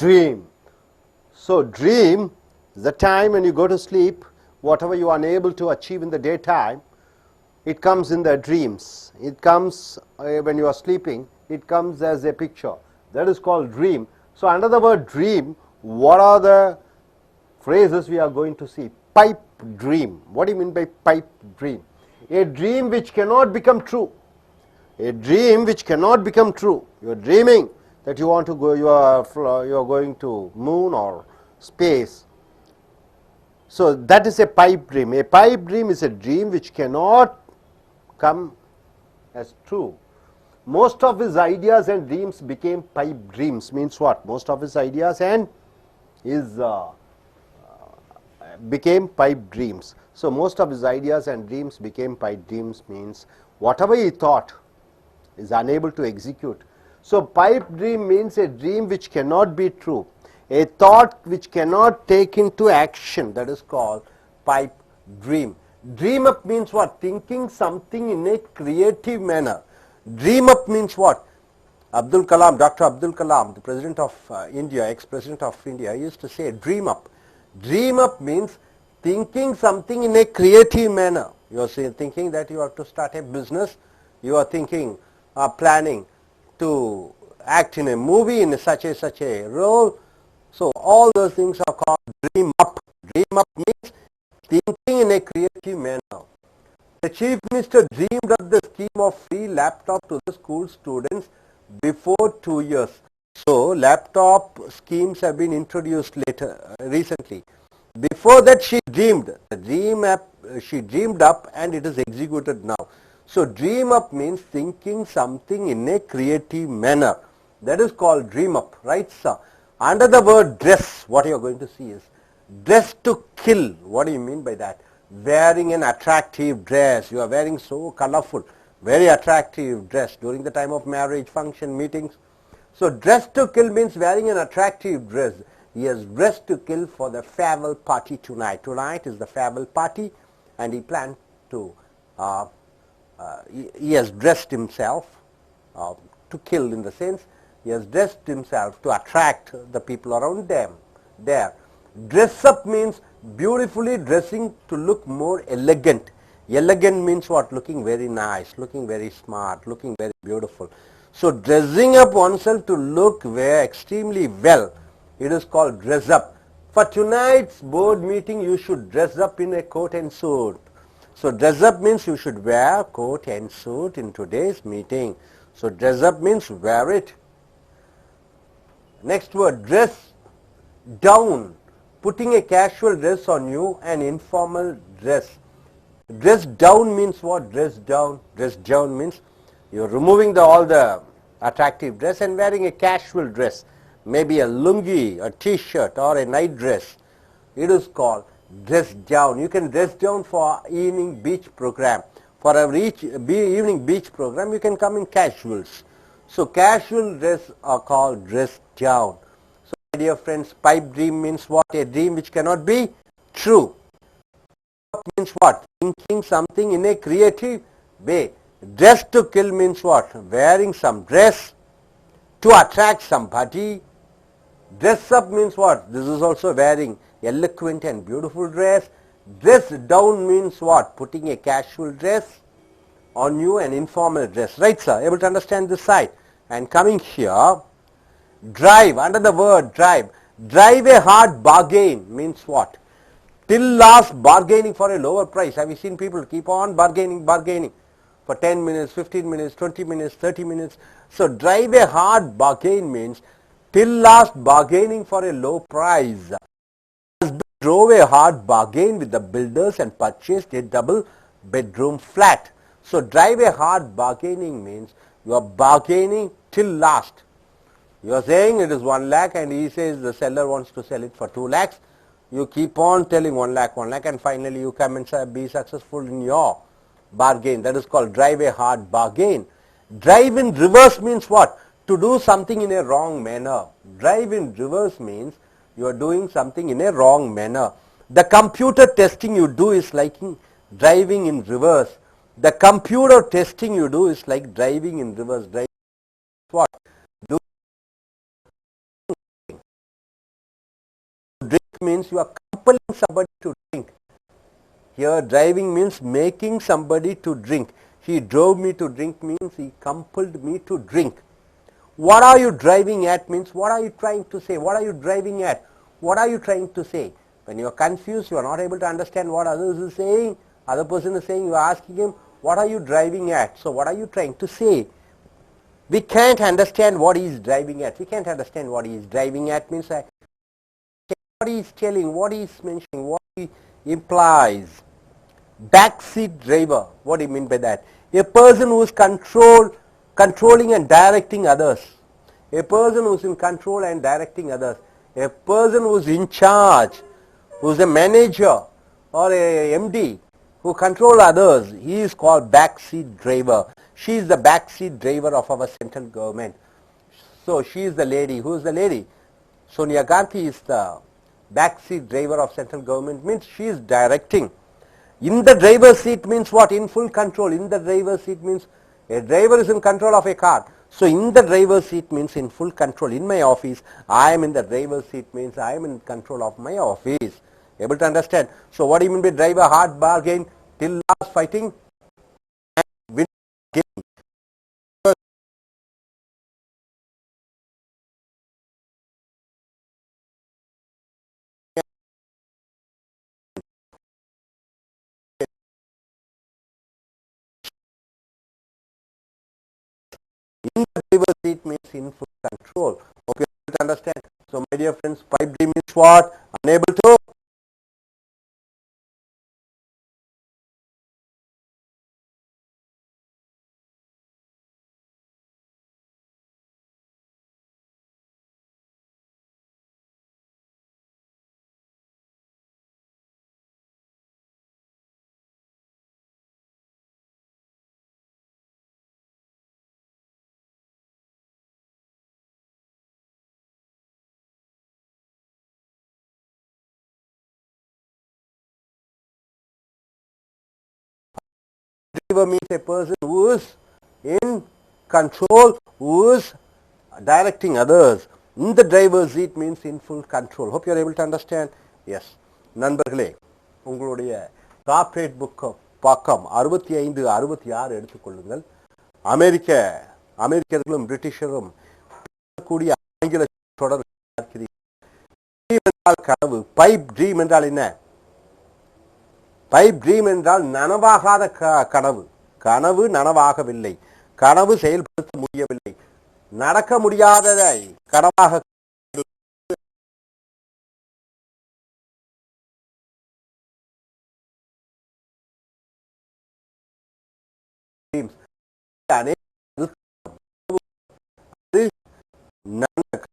Dream. So dream is the time when you go to sleep, whatever you are unable to achieve in the daytime, it comes in the dreams. It comes when you are sleeping, it comes as a picture. That is called dream. So under the word dream, what are the phrases we are going to see? Pipe dream. What do you mean by pipe dream? A dream which cannot become true. A dream which cannot become true. You are dreaming that you want to go, you are going to moon or space. So that is a pipe dream. A pipe dream is a dream which cannot come as true. Most of his ideas and dreams became pipe dreams. Means what? Most of his ideas and his became pipe dreams. So most of his ideas and dreams became pipe dreams, means whatever he thought is unable to execute. So pipe dream means a dream which cannot be true, a thought which cannot take into action. That is called pipe dream. Dream up means what? Thinking something in a creative manner. Dream up means what? Abdul Kalam, Dr. Abdul Kalam, the president of India, ex-president of India, used to say dream up. Dream up means thinking something in a creative manner. You are thinking that you have to start a business. You are thinking, planning to act in a movie in such a role. So all those things are called dream up. Dream up means thinking in a creative manner. The chief minister dreamed up the scheme of free laptop to the school students before 2 years. So laptop schemes have been introduced recently. Before that she dreamed. She dreamed up and it is executed now. So dream up means thinking something in a creative manner. That is called dream up, right sir? Under the word dress, what you are going to see is dress to kill. What do you mean by that? Wearing an attractive dress. You are wearing so colorful, very attractive dress during the time of marriage, function, meetings. So dress to kill means wearing an attractive dress. He has dressed to kill for the farewell party tonight. Tonight is the farewell party and he planned to, he has dressed himself to kill, in the sense he has dressed himself to attract the people around them there. Dress up means beautifully dressing to look more elegant. Elegant means what? Looking very nice, looking very smart, looking very beautiful. So dressing up oneself to look very extremely well, it is called dress up. For tonight's board meeting, you should dress up in a coat and suit. So dress up means you should wear coat and suit in today's meeting. So dress up means wear it. Next word, dress down. Putting a casual dress on you, an informal dress. Dress down means what? Dress down. Dress down means you are removing all the attractive dress and wearing a casual dress. Maybe a lungi, a t-shirt or a night dress. It is called dress down. You can dress down for evening beach program. For a evening beach program, you can come in casuals. So casual dress are called dress down. So my dear friends, pipe dream means what? A dream which cannot be true. Means what? Thinking something in a creative way. Dress to kill means what? Wearing some dress to attract somebody. Dress up means what? This is also wearing eloquent and beautiful dress. Dress down means what? Putting a casual dress on you, an informal dress. Right sir? Able to understand this side? And coming here, drive, under the word drive. Drive a hard bargain means what? Till last bargaining for a lower price. Have you seen people keep on bargaining for 10 minutes, 15 minutes, 20 minutes, 30 minutes. So drive a hard bargain means till last bargaining for a low price. Husband drove a hard bargain with the builders and purchased a double bedroom flat. So drive a hard bargaining means you are bargaining till last. You are saying it is 1 lakh and he says the seller wants to sell it for 2 lakhs. You keep on telling 1 lakh, 1 lakh, and finally you come and be successful in your bargain. That is called drive a hard bargain. Drive in reverse means what? To do something in a wrong manner. Drive in reverse means you are doing something in a wrong manner. The computer testing you do is like driving in reverse. The computer testing you do is like driving in reverse. Driving what? Drink means you are compelling somebody to drink. Here driving means making somebody to drink. He drove me to drink means he compelled me to drink. What are you driving at means what are you trying to say? What are you driving at? What are you trying to say? When you are confused, you are not able to understand what others is saying. Other person is saying, you are asking him, what are you driving at? So what are you trying to say? We can't understand what he is driving at. We can't understand what he is driving at means what he is telling, what he is mentioning, what he implies. Backseat driver, what do you mean by that? A person who is controlling and directing others. A person who is in control and directing others. A person who is in charge, who is a manager or a MD who control others, he is called backseat driver. She is the backseat driver of our central government. So she is the lady. Who is the lady? Sonia Gandhi is the backseat driver of central government, means she is directing. In the driver's seat means what? In full control. In the driver's seat means a driver is in control of a car. So in the driver's seat means in full control. In my office, I am in the driver's seat means I am in control of my office. Able to understand? So what do you mean by drive a hard bargain till last fighting and win game? In the driver's seat means in full control. Okay, able to understand? So my dear friends, pipe dream is what? Unable to driver means a person who is in control, who is directing others. In the driver's seat means in full control. Hope you are able to understand. Yes. நண்பர்களே, உங்களுடைய corporate book பக்கம் 65 66 எடுத்துக்கொள்ளுங்கள். அமெரிக்கர்களும் பிரிட்டிஷரும் கூடிய ஆங்கில தொடர் கனவு. Pipe dream என்றால் என்ன? பைப் ட்ரீம் என்றால் நனவாகாத கனவு. கனவு நனவாகவில்லை, கனவு செயல்படுத்த முடியவில்லை, நடக்க முடியாததை கனவாக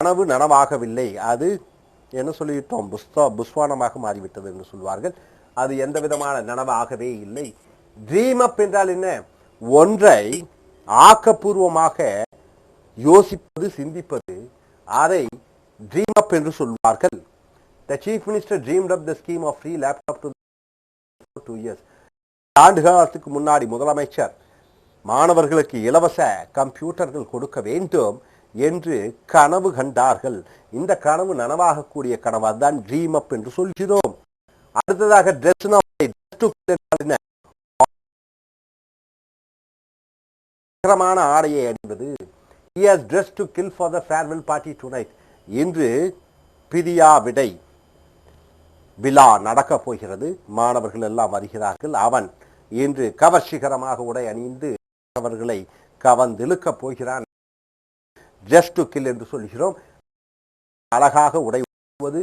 கனவு நனவாகவில்லை, அது என்ன சொல்லிவிட்டோம், புஸ்வானமாக மாறிவிட்டது என்று சொல்வார்கள். அது எந்த விதமான நனவாகவே இல்லை. ட்ரீம் அப் என்றால் என்ன? ஒன்றை ஆக்கப்பூர்வமாக யோசிப்பது, சிந்திப்பது, அதை ட்ரீம் அப் என்று சொல்வார்கள். The chief minister dreamed up the scheme of free laptop to 2 years. ஆண்டு காலத்துக்கு முன்னாடி முதலமைச்சர் மாணவர்களுக்கு இலவச கம்ப்யூட்டர்கள் கொடுக்க வேண்டும் என்று கனவு கண்டார்கள். இந்த கனவு நனவாகக்கூடிய கனவு, அதுதான் ட்ரீம் அப் என்று சொல்கிறோம். அடுத்ததாக ஆடையை அணிவது. He has dressed to kill for the farewell party tonight. இன்று பிரியா விடை விழா நடக்க போகிறது, மாணவர்கள் எல்லாம் வருகிறார்கள். அவன் இன்று கவர்ச்சிகரமாக உடை அணிந்து அவர்களை கவர்ந்திழுக்க போகிறான். Dress to kill என்று சொல்கிறோம். அழகாக உடை உடுத்துவது.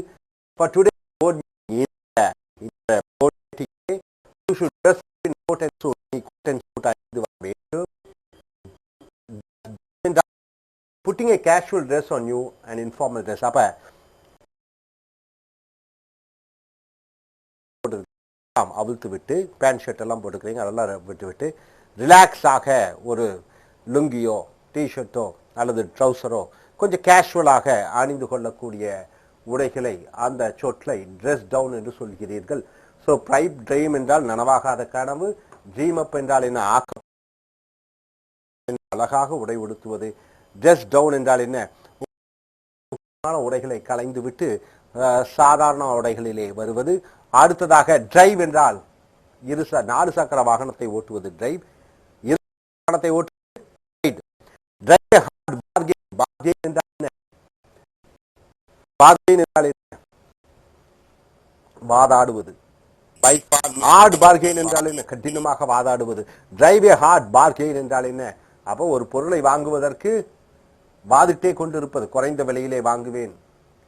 For today board meeting, you should dress in coat and suit. Putting a casual dress on you and informal dress. அப்ப அவிழ்த்து விட்டு பேண்ட் ஷர்ட் எல்லாம் போட்டுக்கிறீங்க, அதெல்லாம் விட்டு விட்டு ரிலாக்ஸாக ஒரு லுங்கியோ டிஷர்ட்டோ அல்லது ட்ரௌசரோ கொஞ்சம் கேஷுவலாக அணிந்து கொள்ளக்கூடிய உடைகளை, அந்த சொற்களை ட்ரெஸ் டவுன் என்று சொல்கிறீர்கள். ஸோ பைப் ட்ரீம் என்றால் நனவாகாத கனவு. ட்ரீம் அப் என்றால் என்ன? அழகாக உடை உடுத்துவது. ட்ரெஸ் டவுன் என்றால் என்ன? உடைகளை களைந்து விட்டு சாதாரண உடைகளிலே வருவது. அடுத்ததாக டிரைவ் என்றால் 4 சக்கர வாகனத்தை ஓட்டுவது. டிரைவ் வாகனத்தை ஓட்டுவது. வாதாடுவது. ஹார்ட் பார்கெயின் என்றால் என்ன? கடினமாக வாதாடுவது. டிரைவ் ஏ ஹார்ட் பார்கெயின் என்றால் என்ன? அப்போ ஒரு பொருளை வாங்குவதற்கு வாதிட்டே கொண்டிருப்பது, குறைந்த விலையிலே வாங்குவேன்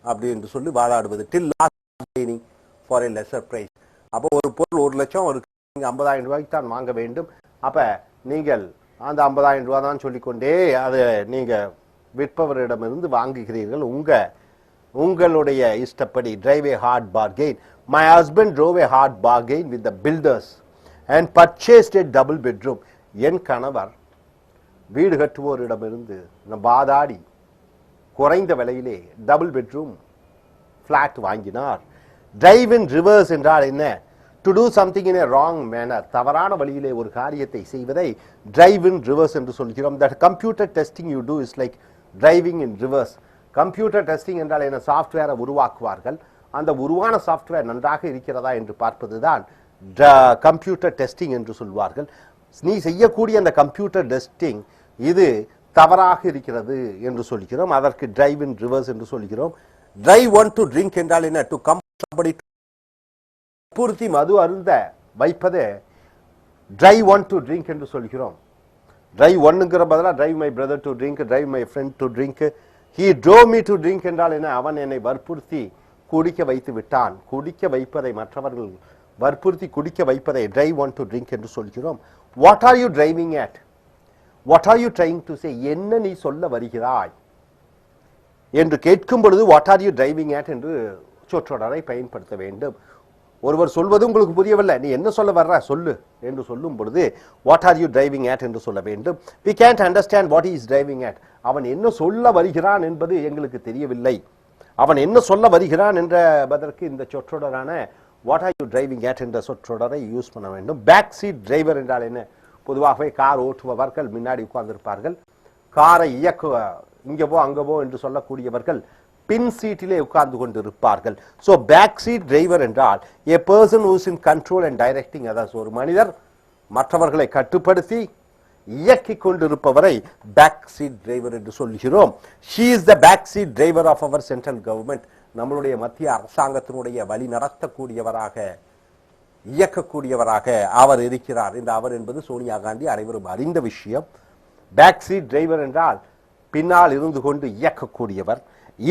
அப்படி என்று சொல்லி வாதாடுவது. Till last bargaining for a lesser price. அப்போ ஒரு பொருள் 1 லட்சம், ஒரு 50,000 ரூபாய்க்கு தான் வாங்க வேண்டும். அப்ப நீங்கள் அந்த 50,000 ரூபாய் தான் சொல்லிக்கொண்டே அதை நீங்க விற்பவரிடமிருந்து வாங்குகிறீர்கள். உங்களுடைய இஷ்டப்படி. Drive a hard bargain. My husband drove a hard bargain with the builders and purchased a double bedroom. என் கணவர் வீடு கட்டுவோரிடமிருந்து வாதாடி குறைந்த விலையிலே டபுள் பெட்ரூம் பிளாட் வாங்கினார். டிரைவ் இன் ரிவர்ஸ் என்றால் என்ன? To do something in a wrong manner. தவறான வழியிலே ஒரு காரியத்தை செய்வதை டிரைவ் இன் ரிவர்ஸ் என்று சொல்கிறோம். That computer testing you do is like driving in reverse. Computer testing என்றால் என்ன? சாஃப்ட்வேரை உருவாக்குவார்கள். அந்த உருவான சாஃப்ட்வேர் நன்றாக இருக்கிறதா என்று பார்ப்பது தான் கம்ப்யூட்டர் டெஸ்டிங் என்று சொல்வார்கள். நீ செய்யக்கூடிய அந்த கம்ப்யூட்டர் டெஸ்டிங் இது தவறாக இருக்கிறது என்று சொல்கிறோம். அதற்கு டிரைவ் இன் ரிவர்ஸ் என்று சொல்கிறோம். டிரைவ் ஒன் டு ட்ரிங்க் என்றால் என்ன? டு கம்பல்சரி பூர்த்தி மது அருந்த வைப்பது டிரைவ் ஒன் டு ட்ரிங்க் என்று சொல்கிறோம். டிரைவ் ஒன்னுங்கிற பதிலாக drive my brother to drink, drive my friend to drink. He drove me to drink என்றால் என்ன? அவன் என்னை வற்புறுத்தி குடிக்க வைத்து விட்டான். குடிக்க வைப்பதை, மற்றவர்கள் வற்புறுத்தி குடிக்க வைப்பதை டிரைவ் ஒன் டு ட்ரிங்க் என்று சொல்கிறோம். What are you driving at? What are you trying to say? என்ன நீ சொல்ல வருகிறாய் என்று கேட்கும் பொழுது what are you driving at என்று சொற்றொடரை பயன்படுத்த வேண்டும். ஒருவர் சொல்வது உங்களுக்கு புரியவில்லை, நீ என்ன சொல்ல வர்ற சொல்லு என்று சொல்லும் பொழுது what are you driving at என்று சொல்ல வேண்டும். we can't understand what he is driving at. அவன் என்ன சொல்ல வருகிறான் என்பது எங்களுக்கு தெரியவில்லை. அவன் என்ன சொல்ல வருகிறான் என்பதற்கு இந்த சொற்றொடரான what are you driving at என்ற சொற்றொடரை யூஸ் பண்ண வேண்டும். பேக் சீட் டிரைவர் என்றால் என்ன? பொதுவாகவே கார் ஓட்டுபவர்கள் முன்னாடி உட்கார்ந்திருப்பார்கள். காரை இங்கே போ அங்கே போ என்று சொல்லக்கூடியவர்கள் பின் சீட்டிலே உட்கார்ந்து கொண்டு இருப்பார்கள். ஸோ பேக் சீட் டிரைவர் என்றால் a person who is in control and directing others. ஒரு மனிதர் மற்றவர்களை கட்டுப்படுத்தி இயக்கிக் கொண்டிருப்பவரை பேக் சீட் டிரைவர் என்று சொல்கிறோம். she is the back seat driver of our central government. நம்மளுடைய மத்திய அரசாங்கத்தினுடைய வழி நடத்தக்கூடியவராக இயக்கக்கூடியவராக அவர் இருக்கிறார். இந்த அவர் என்பது சோனியா காந்தி, அனைவரும் அறிந்த விஷயம். பேக் சீட் டிரைவர் என்றால் பின்னால் இருந்து கொண்டு இயக்கக்கூடியவர்.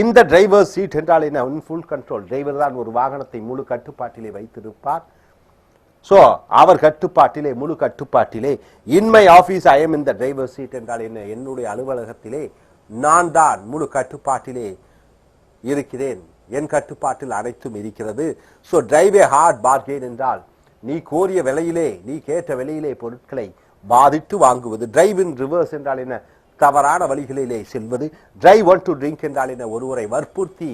இந்த டிரைவர் சீட் என்றால் என்ன? Full control. டிரைவர் தான் ஒரு வாகனத்தை முழு கட்டுப்பாட்டிலே வைத்திருப்பார். ஸோ அவர் கட்டுப்பாட்டிலே, முழு கட்டுப்பாட்டிலே. In my office I am in the driver seat என்றால் என்ன? என்னுடைய அலுவலகத்திலே நான் தான் முழு கட்டுப்பாட்டிலே இருக்கிறேன், என் கட்டுப்பாட்டில் அனைத்தும் இருக்கிறது. So drive a hard bargain என்றால் நீ கோரிய விலையிலே, நீ கேட்ட விலையிலே பொருட்களை பாதித்து வாங்குவது. டிரைவ் இன் ரிவர்ஸ் என்றால் என்ன? தவறான வழிகளிலே செல்வது. டிரைவ் ஒன் டு ட்ரிங்க் என்றால் என்ன? ஒருவரை வற்புறுத்தி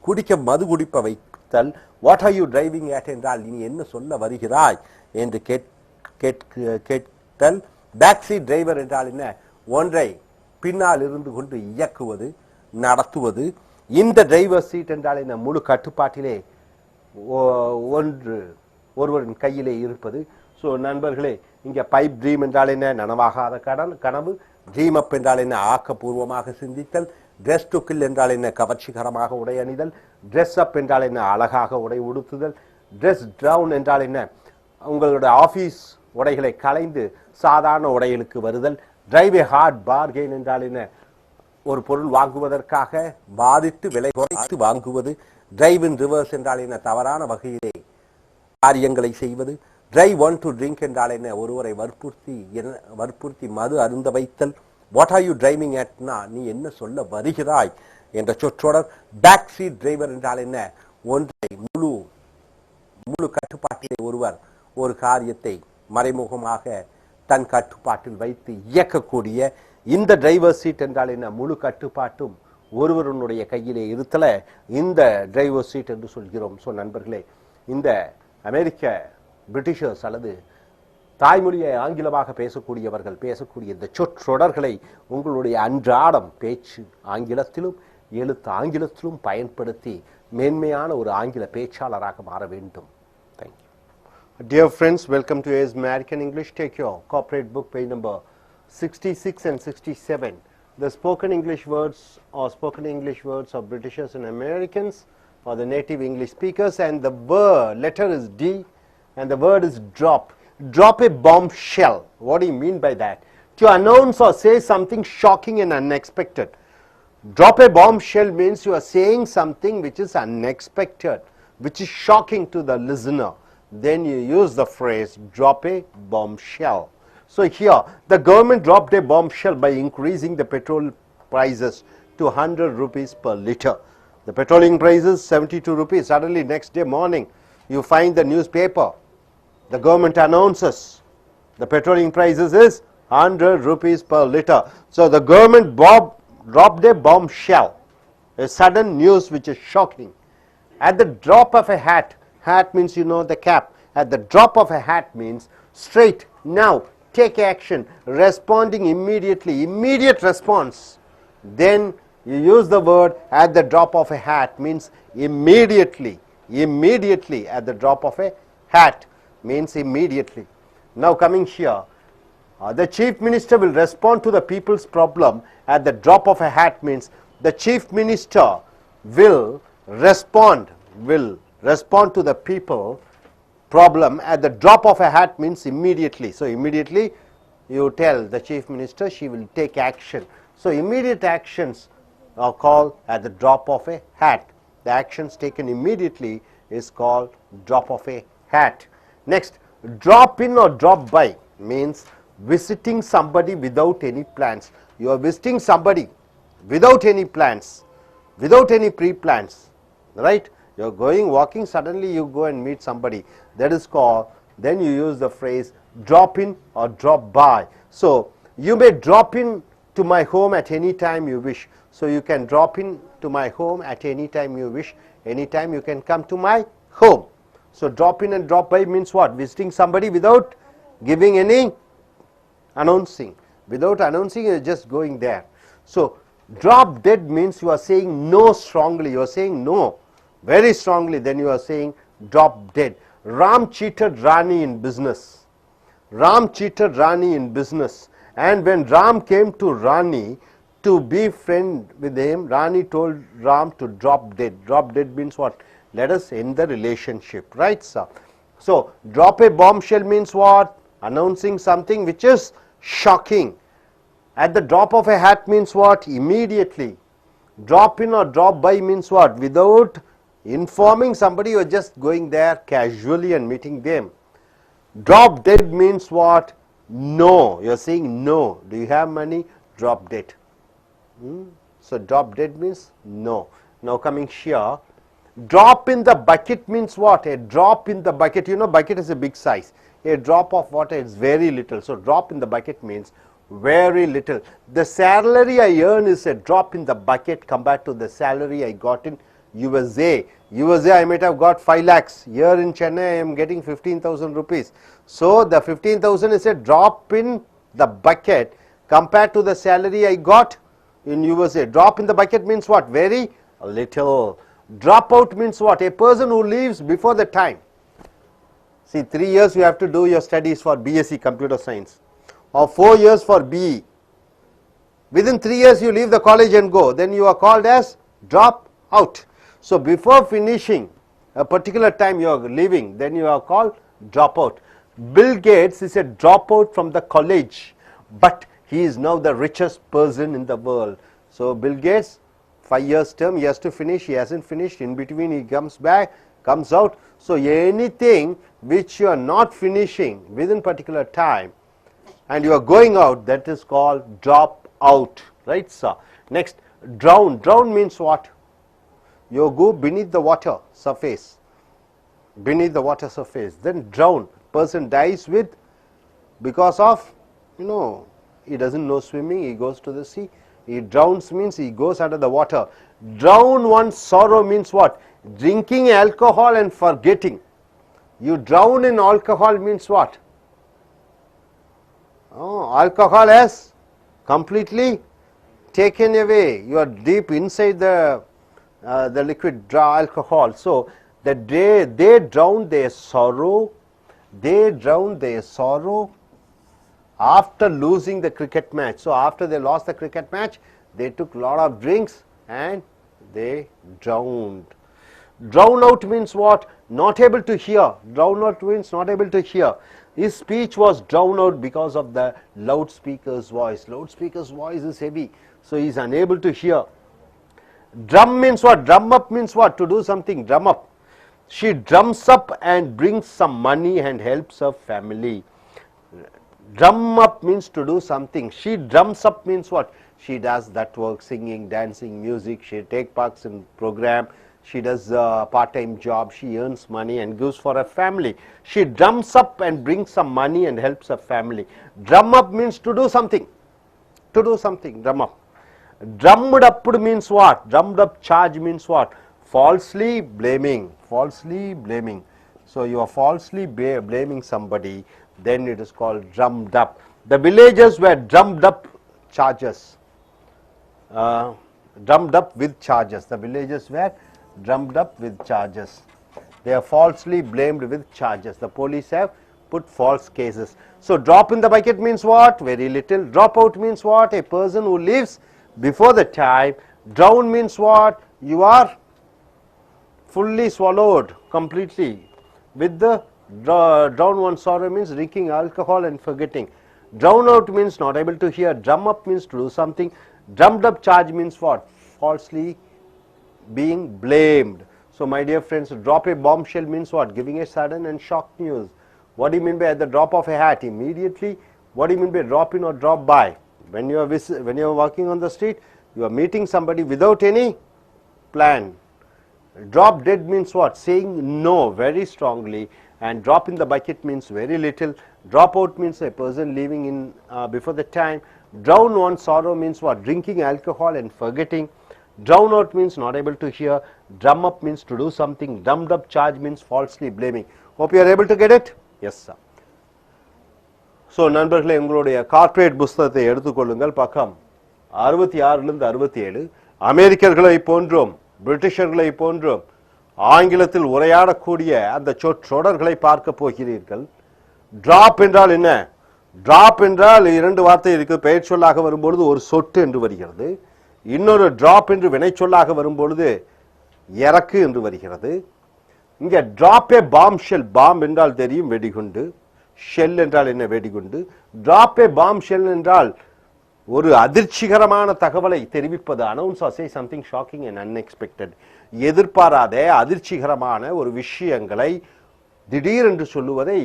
குடிக்க, மது குடிப்ப வைத்தல். What are you driving at என்றால் நீ என்ன சொல்ல வருகிறாய் என்று கேட்டல். பேக் சீட் டிரைவர் என்றால் என்ன? ஒன்றை பின்னால் இருந்து கொண்டு இயக்குவது, நடத்துவது. இந்த டிரைவர் சீட் என்றால் என்ன? முழு கட்டுப்பாட்டிலே ஒருவரின் கையிலே இருப்பது. ஸோ நண்பர்களே, இங்கே பைப் ட்ரீம் என்றால் என்ன? நனவாகாத கனவு. ட்ரீம் அப் என்றால் என்ன? ஆக்கப்பூர்வமாக சிந்தித்தல். ட்ரெஸ் டு கில் என்றால் என்ன? கவர்ச்சிகரமாக உடை அணிதல். ட்ரெஸ் அப் என்றால் என்ன? அழகாக உடை உடுத்துதல். ட்ரெஸ் டவுன் என்றால் என்ன? உங்களுடைய ஆஃபீஸ் உடைகளை களைந்து சாதாரண உடைகளுக்கு வருதல். டிரைவ் ஏ ஹார்ட் பார்கெயின் என்றால் என்ன? ஒரு பொருள் வாங்குவதற்காக பாதித்து விலை குறைத்து வாங்குவது. டிரைவ் இன் ரிவர்ஸ் என்றால் என்ன? தவறான வகையிலே காரியங்களை செய்வது. டிரைவ் ஒன் டு ட்ரிங்க் என்றால் என்ன? ஒருவரை வற்புறுத்தி மது அருந்த வைத்தல். வாட் ஆர் யூ டிரைவிங் அட்னா நீ என்ன சொல்ல வருகிறாய் என்ற சொற்றொடர். பேக் சீட் டிரைவர் என்றால் என்ன? ஒன்றை முழு கட்டுப்பாட்டிலே ஒருவர் ஒரு காரியத்தை மறைமுகமாக தன் கட்டுப்பாட்டில் வைத்து இயக்கக்கூடிய இந்த டிரைவர் சீட் என்றால் என்ன? முழு கட்டுப்பாட்டும் ஒருவருடைய கையிலே இருத்தல இந்த டிரைவர் சீட் என்று சொல்கிறோம். ஸோ நண்பர்களே, இந்த அமெரிக்க பிரிட்டிஷர்ஸ் அல்லது தாய்மொழியை ஆங்கிலமாக பேசக்கூடியவர்கள் பேசக்கூடிய இந்த சொற்றொடர்களை உங்களுடைய அன்றாடம் பேச்சு ஆங்கிலத்திலும் எழுத்து ஆங்கிலத்திலும் பயன்படுத்தி மேன்மையான ஒரு ஆங்கில பேச்சாளராக மாற வேண்டும். Thank you. Dear friends, welcome to AS American English. Take your corporate book, page number 66 and 67. The spoken English words of Britishers and Americans or the native English speakers, and the letter is D and the word is drop. Drop a bombshell. What do you mean by that? To announce or say something shocking and unexpected. Drop a bombshell means you are saying something which is unexpected, which is shocking to the listener. Then you use the phrase drop a bombshell. So here the government dropped a bombshell by increasing the petrol prices to 100 rupees per litre. The petroleum price is 72 rupees. Suddenly next day morning you find the newspaper, the government announces the petroleum prices is 100 rupees per litre. So the government dropped a bombshell, a sudden news which is shocking. At the drop of a hat, hat means you know the cap. At the drop of a hat means straight, now, take action, responding immediately, immediate response. Then you use the word at the drop of a hat means immediately. Immediately at the drop of a hat means immediately. Now coming here, the chief minister will respond to the people's problem at the drop of a hat means the chief minister will respond to the people problem at the drop of a hat means immediately. So immediately you tell the chief minister, she will take action. So immediate actions are called at the drop of a hat. The actions taken immediately is called drop of a hat. Next, drop in or drop by means visiting somebody without any plans. You are visiting somebody without any plans, without any pre-plans, right? You are going walking, suddenly you go and meet somebody. That is called, then you use the phrase drop in or drop by. So you may drop in to my home at any time you wish. So you can drop in to my home at any time you wish. Anytime you can come to my home. So drop in and drop by means what? Visiting somebody without giving any announcing. Without announcing, you are just going there. So, drop dead means you are saying no strongly, you are saying no very strongly, then you are saying drop dead. Ram cheated Rani in business. Ram cheated Rani in business, and when Ram came to Rani to be friend with him, Rani told Ram to drop dead. Drop dead means what? Let us end the relationship, right sir? So, drop a bombshell means what? Announcing something which is shocking. At the drop of a hat means what? Immediately. Drop in or drop by means what? Without informing somebody, you are just going there casually and meeting them. Drop dead means what? No. You are saying no. Do you have money? Drop dead. So, drop dead means no. Now, coming here, drop in the bucket means what? A drop in the bucket, you know, bucket is a big size. A drop of water is very little. So, drop in the bucket means very little. The salary I earn is a drop in the bucket compared to the salary I got in USA. USA I might have got 5 lakhs. Here in Chennai I am getting 15,000 rupees. So, the 15,000 is a drop in the bucket compared to the salary I got in USA. Drop in the bucket means what? Very little. Drop out means what? A person who leaves before the time. See, 3 years you have to do your studies for BSc Computer Science, or 4 years for BE. Within 3 years you leave the college and go, then you are called as drop out. So, before finishing a particular time you are leaving, then you are called drop out. Bill Gates is a dropout from the college, but he is now the richest person in the world. So, Bill Gates, 5 years term, he has to finish, he hasn't finished, in between he comes back, comes out. So, anything which you are not finishing within particular time and you are going out, that is called drop out, right sir? Next, drown. Drown means what? You go beneath the water surface, beneath the water surface, then drown. Person dies with, because of, you know, he doesn't know swimming, he goes to the sea. He drowns means he goes under the water. Drown one's sorrow means what? Drinking alcohol and forgetting. You drown in alcohol means what? Oh, alcohol has completely taken away. You are deep inside the liquid alcohol. So, the day they drowned their sorrow, they drowned their sorrow after losing the cricket match. So, after they lost the cricket match, they took lot of drinks and they drowned. Drown out means what? Not able to hear. Drown out means not able to hear. His speech was drowned out because of the loudspeaker's voice. Loudspeaker's voice is heavy, so he is unable to hear. Drum means what? Drum up means what? To do something, drum up. She drums up and brings some money and helps her family. Drum up means to do something. She drums up means what? She does that work, singing, dancing, music. She takes parts in program. She does a part-time job. She earns money and gives for her family. She drums up and brings some money and helps her family. Drum up means to do something. To do something, drum up. Drummed up means what? Drummed up charge means what? Falsely blaming. Falsely blaming. So, you are falsely blaming somebody, then it is called drummed up. The villagers were drummed up charges. Drummed up with charges. The villagers were drummed up with charges. They are falsely blamed with charges. The police have put false cases. So, drop in the bucket means what? Very little. Drop out means what? A person who leaves before the time. Drown means what? You are fully swallowed completely. With the drown one's sorrow means drinking alcohol and forgetting. Drown out means not able to hear. Drum up means to do something. Drummed up charge means what? Falsely being blamed. So, my dear friends, drop a bombshell means what? Giving a sudden and shock news. What do you mean by at the drop of a hat? Immediately. What do you mean by drop in or drop by? When you are walking on the street, you are meeting somebody without any plan. Drop dead means what? Saying no very strongly, and drop in the bucket means very little. Drop out means a person leaving in before the time. Drown one's sorrow means what? Drinking alcohol and forgetting. Drown out means not able to hear. Drum up means to do something. Drummed up charge means falsely blaming. Hope you are able to get it. Yes, sir. So நண்பர்களே, உங்களுடைய corporate புஸ்தகத்தை எடுத்துக்கொள்ளுங்கள். பக்கம் 66லிருந்து 67. அமெரிக்கர்களை போன்றும் பிரிட்டிஷர்களை போன்றும் ஆங்கிலத்தில் உரையாடக்கூடிய அந்த சொற்றொடர்களை பார்க்க போகிறீர்கள். டிராப் என்றால் என்ன? டிராப் என்றால் இரண்டு வார்த்தை இருக்கு. பெயர் சொல்லாக வரும்பொழுது ஒரு சொட்டு என்று வருகிறது. இன்னொரு டிராப் என்று வினை சொல்லாக வரும்பொழுது இறக்கு என்று வருகிறது. இங்க டிராப் ஏ பாம் ஷெல். பாம் என்றால் தெரியும், வெடிகுண்டு. ஷெல் என்றால் என்ன? வெடிகுண்டு. டிராப் ஏ பாம் ஷெல் என்றால் ஒரு அதிர்ச்சிகரமான தகவலை தெரிவிப்பது. Announce or say something shocking and unexpected. எதிர்பாராத அதிர்ச்சிகரமான ஒரு விஷயங்களை திடீரென்று சொல்லுவதை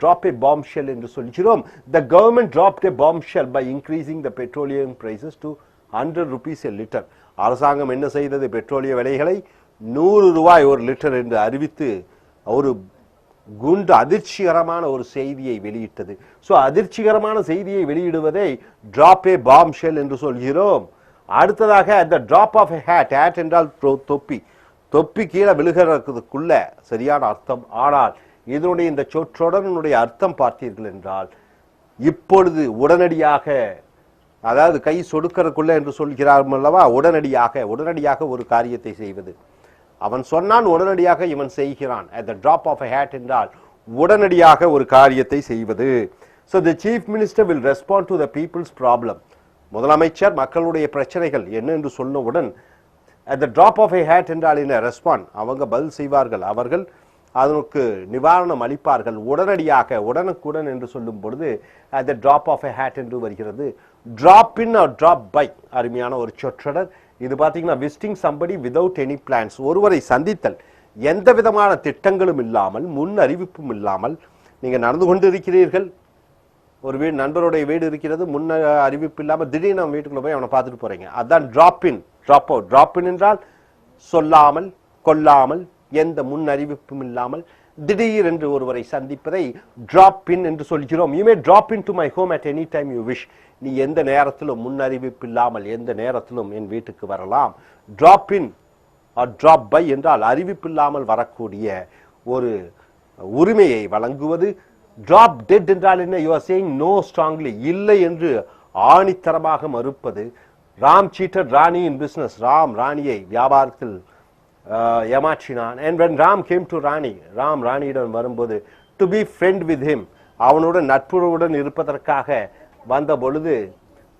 டிராப் ஏ பாம் ஷெல் என்று சொல்கிறோம். The government dropped a bombshell by increasing the petroleum prices to 100 rupees a liter. அரசாங்கம் என்ன செய்தது? பெட்ரோலிய விலைகளை 100 ரூபாய் ஒரு லிட்டர் என்று அறிவித்து ஒரு குண்டு அதிர்ச்சிகரமான ஒரு செய்தியை வெளியிட்டது. ஸோ அதிர்ச்சிகரமான செய்தியை வெளியிடுவதை டிராப் ஏ பாம் ஷெல் என்று சொல்கிறோம். அடுத்ததாக the drop of a hat. Hat என்றால் தொப்பி. தொப்பி கீழே விழுகிறதுக்குள்ள சரியான அர்த்தம். ஆனால் இதனுடைய இந்த சொற்றொடனுடைய அர்த்தம் பார்த்தீர்கள் என்றால் இப்பொழுது உடனடியாக, அதாவது கை சொடுக்கிறதுக்குள்ள என்று சொல்கிறார் அல்லவா, உடனடியாக ஒரு காரியத்தை செய்வது. அவன் சொன்னான், உடனடியாக இவன் செய்கிறான். at the drop of a hat என்றால் உடனடியாக ஒரு காரியத்தை செய்வது. so the chief minister will respond to the people's problem. முதலமைச்சர் மக்களுடைய பிரச்சனைகள் என்ன என்று சொன்னவுடன் at the drop of a hat என்றால் என்ன? ரெஸ்பாண்ட். அவங்க பதில் செய்வார்கள். அவர்கள் அதற்கு நிவாரணம் அளிப்பார்கள். உடனடியாக, உடனுக்குடன் என்று சொல்லும் பொழுது at the drop of a hat என்று வருகிறது. drop in or drop by அருமையான ஒரு சொற்றொடர். இது பார்த்தீங்கன்னா visiting somebody without any plans. ஒருவரை சந்தித்தல், எந்த விதமான திட்டங்களும் இல்லாமல், முன் அறிவிப்பும் இல்லாமல் நீங்கள் நடந்து கொண்டு இருக்கிறீர்கள். ஒரு வீடு, நண்பருடைய வீடு இருக்கிறது, முன் அறிவிப்பு இல்லாமல் திடீர்னு நம்ம வீட்டுக்குள்ள போய் அவனை பார்த்துட்டு போறீங்க. அதுதான் டிராப் இன், டிராப் அவுட். டிராப் இன் என்றால் சொல்லாமல், கொல்லாமல், எந்த முன் அறிவிப்பும் இல்லாமல் திடீர் என்று ஒருவரை சந்திப்பதை டிராப் இன் என்று சொல்கிறோம். You may drop in to my home at any time you wish. நீ எந்த நேரத்திலும், முன் அறிவிப்பு இல்லாமல் எந்த நேரத்திலும் என் வீட்டுக்கு வரலாம். Drop in or drop by என்றால் அறிவிப்பு இல்லாமல் வரக்கூடிய ஒரு உரிமையை வழங்குவது. டிராப் டெட் என்றால் என்ன? You are saying no strongly, இல்லை என்று ஆணித்தரமாக மறுப்பது. Ram cheated Rani in business. Ram ராணியை வியாபாரத்தில் ஏமாற்றினான். and when Ram came to ராணி, ராம் ராணியிடம் வரும்போது to be friend with him, அவனுடன் நட்புறவுடன் இருப்பதற்காக வந்த பொழுது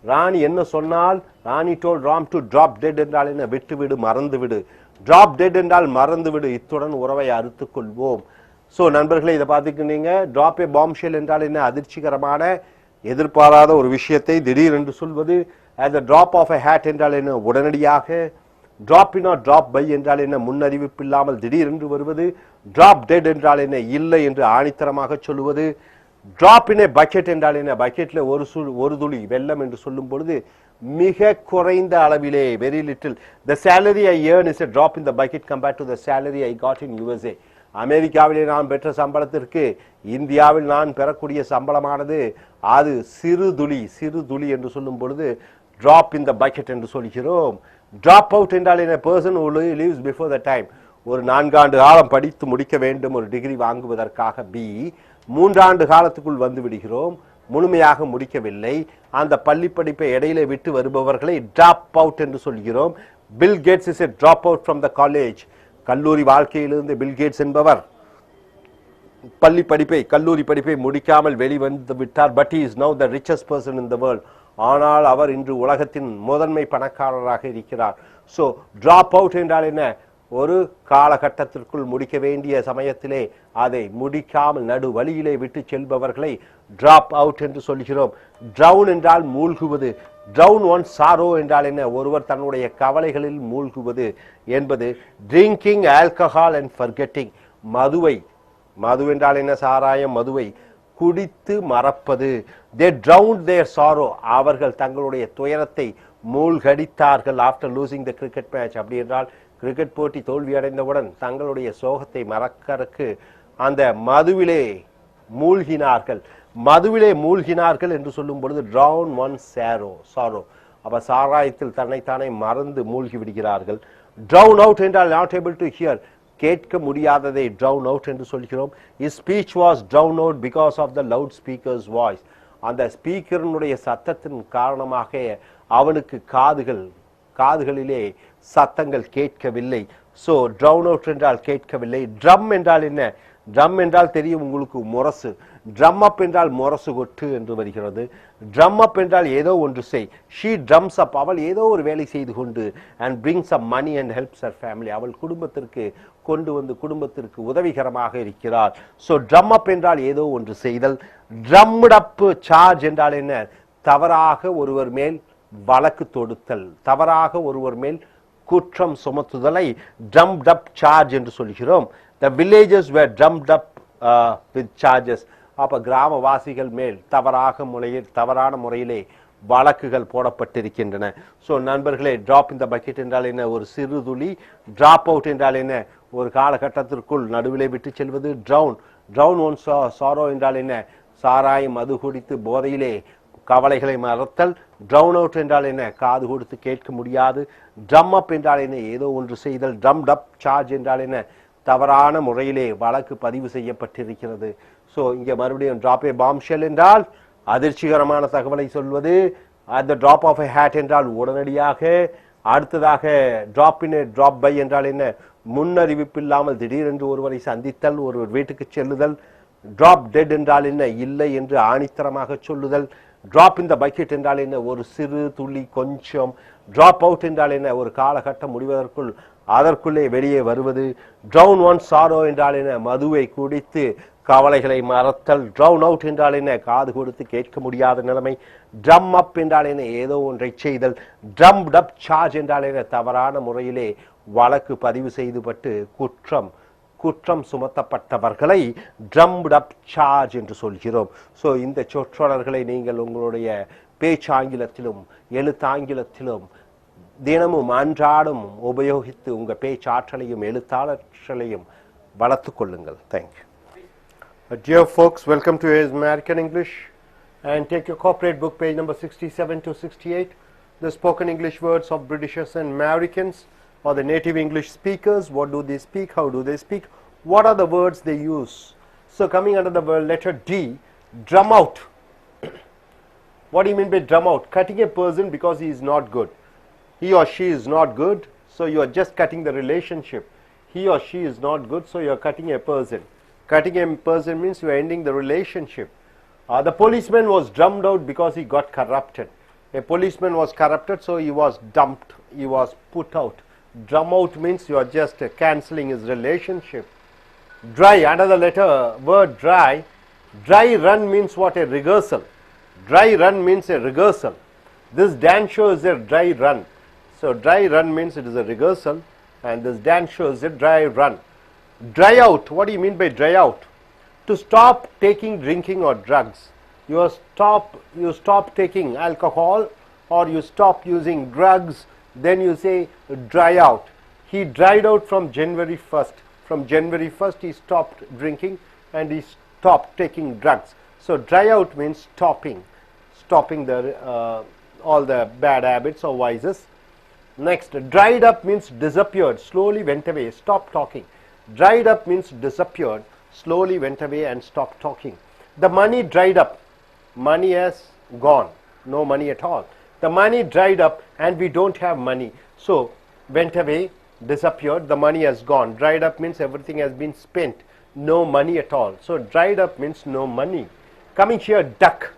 ராணி என்ன சொன்னால்? Rani told Ram to drop dead என்றால் என்ன? விட்டுவிடு, மறந்துவிடு. டிராப் டெட் என்றால் மறந்துவிடு, இத்துடன் உறவை அறுத்துக் கொள்வோம். ஸோ நண்பர்களே, இதை பார்த்துக்கிட்டீங்க. டிராப் ஏ பாம் ஷெல் என்றால் என்ன? அதிர்ச்சிகரமான, எதிர்பாராத ஒரு விஷயத்தை திடீர் என்று சொல்வது. at the drop of a hat என்றால் என்ன? உடனடியாக. Drop in or drop by என்றால் என்ன? முன்னறிவிப்பு இல்லாமல் திடீர் என்று வருவது. டிராப் டெட் என்றால் என்ன? இல்லை என்று ஆணித்தரமாக சொல்லுவது. டிராப் இன் ஏ பக்கெட் என்றால் என்ன? பக்கெட்ல ஒரு துளி வெள்ளம் என்று சொல்லும் பொழுது மிக குறைந்த அளவிலே, very little. the salary I earn is a drop in the bucket compared to the salary I got in USA. அமெரிக்காவிலே நான் பெற்ற சம்பளத்திற்கு இந்தியாவில் நான் பெறக்கூடிய சம்பளமானது அது சிறு துளி என்று சொல்லும் பொழுது drop in the bucket என்று சொல்கிறோம். drop out என்றால் என்ன? person who leaves before the time. ஒரு 4 ஆண்டு காலம் படித்து முடிக்க வேண்டும் ஒரு டிகிரி வாங்குவதற்காக. பி 3 ஆண்டு காலத்துக்குள் வந்து விடுகிறோம், முழுமையாக முடிக்கவில்லை. அந்த பள்ளி படிப்பை இடையிலே விட்டு வருபவர்களை drop out என்று சொல்கிறோம். Bill Gates is a drop out from the college. கல்லூரி வாழ்க்கையிலிருந்து பில் கேட்ஸ் என்பவர் கல்லூரி படிப்பை முடிக்காமல் வெளிவந்து விட்டார். But he is now the richest person in the world. ஆனால் அவர் இன்று உலகத்தின் முதன்மை பணக்காரராக இருக்கிறார். ஸோ டிராப் அவுட் என்றால் என்ன? ஒரு காலகட்டத்திற்குள் முடிக்க வேண்டிய சமயத்திலே அதை முடிக்காமல் நடு வழியிலே விட்டு செல்பவர்களை டிராப் அவுட் என்று சொல்கிறோம். ட்ரவுன் என்றால் மூழ்குவது. ட்ரவுன் ஒன் சாரோ என்றால் என்ன? ஒருவர் தன்னுடைய கவலைகளில் மூழ்குவது என்பது. Drinking alcohol and forgetting. மது என்றால் என்ன? சாராயம், மதுவை குடித்து மறப்பது. they drowned their sorrow. அவர்கள் தங்களுடைய துயரத்தை மூழ்கடித்தார்கள் after losing the cricket match. அப்படி என்றால் கிரிக்கெட் போட்டி தோல்வி அடைந்தவுடன் தங்களுடைய சோகத்தை மறக்கறக்கு அந்த மதுவிலே மூழ்கினார்கள் என்று சொல்லும் பொழுது drown one sorrow. அப்ப சாராயத்தில் தன்னைத்தானே மறந்து மூழ்கி விடுகிறார்கள். drown out என்றால் not able to hear. கேட்க முடியாததை drown out என்று சொல்கிறோம். His speech was drowned out because of the loudspeaker's voice. அந்த ஸ்பீக்கரினுடைய சத்தத்தின் காரணமாக அவனுக்கு காதுகளிலே சத்தங்கள் கேட்கவில்லை. ஸோ drown out என்றால் கேட்கவில்லை. ட்ரம் என்றால் என்ன? ட்ரம் என்றால் தெரியும் உங்களுக்கு, முரசு. ட்ரம் அப் என்றால் முரசு கொட்டு என்று வருகிறது. ட்ரம் அப் என்றால் ஏதோ ஒன்று செய். ஷீ ட்ரம்ஸ் அப், அவள் ஏதோ ஒரு வேலை செய்து கொண்டு, and brings up money and helps her family, அவள் குடும்பத்திற்கு கொண்டு வந்து குடும்பத்திற்கு உதவிகரமாக இருக்கிறார். ஸோ ட்ரம் அப் என்றால் ஏதோ ஒன்று செய்தல். ட்ரம்ட் அப் சார்ஜ் என்றால் என்ன? தவறாக ஒருவர் மேல் வழக்கு தொடுத்தல், தவறாக ஒருவர் மேல் குற்றம் சுமத்துதலை ட்ரம்ட் அப் சார்ஜ் என்று சொல்கிறோம். The villagers were drummed up with charges. அப்ப கிராமவாசிகள் மேல் தவறான முறையிலே வழக்குகள் போடப்பட்டிருக்கின்றன. ஸோ நண்பர்களே, ட்ராப் இந்த பக்கெட் என்றால் என்ன? ஒரு சிறு துளி. டிராப் அவுட் என்றால் என்ன? ஒரு காலகட்டத்திற்குள் நடுவிலே விட்டு செல்வது. ட்ரவுன் ஒன் சாரோ என்றால் என்ன? சாராயம் மது குடித்து போதையிலே கவலைகளை மறத்தல். ட்ரவுன் அவுட் என்றால் என்ன? காது கொடுத்து கேட்க முடியாது. ட்ரம் அப் என்றால் என்ன? ஏதோ ஒன்று செய்தல். ட்ரம்ட் அப் சார்ஜ் என்றால் என்ன? தவறான முறையிலே வழக்கு பதிவு செய்யப்பட்டிருக்கிறது. ஸோ இங்கே மறுபடியும் ட்ராப் ஏ பாம் ஷெல் என்றால் அதிர்ச்சிகரமான தகவலை சொல்வது. At the drop of a hat என்றால் உடனடியாக. அடுத்ததாக drop in a drop by என்றால் என்ன? முன்னறிவிப்பில்லாமல் திடீரென்று ஒருவரை சந்தித்தல், ஒருவர் வீட்டுக்கு செல்லுதல். ட்ராப் டெட் என்றால் என்ன? இல்லை என்று ஆணித்தரமாக சொல்லுதல். ட்ராப் இன் த பக்கெட் என்றால் என்ன? ஒரு சிறு துளி, கொஞ்சம். ட்ராப் அவுட் என்றால் என்ன? ஒரு காலகட்டம் முடிவதற்குள் அதற்குள்ளே வெளியே வருவது. ட்ரவுன் ஒன் சாரோ என்றால் என்ன? மதுவை குடித்து கவலைகளை மறத்தல். ட்ரவுன் அவுட் என்றால் என்ன? காது கொடுத்து கேட்க முடியாத நிலைமை. ட்ரம் அப் என்றால் என்ன? ஏதோ ஒன்றை செய்தல். ட்ரம்ட் அப் சார்ஜ் என்றால் என்ன? தவறான முறையிலே வழக்கு பதிவு செய்துபட்டு குற்றம் சுமத்தப்பட்டவர்களை ட்ரம்ட் அப் சார்ஜ் என்று சொல்கிறோம். ஸோ இந்த சொற்றொடர்களை நீங்கள் உங்களுடைய பேச்சாங்கிலத்திலும் எழுத்தாங்கிலத்திலும் தினமும் அன்றாடம் உபயோகித்து உங்கள் பேச்சாற்றலையும் எழுத்தாற்றலையும் வளர்த்துக் கொள்ளுங்கள். Thank you. Dear folks, welcome to American English, and take your corporate book, page number 67 to 68, the spoken English words of Britishers and Americans, or the native English speakers. What do they speak? How do they speak? What are the words they use? So coming under the word letter D, drum out. What do you mean by drum out? Cutting a person because he is not good. He or she is not good, so you are just cutting the relationship. He or she is not good, so you are cutting a person. Cutting a person means you are ending the relationship. The policeman was drummed out because he got corrupted. A policeman was corrupted, so he was dumped, he was put out. Drum out means you are just cancelling his relationship. Dry, another letter, word dry. Dry run means what? A rehearsal. Dry run means a rehearsal. This dance show is a dry run. So dry run means it is a rehearsal, and this dance show is a dry run. Dry out, what do you mean by dry out? To stop taking drinking or drugs. You stop taking alcohol, or you stop using drugs, then you say dry out. He dried out from January 1st. From January 1st he stopped drinking and he stopped taking drugs. So dry out means stopping the all the bad habits or vices. Next, dried up means disappeared, slowly went away, stopped talking. Dried up means disappeared, slowly went away and stopped talking. The money dried up, money has gone, no money at all. The money dried up and we don't have money. So went away, disappeared, the money has gone. Dried up means everything has been spent, no money at all. So dried up means no money. Coming here, duck.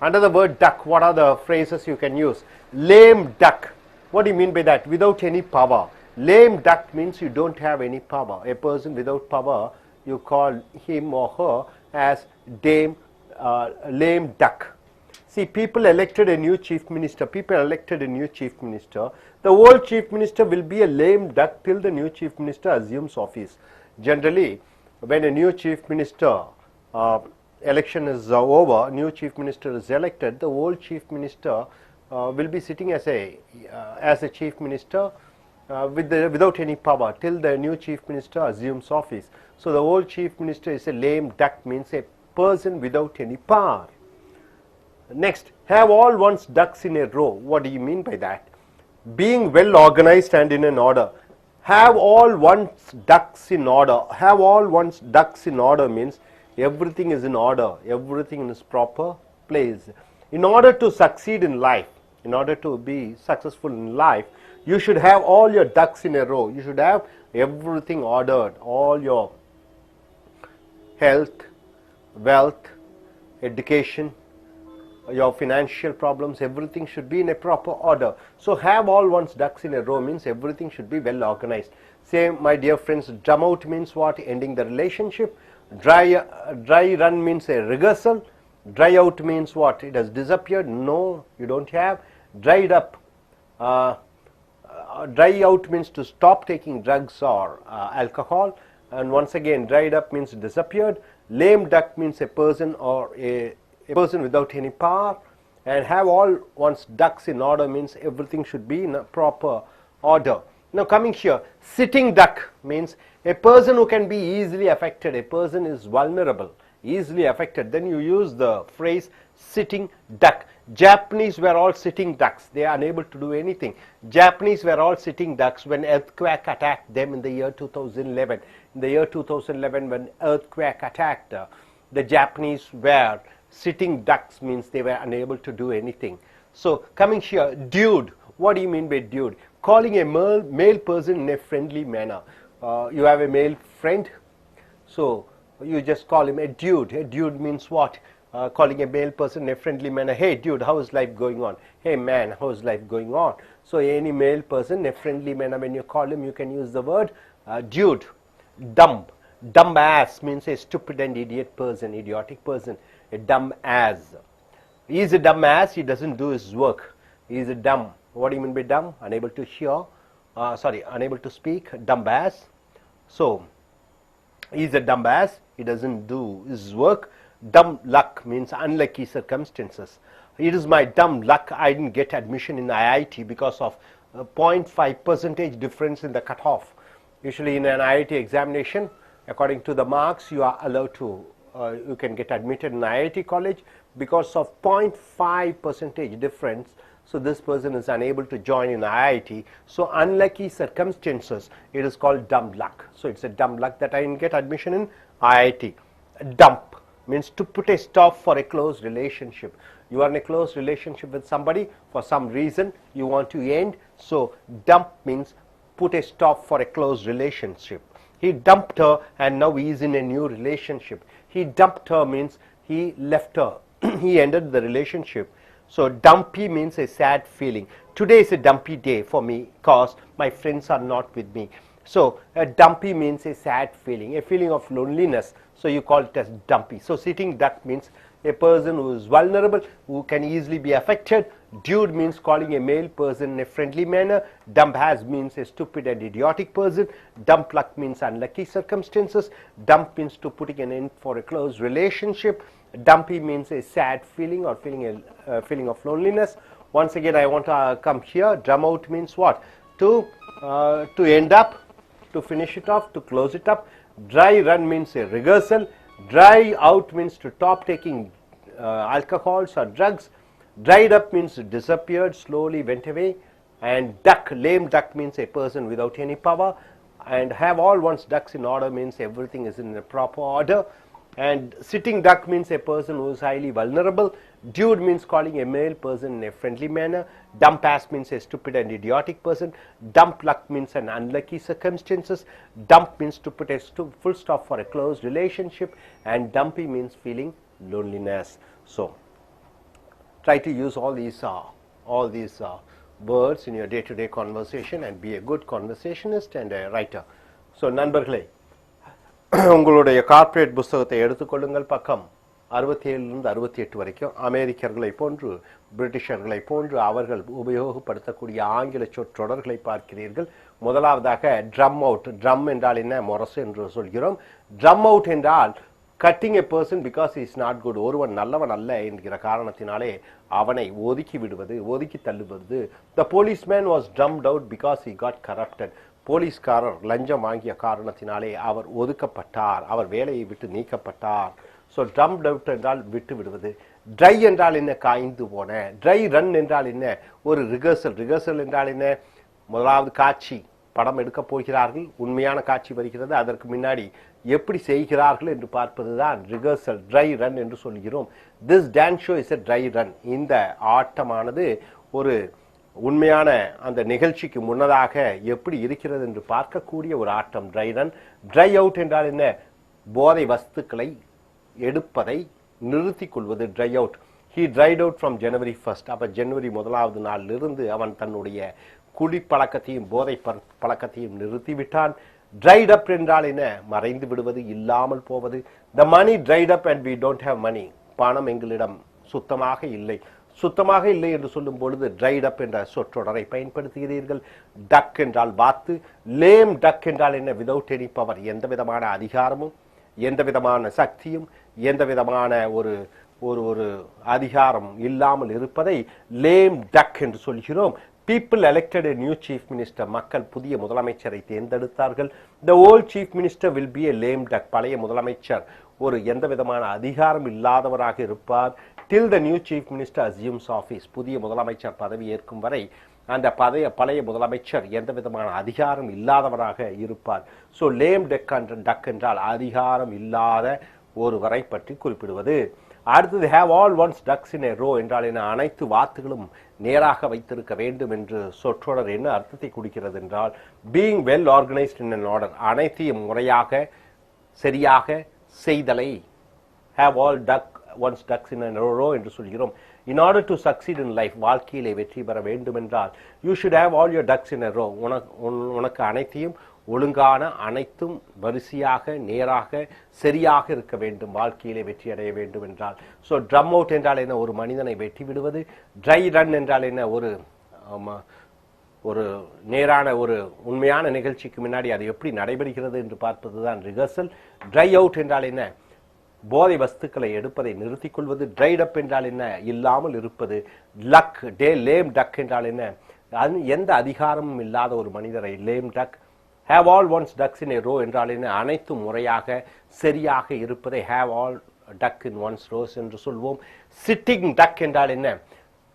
Under the word duck, what are the phrases you can use? Lame duck. What do you mean by that? Without any power. Lame duck means you don't have any power. A person without power, you call him or her as lame duck. See, people elected a new chief minister. The old chief minister will be a lame duck till the new chief minister assumes office. Generally, when a new chief minister election is over, new chief minister is elected, the old chief minister will be sitting as a chief minister without any power till the new chief minister assumes office. So the old chief minister is a lame duck, means a person without any power. Next, have all one's ducks in a row. What do you mean by that? Being well organized and in an order. Have all one's ducks in order. Have all one's ducks in order means everything is in order, everything in its proper place. In order to succeed in life, in order to be successful in life, you should have all your ducks in a row. You should have everything ordered, all your health, wealth, education, your financial problems, everything should be in a proper order. So have all one's ducks in a row means everything should be well organized. Say, my dear friends, drum out means what? Ending the relationship. Dry run means a rehearsal. Dry out means what? It has disappeared. No, you don't have. Dried up. Dry out means to stop taking drugs or alcohol. And once again, dried up means disappeared. Lame duck means a person or a person without any power. And have all one's ducks in order means everything should be in a proper order. Now coming here, sitting duck means a person who can be easily affected. A person is vulnerable, easily affected. Then you use the phrase sitting duck. Japanese were all sitting ducks. They are unable to do anything. Japanese were all sitting ducks when earthquake attacked them in the year 2011. In the year 2011, when earthquake attacked, the Japanese were sitting ducks, means they were unable to do anything. So coming here, dude. What do you mean by dude? Calling a male person in a friendly manner. You have a male friend, so you just call him a dude. A dude means what? Calling a male person in a friendly manner. Hey dude, how is life going on? Hey man, how is life going on? So any male person in a friendly manner, when you call him, you can use the word dude. Dumb. Dumb ass means a stupid and idiot person, idiotic person. A dumb ass. He is a dumb ass, he doesn't do his work. He is a dumb. What do you mean by dumb? Unable to hear, unable to speak, dumb ass. So, he is a dumb ass, he doesn't do his work. Dumb luck means unlucky circumstances. It is my dumb luck I didn't get admission in IIT because of 0.5% difference in the cutoff. Usually in an IIT examination, according to the marks, you are allowed to, you can get admitted in IIT college because of 0.5% difference. So this person is unable to join in IIT. So unlucky circumstances, it is called dumb luck. So it's a dumb luck that I didn't get admission in IIT. Dump means to put a stop for a close relationship. You are in a close relationship with somebody, for some reason you want to end. So dump means put a stop for a close relationship. He dumped her and now he is in a new relationship. He dumped her means he left her. He ended the relationship. So dumpy means a sad feeling. Today is a dumpy day for me because my friends are not with me. So a dumpy means a sad feeling, a feeling of loneliness. So you call it as dumpy. So sitting duck means a person who is vulnerable, who can easily be affected. Dude means calling a male person in a friendly manner. Dumb ass means a stupid and idiotic person. Dump luck means unlucky circumstances. Dump means to putting an end for a close relationship. Dumpy means a sad feeling or feeling of loneliness. Once again, I want to come here. Drum out means what? To end up, to finish it off, to close it up. Dry run means a rehearsal. Dry out means to stop taking alcohols or drugs. Dried up means disappeared, slowly went away. And duck, lame duck means a person without any power. And have all one's ducks in order means everything is in a proper order. And sitting duck means a person who is highly vulnerable. Dude means calling a male person in a friendly manner. Dump ass means a stupid and idiotic person. Dump luck means an unlucky circumstances. Dump means to put a full stop for a close relationship. And dumpy means feeling loneliness. So try to use all these words in your day-to-day conversation and be a good conversationist and a writer. So நண்பர்களே, உங்களுடைய corporate புத்தகத்தை எடுத்துக்கொள்ளுங்கள். பக்கம் 67 68 வரைக்கும் அமெரிக்கர்களை போன்று, பிரிட்டிஷர்களை போன்று அவர்கள் உபயோகப்படுத்தக்கூடிய ஆங்கில சொற்றொடர்களை பார்க்கிறீர்கள். முதலாவதாக ட்ரம் அவுட். ட்ரம் என்றால் என்ன? முரசு என்று சொல்கிறோம். ட்ரம் அவுட் என்றால் cutting a person because he is not good. ஒருவன் நல்லவன் அல்ல என்கிற காரணத்தினாலே அவனை ஒதுக்கி விடுவது, ஒதுக்கி தள்ளுவது. The policeman was drummed out because he got corrupted. போலீஸ்காரர் லஞ்சம் வாங்கிய காரணத்தினாலே அவர் ஒதுக்கப்பட்டார், அவர் வேலையை விட்டு நீக்கப்பட்டார். ஸோ ட்ரம்ட் அவுட் என்றால் விட்டு விடுவது. ட்ரை என்றால் என்ன? காய்ந்து போன. ட்ரை ரன் என்றால் என்ன? ஒரு ரிகர்சல். ரிகர்சல் என்றால் என்ன? முதலாவது காட்சி, படம் எடுக்க போகிறார்கள், உண்மையான காட்சி வருகிறது, அதற்கு முன்னாடி எப்படி செய்கிறார்கள் என்று பார்ப்பதுதான் ரிகர்சல், ட்ரை ரன் என்று சொல்கிறோம். This dance show is a try run. இந்த ஆட்டமானது ஒரு உண்மையான அந்த நிகழ்ச்சிக்கு முன்னதாக எப்படி இருக்கிறது என்று பார்க்கக்கூடிய ஒரு ஆட்டம், ட்ரை ரன். ட்ரை அவுட் என்றால் என்ன? போதை வஸ்துக்களை எடுப்பதை நிறுத்திக் கொள்வது, try out. He dried out from January 1st. அப்ப ஜனவரி 1வது நாளிலிருந்து அவன் தன்னுடைய குடிப்பழக்கத்தையும் போதை பழக்கத்தையும் நிறுத்திவிட்டான். Dried up என்றால் என்ன? மறைந்து விடுவது, இல்லாமல் போவது. The money dried up and we don't have money. பணம் எங்களிடம் சுத்தமாக இல்லை. சுத்தமாக இல்லை என்று சொல்லும் பொழுது dried up என்ற சொற்றொடரை பயன்படுத்துகிறீர்கள். duck என்றால் வாத்து. lame duck என்றால் என்ன? without any power. எந்த விதமான அதிகாரமும், எந்த விதமான சக்தியும், எந்த விதமான ஒரு ஒரு அதிகாரம் இல்லாமல் இருப்பதை லேம் டக் என்று சொல்கிறோம். people elected a new chief minister. மக்கள் புதிய முதலமைச்சரை தேர்ந்தெடுத்தார்கள். the old chief minister will be a lame duck. பழைய முதலமைச்சர் ஒரு எந்த விதமான அதிகாரம் இல்லாதவராக இருப்பார். till the new chief minister assumes office. புதிய முதலமைச்சர் பதவி ஏற்கும் வரை அந்த பழைய முதலமைச்சர் எந்த விதமான அதிகாரம் இல்லாதவராக இருப்பார். ஸோ லேம் டக் என்றால் அதிகாரம் இல்லாத ஒருவரை பற்றி குறிப்பிடுவது. அடுத்தது have all one's ducks in a row என்றால் என்ன? அனைத்து வாத்துகளும் நேராக வைத்திருக்க வேண்டும் என்று சொற்றொடர் என்ன அர்த்தத்தை கொடுக்கிறது என்றால் being well organized in an order. அனைத்தையும் முறையாக சரியாக செய்தலை have all one's ducks in a row என்று சொல்கிறோம். in order to succeed in life, வாழ்க்கையிலே வெற்றி பெற வேண்டும் என்றால் you should have all your ducks in a row. உனக்கு அனைத்தையும் ஒழுங்கான, அனைத்தும் வரிசையாக நேராக சரியாக இருக்க வேண்டும் வாழ்க்கையிலே வெற்றி அடைய வேண்டும் என்றால். ஸோ ட்ரம் அவுட் என்றால் என்ன? ஒரு மனிதனை வெட்டி விடுவது. ட்ரை ரன் என்றால் என்ன? ஒரு நேரான ஒரு உண்மையான நிகழ்ச்சிக்கு முன்னாடி அது எப்படி நடைபெறுகிறது என்று பார்ப்பதுதான் ரிகர்சல். ட்ரை அவுட் என்றால் என்ன? போதை வஸ்துக்களை எடுப்பதை நிறுத்திக் கொள்வது. ட்ரைட் அப் என்றால் என்ன? இல்லாமல் இருப்பது. லக் லேம் டக் என்றால் என்ன? எந்த அதிகாரமும் இல்லாத ஒரு மனிதரை லேம் டக். have all one's ducks in a row என்றால் என்ன? அனைத்தும் முறையாக சரியாக இருப்பதை have all duck in one's rows என்று சொல்வோம். sitting duck என்றால் என்ன?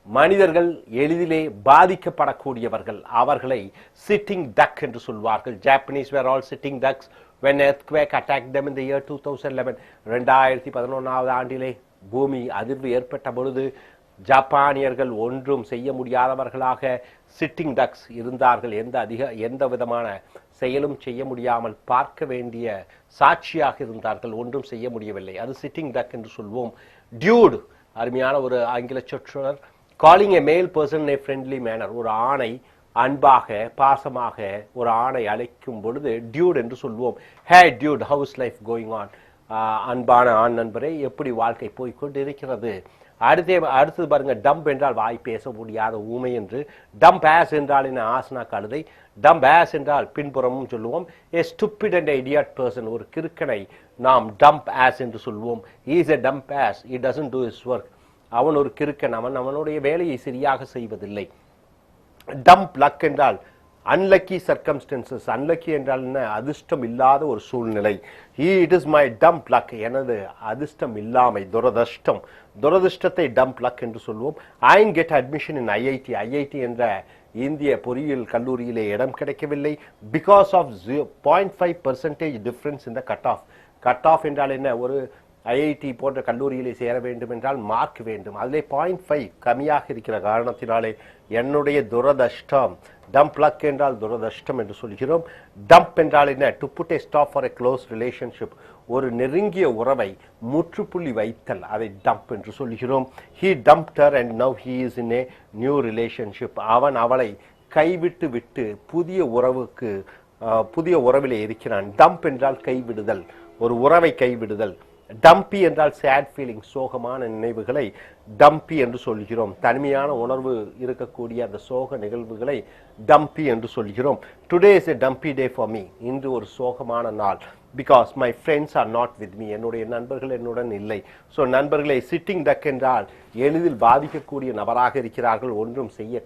மனிதர்கள் எளிதிலே பாதிக்கப்படக்கூடியவர்கள், அவர்களை sitting duck என்று சொல்வார்கள். Japanese were all sitting ducks when earthquake attacked them in the year 2011. 2011வது ஆண்டிலே பூமி அதிர்வு ஏற்பட்ட பொழுது ஜப்பானியர்கள் ஒன்றும் செய்ய முடியாதவர்களாக சிட்டிங் டக்ஸ் இருந்தார்கள். எந்த விதமான செயலும் செய்ய முடியாமல் பார்க்க வேண்டிய சாட்சியாக இருந்தார்கள், ஒன்றும் செய்ய முடியவில்லை. அது சிட்டிங் டக் என்று சொல்வோம். டியூட் அருமையான ஒரு ஆங்கில சொற்றொடர். காலிங் எ மேல் பர்சன் எ ஃப்ரெண்ட்லி மேனர். ஒரு ஆணை அன்பாக பாசமாக ஒரு ஆணை அழைக்கும் பொழுது டியூட் என்று சொல்வோம். ஹே Dude, house life going on. அன்பான ஆண் நண்பரே, எப்படி வாழ்க்கை போய்கொண்டு இருக்கிறது? அடுத்தது பாருங்க, டம்ப் என்றால் வாய் பேச முடியாத ஊமை என்று. டம்ப் ஆஸ் என்றால் என்ன? ஆசனா கழுதை. டம்ப் ஆஸ் என்றால் பின்புறமும் சொல்லுவோம். ஏ ஸ்டூபிட் அண்ட் இடியட் பர்சன். ஒரு கிறுக்கனை நாம் டம்ப் ஆஸ் என்று சொல்வோம். Is a dump as, he doesn't do his work. அவன் ஒரு கிறுக்கன், அவனுடைய வேலையை சரியாக செய்வதில்லை. டம்ப் லக் என்றால் அன்லக்கி சர்க்கம்ஸ்டன்சஸ். அன்லக்கி என்றால் என்ன? அதிர்ஷ்டம் இல்லாத ஒரு சூழ்நிலை. It is my dump luck. எனது அதிர்ஷ்டம் இல்லாமை, துரதிர்ஷ்டம். துரதிர்ஷ்டத்தை டம்ப் லக் என்று சொல்வோம். I get admission in IIT. IIT என்ற இந்திய பொறியியல் கல்லூரியிலே இடம் கிடைக்கவில்லை. பிகாஸ் ஆஃப் 0.5% டிஃபரன்ஸ் இந்த கட் ஆஃப். கட் ஆஃப் என்றால் என்ன? ஒரு ஐஐடி போன்ற கல்லூரியிலே சேர வேண்டும் என்றால் மார்க் வேண்டும். அதிலே 0.5 கம்மியாக இருக்கிற காரணத்தினாலே என்னுடைய துரதிர்ஷ்டம். டம்ப் லக் என்றால் துரதிர்ஷ்டம் என்று சொல்கிறோம். டம்ப் என்றால் என்ன? To put a stop for a close relationship. ஒரு நெருங்கிய உறவை முற்றுப்புள்ளி வைத்தல், அதை டம்ப் என்று சொல்கிறோம். He dumped her and now he is in a new relationship. அவன் அவளை கைவிட்டு விட்டு புதிய உறவிலே இருக்கிறான். டம்ப் என்றால் கைவிடுதல், ஒரு உறவை கைவிடுதல். டம்பி என்றால் சேட் ஃபீலிங், சோகமான நினைவுகளை டம்பி என்று சொல்கிறோம். தனிமையான உணர்வு இருக்கக்கூடிய அந்த சோக நிகழ்வுகளை டம்பி என்று சொல்கிறோம். Today is a dumpy day for me. இன்று ஒரு சோகமான நாள். Because my friends are not with me. என்னுடைய நண்பர்கள் என்னுடன் இல்லை. ஸோ நண்பர்களை சிட்டிங் டக் என்றால் எளிதில் பாதிக்கக்கூடிய நபராக இருக்கிறார்கள். ஒன்றும் செய்ய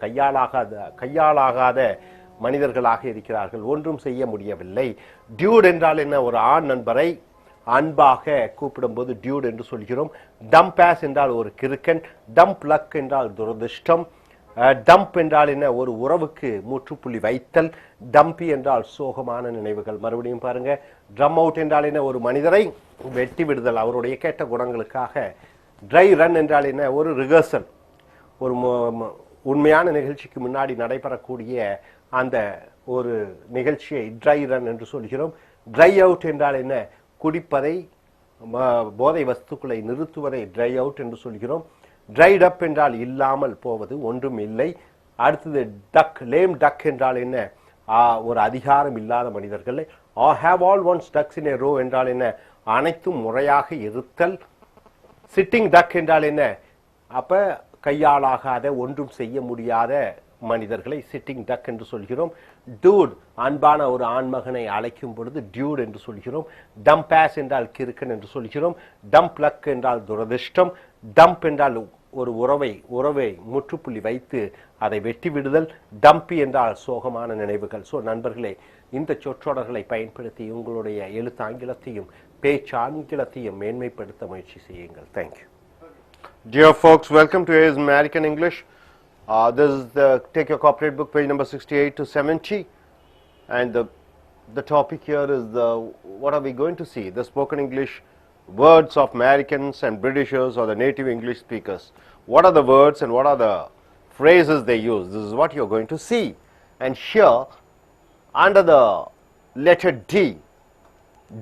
கையாளாகாத மனிதர்களாக இருக்கிறார்கள். ஒன்றும் செய்ய முடியவில்லை. டியூட் என்றால் என்ன? ஒரு ஆண் நண்பரை அன்பாக கூப்பிடும்போது டியூட் என்று சொல்கிறோம். டம்ப் ஆஸ் என்றால் ஒரு கிறுக்கன். டம்ப் லக் என்றால் துரதிர்ஷ்டம். டம்ப் என்றால் என்ன? ஒரு உறவுக்கு முற்றுப்புள்ளி வைத்தல். டம்பி என்றால் சோகமான நினைவுகள். மறுபடியும் பாருங்க, ட்ரம் அவுட் என்றால் என்ன? ஒரு மனிதரை வெட்டி விடுதல் அவருடைய கெட்ட குணங்களுக்காக. ட்ரை ரன் என்றால் என்ன? ஒரு ரிஹர்சல், ஒரு உண்மையான நிகழ்ச்சிக்கு முன்னாடி நடைபெறக்கூடிய அந்த ஒரு நிகழ்ச்சியை ட்ரை ரன் என்று சொல்கிறோம். ட்ரை அவுட் என்றால் என்ன? குடிப்பதை, போதை வஸ்துக்களை நிறுத்துவதை ட்ரை அவுட் என்று சொல்கிறோம். ட்ரைட் அப் என்றால் இல்லாமல் போவது, ஒன்றும் இல்லை. அடுத்தது டக், லேம் டக் என்றால் என்ன? ஒரு அதிகாரம் இல்லாத மனிதர்கள். Have all one's ducks in a row என்றால் என்ன? அனைத்தும் முறையாக இருத்தல். சிட்டிங் டக் என்றால் என்ன? அப்ப கையாளாகாத, ஒன்றும் செய்ய முடியாத மனிதர்களை சிட்டிங் டக் என்று சொல்கிறோம். டூட், அன்பான ஒரு ஆண்மகனை அழைக்கும் பொழுது டியூட் என்று சொல்கிறோம். டம்பாஸ் என்றால் கிறுக்கன் என்று சொல்கிறோம். டம்ப் லக் என்றால் துரதிர்ஷ்டம். டம்ப் என்றால் ஒரு உறவை முற்றுப்புள்ளி வைத்து அதை வெட்டி விடுதல். டம்பி என்றால் சோகமான நினைவுகள். ஸோ நண்பர்களே, இந்த சொற்றொடர்களை பயன்படுத்தி உங்களுடைய எழுத்தாங்கிலத்தையும் பேச்சாங்கிலத்தையும் மேன்மைப்படுத்த முயற்சி செய்யுங்கள். Thank you. Dear folks, welcome to AI's American English. This is take your corporate book, page number 68 to 70, and the topic here is what are we going to see? The spoken English words of Americans and Britishers or the native English speakers. What are the words and what are the phrases they use? This is what you're going to see. And here, under the letter D,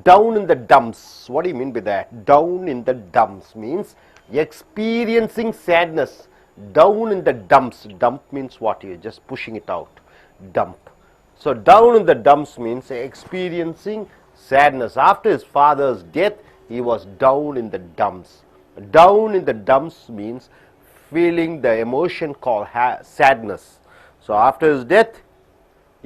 down in the dumps. What do you mean by that? Down in the dumps means experiencing sadness. Down in the dumps. Dump means what? You're just pushing it out. Dump. So down in the dumps means experiencing sadness. After his father's death, he was down in the dumps. Down in the dumps means feeling the emotion called sadness. So after his death,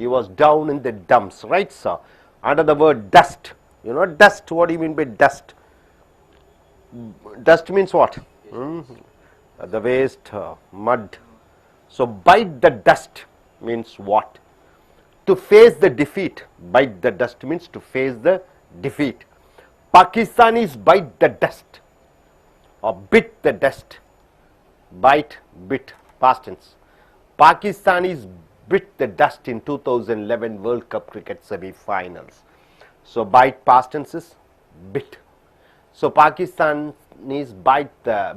he was down in the dumps. Right, sir? Under the word dust. You know dust. What do you mean by dust? Dust means what? The waste, mud. So bite the dust means what? To face the defeat. Bite the dust means to face the defeat. Pakistanis bite the dust or bit the dust. Bite, bit, past tense. Pakistanis bit the dust in 2011 World Cup cricket semi-finals. So bite, past tense is bit. So Pakistanis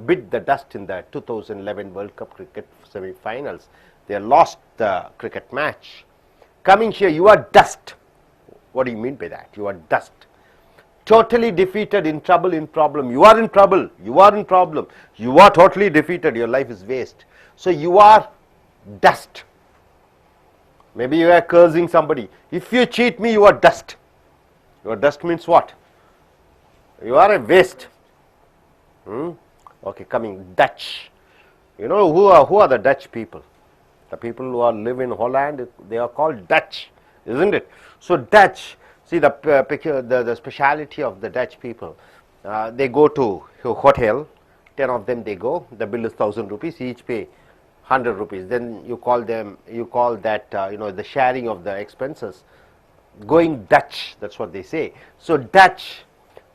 bit the dust in the 2011 World Cup cricket semi-finals. They lost the cricket match. Coming here, you are dust. What do you mean by that? You are dust. Totally defeated, in trouble, in problem. You are in trouble. You are in problem. You are totally defeated. Your life is waste. So you are dust. Maybe you are cursing somebody. If you cheat me, you are dust. Your dust means what? You are a waste. Okay, coming Dutch. You know who are the Dutch people? The people who live in Holland, they are called Dutch, isn't it? So Dutch, see the speciality of the Dutch people. They go to a hotel, 10 of them they go, the bill is 1,000 rupees, each pay 100 rupees. Then you call that the sharing of the expenses. Going Dutch, that's what they say. So Dutch.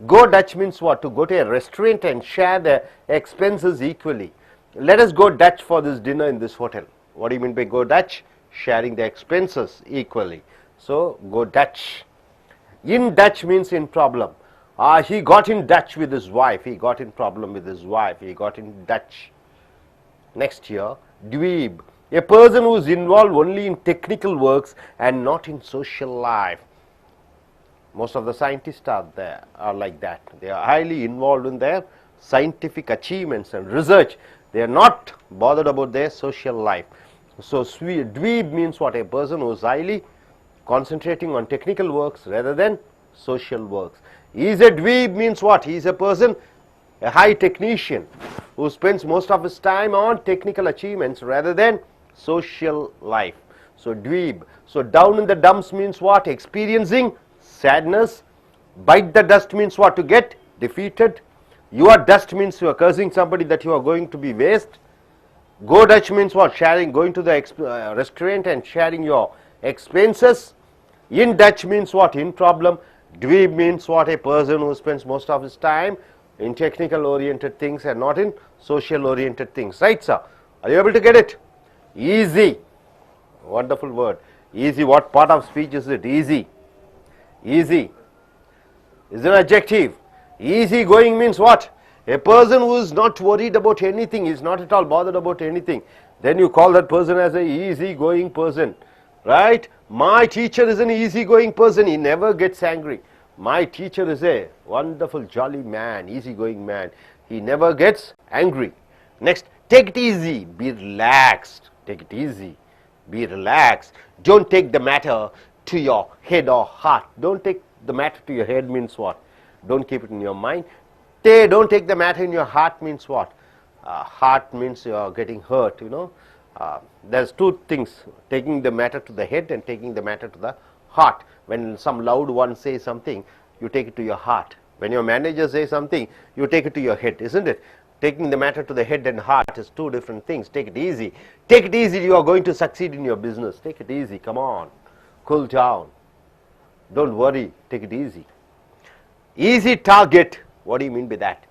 Go Dutch means what? To go to a restaurant and share the expenses equally. Let us go Dutch for this dinner in this hotel. What do you mean by go Dutch? Sharing the expenses equally. So go Dutch. In Dutch means in problem. He got in Dutch with his wife. He got in problem with his wife. He got in Dutch. Next here, dweeb. A person who is involved only in technical works and not in social life. Most of the scientists are like that. They are highly involved in their scientific achievements and research. They are not bothered about their social life. So dweeb means what? A person who is highly concentrating on technical works rather than social works. He is a dweeb means what? He is a person, a high technician who spends most of his time on technical achievements rather than social life. So dweeb. So down in the dumps means what? Experiencing sadness. Bite the dust means what? To get defeated. You are dust means you are cursing somebody that you are going to be waste. Go Dutch means what? Sharing, going to the restaurant and sharing your expenses. In Dutch means what? In problem. Dweeb means what? A person who spends most of his time in technical oriented things and not in social oriented things. Right, sir? Are you able to get it? Easy. Wonderful word. Easy. What part of speech is it? Easy. Easy is an adjective. Easy going means what? A person who is not worried about anything, is not at all bothered about anything. Then you call that person as a easy going person. Right? My teacher is an easy going person. He never gets angry. My teacher is a wonderful, jolly man, easy going man. He never gets angry. Next, take it easy. Be relaxed. Take it easy. Be relaxed. Don't take the matter to your head or heart. Don't take the matter to your head means what? Don't keep it in your mind. Don't take the matter in your heart means what? Heart means you are getting hurt, you know. There's two things, taking the matter to the head and taking the matter to the heart. When some loud one says something, you take it to your heart. When your manager says something, you take it to your head, isn't it? Taking the matter to the head and heart is two different things. Take it easy. Take it easy, you are going to succeed in your business. Take it easy, come on. Cool down. Don't worry, take it easy. Easy target. What do you mean by that?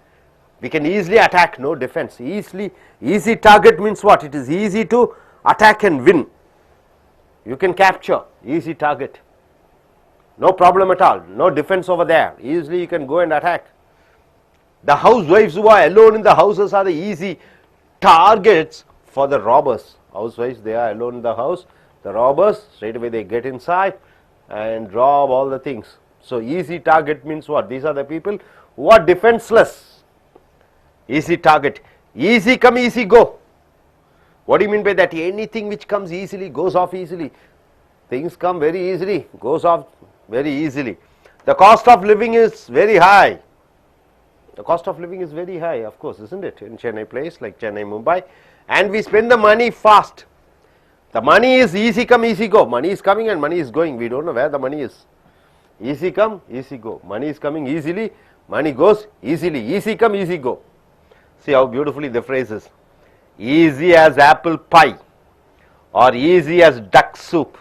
We can easily attack, no defense. Easy target means what? It is easy to attack and win. You can capture. Easy target. No problem at all. No defense over there. Easily you can go and attack. The housewives who are alone in the houses are the easy targets for the robbers. Housewives, they are alone in the house. The robbers, straight away they get inside and rob all the things. So easy target means what? These are the people who are defenseless. Easy target. Easy come, easy go. What do you mean by that? Anything which comes easily goes off easily. Things come very easily, goes off very easily. The cost of living is very high. The cost of living is very high, of course, isn't it? In Chennai place like Chennai, Mumbai. And we spend the money fast. The money is easy come, easy go. Money is coming and money is going. We don't know where the money is. Easy come, easy go. Money is coming easily, money goes easily. Easy come, easy go. See how beautifully the phrase is. Easy as apple pie or easy as duck soup.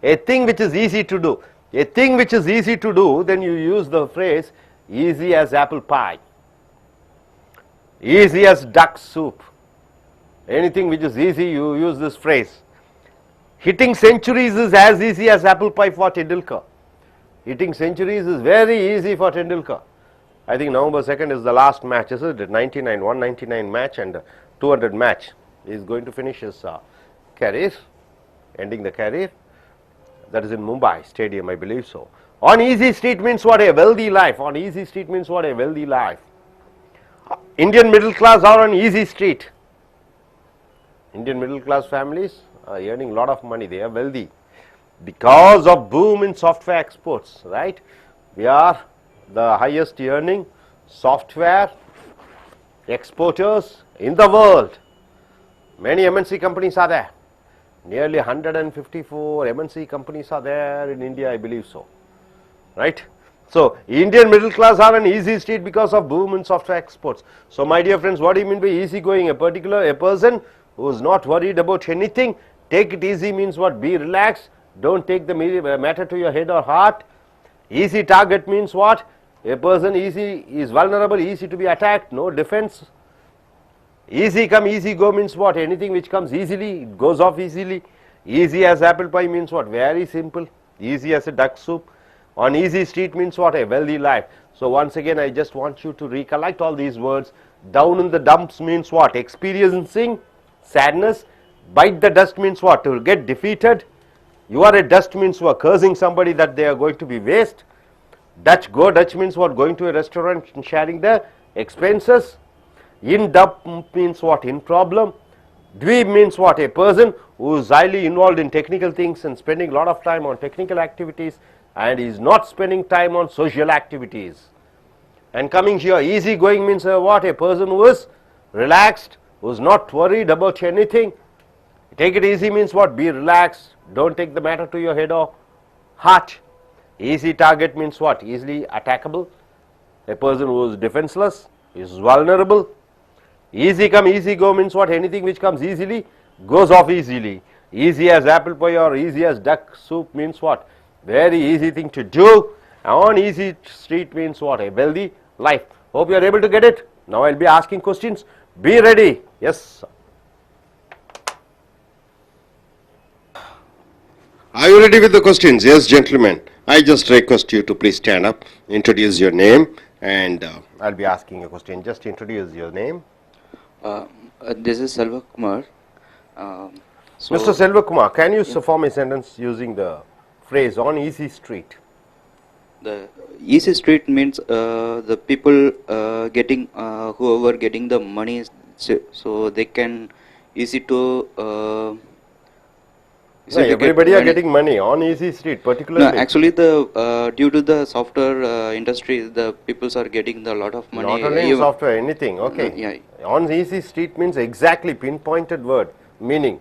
A thing which is easy to do. A thing which is easy to do, then you use the phrase easy as apple pie. Easy as duck soup. Anything which is easy, you use this phrase. Hitting centuries is as easy as apple pie for Tendulkar. Hitting centuries is very easy for Tendulkar. I think November 2nd is the last match, isn't it? 199 match and 200 match. He is going to finish his career, ending the career. That is in Mumbai Stadium, I believe so. On easy street means what? A wealthy life. On easy street means what? A wealthy life. Indian middle class are on easy street. Indian middle class families are earning a lot of money. They are wealthy because of boom in software exports, right? We are the highest earning software exporters in the world. Many MNC companies are there. Nearly 154 MNC companies are there in India, I believe so, right? So, Indian middle class are an easy street because of boom in software exports. So, my dear friends, what do you mean by easy going? A person who is not worried about anything. Take it easy means what? Be relaxed. Don't take the matter to your head or heart. Easy target means what? A person is vulnerable, easy to be attacked, no defense. Easy come, easy go means what? Anything which comes easily, it goes off easily. Easy as apple pie means what? Very simple. Easy as a duck soup. On easy street means what? A wealthy life. So once again, I just want you to recollect all these words. Down in the dumps means what? Experiencing sadness. Bite the dust means what? To get defeated. You are a dust means you are cursing somebody that they are going to be waste. Dutch means what? Going to a restaurant and sharing the expenses. In dump means what? In problem. Dweeb means what? A person who is highly involved in technical things and spending a lot of time on technical activities and is not spending time on social activities. And coming here, easy going means what? A person who is relaxed, who is not worried about anything. Take it easy means what? Be relaxed. Don't take the matter to your head or heart. Easy target means what? Easily attackable. A person who is defenseless, is vulnerable. Easy come, easy go means what? Anything which comes easily goes off easily. Easy as apple pie or easy as duck soup means what? Very easy thing to do. On easy street means what? A wealthy life. Hope you are able to get it. Now I will be asking questions. Be ready. Yes. Are you ready with the questions? Yes, gentlemen. I just request you to please stand up, introduce your name, and I'll be asking a question. Just introduce your name. This is Selva Kumar. So Mr. Selvakumar, can you form a sentence using the phrase on easy street? the easy street means the people getting whoever getting the money, so they can easy to. No, everybody are getting money on easy street, particularly. No, actually, the due to the software industry, the peoples are getting the lot of money. Not only in software, anything. Okay. Yeah. On easy street means exactly pinpointed word, meaning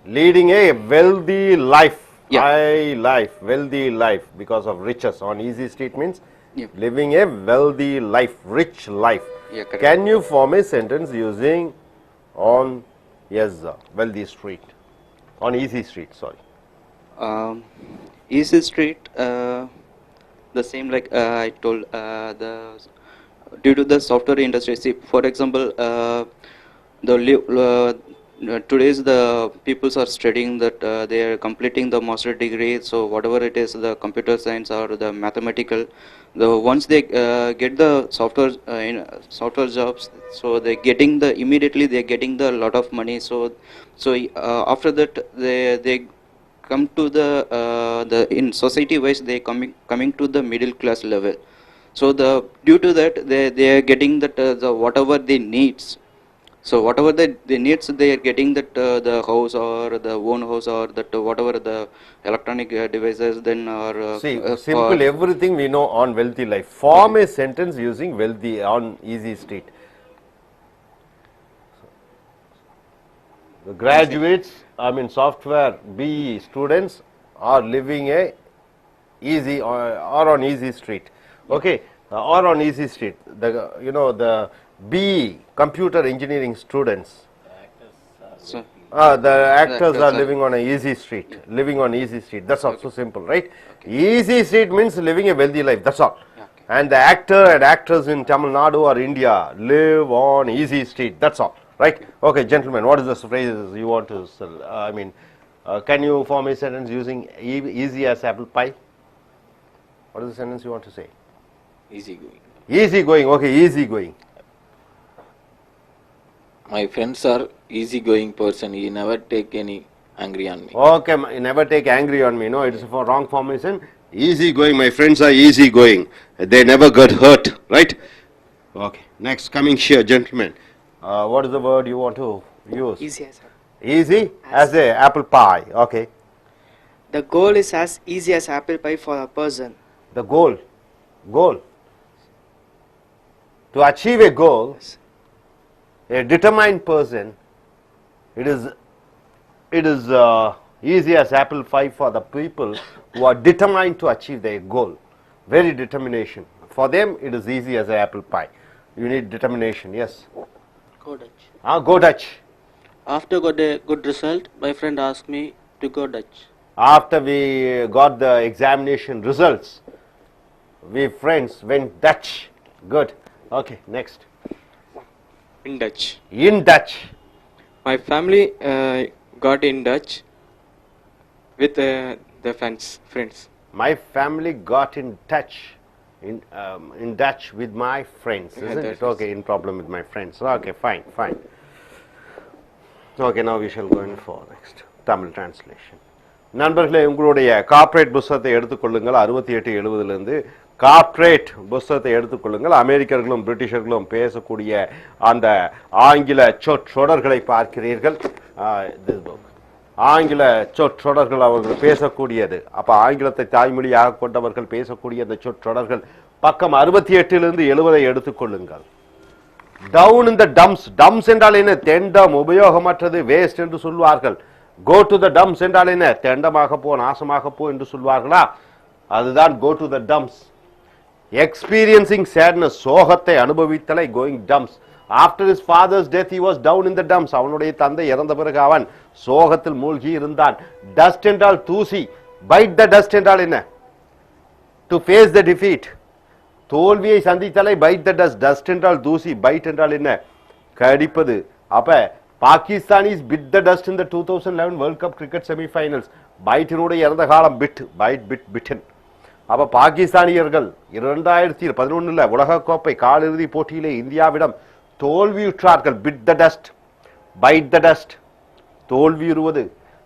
leading a wealthy life, high life, wealthy life because of riches. On easy street means living a wealthy life, rich life. Yeah, correct. Can you form a sentence using on wealthy street? On easy street, sorry. Easy street, the same like I told, the due to the software industry. See, for example, today's the peoples are studying that they are completing the master degree. So whatever it is, the computer science or the mathematical, once they get the software jobs, so they getting the immediately they getting the lot of money. So after that they come to the in society wise they coming to the middle class level. So due to that they are getting that the whatever they needs. So whatever they needs, they are getting that the house or the own house or that whatever the electronic devices then or simple everything we know on wealthy life. Form a sentence using wealthy on easy street. The graduates, software BE students are living a easy or on easy street. Okay, or on easy street. The BE computer engineering students. The actors are living on a easy street. Living on easy street. That's also simple, right? Easy street means living a wealthy life. That's all. And the actor and actress in Tamil Nadu or India live on easy street. That's all. Right? Okay, gentlemen, what is the phrase you want to can you form a sentence using easy as apple pie? What is the sentence you want to say? Easy going. Easy going, okay, easy going. My friends are easy-going person. He never take any angry on me. Okay, never take angry on me. No, it is for wrong formation. Easy going. My friends are easy going. They never got hurt. Right? Okay. Next, coming here, gentlemen. What is the word you want to use? Easy as Easy as a apple pie. Okay. The goal is as easy as apple pie for a person. The goal. To achieve a goal, a determined person, it is easy as apple pie for the people who are determined to achieve their goal. Very determination. For them, it is easy as an apple pie. You need determination. Yes. Go Dutch. Go Dutch. After got a good result, my friend asked me to go Dutch. After we got the examination results, we friends went Dutch. Good. Okay, next. In Dutch. In Dutch. My family got in Dutch with the friends. My family got in touch in Dutch with my friends, isn't it? Okay, in problem with my friends. Okay, fine. Okay, now we shall go in for next Tamil translation. நண்பர்களே, உங்களுடைய corporate புத்தகத்தை எடுத்துக்கொள்ளுங்கள். 68-70 corporate புத்தகத்தை எடுத்துக்கொள்ளுங்கள். அமெரிக்கர்களும் பிரிட்டிஷர்களும் பேசக்கூடிய அந்த ஆங்கில சொற்றொடர்களை பார்க்கிறீர்கள். ஆங்கில சொற்றொடர்கள் அவர்கள் பேசக்கூடியது. அப்ப ஆங்கிலத்தை தாய்மொழியாக கொண்டவர்கள் பேசக்கூடிய அந்த சொற்றொடர்கள் பக்கம் 68-70 எடுத்துக்கொள்ளுங்கள். டவுன் இன் த டம்ஸ். டம்ஸ் என்றால் என்ன? தெண்டம், உபயோகமற்றது, வேஸ்ட் என்று சொல்வார்கள். கோ டு த டம்ஸ் என்றால் என்ன? தெண்டமாக போ, நாசமாக போ என்று சொல்வார்களா? அதுதான் go to the dumps. Experiencing sadness, சோகத்தை அனுபவித்தலை, going dumps. After his father's death he was down in the dumps. அவனுடைய தந்தை இறந்த பிறகு அவன் சோகத்தில் மூழ்கி இருந்தான். டஸ்ட் என்றால் தூசி. பைட் த டஸ்ட் என்றால் என்ன? To face the defeat. தோல்வியை சந்தித்தலை பைட் த டஸ்ட். டஸ்ட் என்றால் தூசி, பைட் என்றால் என்ன? கடிப்பது. அப்ப Pakistanis bit the dust in the 2011 World Cup cricket semi-finals. பைட்டினுடைய இறந்த காலம் பிட்டன். அப்ப பாகிஸ்தானியர்கள் 2011 உலகக்கோப்பை காலிறுதி போட்டியிலே இந்தியாவிடம் தோல்வியுற்றார்கள். Bit the dust, bite the dust, தோல்வியுறுவது.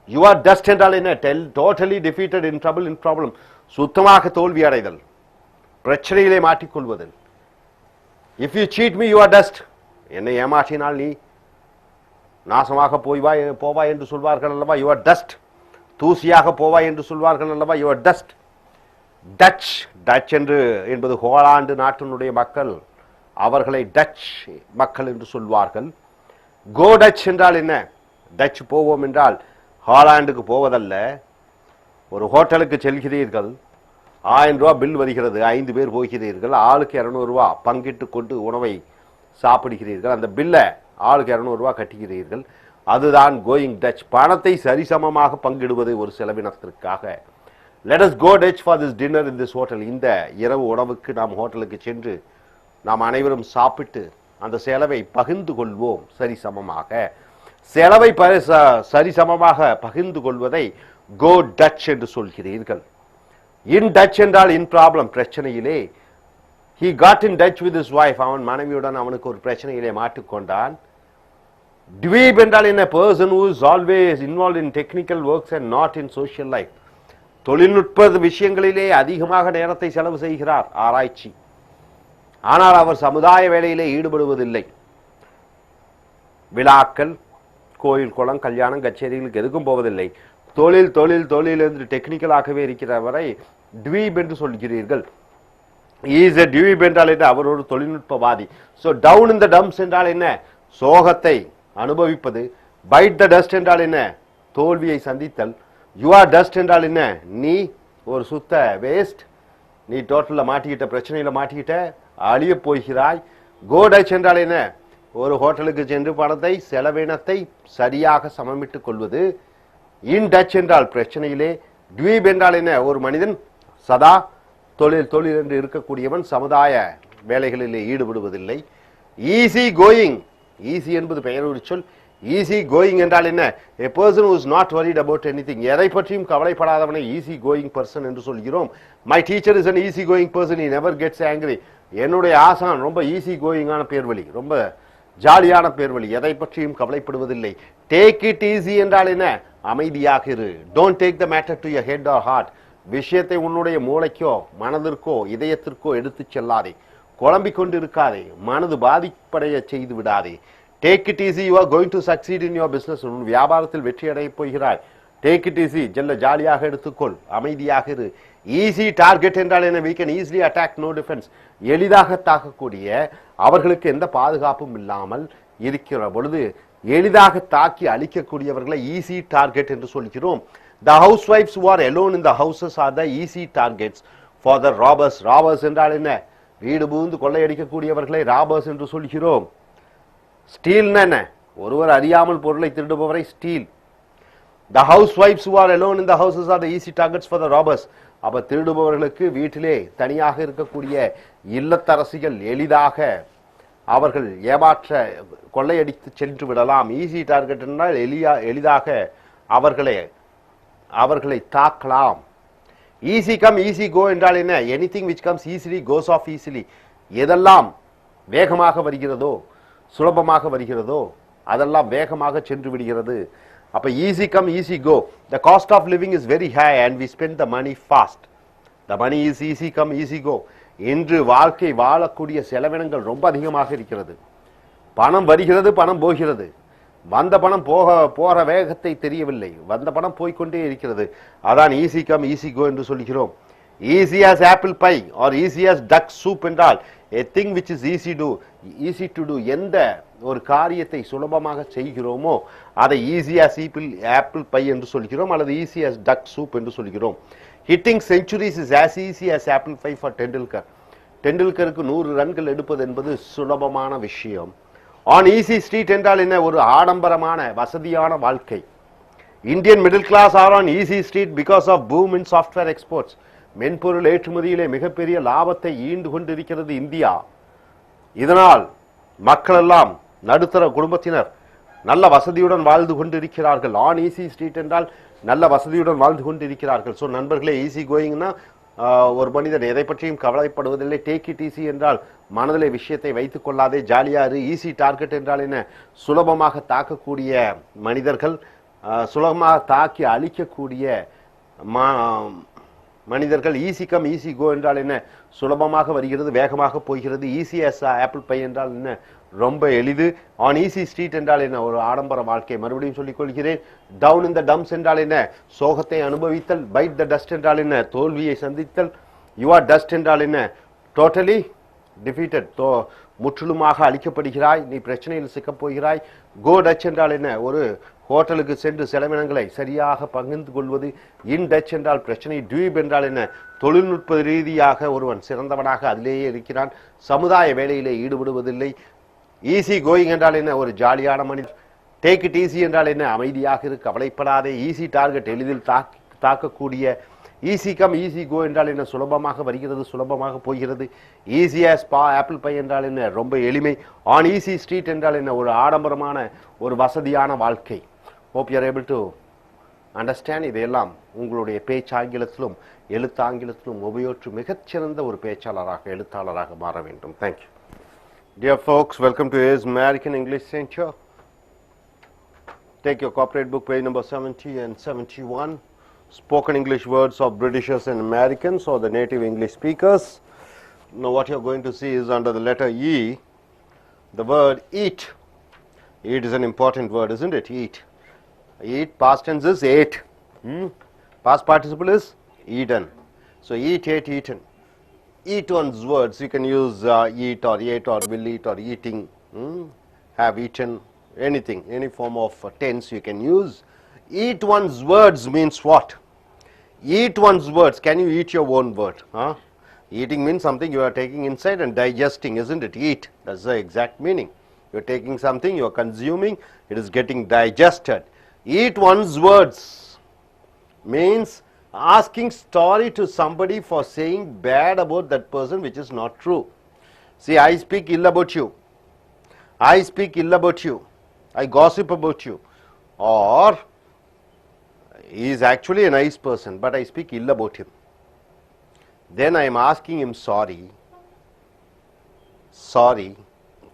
யூ ஆர் டஸ்ட் என்றால் என்ன? Totally defeated, in trouble, in problem, சுத்தமாக தோல்வி அடைதல், பிரச்சனையிலே மாட்டிக்கொள்வதில். If you cheat me you are dust, என்னை ஏமாற்றினால் நீ நாசமாக போவாய் என்று சொல்வார்கள் அல்லவா, யூ ஆர் டஸ்ட். தூசியாக போவாய் என்று சொல்வார்கள் அல்லவா, you are dust. Touch, touch என்று என்பது ஹோலாந்து நாட்டினுடைய மக்கள், அவர்களை டச் மக்கள் என்று சொல்வார்கள். கோ டச் என்றால் என்ன? டச் போவோம் என்றால் ஹாலாண்டுக்கு போவதல்ல. ஒரு ஹோட்டலுக்கு செல்கிறீர்கள், 1000 ரூபாய் பில் வருகிறது, 5 பேர் போகிறீர்கள், ஆளுக்கு 200 ரூபாய் பங்கிட்டு கொண்டு உணவை சாப்பிடுகிறீர்கள். அந்த பில்லை ஆளுக்கு 200 ரூபாய் கட்டுகிறீர்கள். அதுதான் கோயிங் டச். பணத்தை சரிசமமாக பங்கிடுவது ஒரு செலவினத்திற்காக. Let us go Dutch for this dinner in this hotel. இந்த இரவு உணவுக்கு நாம் ஹோட்டலுக்கு சென்று நாம் அனைவரும் சாப்பிட்டு அந்த செலவை பகிர்ந்து கொள்வோம் சரிசமமாக. செலவை சரிசமமாக பகிர்ந்து கொள்வதை go Dutch என்று சொல்கிறீர்கள். In Dutch என்றால் in problem, பிரச்சனையிலே. He got in Dutch with his wife. அவன் மனைவியுடன் அவனுக்கு ஒரு பிரச்சனையிலே மாட்டிக்கொண்டான். Dweeb என்றால் என்ன? Person who is always involved in technical works and not in social life. தொழில்நுட்ப விஷயங்களிலே அதிகமாக நேரத்தை செலவு செய்கிறார், ஆராய்ச்சி. ஆனால் அவர் சமுதாய வேலையிலே ஈடுபடுவதில்லை. விழாக்கள், கோயில் குளம், கல்யாணம், கச்சேரிகளுக்கு எதுக்கும் போவதில்லை. தொழில் தொழில் தொழில் என்று டெக்னிக்கலாகவே இருக்கிறவரை ட்வீப் என்று சொல்கிறீர்கள். இஸ் எ ட்வீப் என்றால் என்ன? அவர் ஒரு தொழில்நுட்பவாதி. So down in the dumps என்றால் என்ன? சோகத்தை அனுபவிப்பது. பைட் த டஸ்ட் என்றால் என்ன? தோல்வியை சந்தித்தல். யூ ஆர் டஸ்ட் என்றால் என்ன? நீ ஒரு சுத்த வேஸ்ட், நீ டோட்டலில் மாட்டிக்கிட்ட, பிரச்சனையில் மாட்டிக்கிட்ட, அழிய போகிறாய். கோ டச் என்றால் என்ன? ஒரு ஹோட்டலுக்கு சென்று பணத்தை செலவினத்தை சரியாக சமமிட்டுக் கொள்வது. இன் டச் என்றால் பிரச்சனையிலே. ட்வீப் என்றால் என்ன? ஒரு மனிதன் சதா தொழில் தொழில் என்று இருக்கக்கூடியவன், சமுதாய வேலைகளிலே ஈடுபடுவதில்லை. ஈஸி கோயிங், ஈஸி என்பது பெயரொரு சொல். ஈஸி கோயிங் என்றால் என்ன? a person who is not worried about anything, எதை பற்றியும் கவலைப்படாதவனை ஈஸி கோயிங் பர்சன் என்று சொல்கிறோம். my teacher is an easy going person, he never gets angry. என்னுடைய ஆசான் ரொம்ப ஈஸி கோயிங்கான பேர்வழி, ரொம்ப ஜாலியான பேர்வழி, எதை பற்றியும் கவலைப்படுவதில்லை. டேக் இட் ஈஸி என்றால் என்ன? அமைதியாக இரு. Don't take the matter to your head or heart, விஷயத்தை உன்னுடைய மூளைக்கோ மனதிற்கோ இதயத்திற்கோ எடுத்து செல்லாதே. குழம்பிக் கொண்டு இருக்காதே, மனது பாதிப்படைய செய்து விடாதே. Take it easy, you are going to succeed in your business. உன் வியாபாரத்தில் வெற்றி அடைய போகிறாய். Take it easy, ஜாலியாக எடுத்துக்கொள், அமைதியாக இரு. ஈஸி டார்கெட் என்றால் என்ன? We can easily attack, no defense. எளிதாக தாக்கக்கூடிய, அவர்களுக்கு எந்த பாதுகாப்பும் இல்லாமல் இருக்கிற பொழுது எளிதாக தாக்கி அழிக்கக்கூடியவர்களை ஈஸி டார்கெட் என்று சொல்கிறோம். The housewives who are alone in the houses are the easy targets for the robbers. Robbers என்றால் என்ன? வீடு பூந்து கொள்ளையடிக்கக்கூடியவர்களை ராபர்ஸ் என்று சொல்கிறோம். ஸ்டீல் என்ன? ஒருவர் அறியாமல் பொருளை திருடுபவரை steel. The housewives who are alone in the houses are the easy targets for the robbers. அப்ப திருடுபவர்களுக்கு வீட்டிலே தனியாக இருக்கக்கூடிய இல்லத்தரசிகள் எளிதாக அவர்கள் ஏமாற்ற கொள்ளையடித்து சென்று விடலாம். ஈஸி டார்கெட் என்றால் எளிதாக அவர்களை தாக்கலாம். ஈஸி கம் ஈஸி கோ என்றால் என்ன? Anything which comes easily goes off easily. எதெல்லாம் வேகமாக வருகிறதோ, சுலபமாக வருகிறதோ, அதெல்லாம் வேகமாக சென்று விடுகிறது. அப்ப easy come easy go. The cost of living is very high and we spend the money fast. The money is easy come easy go. இன்று வாழ்க்கை வாழக்கூடிய செலவினங்கள் ரொம்ப அதிகமாக இருக்கிறது. பணம் வருகிறது, பணம் போகிறது. வந்த பணம் போற வேகத்தை தெரியவில்லை, வந்த பணம் போய்கொண்டே இருக்கிறது. அதான் ஈஸி கம் ஈஸி கோ என்று சொல்கிறோம். Easy as apple pie or easy as duck soup என்றால் a thing which is easy to do. எந்த ஒரு காரியத்தை சுலபமாக செய்கிறோமோ அதை ஈஸி as ஆப்பிள் பை என்று சொல்கிறோம், அல்லது ஈஸி as டக் சூப் என்று சொல்கிறோம். hitting centuries is as easy as apple pie for Tendulkar. டெண்டுல்கருக்கு 100 ரன்கள் எடுப்பது என்பது சுலபமான விஷயம். ஆன் ஈஸி ஸ்ட்ரீட் என்றால் என்ன? ஒரு ஆடம்பரமான வசதியான வாழ்க்கை. Indian middle class are on easy street because of boom in software exports. மென்பொருள் ஏற்றுமதியிலே மிகப்பெரிய லாபத்தை ஈண்டு கொண்டிருக்கிறது இந்தியா. இதனால் மக்கள் எல்லாம், நடுத்தர குடும்பத்தினர் நல்ல வசதியுடன் வாழ்ந்து கொண்டிருக்கிறார்கள். ஆன் ஈஸி ஸ்ட்ரீட் என்றால் நல்ல வசதியுடன் வாழ்ந்து கொண்டிருக்கிறார்கள். ஸோ நண்பர்களே, ஈஸி கோயிங்னா ஒரு மனிதன் எதை பற்றியும் கவலைப்படுவதில்லை. டேக் இட் ஈஸி என்றால் மனதிலே விஷயத்தை வைத்துக் கொள்ளாதே, ஜாலியாரு. ஈஸி டார்கெட் என்றால் என்ன? சுலபமாக தாக்கக்கூடிய மனிதர்கள், சுலபமாக தாக்கி அழிக்கக்கூடிய மனிதர்கள். ஈஸி கம் ஈஸி கோ என்றால் என்ன? சுலபமாக வருகிறது, வேகமாக போகிறது. ஈஸி as ஆப்பிள் பை என்றால் என்ன? ரொம்ப எளிது. ஆன் ஈஸி ஸ்ட்ரீட் என்றால் என்ன? ஒரு ஆடம்பர வாழ்க்கை. மறுபடியும் சொல்லிக் கொள்கிறேன். டவுன் இன் த டம்ஸ் என்றால் என்ன? சோகத்தை அனுபவித்தல். பைட் த டஸ்ட் என்றால் என்ன? தோல்வியை சந்தித்தல். யூ ஆர் டஸ்ட் என்றால் என்ன? டோட்டலி டிஃபீட்டட், முற்றிலுமாக அழிக்கப்படுகிறாய், நீ பிரச்சனையில் சிக்கப் போகிறாய். கோ டச் என்றால் என்ன? ஒரு ஹோட்டலுக்கு சென்று செலவினங்களை சரியாக பகிர்ந்து கொள்வது. இன் டச் என்றால் பிரச்சனை. டியூப் என்றால் என்ன? தொழில்நுட்ப ரீதியாக ஒருவன் சிறந்தவனாக அதிலேயே இருக்கிறான், சமுதாய வேலையிலே ஈடுபடுவதில்லை. ஈஸி கோயிங் என்றால் என்ன? ஒரு ஜாலியான மனிதர். டேக் இட் ஈஸி என்றால் என்ன? அமைதியாக இரு, கவலைப்படாதே. ஈஸி டார்கெட், எளிதில் தாக்கக்கூடிய. ஈஸி கம் ஈஸி கோ என்றால் என்ன? சுலபமாக வருகிறது, சுலபமாக போகிறது. ஈஸி as ஆப்பிள் பை என்றால் என்ன? ரொம்ப எளிமை. ஆன் ஈஸி ஸ்ட்ரீட் என்றால் என்ன? ஒரு ஆடம்பரமான ஒரு வசதியான வாழ்க்கை. Hope you are able to understand. இதையெல்லாம் உங்களுடைய பேச்சாங்கிலத்திலும் எழுத்தாங்கிலத்திலும் உபயோற்று மிகச்சிறந்த ஒரு பேச்சாளராக, எழுத்தாளராக மாற வேண்டும். Thank you. Dear folks, welcome to AIS American English Center. Take your corporate book, page number 70 and 71. Spoken English words of Britishers and Americans, or the native English speakers. Now what you are going to see is under the letter E, the word eat. Eat is an important word, isn't it? Eat. Eat, past tense is ate. Past participle is eaten. So eat, ate, eaten. Eat one's words, you can use eat or ate or will eat or eating, have eaten, anything, any form of tense you can use. Eat one's words means what? Eat one's words. Can you eat your own word? Eating means something you are taking inside and digesting, isn't it? Eat, that's the exact meaning. You are taking something, you are consuming, it is getting digested. Eat one's words means asking sorry to somebody for saying bad about that person which is not true. See, I speak ill about you, I speak ill about you, I gossip about you, or he is actually a nice person but I speak ill about him. Then I am asking him sorry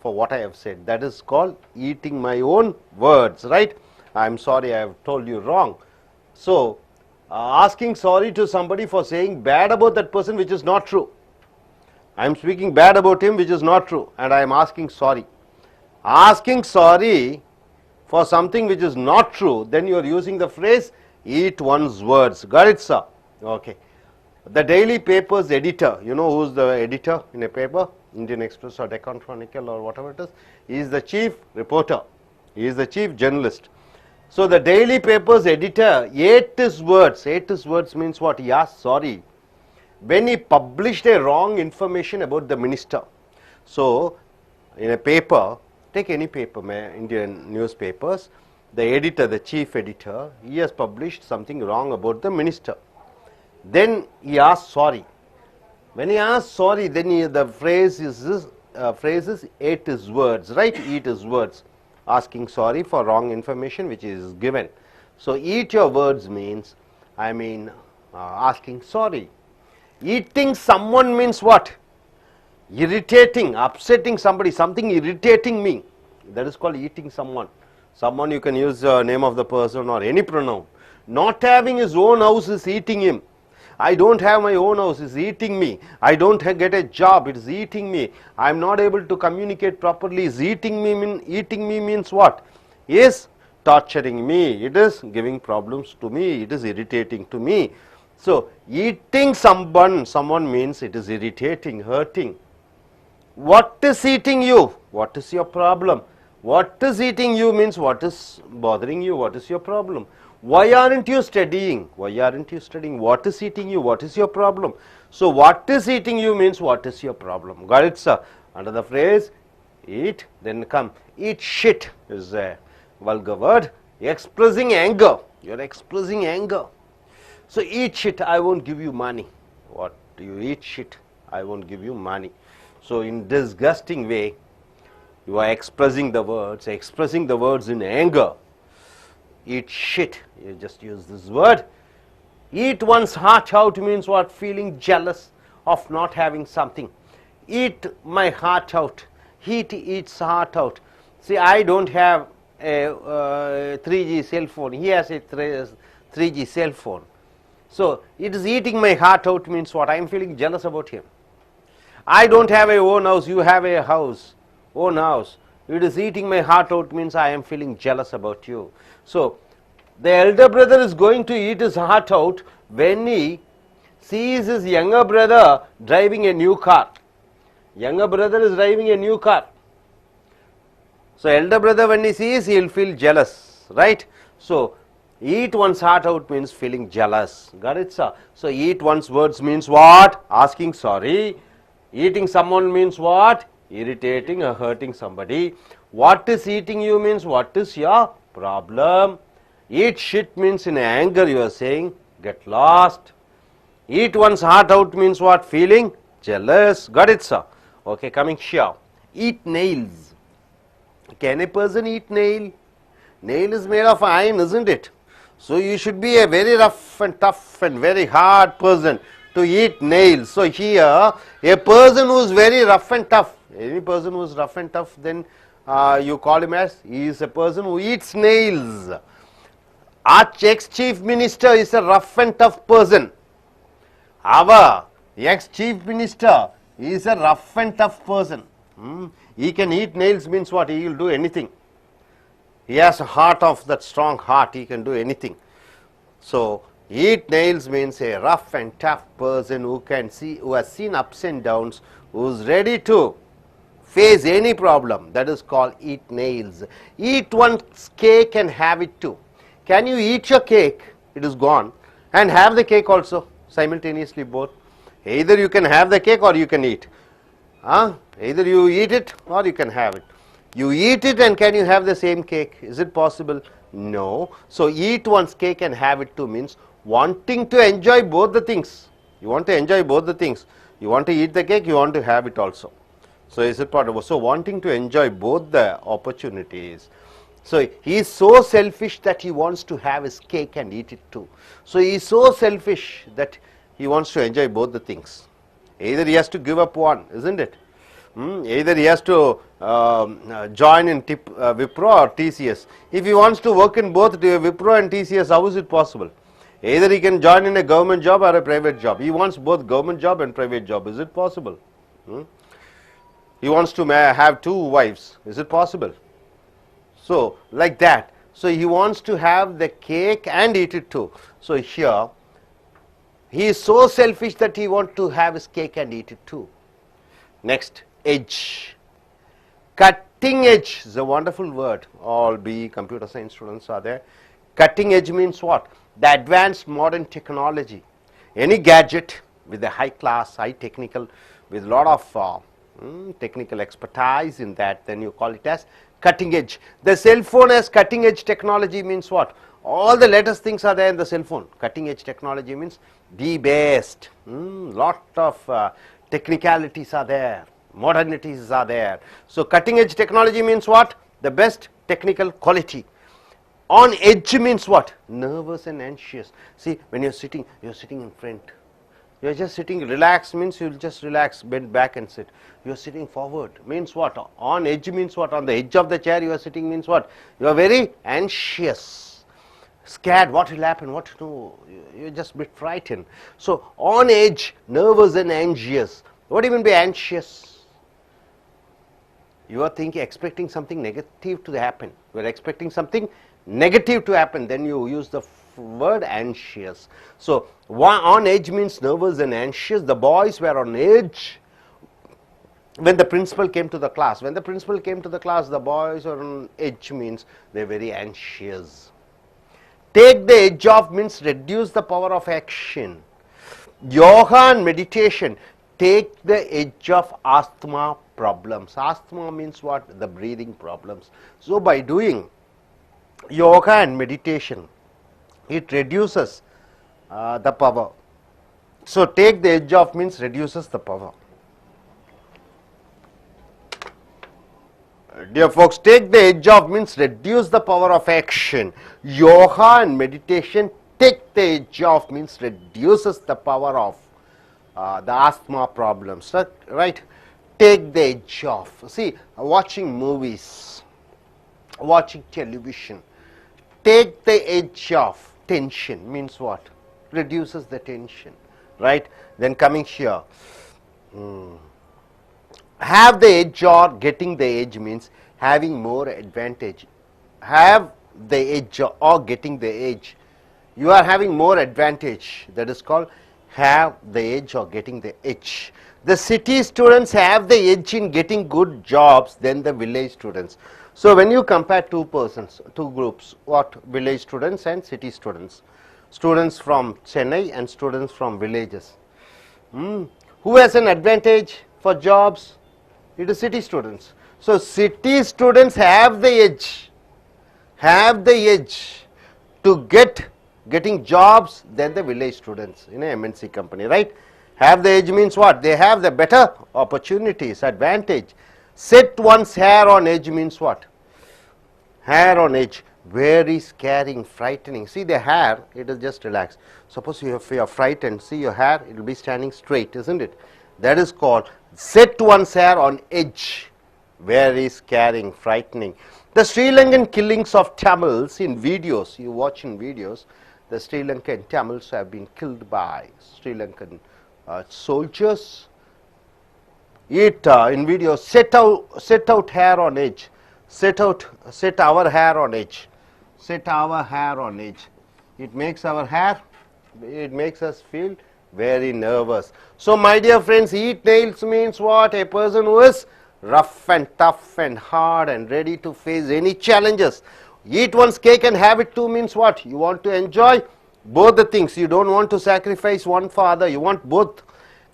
for what I have said. That is called eating my own words, right? I am sorry, I have told you wrong. So asking sorry to somebody for saying bad about that person which is not true. I am speaking bad about him which is not true and I am asking sorry. Asking sorry for something which is not true, then you are using the phrase eat one's words. Got it, sir? Okay. The daily paper's editor, you know who's the editor in a paper? Indian Express or Deccan Chronicle or whatever it is. He is the chief reporter. He is the chief journalist. So the daily paper's editor ate his words. Ate his words means what? He asked sorry when he published a wrong information about the minister. So in a paper, take any paper, Indian newspapers, the editor, the chief editor, he has published something wrong about the minister. Then he asked sorry. When he asked sorry, then the phrase is ate his words, right? Eat his words. Asking sorry for wrong information which is given. So eat your words means, asking sorry. Eating someone means what? Irritating, upsetting somebody, something irritating me. That is called eating someone. Someone, you can use the name of the person or any pronoun. Not having his own house is eating him. I don't have my own house, it's eating me. I don't get a job, it's eating me. I'm not able to communicate properly, it's eating me. Eating me means what? Is torturing me, it is giving problems to me, it is irritating to me. So eating someone means it is irritating, hurting. What is eating you? What is your problem? What is eating you means what is bothering you, what is your problem? Why aren't you studying? Why aren't you studying? What is eating you? What is your problem? So what is eating you means what is your problem. Got it, sir? Under the phrase eat, then come eat shit is a vulgar word expressing anger. You are expressing anger. So eat shit, I won't give you money. What do you eat shit? I won't give you money. So in disgusting way You are expressing the words in anger. Eat shit, you just use this word. Eat one's heart out means what? Feeling jealous of not having something. Eat my heart out. He eats heart out. See, I don't have a 3G cell phone. He has a 3G cell phone. So, it is eating my heart out means what? I am feeling jealous about him. I don't have a own house. You have a house, own house. It is eating my heart out means I am feeling jealous about you. So, the elder brother is going to eat his heart out when he sees his younger brother driving a new car. Younger brother is driving a new car. So, elder brother when he sees, he will feel jealous, right? So, eat one's heart out means feeling jealous. Got it, sir? So, eat one's words means what? Asking sorry. Eating someone means what? Irritating or hurting somebody. What is eating you means what is your problem. Eat shit means in anger you are saying get lost. Eat one's heart out means what? Feeling jealous. Got it, sir? Okay, coming here. Eat nails. Can a person eat nail? Nail is made of iron, isn't it? So you should be a very rough and tough and very hard person to eat nails. So here, a person who is very rough and tough, any person who is rough and tough, then you call him as, he is a person who eats nails. Our ex-chief minister is a rough and tough person. Our ex-chief minister is a rough and tough person. He can eat nails means what? He will do anything. He has a heart of that strong heart, he can do anything. So, eat nails means a rough and tough person who has seen ups and downs, who is ready to face any problem. That is called eat nails. Eat one's cake and have it too. Can you eat your cake? It is gone. And have the cake also, simultaneously both. Either you can have the cake or you can eat. Either you eat it or you can have it. You eat it and can you have the same cake? Is it possible? No. So, eat one's cake and have it too means wanting to enjoy both the things. You want to enjoy both the things. You want to eat the cake, you want to have it also. So, is it possible? So, wanting to enjoy both the opportunities. So, he is so selfish that he wants to have his cake and eat it too. So, he is so selfish that he wants to enjoy both the things. Either he has to give up one, isn't it? Either he has to join in Wipro or TCS. If he wants to work in both Wipro and TCS, how is it possible? Either he can join in a government job or a private job. He wants both government job and private job. Is it possible? He wants to have two wives. Is it possible? So, like that. So, he wants to have the cake and eat it too. So, here he is so selfish that he wants to have his cake and eat it too. Next, edge. Cutting edge is a wonderful word. All BE computer science students are there. Cutting edge means what? The advanced modern technology. Any gadget with a high class, high technical, with a lot of technical expertise in that, then you call it as cutting edge. The cell phone has cutting edge technology means what? All the latest things are there in the cell phone. Cutting edge technology means the best. Lot of technicalities are there, modernities are there. So, cutting edge technology means what? The best technical quality. On edge means what? Nervous and anxious. See, when you're sitting in front. You're just sitting, relaxed means you'll just relax, bend back and sit. You're sitting forward means what? On edge means what? On the edge of the chair you are sitting means what? You are very anxious, scared, what will happen, what to do, you're just a bit frightened. So, on edge, nervous and anxious. What do you mean by anxious? You are expecting something negative to happen. You are expecting something negative to happen, then you use the word anxious. So, on edge means nervous and anxious. The boys were on edge when the principal came to the class. When the principal came to the class, the boys were on edge means they are very anxious. Take the edge off means reduce the power of action. Yoga and meditation take the edge of asthma problems. Asthma means what? The breathing problems. So, by doing yoga and meditation, it reduces the power. So, take the edge off means reduces the power. Dear folks, take the edge off means reduce the power of action. Yoga and meditation, take the edge off means reduces the power of the asthma problems, right? Take the edge off. See, watching movies, watching television, take the edge off. Tension means what? Reduces the tension, right? Then coming here, have the edge or getting the edge means having more advantage. Have the edge or getting the edge. You are having more advantage. That is called have the edge or getting the edge. The city students have the edge in getting good jobs than the village students. So when you compare two groups, what? Village students and city students. Students from Chennai and students from villages. Who has an advantage for jobs? It is city students. So city students have the edge to getting jobs than the village students in a MNC company, right? Have the edge means what? They have the better opportunities, advantage. Set one's hair on edge means what? Hair on edge, very scaring, frightening. See the hair, it is just relaxed. Suppose you are frightened, see your hair, it will be standing straight, isn't it? That is called set one's hair on edge, very scaring, frightening. The Sri Lankan killings of Tamils in videos, you watch in videos, the Sri Lankan Tamils have been killed by Sri Lankan soldiers. In videos, set out hair on edge, set our hair on edge, set our hair on edge. It makes our hair, it makes us feel very nervous. So my dear friends, eat nails means what? A person who is rough and tough and hard and ready to face any challenges. Eat one's cake and have it too means what? You want to enjoy both the things. You don't want to sacrifice one for other. You want both.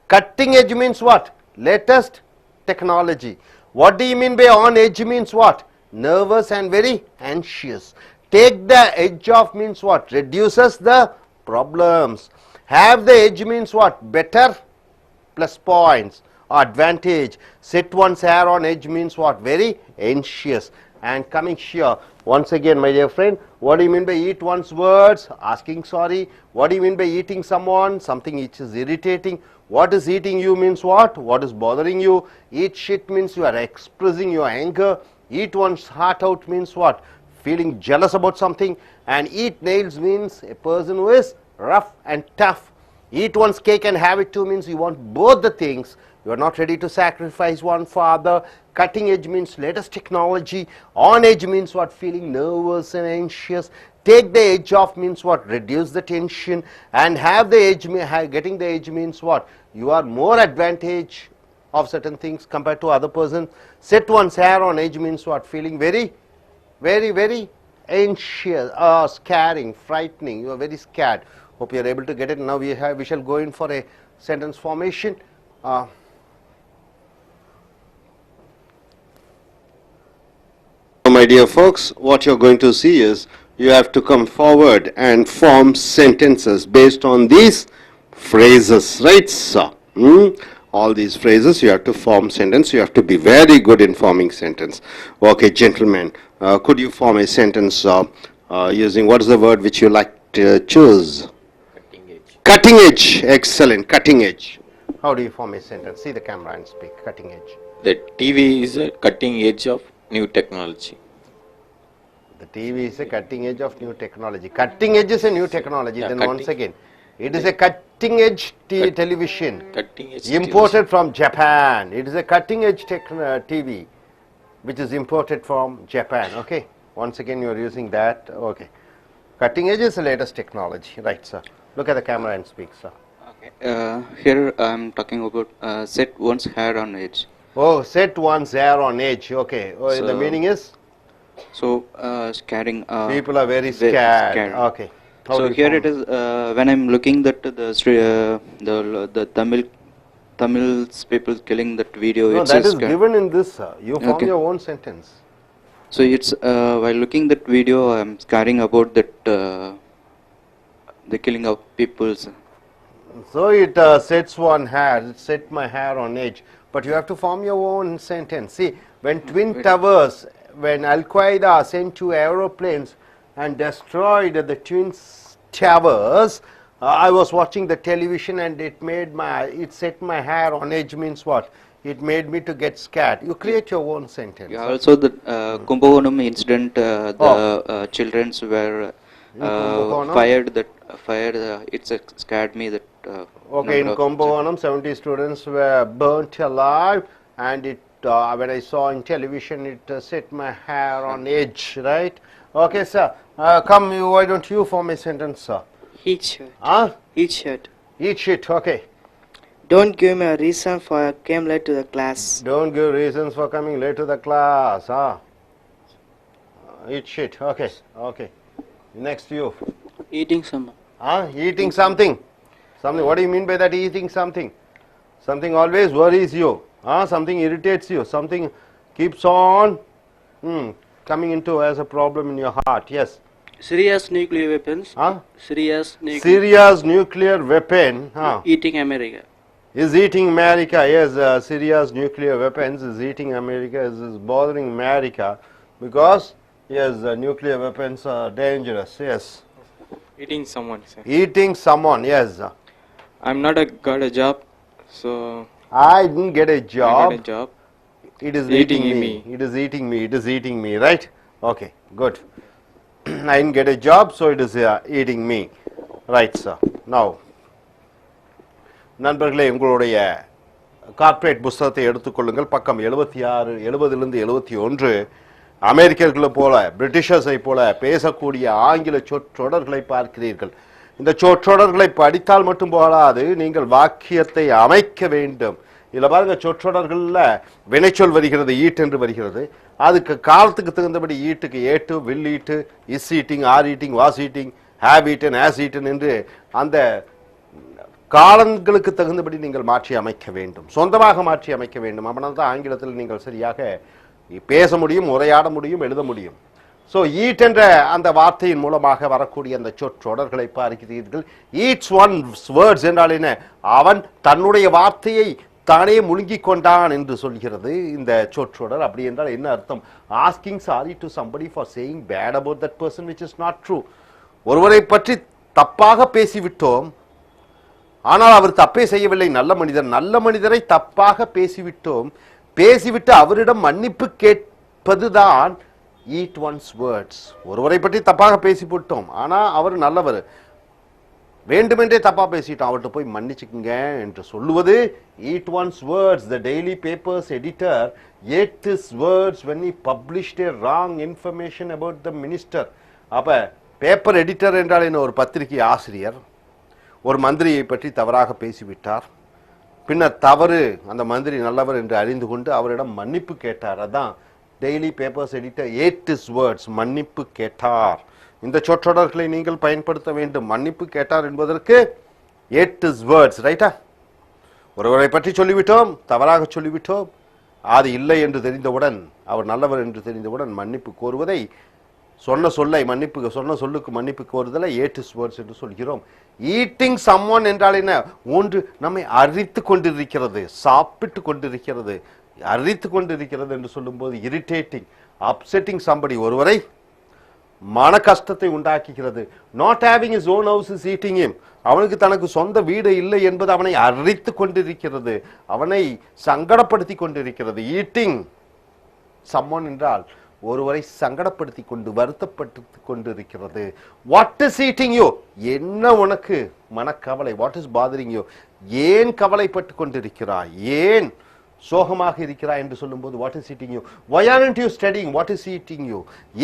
Cutting edge means what? Latest technology. What do you mean by on edge means what? Nervous and very anxious. Take the edge off means what? Reduces the problems. Have the edge means what? Better, plus points, advantage. Set one's hair on edge means what? Very anxious. And coming here, once again my dear friend, what do you mean by eat one's words? Asking sorry. What do you mean by eating someone? Something which is irritating. What is eating you means what? What is bothering you? Eat shit means you are expressing your anger. Eat one's heart out means what? Feeling jealous about something. And eat nails means a person who is rough and tough. Eat one's cake and have it too means you want both the things. You are not ready to sacrifice one for other. Cutting edge means latest technology. On edge means what? Feeling nervous and anxious. Take the edge off means what? Reduce the tension. And have the edge, getting the edge means what? You are more advantage of certain things compared to other person. Set one's hair on edge means what? Feeling very, very, very anxious, scaring, frightening. You are very scared. Hope you are able to get it. Now we shall go in for a sentence formation. My dear folks, what you're going to see is you have to come forward and form sentences based on these phrases, right sir? All these phrases you have to form sentence. You have to be very good in forming sentence. Okay, gentlemen, could you form a sentence using what is the word which you like to choose? Cutting edge. Cutting edge, excellent, cutting edge. How do you form a sentence? See the camera and speak, cutting edge. The TV is a cutting edge of new technology. The TV is a cutting edge of new technology. Cutting edge is a new technology. Yeah, then cutting. once again, it is a cutting edge television Cutting edge imported from Japan. It is a cutting edge TV which is imported from Japan. Okay. Once again, you are using that. Okay. Cutting edge is the latest technology. Right, sir. Look at the camera and speak, sir. Okay. Here I am talking about set one's hair on edge. Oh, set one's hair on edge. Okay. Oh, the So- meaning is So scaring. people are very very scared. scared. Okay. How do So you here form? it is. When I'm looking that the Tamils people killing that video. No, it's that a is scar- given in this, sir. You form Okay. your own sentence. So it's while looking that video, I'm scaring about that the killing of peoples. So it sets one hair, it set my hair on edge. But you have to form your own sentence. See, when Twin Towers, when Al-Qaeda sent 2 aeroplanes and destroyed the Twin Towers, I was watching the television and it set my hair on edge. Means what? It made me to get scared. You create your own sentence. Yeah, also the Kumbhakonam incident, the children were Kumbhakonam? fired. It scared me that. Okay, in Kumbhakonam, 70 students were burnt alive, and when I saw in television, it set my hair on edge, right? Okay, sir. Come, why don't you form a sentence, sir? Eat shirt. Huh? Eat shirt. Eat shit, okay. Don't give me a reason for I came late to the class. Don't give reasons for coming late to the class, huh? Eat shit, okay, okay. Next you. Eating some. Huh? Eating something. Something. What do you mean by that, eating something? Something always worries you. Huh? Something irritates you. Something keeps on coming into as a problem in your heart. Yes. Serious nuclear weapons. Huh? Serious nuclear weapon. Huh? Eating America. Is eating America. Yes, Syria's nuclear weapons is eating America, is bothering America because, yes, nuclear weapons are dangerous. Yes. Eating someone, sir. Eating someone, yes. I'm not got a job, so I didn't get a I job. got a job. It is Eating eating me. me. It is eating me. It is eating me, right? Okay, good. I didn't get a job, so it is eating me. Right, sir. Now, நண்பர்களே, உங்களுடைய corporate புஸ்தகத்தை எடுத்துக்கொள்ளுங்கள். பக்கம் 76, 70லிருந்து 71. அமெரிக்கர்களை போல, பிரிட்டிஷர்ஸை போல பேசக்கூடிய ஆங்கில சொற்றொடர்களை பார்க்கிறீர்கள். இந்த சொற்றொடர்களை படித்தால் மட்டும் போதாது, நீங்கள் வாக்கியத்தை அமைக்க வேண்டும். இதில் பாருங்க, சொற்றொடர்களில் வினைச்சொல் வருகிறது, ஈட் என்று வருகிறது. அதுக்கு காலத்துக்கு தகுந்தபடி ஈட்டுக்கு ate, will eat, is eating, are eating, was eating, have eaten, has eaten என்று அந்த காலங்களுக்கு தகுந்தபடி நீங்கள் மாற்றி அமைக்க வேண்டும், சொந்தமாக மாற்றி அமைக்க வேண்டும். அப்படின்னா தான் ஆங்கிலத்தில் நீங்கள் சரியாக பேச முடியும், உரையாட முடியும், எழுத முடியும். ஸோ ஈட் என்ற அந்த வார்த்தையின் மூலமாக வரக்கூடிய அந்த சொற்றொடர்களை பார்க்கிறீர்கள். ஈட்ஸ் ஒன் வேர்ட்ஸ் என்றால் என்ன? அவன் தன்னுடைய வார்த்தையை தானே முழுங்கிக் கொண்டான் என்று சொல்கிறது இந்த சொற்றொடர். அப்படி என்றால் என்ன அர்த்தம்? Asking sorry to somebody for saying bad about that person which is not true. ஒருவரை பற்றி தப்பாக பேசிவிட்டோம், ஆனால் அவர் தப்பே செய்யவில்லை, நல்ல மனிதர். நல்ல மனிதரை தப்பாக பேசிவிட்டு அவரிடம் மன்னிப்பு கேட்பதுதான் ஈட் ஒன்ஸ் வேர்ட்ஸ். ஒருவரை பற்றி தப்பாக பேசிவிட்டோம், ஆனால் அவர் நல்லவர், வேண்டுமென்றே தப்பா பேசிட்டோம், அவர்கிட்ட போய் மன்னிச்சுக்குங்க என்று சொல்லுவது eat once words. The daily papers editor ate his words when he published a wrong information about the minister. அப்ப பேப்பர் எடிட்டர் என்றால் என்ன? ஒரு பத்திரிகை ஆசிரியர் ஒரு மந்திரியை பற்றி தவறாக பேசிவிட்டார். பின்னர் தவறு, அந்த மந்திரி நல்லவர் என்று அறிந்து கொண்டு அவரிடம் மன்னிப்பு கேட்டார். அதான் daily papers editor ate his words, மன்னிப்பு கேட்டார். இந்த சொற்றொடர்களை நீங்கள் பயன்படுத்த வேண்டும். மன்னிப்பு கேட்டார் என்பதற்கு ate his words, ரைட்டா? ஒருவரை பற்றி சொல்லிவிட்டோம், தவறாக சொல்லிவிட்டோம், அது இல்லை என்று தெரிந்தவுடன், அவர் நல்லவர் என்று தெரிந்தவுடன் மன்னிப்பு கோருவதை, சொன்ன சொல்லுக்கு மன்னிப்பு கோருதலை ate his words என்று சொல்கிறோம். ஈட்டிங் சம்ஒன் என்றால் என்ன? ஒன்று நம்மை அரித்து கொண்டிருக்கிறது, சாப்பிட்டு கொண்டிருக்கிறது, அரித்து கொண்டிருக்கிறது என்று சொல்லும்போது இரிட்டேட்டிங், அப்செட்டிங் சம்படி, ஒருவரை மன கஷ்டத்தை உண்டாக்குகிறது. Not having is own house is eating him, அவனுக்கு தனக்கு சொந்த வீடு இல்லை என்பது அவனை அரித்து கொண்டிருக்கிறது, அவனை சங்கடப்படுத்தி கொண்டிருக்கிறது. ஈட்டிங் சம்ஒன் என்றால் ஒருவரை சங்கடப்படுத்தி கொண்டு வருத்தப்பட்டு கொண்டிருக்கிறது. What is eating you? என்ன உனக்கு மனக்கவலை? What is bothering you? ஏன் கவலைப்பட்டு கொண்டிருக்கிறாய், ஏன் சோகமாக இருக்கிறாய் என்று சொல்லும்போது what is eating you? why aren't you studying? what is eating you?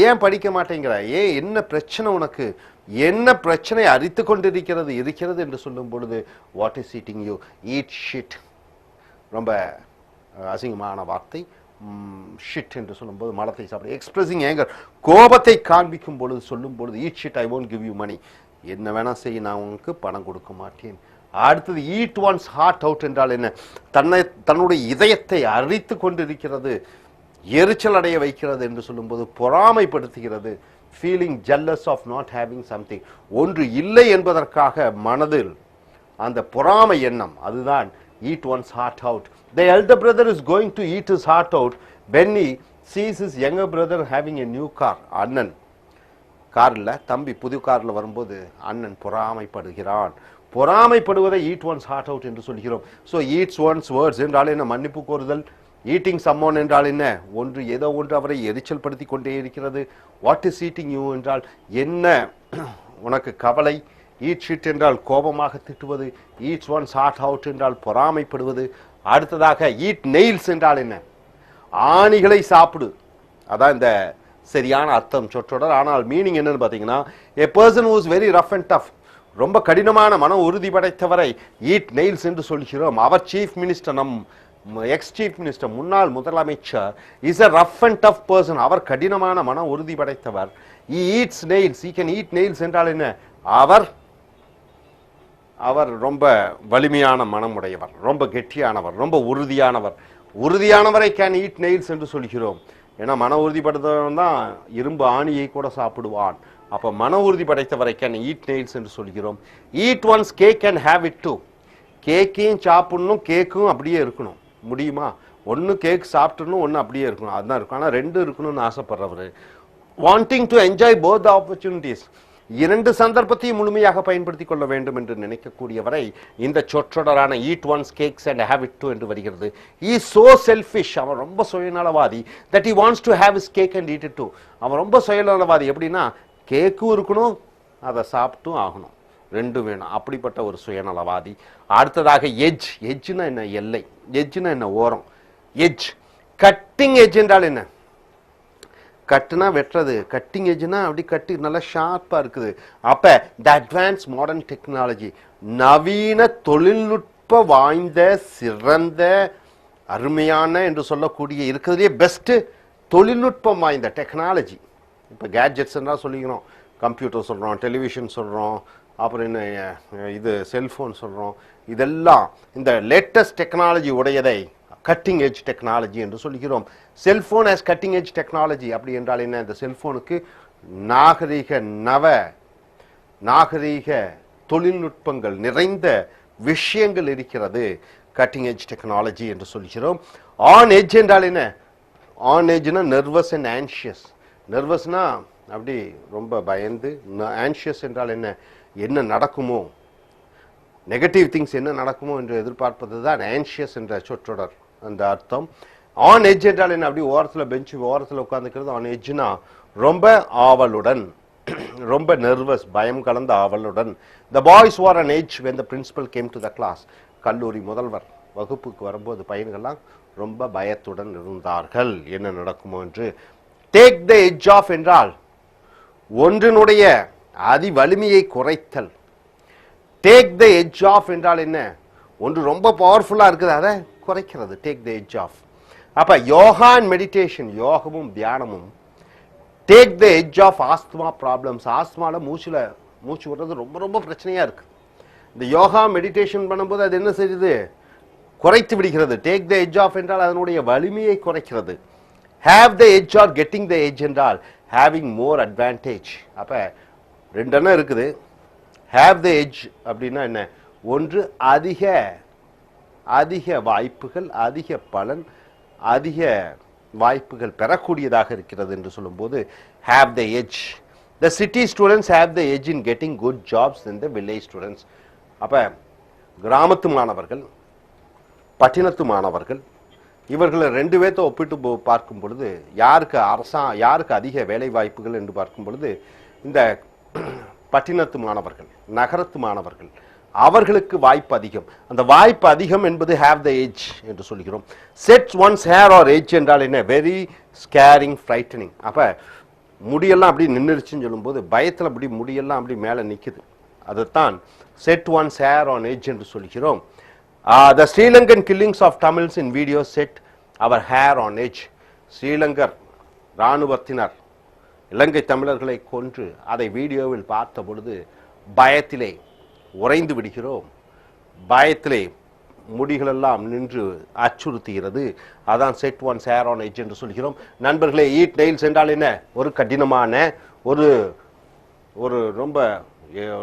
ஏன் படிக்க மாட்டேங்கிறாய்? என்ன பிரச்சனை உனக்கு? என்ன பிரச்சனை அரித்து கொண்டிருக்கிறது என்று சொல்லும் பொழுது what is eating you? Eat shit. ரொம்ப அசிங்கமான வார்த்தை. ஷிட் என்று சொல்லும்போது மலத்தை சாப்பிட, எக்ஸ்பிரஸிங் ஏங்கர், கோபத்தை காண்பிக்கும் பொழுது சொல்லும் பொழுது eat shit, I won't give you money, என்ன வேணா செய்ய, நான் உனக்கு பணம் கொடுக்க மாட்டேன். அடுத்தது ஈட் ஒன்ஸ் ஹார்ட் அவுட் என்றால் என்ன? தன்னுடைய இதயத்தை அரித்து கொண்டிருக்கிறது, எரிச்சல் அடைய வைக்கிறது என்று சொல்லும்போது பொறாமைப்படுத்துகிறது. Feeling jealous of not having something, ஒன்று இல்லை என்பதற்காக மனதில் அந்த பொறாமை எண்ணம், அதுதான் eat one's heart out. The elder brother is going to eat his heart out Benny sees his younger brother having a new car. அண்ணன் கார்ல தம்பி புது கார்ல வரும்போது அண்ணன் பொறாமைப்படுகிறான். பொறாமைப்படுவதை eat one's heart out என்று சொல்கிறோம். So eats one's words என்றால் என்ன? மன்னிப்பு கோருதல். ஈட்டிங் someone என்றால் என்ன? ஒன்று ஏதோ ஒன்று அவரை எரிச்சல் படுத்தி கொண்டே இருக்கிறது. வாட் இஸ் ஈட்டிங் யூ என்றால் என்ன உனக்கு கவலை. ஈட் ஷிட் என்றால் கோபமாக திட்டுவது. ஈட்ஸ் ஒன்ஸ் ஹார்ட் அவுட் என்றால் பொறாமைப்படுவது. அடுத்ததாக ஈட் நெயில்ஸ் என்றால் என்ன? ஆணிகளை சாப்பிடு. அதான் இந்த சரியான அர்த்தம் சொற்றொடர். ஆனால் மீனிங் என்னன்னு பார்த்தீங்கன்னா, a person who is very rough and tough, ரொம்ப கடினமான மன உறுதி படைத்தவரை ஈட் நெயில்ஸ் என்று சொல்கிறோம். அவர் சீஃப் மினிஸ்டர், நம் எக்ஸ் சீஃப் மினிஸ்டர், முன்னாள் முதலமைச்சர், is a rough and tough person. அவர் கடினமான மன உறுதி படைத்தவர். he eats nails, he can eat nails என்றால் என்ன? அவர் ரொம்ப வலிமையான மனமுடையவர், ரொம்ப கெட்டியானவர், ரொம்ப உறுதியானவர். உறுதியானவரை கேன் ஈட் நெயில்ஸ் என்று சொல்கிறோம். ஏன்னா மன உறுதிப்படுத்தவன் தான் இரும்பு ஆணியை கூட சாப்பிடுவான். அப்போ மன உறுதி படைத்தவரை கேன் ஈட் நெயில்ஸ் என்று சொல்கிறோம். Eat one's cake and have it too. கேக்கையும் சாப்பிடணும், கேக்கும் அப்படியே இருக்கணும். முடியுமா? ஒன்று கேக் சாப்பிட்டணும், ஒன்று அப்படியே இருக்கணும். அதுதான் இருக்கும். ஆனால் ரெண்டு இருக்கணும்னு ஆசைப்படுறவர். Wanting to enjoy both opportunities, இரண்டு சந்தர்ப்பத்தையும் முழுமையாக பயன்படுத்திக் கொள்ள வேண்டும் என்று நினைக்கக்கூடியவரை இந்த சொற்றொடரான eat one's cakes and have it too என்று வருகிறது. he is so selfish, அவன் ரொம்ப சுயநலவாதி, that he wants to have his cake and eat it too. அவன் ரொம்ப சுயநலவாதி. எப்படின்னா கேக்கும் இருக்கணும், அதை சாப்பிட்டும் ஆகணும், ரெண்டு வேணும். அப்படிப்பட்ட ஒரு சுயநலவாதி. அடுத்ததாக எஜ். எஜ்னா என்ன? எல்லை. எஜ்னா என்ன? ஓரம். எஜ். கட்டிங் எஜ் என்றால் என்ன? கட்டுனா வெட்டுறது. கட்டிங் எஜ்னா அப்படி கட்டி நல்லா ஷார்ப்பா இருக்குது. அப்ப த அட்வான்ஸ் மாடர்ன் டெக்னாலஜி, நவீன தொழில்நுட்ப வாய்ந்த சிறந்த அருமையான என்று சொல்லக்கூடிய இருக்கிறதுலே பெஸ்ட் தொழில்நுட்பம் வாய்ந்த டெக்னாலஜி. இப்போ கேட்ஜெட்ஸ் சொல்லிக்கிறோம், கம்ப்யூட்டர் சொல்றோம், டெலிவிஷன் சொல்றோம், அப்புறம் என்ன இது செல்போன் சொல்றோம். இதெல்லாம் இந்த லேட்டஸ்ட் டெக்னாலஜி உடையதை கட்டிங் எஜ் டெக்னாலஜி என்று சொல்கிறோம். Cellphone as cutting edge technology. அப்படி என்றால் என்ன? இந்த செல்போனுக்கு நாகரீக தொழில்நுட்பங்கள் நிறைந்த விஷயங்கள் இருக்கிறது. கட்டிங் எஜ் டெக்னாலஜி என்று சொல்கிறோம். ஆன் எஜ் என்றால் என்ன? ஆன் எஜ்னா நர்வஸ் அண்ட் ஆன்ஷியஸ். நர்வஸ்னா அப்படி ரொம்ப பயந்து, ஆன்ஷியஸ் என்றால் என்ன? என்ன நடக்குமோ, நெகட்டிவ் திங்ஸ் என்ன நடக்குமோ என்று எதிர்பார்ப்பது தான் ஆன்ஷியஸ் என்ற சொற்றொடர் அந்த அர்த்தம். ஆன் எஜ் என்றால் என்ன? அப்படி ஓரத்தில் பெஞ்சு ஓரத்தில் உட்காந்துக்கிறது. ஆன் எஜ்னா ரொம்ப ஆவலுடன், ரொம்ப நர்வஸ், பயம் கலந்த ஆவலுடன். த boys were on edge when the principal came to the class. கல்லூரி முதல்வர் வகுப்புக்கு வரும்போது பையன்கள்லாம் ரொம்ப பயத்துடன் இருந்தார்கள், என்ன நடக்குமோ என்று. டேக் த எட்ஜ் ஆஃப் என்றால் ஒன்றினுடைய அதி வலிமையை குறைத்தல். டேக் த எட்ஜ் ஆஃப் என்றால் என்ன? ஒன்று ரொம்ப பவர்ஃபுல்லா இருக்குது, அதை குறைக்கிறது. Take the edge off. அப்ப யோகா அண்ட் மெடிடேஷன், யோகமும் தியானமும் take the edge off asthma problems. ஆஸ்துமால மூச்சு விடுறது ரொம்ப ரொம்ப பிரச்சனையா இருக்கு. இந்த யோகா மெடிடேஷன் பண்ணும்போது அது என்ன செய்யுது? குறைத்து விடுகிறது. டேக் த எட்ஜ் ஆஃப் என்றால் அதனுடைய வலிமையை குறைக்கிறது. Have the edge or getting the edge என்றால் ஹேவிங் மோர் அட்வான்டேஜ். அப்ப ரெண்டு எண்ணம் இருக்குது. ஹேவ் த எட்ஜ் அப்படின்னா என்ன? ஒன்று அதிக வாய்ப்புகள், அதிக பலன், அதிக வாய்ப்புகள் பெறக்கூடியதாக இருக்கிறது என்று சொல்லும்போது have the edge. The city students have the edge in getting good jobs in the village students. அப்ப கிராமத்து மாணவர்கள், பட்டினத்து மாணவர்கள், இவர்களை ரெண்டு பேர்த்த ஒப்பிட்டு பார்க்கும் பொழுது யாருக்கு அதிக வேலை வாய்ப்புகள் என்று பார்க்கும் பொழுது இந்த பட்டினத்து மாணவர்கள், நகரத்து மாணவர்கள், அவர்களுக்கு வாய்ப்பு அதிகம். அந்த வாய்ப்பு அதிகம் என்பது ஹேவ் த எட்ஜ் என்று சொல்கிறோம். Sets one's hair or edge என்றால் என்ன? Very scaring, frightening. அப்ப முடியெல்லாம் அப்படி நின்றுச்சுன்னு சொல்லும்போது பயத்தில் அப்படி முடியெல்லாம் அப்படி மேலே நிற்குது. அதுதான் set once hair on edge என்று சொல்கிறோம். The Sri Lankan killings of Tamils in video set our hair on edge. ஸ்ரீலங்கர் இராணுவத்தினர் இலங்கை தமிழர்களை கொன்று அதை வீடியோவில் பார்த்த பொழுது பயத்திலே உறைந்து விடுகிறோம். பயத்திலே முடிகளெல்லாம் நின்று அச்சுறுத்துகிறது. அதான் set once hair on edge என்று சொல்கிறோம். நண்பர்களே, ஈட் நெயில்ஸ் என்றால் என்ன? ஒரு கடினமான, ஒரு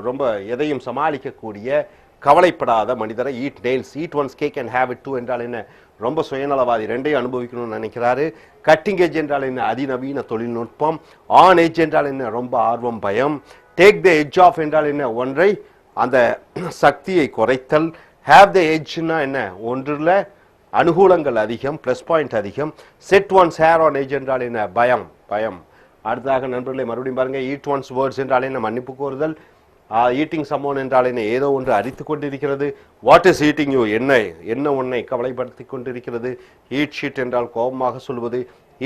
ரொம்ப எதையும் சமாளிக்கக்கூடிய, கவலைப்படாத மனிதரை eat nails. Eat one's cake and have it too என்றால் என்ன? ரொம்ப சுயநலவாதி, ரெண்டையும் அனுபவிக்கணும்னு நினைக்கிறாரு. கட்டிங் எட்ஜ் என்றால் என்ன? அதிநவீன தொழில்நுட்பம். ஆன் எட்ஜ் என்றால் என்ன? ரொம்ப ஆர்வம், பயம். டேக் த எட்ஜ் ஆஃப் என்றால் என்ன? ஒன்றை அந்த சக்தியை குறைத்தல். ஹேவ் த எட்ஜ்னா என்ன? ஒன்றில் அனுகூலங்கள் அதிகம், ப்ளஸ் பாயிண்ட் அதிகம். Set once hair on edge என்றால் என்ன? பயம், பயம். அடுத்ததாக நண்பர்களை மறுபடியும் பாருங்க. ஈட் ஒன்ஸ் வேர்ட்ஸ் என்றால் என்ன? மன்னிப்பு கோருதல். ஈட்டிங் சம்மோன் என்றால் என்ன? ஏதோ ஒன்று அரித்து கொண்டிருக்கிறது. What is eating you? என்ன உன்னை கவலைப்படுத்தி கொண்டிருக்கிறது. ஈட் ஷீட் என்றால் கோபமாக சொல்வது.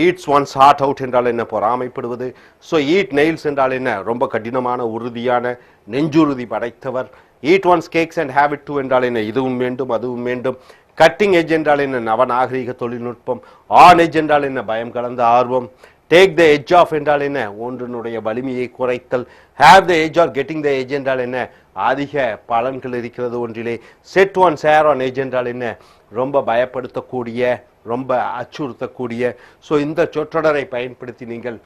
ஈட்ஸ் ஒன்ஸ் ஹார்ட் அவுட் என்றால் என்ன? பொறாமைப்படுவது. ஸோ ஈட் நெயில்ஸ் என்றால் என்ன? ரொம்ப கடினமான, உறுதியான, நெஞ்சுறுதி படைத்தவர். Eat one's cakes and have it too என்றால் என்ன? இதுவும் வேண்டும், அதுவும் வேண்டும். கட்டிங் எட்ஜ் என்றால் என்ன? நவநாகரிக தொழில்நுட்பம். ஆன் எட்ஜ் என்றால் என்ன? பயம் கலந்த ஆர்வம். டேக் த எட்ஜ் ஆஃப் என்றால் என்ன? ஒன்றினுடைய வலிமையை குறைத்தல். Have the edge or getting the edge என்றால் என்ன? அதிக பலன்கள் இருக்கிறது ஒன்றிலே. Set one's hair on edge என்றால் என்ன? ரொம்ப பயப்படுத்தக்கூடிய, ரொம்ப அச்சுறுத்தக்கூடிய. ஸோ இந்த சொற்றொடரை பயன்படுத்தி நீங்கள்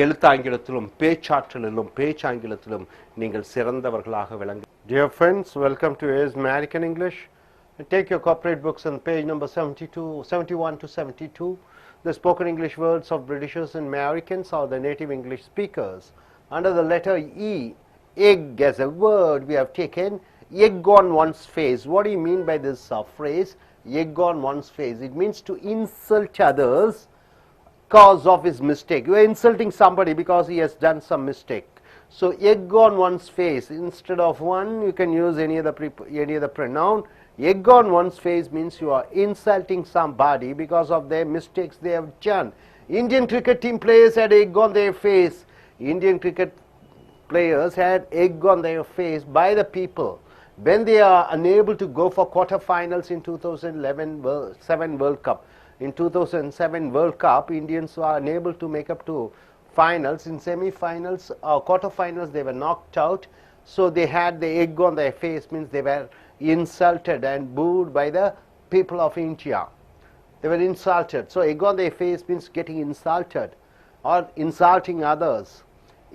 எழுத்தாங்கிலத்திலும் பேச்சாற்றலிலும் பேச்சாங்கிலத்திலும் நீங்கள் சிறந்தவர்களாக விளங்க. Dear friends, welcome to A's American English. Take your corporate books on page number 71 to 72. The spoken English words of Britishers and Americans or the native English speakers. Under the letter E, egg as a word we have taken egg on one's face. What do you mean by this phrase? Egg on one's face. It means to insult others cause of his mistake. You are insulting somebody because he has done some mistake. So egg on one's face. Instead of one, you can use any other pronoun. Egg on one's face means you are insulting somebody because of their mistakes they have done. Indian cricket team players had egg on their face. Indian cricket players had egg on their face by the people when they are unable to go for quarterfinals in 2007 World Cup. In 2007 World Cup, Indians were unable to make up to finals. In semi-finals or quarterfinals, they were knocked out. So they had the egg on their face, means they were insulted and booed by the people of India. They were insulted. So egg on their face means getting insulted or insulting others.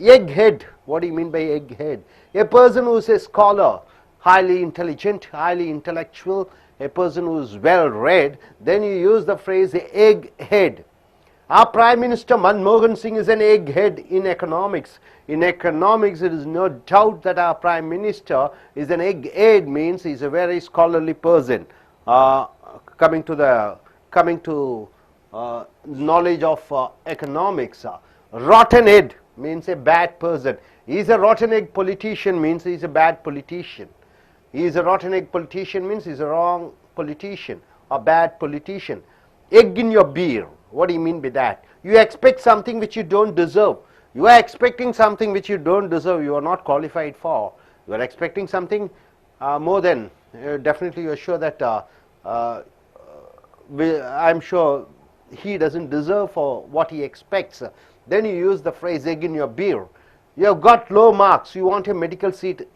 Egghead. What do you mean by egghead? A person who is a scholar, highly intelligent, highly intellectual, a person who is well read, then you use the phrase egghead. Our Prime Minister Manmohan Singh is an egghead in economics. In economics, there is no doubt that our Prime Minister is an egghead, means he is a very scholarly person. Coming to knowledge of economics, rotten head means a bad person. He is a rotten egg politician, means he is a bad politician. He is a rotten egg politician means he is a wrong politician or bad politician. Egg in your beer. What do you mean by that? You expect something which you don't deserve. You are expecting something which you don't deserve, you are not qualified for. You are expecting something more than, definitely you are sure that I'm sure he doesn't deserve for what he expects. Then you use the phrase egg in your beer. You have got low marks, you want a medical seat,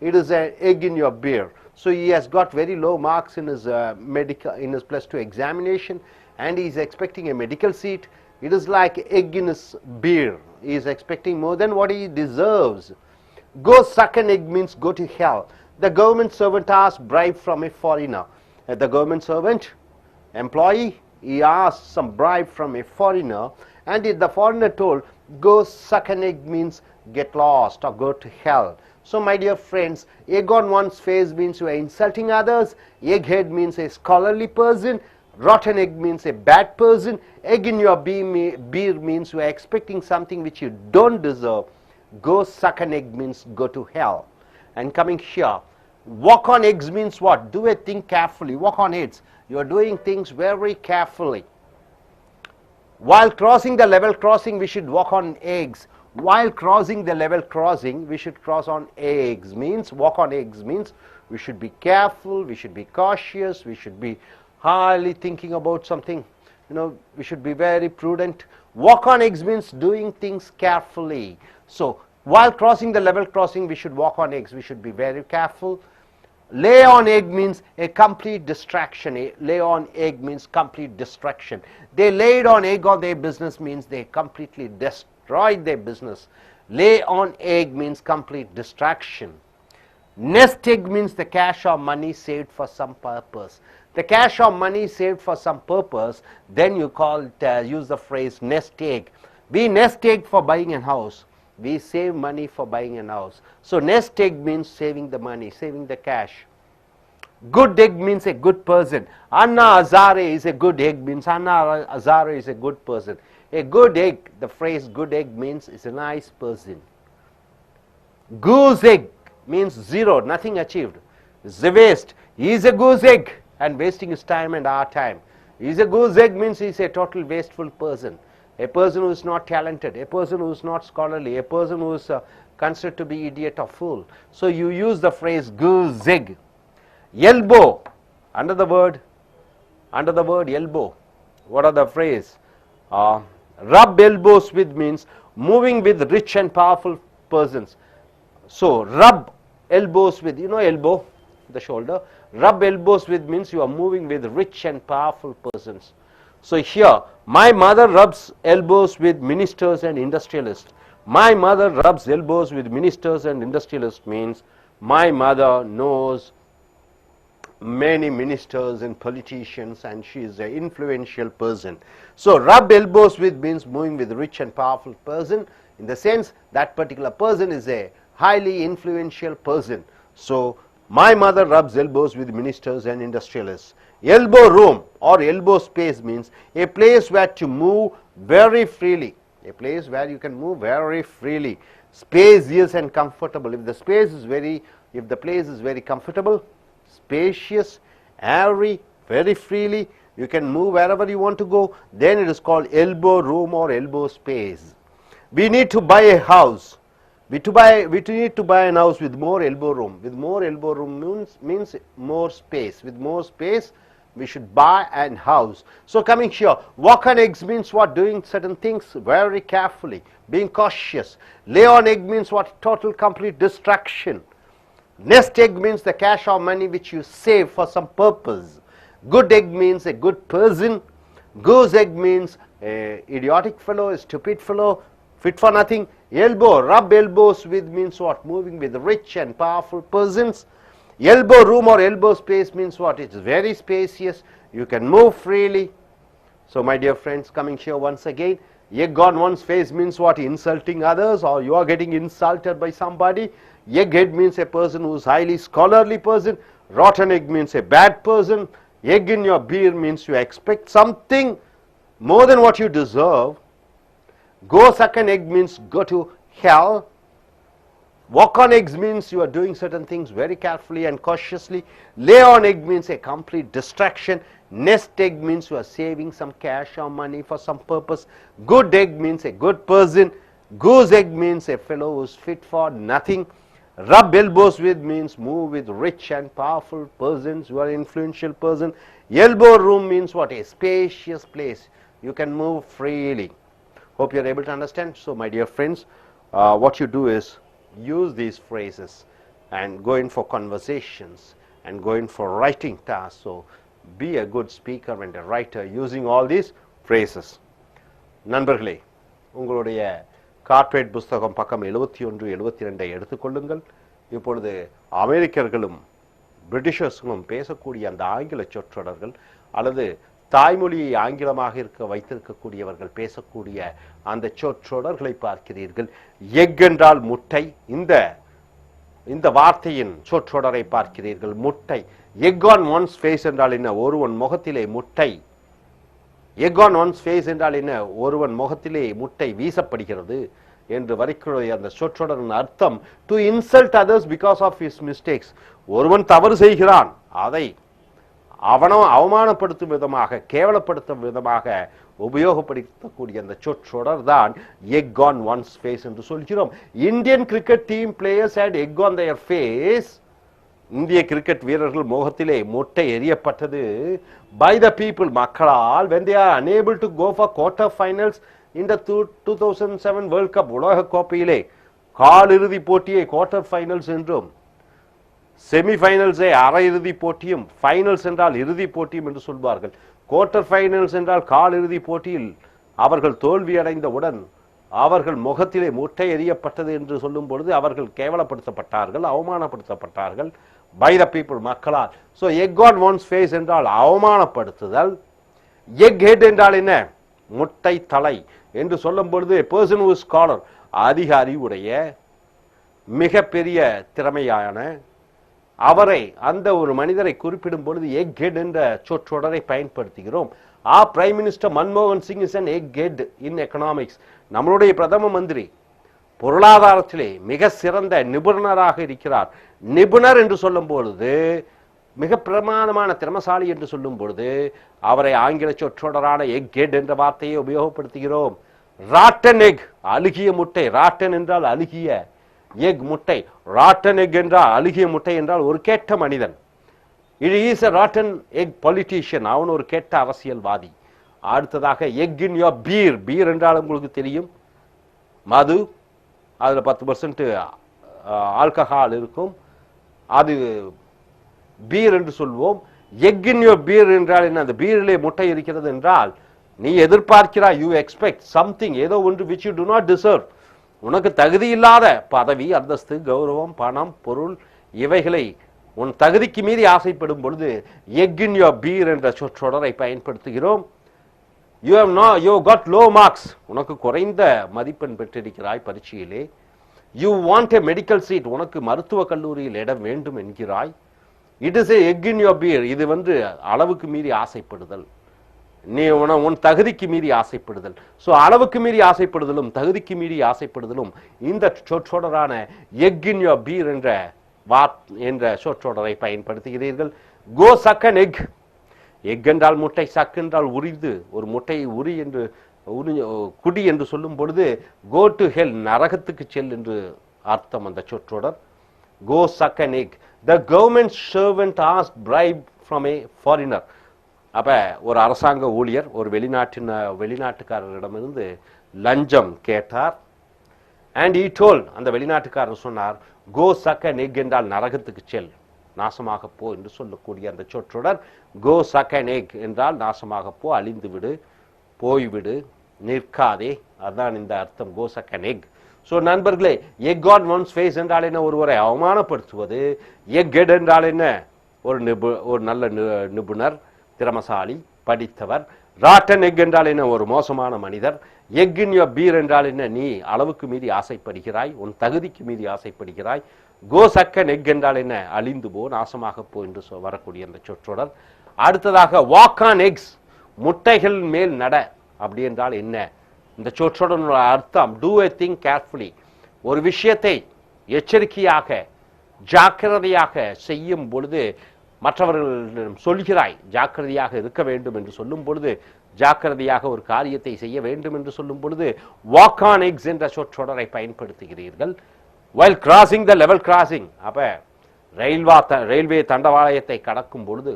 it is an egg in your beer. So he has got very low marks in his plus 2 examination and he is expecting a medical seat. It is like egg in his beer. He is expecting more than what he deserves. Go suck an egg means go to hell. The government servant asked bribe from a foreigner. The government servant, employee, he asked some bribe from a foreigner and the foreigner told go suck an egg means get lost or go to hell. So my dear friends, egg on one's face means you are insulting others. Egghead means a scholarly person. Rotten egg means a bad person. Egg in your beer means you are expecting something which you don't deserve. Go suck an egg means go to hell. And coming here, walk on eggs means what? Do a thing carefully. Walk on eggs. You are doing things very carefully. While crossing the level crossing, we should walk on eggs. While crossing the level crossing, we should cross on eggs. Means walk on eggs means we should be careful, we should be cautious, we should be highly thinking about something. We should be very prudent. Walk on eggs means doing things carefully. So while crossing the level crossing, we should walk on eggs. We should be very careful. Lay on egg means a complete distraction. Lay on egg means complete distraction. They laid on egg on their business means they completely destroyed their business. Lay on egg means complete distraction. Nest egg means the cash or money saved for some purpose. the cash or money saved for some purpose, then you use the phrase nest egg. We nest egg for buying a house. We save money for buying a house. So nest egg means saving the money, saving the cash. Good egg means a good person. Anna Azare is a good egg means Anna Azare is a good person. A good egg, the phrase good egg means is a nice person. Goose egg means zero, nothing achieved. It's a waste. He is a goose egg and wasting his time and our time. He is a goose egg means he is a total wasteful person. A person who is not talented, a person who is not scholarly, a person who is considered to be idiot or fool. So you use the phrase goose egg. Elbow, under the word elbow, what are the phrase? Rub elbows with means moving with rich and powerful persons. So rub elbows with, you know elbow, the shoulder. Rub elbows with means you are moving with rich and powerful persons. So here, my mother rubs elbows with ministers and industrialists. My mother rubs elbows with ministers and industrialists means my mother knows many ministers and politicians and she is an influential person. So rub elbows with means moving with a rich and powerful person, in the sense that particular person is a highly influential person. So my mother rubs elbows with ministers and industrialists. Elbow room or elbow space means a place where to move very freely, a place where you can move very freely, spacious and comfortable. If the place is very comfortable, spacious, airy, very freely, you can move wherever you want to go, then it is called elbow room or elbow space. We need to buy a house. We need to buy an house with more elbow room. With more elbow room means more space. With more space, we should buy an house. So coming here, walk on eggs means what? Doing certain things very carefully, being cautious. Lay on egg means what? Total complete distraction. Nest egg means the cash or money which you save for some purpose. Good egg means a good person. Goose egg means a idiotic fellow, a stupid fellow, fit for nothing. Elbow, rub elbows with means what? Moving with rich and powerful persons. Elbow room or elbow space means what? It's very spacious. You can move freely. So my dear friends, coming here once again, egg on one's face means what? Insulting others, or you are getting insulted by somebody. Egghead means a person who is highly scholarly person. Rotten egg means a bad person. Egg in your beer means you expect something more than what you deserve. Go suck an egg means go to hell. Walk on eggs means you are doing certain things very carefully and cautiously. Lay on egg means a complete distraction. Nest egg means you are saving some cash or money for some purpose. Good egg means a good person. Goose egg means a fellow who is fit for nothing. Rub elbows with means move with rich and powerful persons. You are an influential person. Elbow room means what? A spacious place. You can move freely. Hope you are able to understand. So my dear friends, what you do is use these phrases and go in for conversations and go in for writing tasks. So be a good speaker and a writer using all these phrases. நண்பர்களே, உங்களுடைய corporate புஸ்தகம் பக்கம் 71 72 எடுத்துக்கொள்ளுங்கள். இப்பொழுது அமெரிக்கர்களும் பிரிட்டிஷர்ஸும் பேசக்கூடிய அந்த ஆங்கில சொற்றொடர்கள் அல்லது தாய்மொழியை ஆங்கிலமாக வைத்திருக்கக்கூடியவர்கள் பேசக்கூடிய அந்த சொற்றொடர்களை பார்க்கிறீர்கள். எக் என்றால் முட்டை. இந்த வார்த்தையின் சொற்றொடரை பார்க்கிறீர்கள். முட்டை. எக் ஆன் ஒன்ஸ் ஃபேஸ் என்றால் என்ன? ஒருவன் முகத்திலே முட்டை. எக் ஆன் ஒன்ஸ் ஃபேஸ் என்றால் என்ன? ஒருவன் முகத்திலே முட்டை வீசப்படுகிறது என்று வரைக்கூடிய அந்த சொற்றொடரின் அர்த்தம் to insult others because of his mistakes. ஒருவன் தவறு செய்கிறான், அதை அவனை அவமானப்படுத்தும் விதமாக, கேவலப்படுத்தும் விதமாக உபயோகப்படுத்தக்கூடிய அந்த சொற்றொடர் தான் எக் ஆன் ஒன்ஸ் ஃபேஸ் என்று சொல்கிறோம். Indian cricket team players had egg on their face. இந்திய கிரிக்கெட் வீரர்கள் முகத்திலே முட்டை எரியப்பட்டது by the people, மக்களால், when they are unable to go for quarter finals in the 2007 World Cup உலக கோப்பையிலே காலிறுதி போட்டியை குவார்டர் ஃபைனல்ஸ் என்றும் செமிஃபைனல்ஸை அரையிறுதி போட்டியும், ஃபைனல்ஸ் என்றால் இறுதி போட்டியும் என்று சொல்வார்கள். குவார்டர் ஃபைனல்ஸ் என்றால் காலிறுதி போட்டியில் அவர்கள் தோல்வி அடைந்தவுடன் அவர்கள் முகத்திலே முட்டை எறியப்பட்டது என்று சொல்லும் பொழுது அவர்கள் கேவலப்படுத்தப்பட்டார்கள், அவமானப்படுத்தப்பட்டார்கள் பை த பீப்புள், மக்களால். So egg on one's face என்றால் அவமானப்படுத்துதல். எக் ஹெட் என்றால் என்ன? முட்டை தலை என்று சொல்லும் பொழுது பர்சன் ஹூ இஸ் ஸ்காலர், அதிக அறிவுடைய, மிகப்பெரிய திறமையான அவரை, அந்த ஒரு மனிதரை குறிப்பிடும் பொழுது எக் ஹெட் என்ற சொற்றொடரை பயன்படுத்துகிறோம். பிரைம் மினிஸ்டர் மன்மோகன் Singh is an egg head in economics. நம்மளுடைய பிரதம மந்திரி பொருளாதாரத்திலே மிக சிறந்த நிபுணராக இருக்கிறார். நிபுணர் என்று சொல்லும் பொழுது, மிக பிரமாதமான திறமசாலி என்று சொல்லும் பொழுது அவரை ஆங்கில சொற்றொடரான எக் ஹெட் என்ற வார்த்தையை உபயோகப்படுத்துகிறோம். ராட்டன் எக், அழுகிய முட்டை. ராட்டன் என்றால் அழுகிய, எக் முட்டை. ராட்டன் எக் என்றால் அழுகிய முட்டை என்றால் ஒரு கெட்ட மனிதன். It is a rotten egg politician, அவன் ஒரு கெட்ட அரசியல்வாதி. அடுத்ததாக egg in your beer. Beer என்றால் உங்களுக்கு தெரியும், மது, அதில் 10% ஆல்கஹால் இருக்கும், அது பீர் என்று சொல்வோம். எக் இன் யோர் பீர் என்றால் என்ன? அந்த பீரிலே முட்டை இருக்கிறது என்றால் நீ எதிர்பார்க்கிறாய், யூ எக்ஸ்பெக்ட் சம்திங், ஏதோ ஒன்று which you do not deserve. உனக்கு தகுதி இல்லாத பதவி, அந்தஸ்து, கௌரவம், பணம், பொருள், இவைகளை உன் தகுதிக்கு மீறி ஆசைப்படும் பொழுது எக் இன் யோர் பீர் என்ற சொற்றொடரை பயன்படுத்துகிறோம். யூ காட் லோ மார்க்ஸ், உனக்கு குறைந்த மதிப்பெண் பெற்றிருக்கிறாய் பரீட்சையிலே. You want a medical seat, உனக்கு மருத்துவ கல்லூரியில் இடம் வேண்டும் என்கிறாய். It is a egg in your beer. இது அளவுக்கு மீறி ஆசைப்படுதல், நீ உன் தகுதிக்கு மீறி ஆசைப்படுதல். ஸோ அளவுக்கு மீறி ஆசைப்படுதலும் தகுதிக்கு மீறி ஆசைப்படுதலும் இந்த சொற்றொடரான எக் இன் யோர் பீர் என்ற சொற்றொடரை பயன்படுத்துகிறீர்கள். கோ சக் அன் எக். எக் என்றால் முட்டை, சக் என்றால் உரிந்து, ஒரு முட்டையை குடி என்று சொல்லும் பொழுது கோ டு ஹெல், நரகத்துக்கு செல் என்று அர்த்தம் அந்த சொற்றொடர். Go suck an egg. The government servant ask bribe from a foreigner. அப்ப ஒரு அரசாங்க ஊழியர் ஒரு வெளிநாட்டுக்காரரிடமிருந்து லஞ்சம் கேட்டார். அண்ட் ஈ டோல்ட், அந்த வெளிநாட்டுக்காரர் சொன்னார், கோ சக் அன் எக் என்றால் நரகத்துக்கு செல், நாசமாக போ என்று சொல்லக்கூடிய அந்த சொற்றொடர். கோ சக் அன் எக் என்றால் நாசமாக போ, அழிந்து விடு, போய்விடு, நிற்காதே, அதுதான் இந்த அர்த்தம், கோ சக் அன் எக். ஸோ நண்பர்களே, எக் ஆன் ஒன்ஸ் ஃபேஸ் என்றால் என்ன? ஒருவரை அவமானப்படுத்துவது. எக் ஹெட் என்றால் என்ன? ஒரு நல்ல நிபுணர், திறமசாலி, படித்தவர். ராட்டன் எக் என்றால் என்ன? ஒரு மோசமான மனிதர். எக் இன் யோர் பீர் என்றால் என்ன? நீ அளவுக்கு மீறி ஆசைப்படுகிறாய், உன் தகுதிக்கு மீறி ஆசைப்படுகிறாய். கோ சக் அன் எக் என்றால் என்ன? அழிந்து போ, நாசமாக போ என்று வரக்கூடிய அந்த சொற்றொடர். அடுத்ததாக வாக் ஆன் எக்ஸ், முட்டைகள் மேல் நட. அப்படி என்றால் என்ன? இந்த சொற்றொடர் அர்த்தம் டூ எ திங் கேர்ஃபுல்லி, ஒரு விஷயத்தை எச்சரிக்கையாக, ஜாக்கிரதையாக செய்யும் பொழுது மற்றவர்களிடம் சொல்கிறாய், ஜாக்கிரதையாக இருக்க வேண்டும் என்று சொல்லும் பொழுது, ஜாக்கிரதையாக ஒரு காரியத்தை செய்ய வேண்டும் என்று சொல்லும் பொழுது வாக் ஆன் எக்ஸ் என்ற சொற்றொடரை பயன்படுத்துகிறீர்கள். while crossing the level crossing, அப்ப ரயில்வே தண்டவாளத்தை கடக்கும் பொழுது,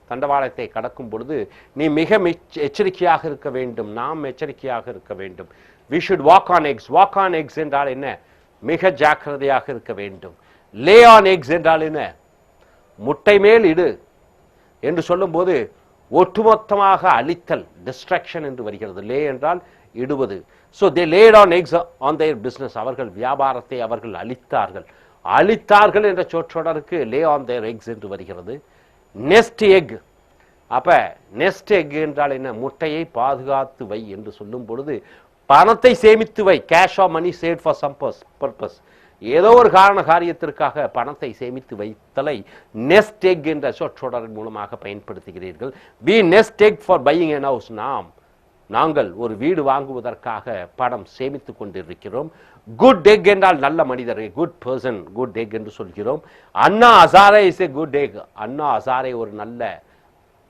தண்டவாளத்தை கடக்கும் பொழுது நீ மிக எச்சரிக்கையாக இருக்க வேண்டும், நாம் எச்சரிக்கையாக இருக்க வேண்டும். we should walk on eggs. walk on eggs என்றால் என்ன? மிக ஜாக்கிரதையாக இருக்க வேண்டும். lay on eggs என்றால் என்ன? முட்டை மேல் இடு என்று சொல்லும் போது ஒட்டுமொத்தமாக அழித்தல், டிஸ்ட்ராக்ஷன் என்று வருகிறது. லே என்றால் இடுவது. So they laid on eggs on their business, அவர்கள் வியாபாரத்தை அவர்கள் அழித்தார்கள் என்ற சொற்றொடருக்கு லே ஆன் தேர் எக்ஸ் என்று வருகிறது. நெஸ்ட் எக், அப்ப நெஸ்ட் எக் என்றால் என்ன? முட்டையை பாதுகாத்து வை என்று சொல்லும் பொழுது பணத்தை சேமித்து வை, cash or money save for some purpose, ஏதோ ஒரு காரியத்திற்காக பணத்தை சேமித்து வைத்தலை நெஸ்ட் எக் என்ற சொற்றொடரின் மூலமாக பயன்படுத்துகிறீர்கள். Be nest egg for buying an house, நாங்கள் ஒரு வீடு வாங்குவதற்காக பணம் சேமித்துக் கொண்டிருக்கிறோம். குட் எக் என்றால் நல்ல மனிதர், குட் பர்சன், குட் எக் என்று சொல்கிறோம். Anna Hazare is a good egg, Anna Hazare ஒரு நல்ல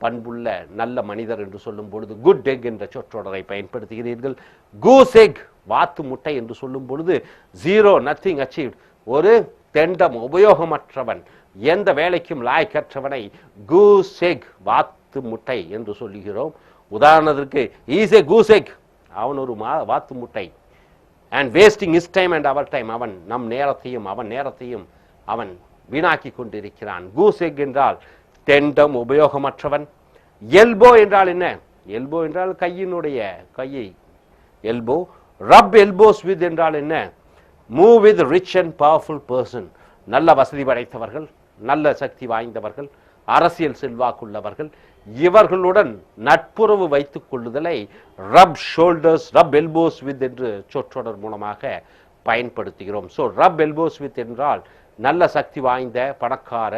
பண்புள்ள நல்ல மனிதர் என்று சொல்லும் பொழுது குட் எக் என்ற சொற்றொடரை பயன்படுத்துகிறீர்கள். கூஸ் எக், வாத்து முட்டை என்று சொல்லும் பொழுது ஜீரோ, நத்திங் அச்சீவ்ட், ஒரு தெண்டம், உபயோகமற்றவன், எந்த வேலைக்கும் லாய்க்கற்றவனை கூஸ் எக், வாத்து முட்டை என்று சொல்லுகிறோம். உதாரணத்திற்கு ஈஸ் எ கூஸ் எக், அவன் ஒரு வாத்து முட்டை. And wasting his time and our time, அவன் நம் நேரத்தையும் அவன் நேரத்தையும் அவன் வீணாக்கி கொண்டிருக்கிறான். கூஸ் எக் என்றால் தெண்டம், உபயோகமற்றவன். எல்போ என்றால் என்ன? எல்போ என்றால் கையினுடைய கையை எல்போ. ரப் எல்போஸ் வித் என்றால் என்ன? Move with rich and powerful person. நல்ல வசதி படைத்தவர்கள், நல்ல சக்தி வாய்ந்தவர்கள், அரசியல் செல்வாக்குள்ளவர்கள், இவர்களுடன் நட்புறவு வைத்துக் கொள்ளுதலை ரப் ஷோல்டர்ஸ், ரப் எல்போஸ் வித் என்று சொற்றொடர் மூலமாக பயன்படுத்துகிறோம். ஸோ ரப் எல்போஸ் வித் என்றால் நல்ல சக்தி வாய்ந்த பணக்கார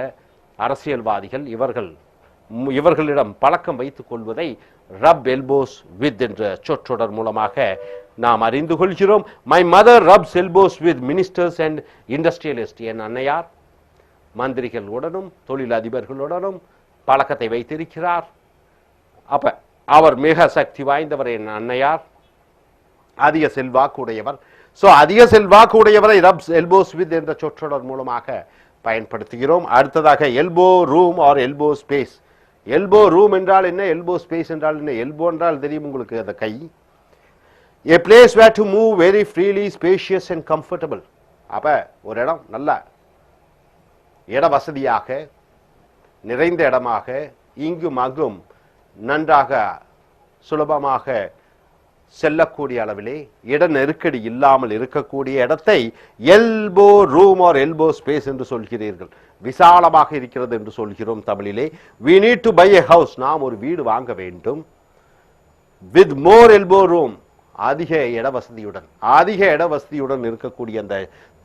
அரசியல்வாதிகள், இவர்களிடம் பழக்கம் வைத்துக் கொள்வதை ரப் எல்போஸ் வித் என்ற சொற்றொடர் மூலமாக நாம் அறிந்து கொள்கிறோம். My mother rubs elbows with ministers and industrialist. என் அன்னையார் மந்திரிகளுடனும் தொழிலதிபர்களுடனும் பழக்கத்தை வைத்திருக்கிறார். அப்ப அவர் மிக சக்தி வாய்ந்தவர். என் அன்னையார் அதிக செல்வாக்குடையவர். ஸோ அதிக செல்வாக்குடையவரை ரப்ஸ் எல்போஸ் வித் என்ற சொற்றொடர் மூலமாக பயன்படுத்துகிறோம். அடுத்ததாக elbow room or elbow space. Elbow room என்றால் என்ன? எல்போ ஸ்பேஸ் என்றால் என்ன? எல்போ என்றால் தெரியும் உங்களுக்கு, அந்த கை. A place where to move very freely, spacious and comfortable. அப்ப ஒரு இடம் நல்ல இட வசதியாக நிறைந்த இடமாக இங்கும் அங்கும் நன்றாக சுலபமாக செல்லக்கூடிய அளவிலே இட நெருக்கடி இல்லாமல் இருக்கக்கூடிய இடத்தை elbow room or elbow space என்று சொல்கிறீர்கள். விசாலமாக இருக்கிறது என்று சொல்கிறோம் தமிழிலே. we need to buy a house. நாம் ஒரு வீடு வாங்க வேண்டும். with more elbow room, அதிக இட வசதியுடன் இருக்கக்கூடிய அந்த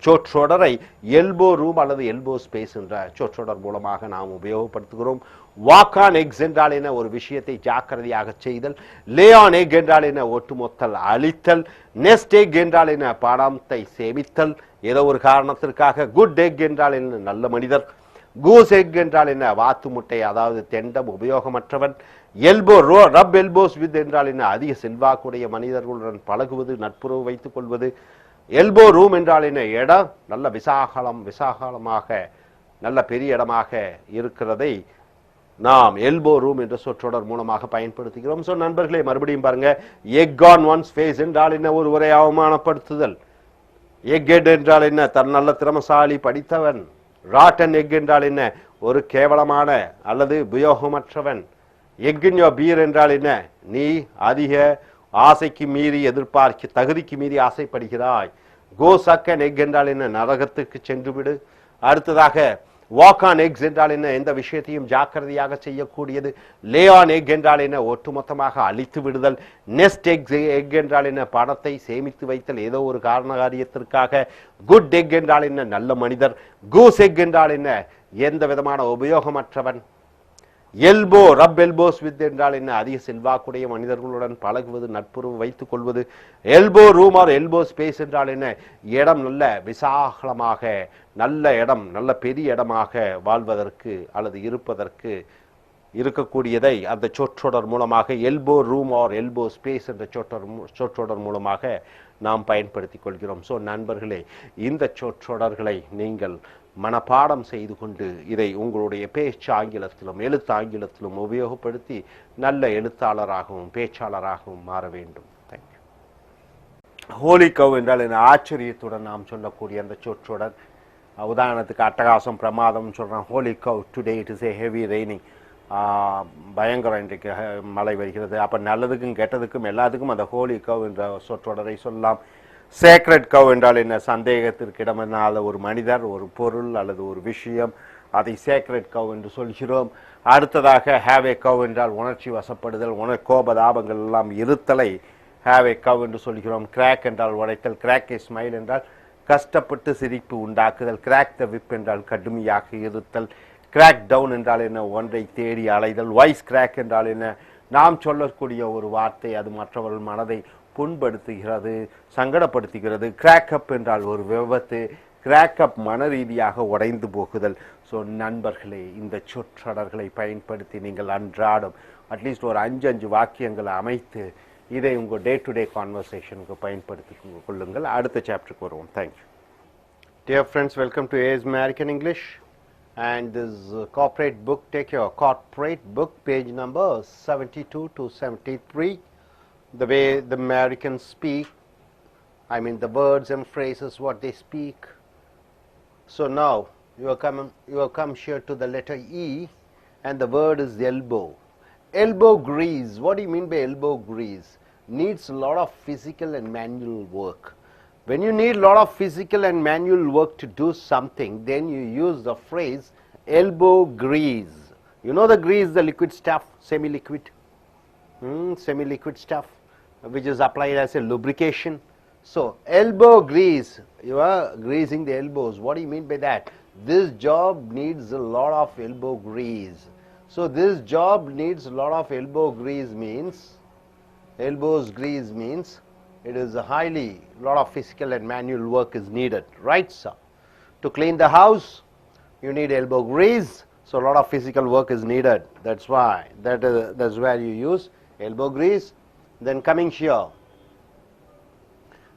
சொற்றொடரை எல்போ ரூம் அல்லது எல்போ ஸ்பேஸ் என்ற சொற்றொடர் மூலமாக நாம் உபயோகப்படுத்துகிறோம். வாக் ஆன் எக்ஸ் என்றால் என்ன? ஒரு விஷயத்தை ஜாக்கிரதையாக செய்தல். லே ஆன் எக் என்றால் என்ன? ஒட்டுமொத்தல் அழித்தல். நெஸ்ட் எக் என்றால் என்ன? பணத்தை சேமித்தல் ஏதோ ஒரு காரணத்திற்காக. குட் எக் என்றால் என்ன? நல்ல மனிதர். கூஸ் எக் என்றால் என்ன? வாத்து முட்டை, அதாவது தெண்டம், உபயோகமற்றவன். எல்போ ரப் எல்போஸ் வித் என்றால் என்ன? அதிக செல்வாக்குடைய மனிதர்களுடன் பழகுவது, நட்புறவு வைத்துக் கொள்வது. எல்போ ரூம் என்றால் என்ன? இடம் நல்ல விசாகலமாக நல்ல பெரிய இடமாக இருக்கிறதை நாம் எல்போ ரூம் என்ற சொற்றொடர் மூலமாக பயன்படுத்துகிறோம். ஸோ நண்பர்களே, மறுபடியும் பாருங்க. எக் ஆன் ஒன்ஸ் ஃபேஸ் என்றால் என்ன? ஒருவரை அவமானப்படுத்துதல். எக் ஹெட் என்றால் என்ன? தன் நல்ல திறமசாலி, படித்தவன். ராட்டன் எக் என்றால் என்ன? ஒரு கேவலமான அல்லது உபயோகமற்றவன். எக் இன் யோர் பீர் என்றால் என்ன? நீ அதிக ஆசைக்கு மீறி தகுதிக்கு மீறி ஆசைப்படுகிறாய். கோ சக் அண்ட் எக் என்றால் என்ன? நரகத்துக்கு சென்று விடு. அடுத்ததாக வாக் ஆன் எக்ஸ் என்றால் என்ன? எந்த விஷயத்தையும் ஜாக்கிரதையாக செய்யக்கூடியது. லே ஆன் எக் என்றால் என்ன? ஒட்டுமொத்தமாக அழித்து விடுதல். நெஸ்ட் எக் என்றால் என்ன? பணத்தை சேமித்து வைத்தல் ஏதோ ஒரு காரியத்திற்காக. குட் எக் என்றால் என்ன? நல்ல மனிதர். கூஸ் எக் என்றால் என்ன? எந்த விதமான உபயோகமற்றவன். எல்போ ரப் எல்போஸ் வித் என்றால் என்ன? அதிக செல்வாக்குடைய மனிதர்களுடன் பழகுவது, நட்புறவு வைத்துக் கொள்வது. Elbow room or elbow space என்றால் என்ன? இடம் நல்ல விசாலமாக, நல்ல இடம், நல்ல பெரிய இடமாக வாழ்வதற்கு அல்லது இருப்பதற்கு இருக்கக்கூடியதை அந்த சொற்றொடர் மூலமாக elbow room or elbow space என்ற சொற்றொடர் மூலமாக நாம் பயன்படுத்திக் கொள்கிறோம். ஸோ நண்பர்களே, இந்த சொற்றொடர்களை நீங்கள் மனப்பாடம் செய்து கொண்டு இதை உங்களுடைய பேச்சு ஆங்கிலத்திலும் எழுத்து ஆங்கிலத்திலும் உபயோகப்படுத்தி நல்ல எழுத்தாளராகவும் பேச்சாளராகவும் மாற வேண்டும். தேங்க்யூ. ஹோலி கவ் என்றால் என்ன? ஆச்சரியத்துடன் நாம் சொல்லக்கூடிய அந்த சொற்றொடர். உதாரணத்துக்கு அட்டகாசம், பிரமாதம் சொல்கிறோம். Holy cow, today it is a heavy raining. பயங்கரம், இன்றைக்கு மழை வருகிறது. அப்போ நல்லதுக்கும் கெட்டதுக்கும் எல்லாத்துக்கும் அந்த ஹோலி கவ் என்ற சொற்றொடரை சொல்லலாம். சேக்ரெட் கவ் என்றால் என்ன? சந்தேகத்திற்கு இடமில்லாத ஒரு மனிதர், ஒரு பொருள் அல்லது ஒரு விஷயம், அதை சேக்ரெட் கவ் என்று சொல்கிறோம். அடுத்ததாக ஹேவ் ஏ கவ் என்றால் உணர்ச்சி வசப்படுதல், கோபதாபங்கள் எல்லாம் இருத்தலை ஹேவ் ஏ கவ் என்று சொல்கிறோம். கிராக் என்றால் உடைத்தல். கிராக் ஏ ஸ்மைல் என்றால் கஷ்டப்பட்டு சிரிப்பு உண்டாக்குதல். கிராக் த விப் என்றால் கடுமையாக இருத்தல். கிராக் டவுன் என்றால் என்ன? ஒன்றை தேடி அலைதல். வாய்ஸ் கிராக் என்றால் என்ன? நாம் சொல்லக்கூடிய ஒரு வார்த்தை அது மற்றவர்கள் மனதை புண்படுத்துகிறது, சங்கடப்படுத்துகிறது. கிராக் அப் என்றால் ஒரு விபத்து. கிராக் அப் மன ரீதியாக உடைந்து போகுதல். ஸோ நண்பர்களே, இந்த சொற்றொடர்களை பயன்படுத்தி நீங்கள் அன்றாடம் அட்லீஸ்ட் ஒரு 5 வாக்கியங்களை அமைத்து இதை உங்கள் டே டு டே கான்வர்சேஷனுக்கு பயன்படுத்தி கொள்ளுங்கள். அடுத்த சாப்டருக்கு வருவோம். Thank you. Dear friends, welcome to AS American English and this corporate book. Take your corporate book, page number 72 to 73. The way the Americans speak, I mean the words and phrases what they speak. So now you have come here to the letter E, and the word is elbow. Elbow grease. What do you mean by elbow grease? Needs a lot of physical and manual work. When you need a lot of physical and manual work to do something, then you use the phrase elbow grease. You know the grease, the liquid stuff, semi-liquid, semi-liquid stuff, which is applied as a lubrication. So, elbow grease, you are greasing the elbows. What do you mean by that? This job needs a lot of elbow grease. So, this job needs a lot of elbow grease means, elbows grease means, it is a highly, lot of physical and manual work is needed, right sir? To clean the house, you need elbow grease, so a lot of physical work is needed. That's why, that's where you use elbow grease. Then coming here,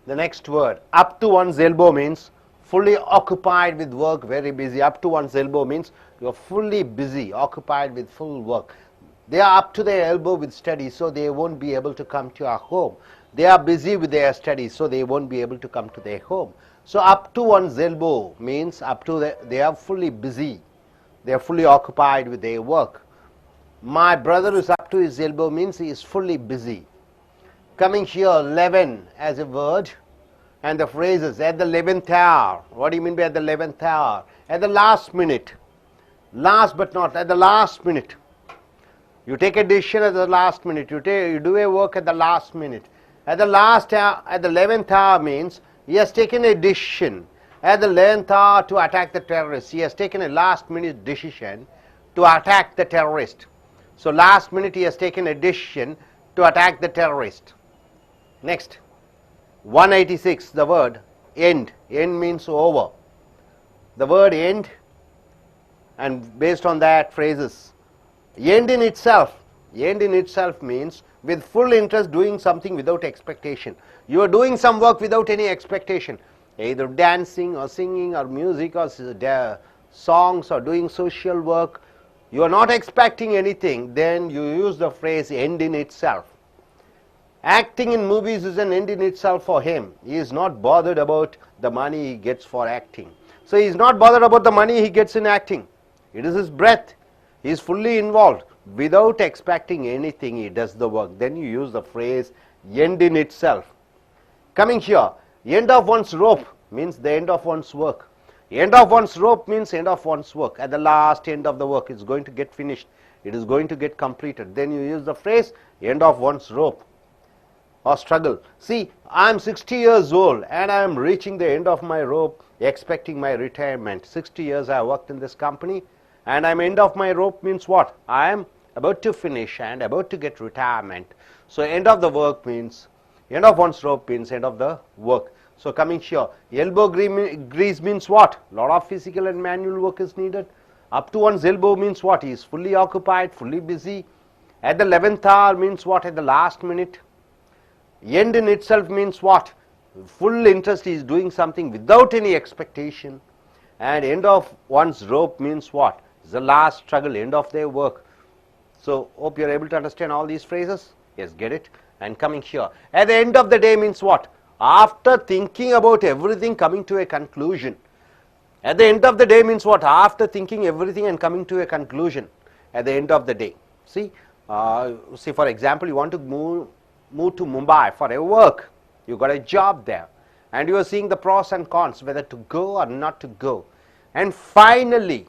the next word, up to one's elbow means fully occupied with work, very busy. Up to one's elbow means you are fully busy, occupied with full work. They are up to their elbow with studies, so they won't be able to come to our home. They are busy with their studies, so they won't be able to come to their home. So up to one's elbow means up to they are fully busy. They are fully occupied with their work. My brother is up to his elbow means he is fully busy. Coming here, 11 as a word, and the phrases at the 11th hour. What do you mean by at the 11th hour? At the last minute. Last but not, at the last minute. You take a decision at the last minute. You do a work at the last minute. At the last hour, at the 11th hour means he has taken a decision at the 11th hour to attack the terrorist. He has taken a last minute decision to attack the terrorist. So last minute he has taken a decision to attack the terrorist. Next, 186, the word end. End means over. The word end, and based on that phrases, end in itself. End in itself means with full interest doing something without expectation. You are doing some work without any expectation, either dancing or singing or music or songs or doing social work. You are not expecting anything, then you use the phrase end in itself. Acting in movies is an end in itself for him. He is not bothered about the money he gets for acting. So he is not bothered about the money he gets in acting. It is his breath. He is fully involved. Without expecting anything, he does the work. Then you use the phrase end in itself. Coming here, end of one's rope means the end of one's work. End of one's rope means end of one's work. At the last end of the work, it's going to get finished. It is going to get completed. Then you use the phrase end of one's rope or struggle. See, I am 60 years old and I am reaching the end of my rope, expecting my retirement. 60 years I worked in this company and I am end of my rope means what? I am about to finish and about to get retirement. So end of the work means, end of one's rope means end of the work. So coming here, elbow grease means what? Lot of physical and manual work is needed. Up to one's elbow means what? He is fully occupied, fully busy. At the 11th hour means what? At the last minute. End in itself means what? Full interest, he is doing something without any expectation. And end of one's rope means what? It's the last struggle, end of their work. So hope you are able to understand all these phrases. Yes, get it. And coming here, at the end of the day means what? After thinking about everything, coming to a conclusion. At the end of the day means what? After thinking everything and coming to a conclusion at the end of the day. See, for example, you want to move to Mumbai for a work. You got a job there and you are seeing the pros and cons, whether to go or not to go. And finally,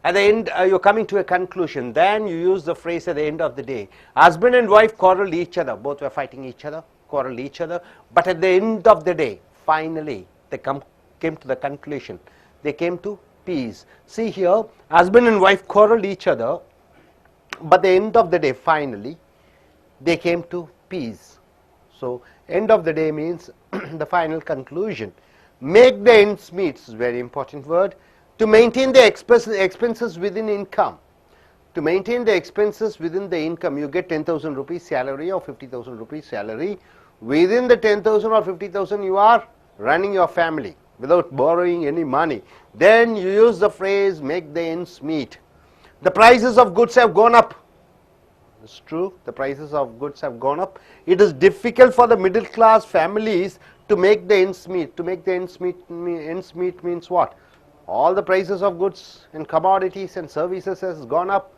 at the end, you're coming to a conclusion. Then you use the phrase at the end of the day. Husband and wife quarreled each other. Both were fighting each other, quarreled each other. But at the end of the day, finally, they came to the conclusion. They came to peace. See here, husband and wife quarreled each other. But at the end of the day, finally, they came to peace. So, end of the day means the final conclusion. Make the ends meet is a very important word. To maintain the expenses within income. To maintain the expenses within the income, you get 10,000 rupees salary or 50,000 rupees salary. Within the 10,000 or 50,000, you are running your family without borrowing any money. Then you use the phrase make the ends meet. The prices of goods have gone up. It's true, the prices of goods have gone up. It is difficult for the middle class families to make the ends meet. To make the ends meet means what? All the prices of goods and commodities and services has gone up.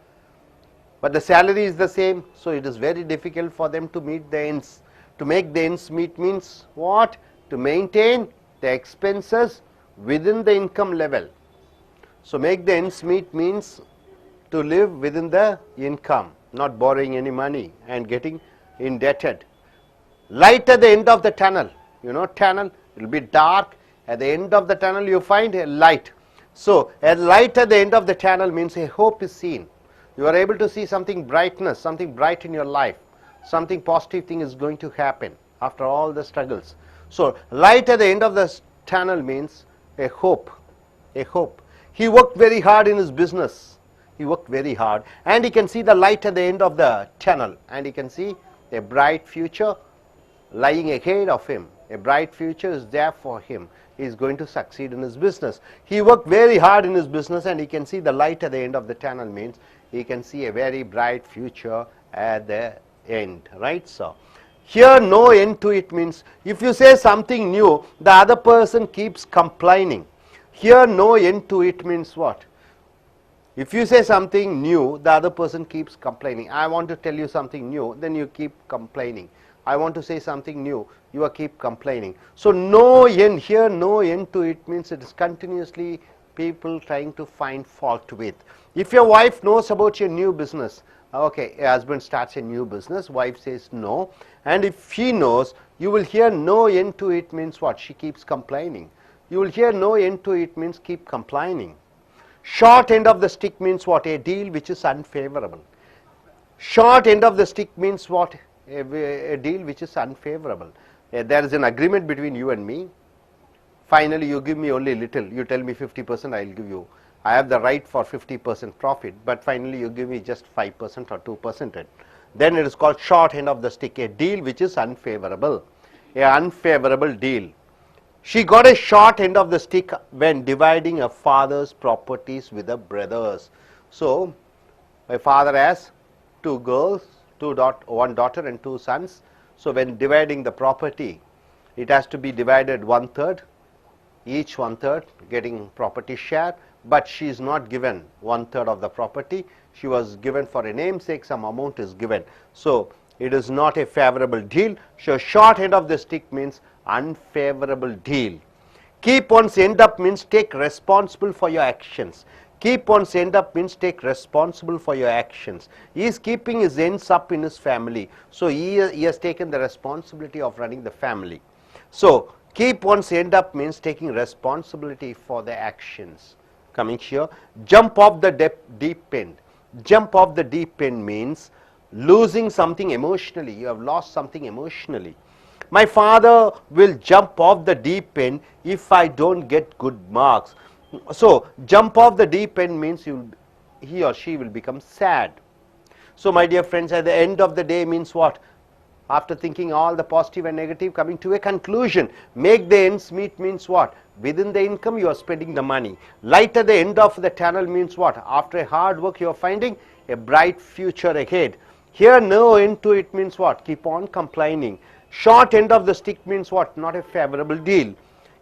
but the salary is the same, so it is very difficult for them to meet the ends. To make the ends meet means what? To maintain the expenses within the income level. So make the ends meet means to live within the income, not borrowing any money and getting indebted. Light at the end of the tunnel, you know tunnel, it will be dark, at the end of the tunnel you find a light. So a light at the end of the tunnel means a hope is seen. You are able to see something brightness, something bright in your life, something positive thing is going to happen after all the struggles. So light at the end of the tunnel means a hope, a hope. He worked very hard in his business, he worked very hard, and he can see the light at the end of the tunnel, and he can see a bright future lying ahead of him. A bright future is there for him. He is going to succeed in his business. He worked very hard in his business and he can see the light at the end of the tunnel means he can see a very bright future at the end, right? So here no end to it means if you say something new, the other person keeps complaining. Here no end to it means what? If you say something new, the other person keeps complaining. I want to tell you something new, then you keep complaining. I want to say something new, you are keep complaining. So no end, here no end to it means it is continuously people trying to find fault with. If your wife knows about your new business, okay, a husband starts a new business, wife says no, and if she knows, you will hear no end to it means what? She keeps complaining. You will hear no end to it means keep complaining. Short end of the stick means what? A deal which is unfavorable. Short end of the stick means what? A deal which is unfavorable. There is an agreement between you and me. Finally, you give me only little. You tell me 50%, I will give you. I have the right for 50% profit, but finally you give me just 5% or 2%. Then it is called short end of the stick, a deal which is unfavorable. A unfavorable deal. She got a short end of the stick when dividing her father's properties with her brothers. So, my father has two girls, one daughter and two sons. So when dividing the property, it has to be divided 1/3, each 1/3 getting property share, but she is not given 1/3 of the property. She was given for a namesake, some amount is given. So it is not a favorable deal. So short end of the stick means unfavorable deal. Keep one's end up means take responsible for your actions. Keep one's end up means take responsible for your actions. He is keeping his ends up in his family. So he has taken the responsibility of running the family. So keep one's end up means taking responsibility for the actions. Coming here, jump off the deep end. Jump off the deep end means losing something emotionally. You have lost something emotionally. My father will jump off the deep end if I don't get good marks. So jump off the deep end means he or she will become sad. So my dear friends, at the end of the day means what? After thinking all the positive and negative, coming to a conclusion. Make the ends meet means what? Within the income you are spending the money. Light at the end of the tunnel means what? After a hard work you are finding a bright future ahead. Here no end to it means what? Keep on complaining. Short end of the stick means what? Not a favorable deal.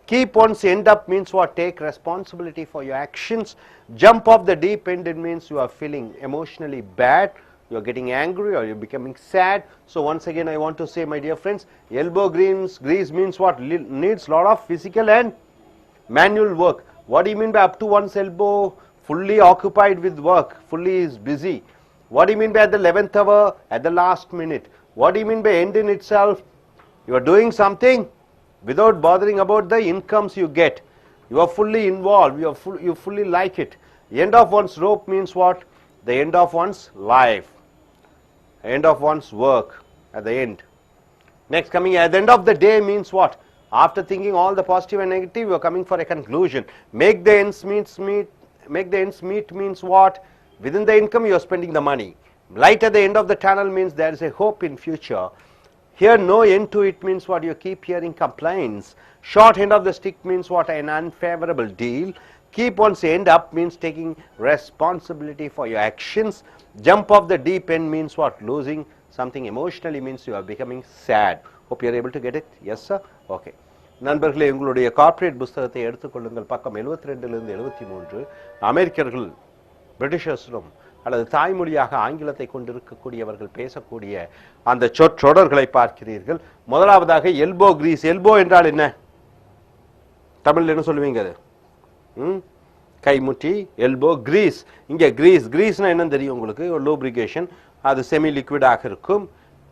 Keep one's end up means what? Take responsibility for your actions. Jump off the deep end, it means you are feeling emotionally bad, you are getting angry or you are becoming sad. So once again I want to say, my dear friends, elbow grease means what? Needs lot of physical and manual work. What do you mean by up to one's elbow? Fully occupied with work, fully is busy. What do you mean by at the 11th hour? At the last minute. What do you mean by end in itself? You are doing something without bothering about the incomes you get. You are fully involved, you fully like it. End of one's rope means what? The end of one's life, end of one's work, at the end. Next, coming at the end of the day means what? After thinking all the positive and negative, you are coming for a conclusion. Make the ends meet means what? Within the income you are spending the money. Light at the end of the tunnel means there is a hope in future. Here no end to it means what? You keep hearing complaints. Short end of the stick means what? An unfavorable deal. Keep one's end up means taking responsibility for your actions. Jump off the deep end means what? Losing something emotionally means you are becoming sad. Hope you are able to get it. Yes sir? Okay. நண்பர்களே, உங்களுடைய corporate புத்தகத்தை எடுத்துக்கொள்ளுங்கள். பக்கம் 72 லிருந்து 73. அமெரிக்கர்கள் பிரிட்டிஷர்ஸும் அல்லது தாய்மொழியாக ஆங்கிலத்தை கொண்டிருக்கக்கூடியவர்கள் பேசக்கூடிய அந்த சொற்றொடர்களை பார்க்கிறீர்கள். முதலாவதாக எல்போ கிரீஸ். எல்போ என்றால் என்ன? தமிழில் என்ன சொல்லுவீங்க? அது கைமுட்டி. எல்போ. கிரீஸ். இங்கே கிரீஸ். கிரீஸ்னா என்னன்னு தெரியும் உங்களுக்கு? ஒரு லூப்ரிகேஷன். அது செமி லிக்விடாக இருக்கும்,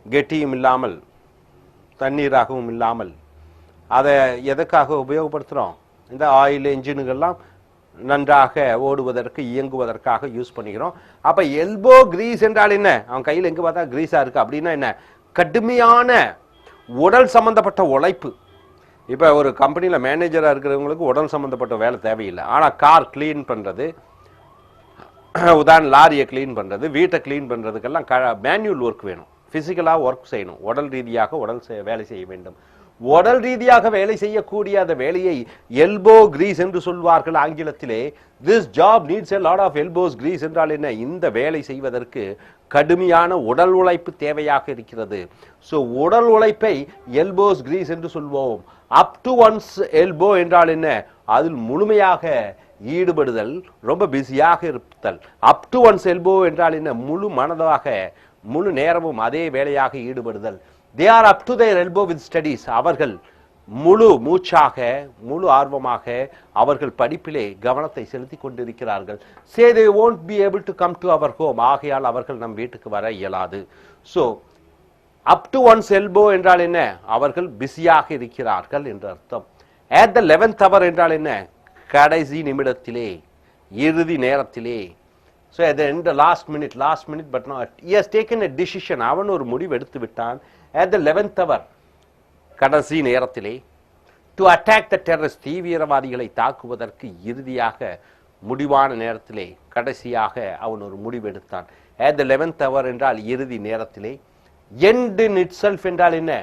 கெட்டியும் இல்லாமல் தண்ணீராகவும் இல்லாமல். அதை எதற்காக உபயோகப்படுத்துகிறோம்? இந்த ஆயில் என்ஜின்கள்லாம் நன்றாக ஓடுவதற்கு இயங்குவதற்காக யூஸ் பண்ணிக்கிறோம். அப்ப எல்போ கிரீஸ் என்றால் என்ன? அவன் கையில் எங்க பார்த்தா கிரீஸா இருக்கு அப்படின்னா என்ன? கடுமையான உடல் சம்பந்தப்பட்ட உழைப்பு. இப்ப ஒரு கம்பெனியில மேனேஜரா இருக்கிறவங்களுக்கு உடல் சம்பந்தப்பட்ட வேலை தேவையில்லை. ஆனா கார் கிளீன் பண்றது, உதாரணம் லாரியை கிளீன் பண்றது, வீட்டை கிளீன் பண்றதுக்கெல்லாம் மேனுவல் ஒர்க் வேணும். பிசிக்கலா ஒர்க் செய்யணும். உடல் ரீதியாக வேலை செய்ய வேண்டும். உடல் ரீதியாக வேலை செய்யக்கூடிய அந்த வேலையை எல்போ கிரீஸ் என்று சொல்வார்கள் ஆங்கிலத்திலே. This job needs a lot of elbows grease என்றால் என்ன? இந்த வேலை செய்வதற்கு கடுமையான உடல் உழைப்பு தேவையாக இருக்கிறது. ஸோ உடல் உழைப்பை எல்போஸ் கிரீஸ் என்று சொல்வோம். அப் டு ஒன்ஸ் எல்போ என்றால் என்ன? அதில் முழுமையாக ஈடுபடுதல், ரொம்ப பிஸியாக இருத்தல். அப் டு ஒன்ஸ் எல்போ என்றால் என்ன? முழு மனதாக முழு நேரமும் அதே வேலையாக ஈடுபடுதல். They are up to their elbow with studies. அவர்கள் முழு மூச்சாக முழு ஆர்வமாக அவர்கள் படிப்பிலே கவனத்தை செலுத்தி கொண்டிருக்கிறார்கள். Say they won't be able to come to our home. ஆகையால் அவர்கள் நம் வீட்டுக்கு வர இயலாது. So up to one's elbow என்றால் என்ன? அவர்கள் பிஸியாக இருக்கிறார்கள் என்று அர்த்தம். At the 11th hour என்றால் என்ன? கடைசி நிமிடத்திலே, இறுதி நேரத்திலே. So at the end, last minute, but not. He has taken a decision. அவன் ஒரு முடிவு எடுத்து விட்டான். At the 11th hour, கடைசி நேரத்திலே, to attack the terrorists, தீவிரவாதிகளை தாக்குவதற்கு இறுதியாக முடிவான நேரத்திலே கடைசியாக அவன் ஒரு முடிவு எடுத்தான். At the 11th hour என்றால் இறுதி நேரத்திலே. End in itself என்றால் என்ன?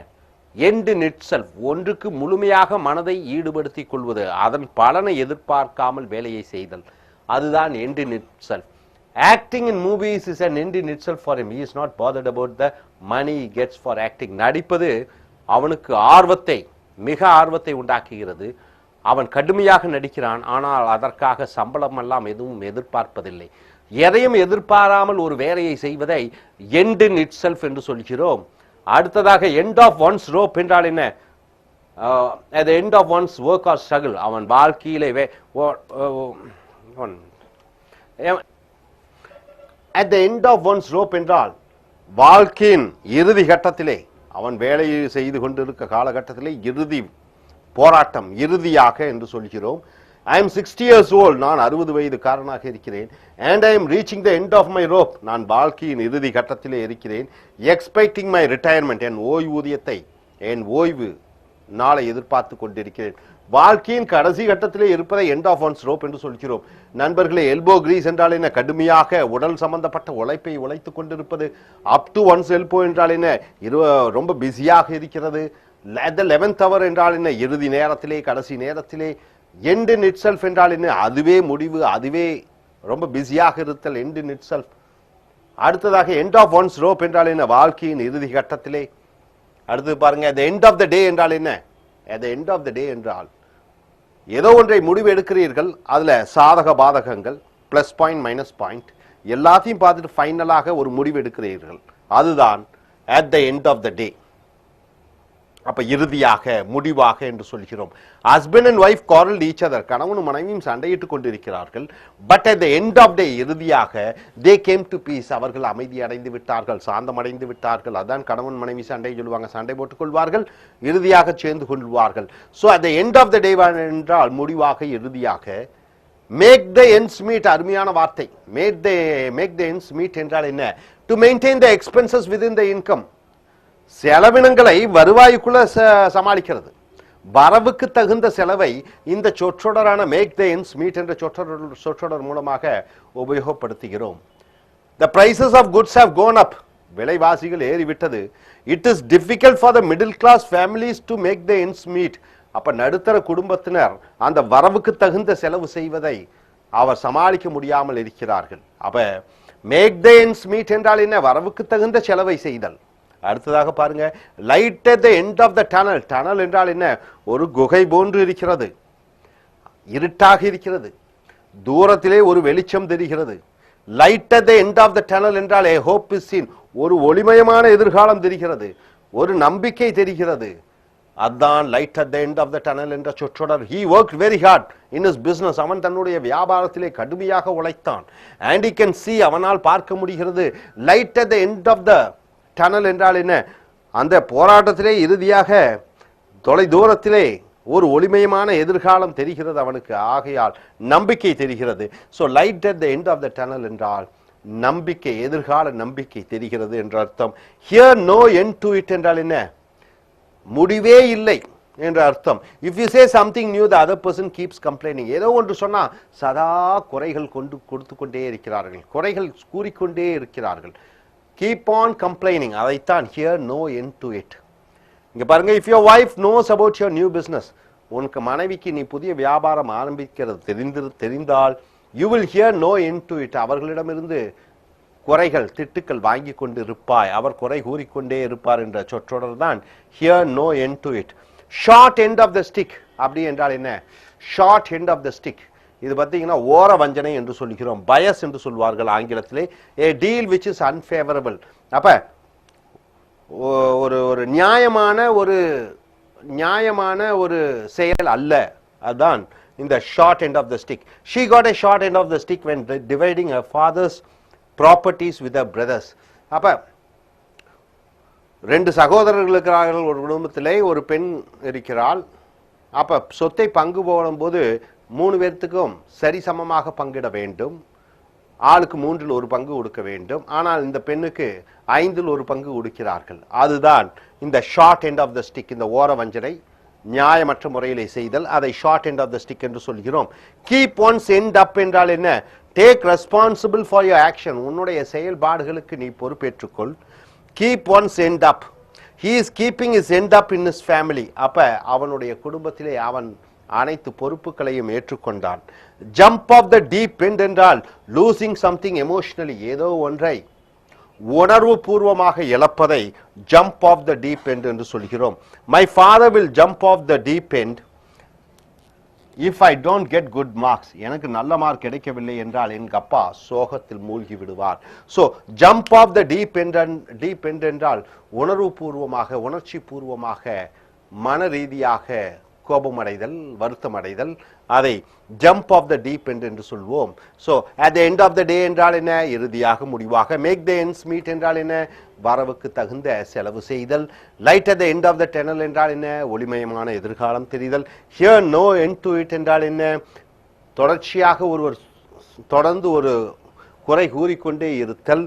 End in itself, ஒன்றுக்கு முழுமையாக மனதை ஈடுபடுத்திக் கொள்வது, அதன் பலனை எதிர்பார்க்காமல் வேலையை செய்தல், அதுதான் end in itself. Acting in movies is an end in itself for him. He is not bothered about the money he gets for acting. நடிப்பது அவனுக்கு ஆர்வத்தை, மிக ஆர்வத்தை உண்டாக்குகிறது. அவன் கடுமையாக நடிக்கிறான். ஆனால் அதற்காக சம்பளம் எல்லாம் எதுவும் எதிர்பார்ப்பதில்லை. எதையும் எதிர்பாராமல் ஒரு வேலையை செய்வதை end in itself என்று சொல்கிறோம். அடுத்ததாக end of one's rope என்றால் என்ன? At the end of one's work or struggle, அவன் வாழ்க்கையிலே at the end of one's rope என்றால் வாழ்க்கையின் இறுதி கட்டத்திலே, அவன் வேலையை செய்து கொண்டிருக்க காலகட்டத்திலே இறுதி போராட்டம், இறுதியாக என்று சொல்கிறோம். I am 60 years old. நான் 60 வயதுக்காரனாக இருக்கிறேன். And I am reaching the end of my rope. நான் வாழ்க்கையின் இறுதி கட்டத்திலே இருக்கிறேன். Expecting my retirement. என் ஓய்வூதியத்தை, என் ஓய்வு நாளை எதிர்பார்த்து கொண்டிருக்கிறேன். வாழ்க்கையின் கடைசி கட்டத்திலே இருப்பதை end of one's rope என்று சொல்கிறோம். நண்பர்களே, எல்போ கிரீஸ் என்றால் என்ன? கடுமையாக உடல் சம்பந்தப்பட்ட உழைப்பை உழைத்துக் கொண்டிருப்பது. அப் டு ஒன்ஸ் எல்போ என்றால் என்ன? ரொம்ப பிஸியாக இருக்கிறது. At the 11th hour என்றால் என்ன? இறுதி நேரத்திலே, கடைசி நேரத்திலே. End in itself என்றால் என்ன? அதுவே முடிவு, அதுவே ரொம்ப பிஸியாக இருத்தல், end in itself. அடுத்ததாக end of one's rope என்றால் என்ன? வாழ்க்கையின் இறுதி கட்டத்திலே. அடுத்து பாருங்க, the end of the day என்றால் என்ன? At the end of the day என்றால் ஏதோ ஒன்றை முடிவு எடுக்கிறீர்கள், அதுல சாதக பாதகங்கள், பிளஸ் பாயிண்ட் மைனஸ் பாயிண்ட் எல்லாத்தையும் பார்த்துட்டு ஃபைனலாக ஒரு முடிவு எடுக்கிறீர்கள், அதுதான் at the end of the day. அப்ப இறுதியாக, முடிவாக என்று சொல்கிறோம். Husband and wife quarreled each other. கணவனும் மனைவியும் சண்டையிட்டுக் கொண்டிருக்கிறார்கள். But at the end of day, இறுதியாக they came to peace. அவர்கள் அமைதி அடைந்து விட்டார்கள், சாந்தம் அடைந்து விட்டார்கள். அதான் கணவன் மனைவி சண்டை சொல்லுவாங்க. சண்டை போட்டுக் கொள்வார்கள், இறுதியாக சேர்ந்து கொள்வார்கள். So at the end of the day என்றால் முடிவாக, இறுதியாக. Make the ends meet, அருமையான வார்த்தை. Make the ends meet என்றால் என்ன? To maintain the expenses within the income. செலவினங்களை வருவாய்க்குள்ள சமாளிக்கிறது. வரவுக்கு தகுந்த செலவை இந்த சொற்றொடரான மேக் த எண்ட்ஸ் மீட் என்ற சொற்றொடர் மூலமாக உபயோகப்படுத்துகிறோம். The prices of goods have gone up. விலைவாசிகள் ஏறிவிட்டது. It is difficult for the middle class families to make the ends meet. அப்ப நடுத்தர குடும்பத்தினர் அந்த வரவுக்கு தகுந்த செலவு செய்வதை அவர் சமாளிக்க முடியாமல் இருக்கிறார்கள். அப்ப மேக் த எண்ட்ஸ் மீட் என்றால் என்ன? வரவுக்கு தகுந்த செலவை செய்தல். அடுத்ததாக பாருங்க, light at the end of the tunnel. Tunnel என்றால் என்ன? ஒரு குகை போன்று இருக்கிறது, இருட்டாக இருக்கிறது, தூரத்திலே ஒரு வெளிச்சம் தெரிகிறது. Light at the end of the tunnel என்றால் a hope is seen. ஒரு ஒளிமயமான எதிர்காலம் தெரிகிறது, ஒரு நம்பிக்கை தெரிகிறது. அதான் light at the end of the tunnel என்ற சொற்றொடர். he worked very hard in his business. அவன் தன்னுடைய வியாபாரத்திலே கடுமையாக உழைத்தான். and he can see, அவனால் பார்க்க முடிகிறது. Light at the end of the tunnel என்றால் என்ன? அந்த போராட்டத்திலே இறுதியாக தொலை தூரத்திலே ஒரு ஒளிமயமான எதிர்காலம் தெரிகிறது அவனுக்கு. ஆகையால் நம்பிக்கை தெரிகிறது. so light at the end of the tunnel என்றால் நம்பிக்கை, எதிர்கால நம்பிக்கை தெரிகிறது என்ற அர்த்தம். here no end to it என்றால் என்ன? முடிவே இல்லை என்ற அர்த்தம். if you say something new, the other person keeps complaining. ஏதோ ஒன்று சொன்னா சதா குறைகள் கொடுத்து கொண்டே இருக்கிறார்கள், குறைகள் கூறிக்கொண்டே இருக்கிறார்கள். keep on complaining, அதைத்தான் here no end to it. இங்க பாருங்க, if your wife knows about your new business, உனக்கு மனைவிக்கு நீ புதிய வியாபாரம் ஆரம்பிக்கிறது தெரிந்தால் you will hear no end to it. அவர்களிடமிருந்து குறைகள் திட்டுக்கள் வாங்கி கொண்டு இருப்பாய், அவர் குறை கூறிக்கொண்டே இருப்பார் என்ற சொற்றொடர் தான் here no end to it. short end of the stick அப்படி என்றால் என்ன? short end of the stick, இது பார்த்தீங்கன்னா ஓர வஞ்சனை என்று சொல்கிறோம், பயஸ் என்று சொல்வார்கள் ஆங்கிலத்திலே. a deal which is unfavorable. அப்ப ஒரு நியாயமான ஒரு செயல் அல்ல, அதுதான் இந்த short end of the stick. she got a short end of the stick when dividing her father's properties with her brothers. அப்ப ரெண்டு சகோதரர்கள் இருக்கிறார்கள் ஒரு குடும்பத்திலே, ஒரு பெண் இருக்கிறாள். அப்ப சொத்தை பங்கு போடும்போது 3 பேர்த்துக்கும் சரிசமமாக பங்கிட வேண்டும். ஆளுக்கு 3இல் 1 பங்கு கொடுக்க வேண்டும். ஆனால் இந்த பெண்ணுக்கு 5இல் 1 பங்கு கொடுக்கிறார்கள். அதுதான் இந்த short end of the stick, இந்த ஓர வஞ்சனை, நியாயமற்ற முறையிலே செய்தல், அதை short end of the stick என்று சொல்கிறோம். கீப் ஒன்ஸ் எண்ட் அப் என்றால் என்ன? Take responsible for your action, உன்னுடைய செயல்பாடுகளுக்கு நீ பொறுப்பேற்றுக்கொள். Keep one's end up, he is keeping his end up in his family. அப்ப அவனுடைய குடும்பத்திலே அவன் அனைத்து பொறுப்புகளையும் ஏற்றுக்கொண்டான். Jump off the deep end என்றால் லூசிங் சம்திங் எமோஷனலி, ஏதோ ஒன்றை உணர்வு பூர்வமாக இழப்பதை jump off the deep end என்று சொல்கிறோம். My father will jump off the deep end if I don't get good marks, எனக்கு நல்ல மார்க் கிடைக்கவில்லை என்றால் என் அப்பா சோகத்தில் மூழ்கி விடுவார். So jump off the deep end என்றால் உணர்வு பூர்வமாக, உணர்ச்சி பூர்வமாக, மன ரீதியாக கோபமடைதல், வருத்தமடைதல், அதை ஜம்ப் ஆஃப் த டீப் என்று சொல்வோம். So at the end of the day என்றால் என்ன? இறுதியாக, முடிவாக. மேக் த எண்ட்ஸ் மீட் என்றால் என்ன? வரவுக்கு தகுந்த செலவு செய்தல். Light at the end of the tunnel என்றால் என்ன? ஒளிமயமான எதிர்காலம் தெரிதல். Hear no end to it என்றால் என்ன? தொடர்ச்சியாக ஒருவர் தொடர்ந்து ஒரு குறை கூறிக்கொண்டே இருத்தல்.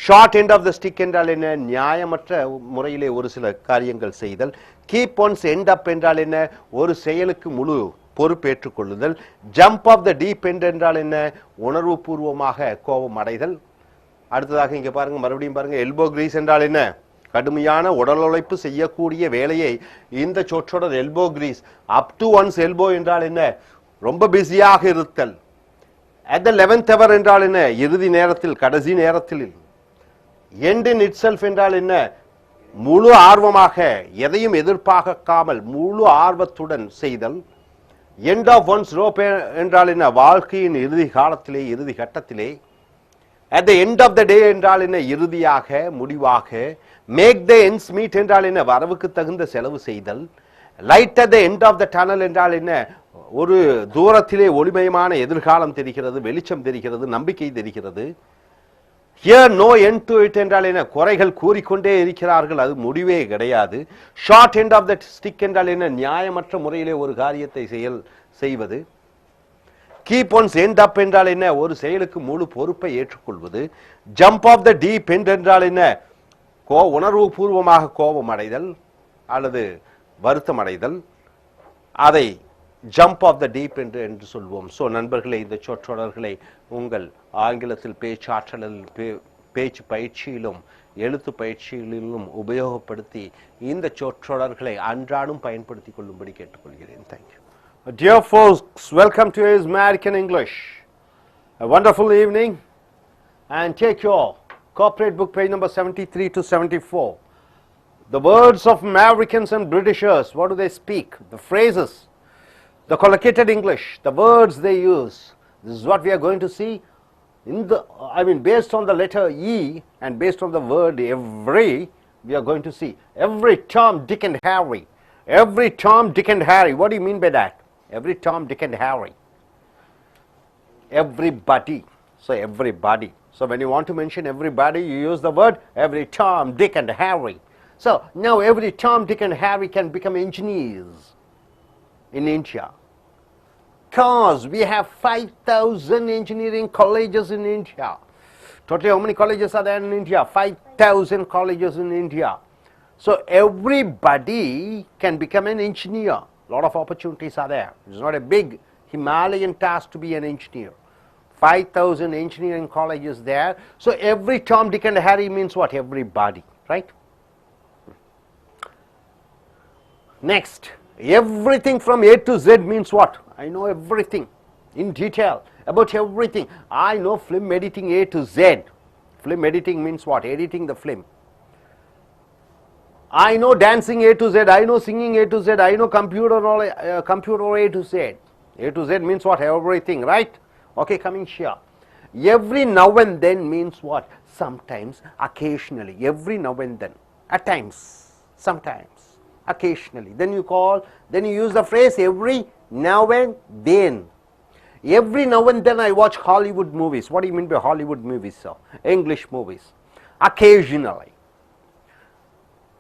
Short end of the stick என்றால் என்ன? நியாயமற்ற முறையிலே ஒரு சில காரியங்கள் செய்தல். கீப் ஒன்ஸ் எண்ட் அப் என்றால் என்ன? ஒரு செயலுக்கு முழு பொறுப்பேற்றுக் கொள்ளுதல். Jump off the deep end என்றால் என்ன? உணர்வு பூர்வமாக கோபம் அடைதல். அடுத்ததாக இங்க பாருங்க, மறுபடியும் பாருங்க, எல்போ கிரீஸ் என்றால் என்ன? கடுமையான உடல் உழைப்பு செய்யக்கூடிய வேலையை இந்த சொற்றொடர் elbow grease. Up to one's elbow என்றால் என்ன? ரொம்ப பிஸியாக இருத்தல். அட் த 11th hour என்றால் என்ன? இறுதி நேரத்தில், கடைசி நேரத்தில். எண்ட் இன் இட் செல்ஃப் என்றால் என்ன? முழு ஆர்வமாக, எதையும் எதிர்பார்க்காமல் முழு ஆர்வத்துடன் செய்தல். எண்ட் ஆஃப் ஒன்ஸ் ரோப் என்றால் என்ன? வாழ்க்கையின் இறுதி காலத்திலே, இறுதி கட்டத்திலே. At the end of the day என்றால் என்ன? இறுதியாக, முடிவாக. மேக் த எண்ட்ஸ் மீட் என்றால் என்ன? வரவுக்கு தகுந்த செலவு செய்தல். Light at the end of the tunnel என்றால் என்ன? ஒரு தூரத்திலே ஒளிமயமான எதிர்காலம் தெரிகிறது, வெளிச்சம் தெரிகிறது, நம்பிக்கை தெரிகிறது. Here no end to it என்றால் என்ன? குறைகள் கூறிக்கொண்டே இருக்கிறார்கள், அது முடிவே கிடையாது. Short end of the stick என்றால் என்ன? நியாயமற்ற முறையிலே ஒரு காரியத்தை செய்வது. கீப் ஒன்ஸ் எண்ட் அப் என்றால் என்ன? ஒரு செயலுக்கு முழு பொறுப்பை ஏற்றுக்கொள்வது. Jump off the deep end என்றால் என்ன? உணர்வு பூர்வமாக கோபம் அடைதல் அல்லது வருத்தம் அடைதல், அதை ஜம்ப் ஆஃப் த டீப் என்று சொல்வோம். ஸோ நண்பர்களே, இந்த சொற்றொடர்களை உங்கள் ஆங்கிலத்தில் பேச்சாற்றலில், பேச்சு பயிற்சியிலும் எழுத்து பயிற்சிகளிலும் உபயோகப்படுத்தி இந்த சொற்றொடர்களை அன்றாடம் பயன்படுத்திக் கொள்ளும்படி கேட்டுக்கொள்கிறேன். Thank you. Dear folks, welcome to American English. A wonderful evening, and take your corporate book, page number 73 to 74. The words of Americans and Britishers, what do they speak? The phrases, the collocated English, the words they use. This is what we are going to see based on the letter E and based on the word every, we are going to see every Tom, Dick and Harry. Every Tom, Dick and Harry. What do you mean by that? Every Tom, Dick and Harry. Everybody. So everybody. So when you want to mention everybody, you use the word every Tom, Dick and Harry. So now every Tom, Dick and Harry can become engineers in India. Because we have 5,000 engineering colleges in India. Totally how many colleges are there in India? 5,000 colleges in India. So everybody can become an engineer. A lot of opportunities are there. It's not a big Himalayan task to be an engineer. 5,000 engineering colleges there. So every Tom, Dick and Harry means what? Everybody, right? Next, everything from A to Z means what? I know everything in detail about everything. I know film editing A to Z. Film editing means what? Editing the film. I know dancing A to Z. I know singing A to Z. I know computer A to Z. A to Z means what? Everything, right? Okay, coming here. Every now and then means what? Sometimes, occasionally. Every now and then. At times. Sometimes. Occasionally. Then you use the phrase every now and then. Every now and then I watch Hollywood movies. What do you mean by Hollywood movies, sir? English movies. Occasionally.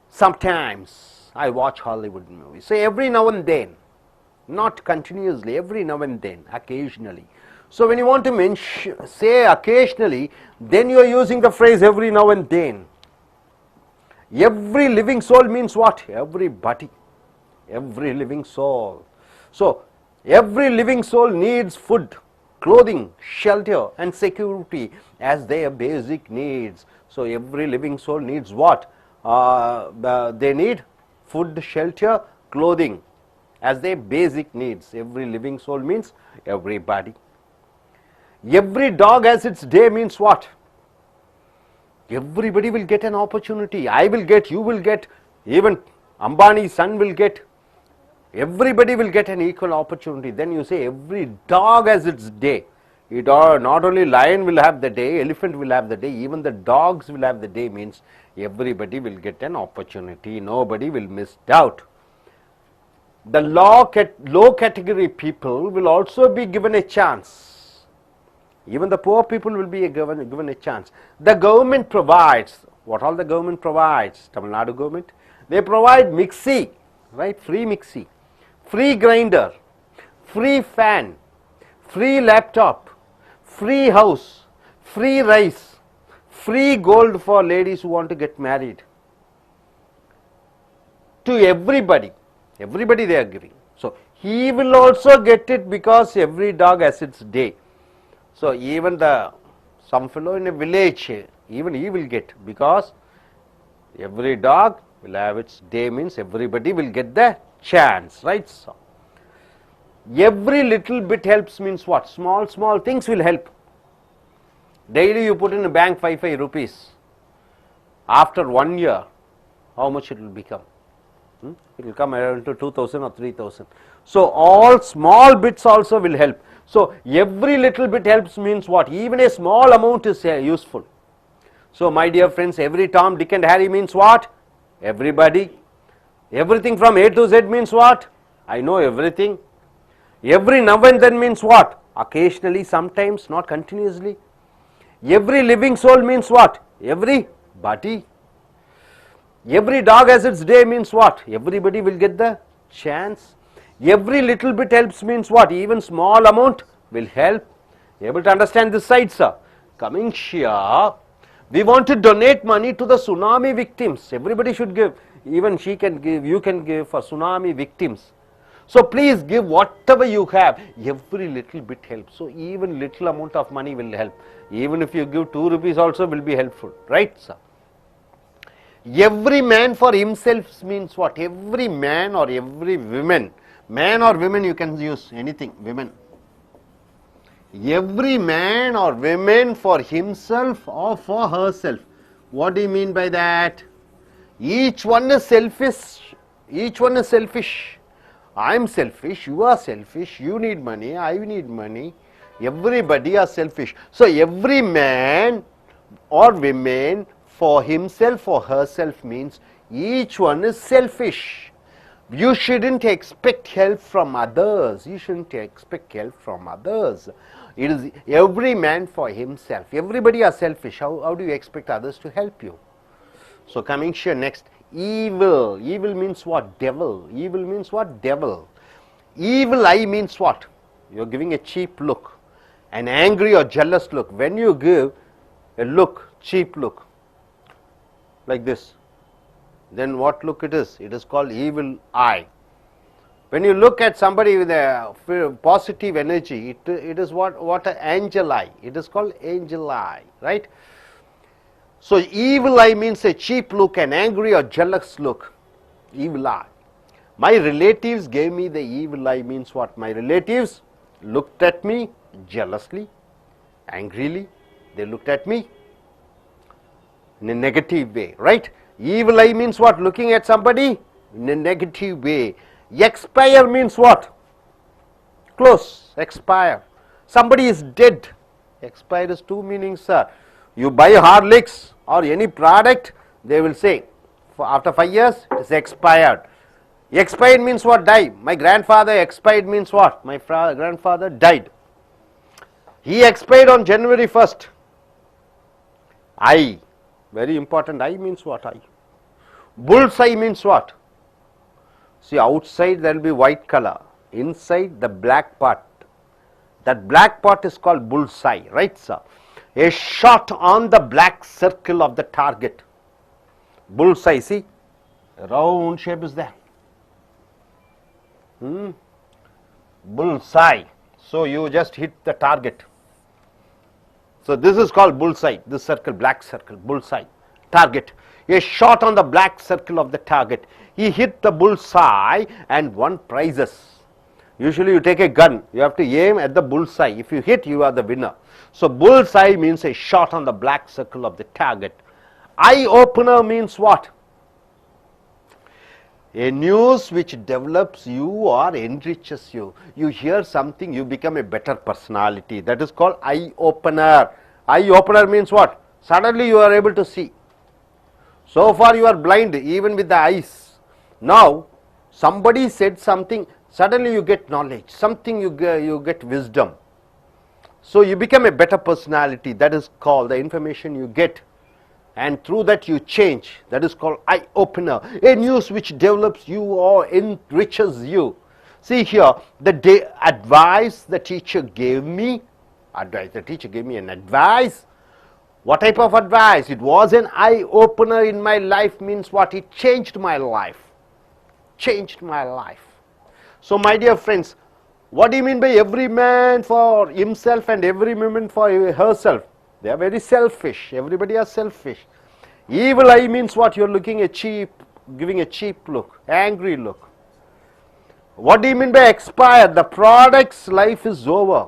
Sometimes I watch Hollywood movies. So every now and then. Not continuously. Every now and then. Occasionally. So when you want to say occasionally, then you are using the phrase every now and then. Every living soul means what? Everybody. Every living soul. So every living soul needs food, clothing, shelter and security as their basic needs. So every living soul needs what? They need food, shelter, clothing as their basic needs. Every living soul means everybody. Every dog has its day means what? Everybody will get an opportunity. I will get, you will get, even Ambani's son will get. Everybody will get an equal opportunity. Then you say every dog has its day. Not only lion will have the day, elephant will have the day, even the dogs will have the day means everybody will get an opportunity. Nobody will miss out. The low category people will also be given a chance. Even the poor people will be given a chance. The government provides, what all the government provides? Tamil Nadu government, they provide mixie, right? Free mixie, free grinder, free fan, free laptop, free house, free rice, free gold for ladies who want to get married. To everybody, everybody they are giving. So he will also get it because every dog has its day. So even some fellow in a village, even he will get, because every dog will have its day means everybody will get the chance, right? So every little bit helps means what? Small things will help. Daily you put in a bank 5 rupees. After 1 year, how much it will become? It will come around to 2,000 or 3,000. So all small bits also will help. So every little bit helps means what? Even a small amount is useful. So my dear friends, every Tom, Dick and Harry means what? Everybody. Everything from A to Z means what? I know everything. Every now and then means what? Occasionally, sometimes, not continuously. Every living soul means what? Everybody. Every dog has its day means what? Everybody will get the chance. Every little bit helps means what? Even small amount will help. Able to understand this side, sir? Coming here, we want to donate money to the tsunami victims. Everybody should give. Even she can give, you can give for tsunami victims. So please give whatever you have. Every little bit helps. So even little amount of money will help. Even if you give 2 rupees also will be helpful. Right, sir? Every man for himself means what? Every man or every woman. Man or women, you can use anything, women. Every man or woman for himself or for herself. What do you mean by that? Each one is selfish. Each one is selfish. I am selfish, you are selfish, you need money, I need money. Everybody are selfish. So every man or woman for himself or herself means each one is selfish. You shouldn't expect help from others. You shouldn't expect help from others. It is every man for himself. Everybody are selfish. How do you expect others to help you? So coming here next, evil. Evil means what? Devil. Evil means what? Devil. Evil eye means what? You're giving a cheap look, an angry or jealous look. When you give a look, cheap look, like this, then what look it is? It is called evil eye. When you look at somebody with a positive energy, it is what an angel eye. It is called angel eye, right? So evil eye means a cheap look, an angry or jealous look, evil eye. My relatives gave me the evil eye means what? My relatives looked at me jealously, angrily. They looked at me in a negative way, right? Evil eye means what? Looking at somebody in a negative way. Expire means what? Close, expire. Somebody is dead. Expire is two meanings, sir. You buy Horlicks or any product, they will say after 5 years it is expired. Expired means what? Die. My grandfather expired means what? My grandfather died. He expired on January 1st. I. Very important. I means what? I. Bullseye means what? See, outside there will be white color. Inside the black part. That black part is called bullseye. Right, sir? A shot on the black circle of the target. Bullseye. See? A round shape is there. Bullseye. So you just hit the target. So this is called bullseye. This circle, black circle, bullseye, target. A shot on the black circle of the target. He hit the bullseye and won prizes. Usually you take a gun, you have to aim at the bullseye. If you hit, you are the winner. So bullseye means a shot on the black circle of the target. Eye opener means what? A news which develops you or enriches you. You hear something, you become a better personality. That is called eye opener. Eye opener means what? Suddenly you are able to see. So far you are blind even with the eyes. Now somebody said something, suddenly you get knowledge. Something you get wisdom. So you become a better personality. That is called the information you get. And through that you change. That is called eye opener. A news which develops you or enriches you. See here, the advice the teacher gave me. The teacher gave me an advice. What type of advice? It was an eye opener in my life means what? It changed my life. Changed my life. So my dear friends, what do you mean by every man for himself and every woman for herself? They are very selfish. Everybody are selfish. Evil eye means what? You're looking a cheap, giving a cheap look, angry look. What do you mean by expire? The product's life is over.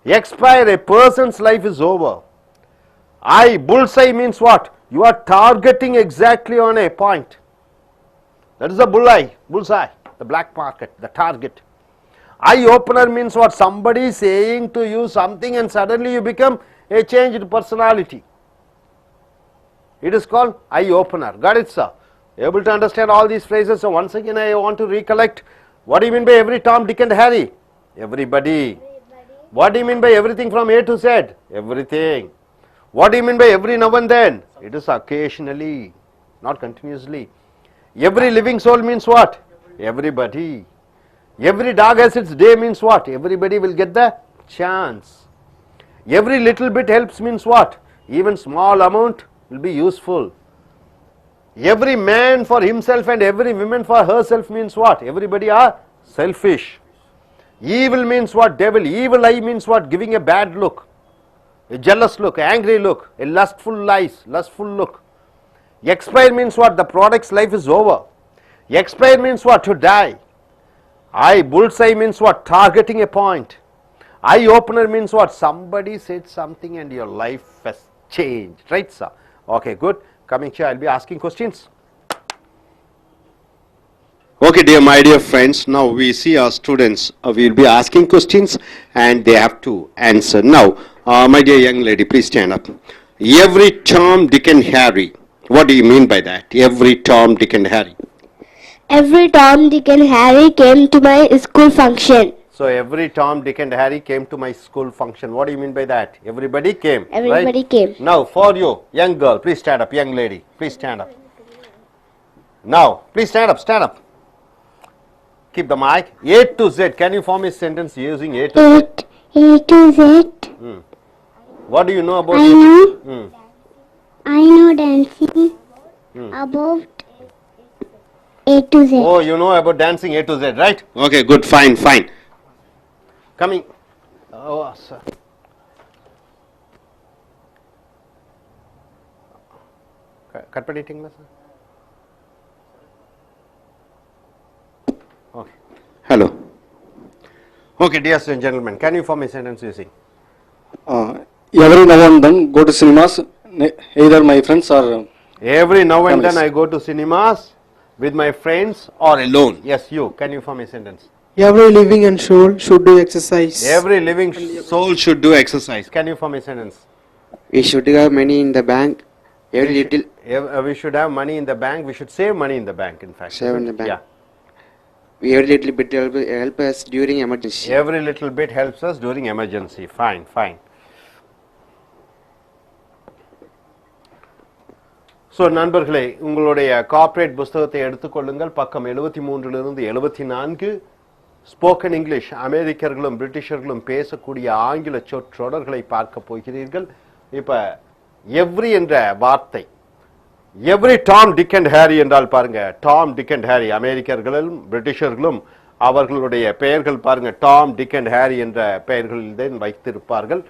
Expire, a person's life is over. Eye, bullseye means what? You are targeting exactly on a point. That is the bullseye, the black market, the target. Eye opener means what? Somebody saying to you something and suddenly you become a changed personality. It is called eye opener. Got it, sir? Able to understand all these phrases? So once again I want to recollect. What do you mean by every Tom, Dick and Harry? Everybody. What do you mean by everything from A to Z? Everything. What do you mean by every now and then? It is occasionally, not continuously. Every living soul means what? Everybody. Every dog has its day means what? Everybody will get the chance. Every little bit helps means what? Even small amount will be useful. Every man for himself and every woman for herself means what? Everybody are selfish. Evil means what? Devil. Evil eye means what? Giving a bad look, a jealous look, angry look, a lustful look. Expire means what? The product's life is over. Expire means what? To die. Eye, bullseye means what? Targeting a point. Eye opener means what? Somebody said something and your life has changed. Right, sir? Okay, good. Coming here, I'll be asking questions. Okay, my dear friends, now we see our students. We will be asking questions and they have to answer. Now, my dear young lady, please stand up. Every Tom, Dick and Harry. What do you mean by that? Every Tom, Dick and Harry. Every Tom, Dick and Harry came to my school function. So every Tom, Dick and Harry came to my school function. What do you mean by that? Everybody came. Everybody right? came. Now, for you, young girl, please stand up. Young lady, please stand up. Now, please stand up. Stand up. Keep the mic. A to Z. Can you form a sentence using A to Z? A to Z. What do you know about I A to know. I know dancing about A to Z. Oh, you know about dancing A to Z, right? Okay, good, fine, fine. Coming. Oh, sir. Cut பண்ணிட்டீங்களா sir? Okay. Hello. Okay, dear and gentlemen, can you form a sentence using? Every now and then go to cinemas, either my friends or Every now and then families. I go to cinemas with my friends or alone. Yes, you. Can you form a sentence? Every living and soul should do exercise. Every living soul should do exercise. Can you form a sentence? We should have money in the bank. Every little We should have money in the bank. We should save money in the bank, in fact. Save in the bank. Yeah. every little bit help us during emergency. Every little bit helps us during emergency. Fine, fine. So நண்பர்களே, உங்களுடைய corporate புஸ்தகத்தை எடுத்துக்கொள்ளுங்கள். பக்கம் 73 74 spoken English, அமெரிக்கர்களும் பிரிட்டிஷர்களும் பேசக்கூடிய ஆங்கில சொற்றொடர்களை பார்க்க போகிறீர்கள். இப்போ எவ்ரி என்ற வார்த்தை, every Tom Dick and Harry என்றால் பாருங்க, டாம் டிக் அண்ட் ஹேரி, அமெரிக்கர்களும் பிரிட்டிஷர்களும் அவர்களுடைய பெயர்கள் பாருங்க டாம் டிக் அண்ட் ஹேரி என்ற பெயர்களில் தான் வைத்திருப்பார்கள்.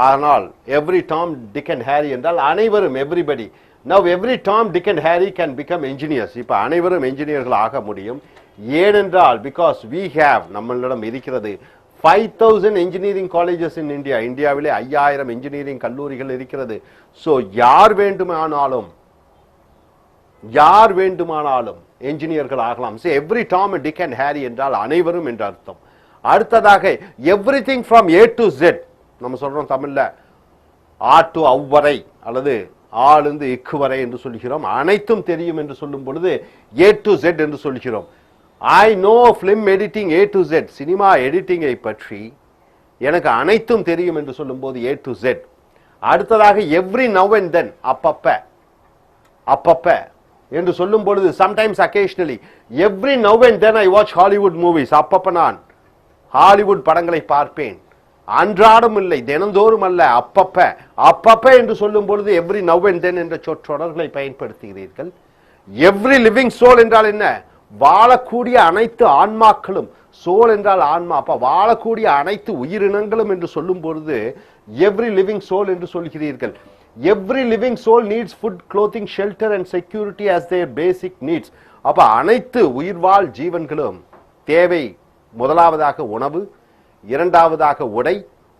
ஆனால் every Tom Dick and Harry என்றால் அனைவரும், everybody. Now every Tom, Dick and Harry can become engineers. இப்ப அனைவரும் என்ஜினியர்கள் ஆக முடியும். ஏனென்றால் because we have, நம்மளிடம் இருக்கிறது 5000 engineering colleges in India. இந்தியாவிலே 5000 engineering கல்லூரிகள் இருக்கிறது. So யார் வேண்டுமானாலும் என்ஜினியர்கள் ஆகலாம். So every Tom, Dick and Harry என்றால் அனைவரும் என்ற அர்த்தம். அடுத்ததாக everything from A to Z, நம்ம சொல்றோம் தமிழ்ல ஆ டு அவ்வரை அல்லது ஆளுந்து இக்கு வரை என்று சொல்கிறோம். அனைத்தும் தெரியும் என்று சொல்லும் பொழுது ஏ டு ஜெட் என்று சொல்கிறோம். I know film editing A to Z, cinema எடிட்டிங்கை பற்றி எனக்கு அனைத்தும் தெரியும் என்று சொல்லும் போது ஏ டு ஜெட். அடுத்ததாக எவ்ரி நவ் அண்ட் தென், அப்பப்ப என்று சொல்லும் பொழுது sometimes occasionally, every now and then I watch Hollywood movies, அப்பப்ப நான் ஹாலிவுட் படங்களை பார்ப்பேன். அன்றாடம் இல்லை, தினந்தோறும் அல்ல, அப்பப்ப என்று சொல்லும் பொழுது எவ்ரி நவ் அண்ட் தென் என்ற சொற்றொடர்களை பயன்படுத்துகிறீர்கள். எவ்ரி லிவிங் சோல் என்றால் என்ன? வாழக்கூடிய அனைத்து ஆன்மாக்களும், சோல் என்றால் ஆன்மா, அப்ப வாழக்கூடிய அனைத்து உயிரினங்களும் என்று சொல்லும் பொழுது எவ்ரி லிவிங் சோல் என்று சொல்கிறீர்கள். Every living soul needs food, clothing, shelter and security as their basic needs. அப்ப அனைத்து உயிர்வாழ் ஜீவன்களும் தேவை. முதலாவதாக உணவு, இரண்டாவதாக உடை,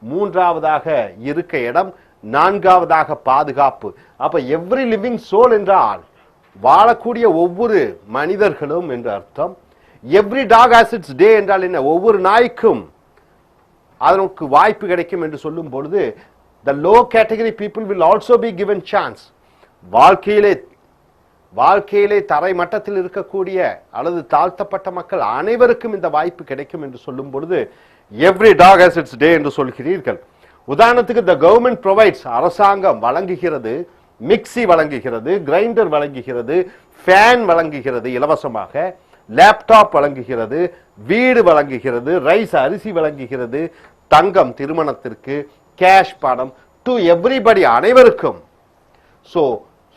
மூன்றாவதாக இருக்க இடம், நான்காவதாக பாதுகாப்பு. அப்ப எவ்ரி லிவிங் சோல் என்றால் வாழக்கூடிய ஒவ்வொரு மனிதர்களும் என்று அர்த்தம். எவ்ரி டாக் ஹாஸ் இட்ஸ் டே என்றால் என்ன? ஒவ்வொரு நாய்க்கும் அதற்கு வாய்ப்பு கிடைக்கும் என்று சொல்லும் பொழுது the low category people will also be given chance. வாழ்க்கையிலே தரை மட்டத்தில் இருக்கக்கூடிய அல்லது தாழ்த்தப்பட்ட மக்கள் அனைவருக்கும் இந்த வாய்ப்பு கிடைக்கும் என்று சொல்லும் பொழுது எவ்ரி டாக் ஹாஸ் இட்ஸ் டே என்று சொல்கிறீர்கள். உதாரணத்துக்கு the government provides, அரசாங்கம் வழங்குகிறது, மிக்சி வழங்குகிறது, கிரைண்டர் வழங்குகிறது, ஃபேன் வழங்குகிறது இலவசமாக, லேப்டாப் வழங்குகிறது, வீடு வழங்குகிறது, ரைஸ் அரிசி வழங்குகிறது, தங்கம் திருமணத்திற்கு, கேஷ் பணம், டு எவ்ரிபடி அனைவருக்கும். So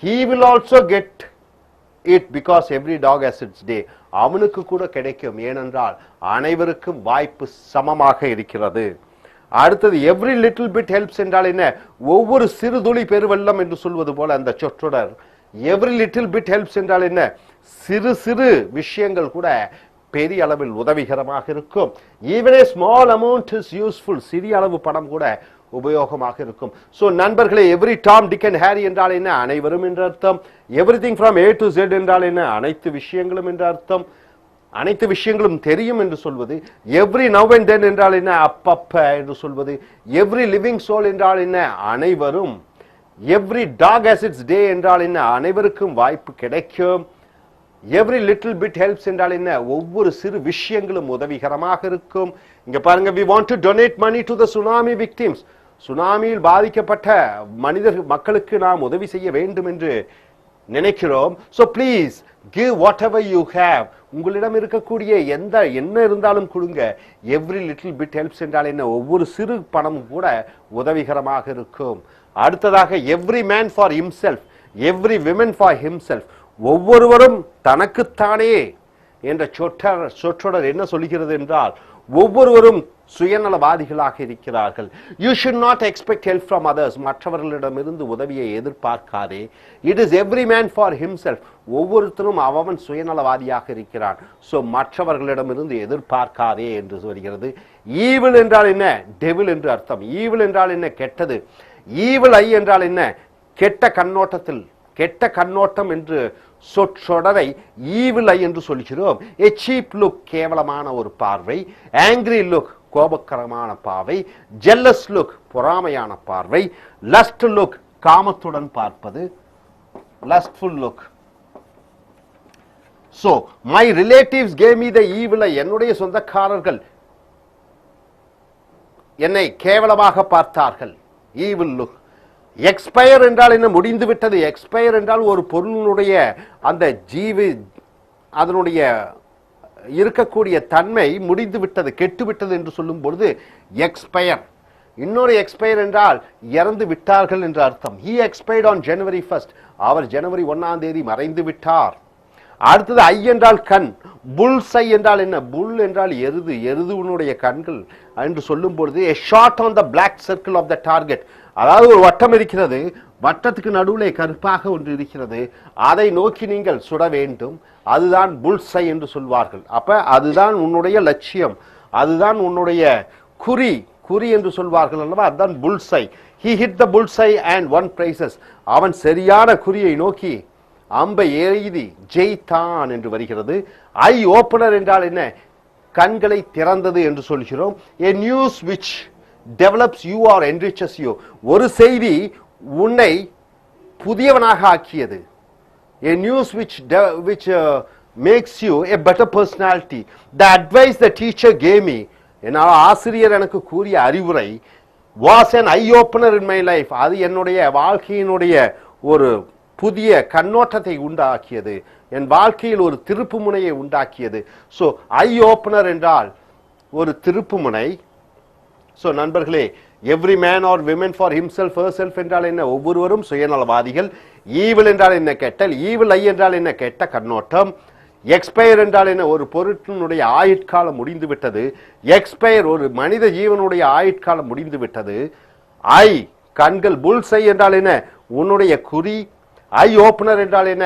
he will also get it because every dog has its day. அவனுக்கு கூட கிடைக்கும், ஏனென்றால் அனைவருக்கும் வாய்ப்பு சமமாக இருக்கிறது. அடுத்தது எவ்ரி லிட்டில் பிட் ஹெல்ப்ஸ் என்றால் என்ன? ஒவ்வொரு சிறு துளி பெருவெள்ளம் என்று சொல்வது போல அந்த சொற்றொடர். எவ்ரி லிட்டில் பிட் ஹெல்ப்ஸ் என்றால் என்ன? சிறு சிறு விஷயங்கள் கூட பெரிய அளவில் உதவிகரமாக இருக்கும். Even a small amount is useful, சிறிய அளவு பணம் கூட உபயோகமாக இருக்கும். சோ நண்பர்களே, every Tom Dick and Harry என்றால் என்ன? அனைவரும் என்ற அர்த்தம். Everything from A to Z என்றால் என்ன? அனைத்து விஷயங்களும் என்ற அர்த்தம். அனைத்து விஷயங்களும் தெரியும் என்று சொல்வது, எவ்ரி நவ் அண்ட் தென் என்றால் என்ன, அப்பப்ப என்று சொல்வது, எவ்ரி லிவிங் சோல் என்றால் என்ன, அனைவரும், எவ்ரி டாக் ஹஸ் இட்ஸ் டே என்றால் என்ன, அனைவருக்கும் வாய்ப்பு கிடைக்கும், எவ்ரி லிட்டில் பிட் ஹெல்ப்ஸ் என்றால் என்ன, ஒவ்வொரு சிறு விஷயங்களும் உதவிகரமாக இருக்கும். இங்க பாருங்க, we want to donate money to the tsunami victims. சுனாமியில் பாதிக்கப்பட்ட மக்களுக்கு நாம் உதவி செய்ய வேண்டும் என்று நினைக்கிறோம். So please give whatever you have. உங்களிடம் இருக்கக்கூடிய என்ன இருந்தாலும் கொடுங்க. எவ்ரி லிட்டில் பிட் ஹெல்ப்ஸ் என்றால் என்ன, ஒவ்வொரு சிறு பணம் கூட உதவிகரமாக இருக்கும். அடுத்ததாக every man for himself, every women for himself, ஒவ்வொருவரும் தனக்குத்தானே என்ற சொற்றொடர் என்ன சொல்கிறது என்றால், ஒவ்வொருவரும் சுயநலவாதிகளாக இருக்கிறார்கள். You should not expect help from others, மற்றவர்களிடமிருந்து உதவியை எதிர்பார்க்காதே. It is every man for himself, ஒவ்வொருத்தரும் அவன் சுயநலவாதியாக இருக்கிறான். ஸோ மற்றவர்களிடமிருந்து எதிர்பார்க்காதே என்று சொல்கிறது. ஈவில் என்றால் என்ன, டெவில் என்று அர்த்தம். ஈவில் என்றால் என்ன, கெட்டது. ஈவில் ஐ என்றால் என்ன, கெட்ட கண்ணோட்டத்தில், கெட்ட கண்ணோட்டம் என்று சொற்றொடரை ஈவில் ஐ என்று சொல்கிறோம். a cheap look, கேவலமான ஒரு பார்வை. angry look, கோபக்கரமான பார்வை. jealous look, பொறாமையான பார்வை. lust look, காமத்துடன் பார்ப்பது. lustful look. so my relatives gave me the evil eye, என்னுடைய சொந்தக்காரர்கள் என்னை கேவலமாக பார்த்தார்கள். evil look. எக்ஸ்பயர் என்றால் என்ன, முடிந்து விட்டது. எக்ஸ்பயர் என்றால் ஒரு பொருளினுடைய அந்த அதனுடைய இருக்கக்கூடிய தன்மை முடிந்து விட்டது, கெட்டு விட்டது என்று சொல்லும் பொழுது எக்ஸ்பயர். இன்னொரு எக்ஸ்பயர் என்றால் இறந்து விட்டார்கள் என்று அர்த்தம். he expired on January 1st, அவர் ஜனவரி 1ஆம் தேதி மறைந்து விட்டார். அடுத்தது ஐ என்றால் கண். புல்ஸ் ஐ என்றால் என்ன, புல் என்றால் எருது, எருதுவனுடைய கண்கள் என்று சொல்லும் பொழுது a shot on the black circle of the target, அதாவது ஒரு வட்டம் இருக்கிறது, வட்டத்துக்கு நடுவில் கருப்பாக ஒன்று இருக்கிறது, அதை நோக்கி நீங்கள் சுட வேண்டும், அதுதான் புல்சை என்று சொல்வார்கள். அப்ப அதுதான் உன்னுடைய லட்சியம், அதுதான் உன்னுடைய குறி, குறி என்று சொல்வார்கள் அல்லவா, அதுதான் புல்சை. he hit the bullseye and won prizes, அவன் சரியான குறியை நோக்கி அம்பை எய்தி ஜெயித்தான் என்று வருகிறது. ஐ ஓப்பனர் என்றால் என்ன, கண்களை திறந்தது என்று சொல்கிறோம். a news which develops you or enriches you, ஒரு செய்தி உன்னை புதியவனாக ஆக்கியது. a news which makes you a better personality. the advice the teacher gave me, என்னால் ஆசிரியர் எனக்கு கூறிய அறிவுரை was an eye opener in my life, அது என்னுடைய வாழ்க்கையினுடைய ஒரு புதிய கண்ணோட்டத்தை உண்டாக்கியது, என் வாழ்க்கையில் ஒரு திருப்பு முனையை உண்டாக்கியது. ஸோ ஐ ஓப்பனர் என்றால் ஒரு திருப்பு முனை. ஸோ நண்பர்களே, every man or women for himself herself என்றால் என்ன, ஒவ்வொருவரும் சுயநலவாதிகள். ஈவில் என்றால் என்ன, கெட்டல். ஈவில் ஐ என்றால் என்ன, கெட்ட கண்ணோட்டம். எக்ஸ்பயர் என்றால் என்ன, ஒரு பொருட்டினுடைய ஆயுட்காலம் முடிந்து விட்டது. எக்ஸ்பயர், ஒரு மனித ஜீவனுடைய ஆயுட்காலம் முடிந்து விட்டது. ஐ கண்கள். புல்ஸ் ஐ என்றால் என்ன, உன்னுடைய குறி. ஐ ஓப்பனர் என்றால் என்ன,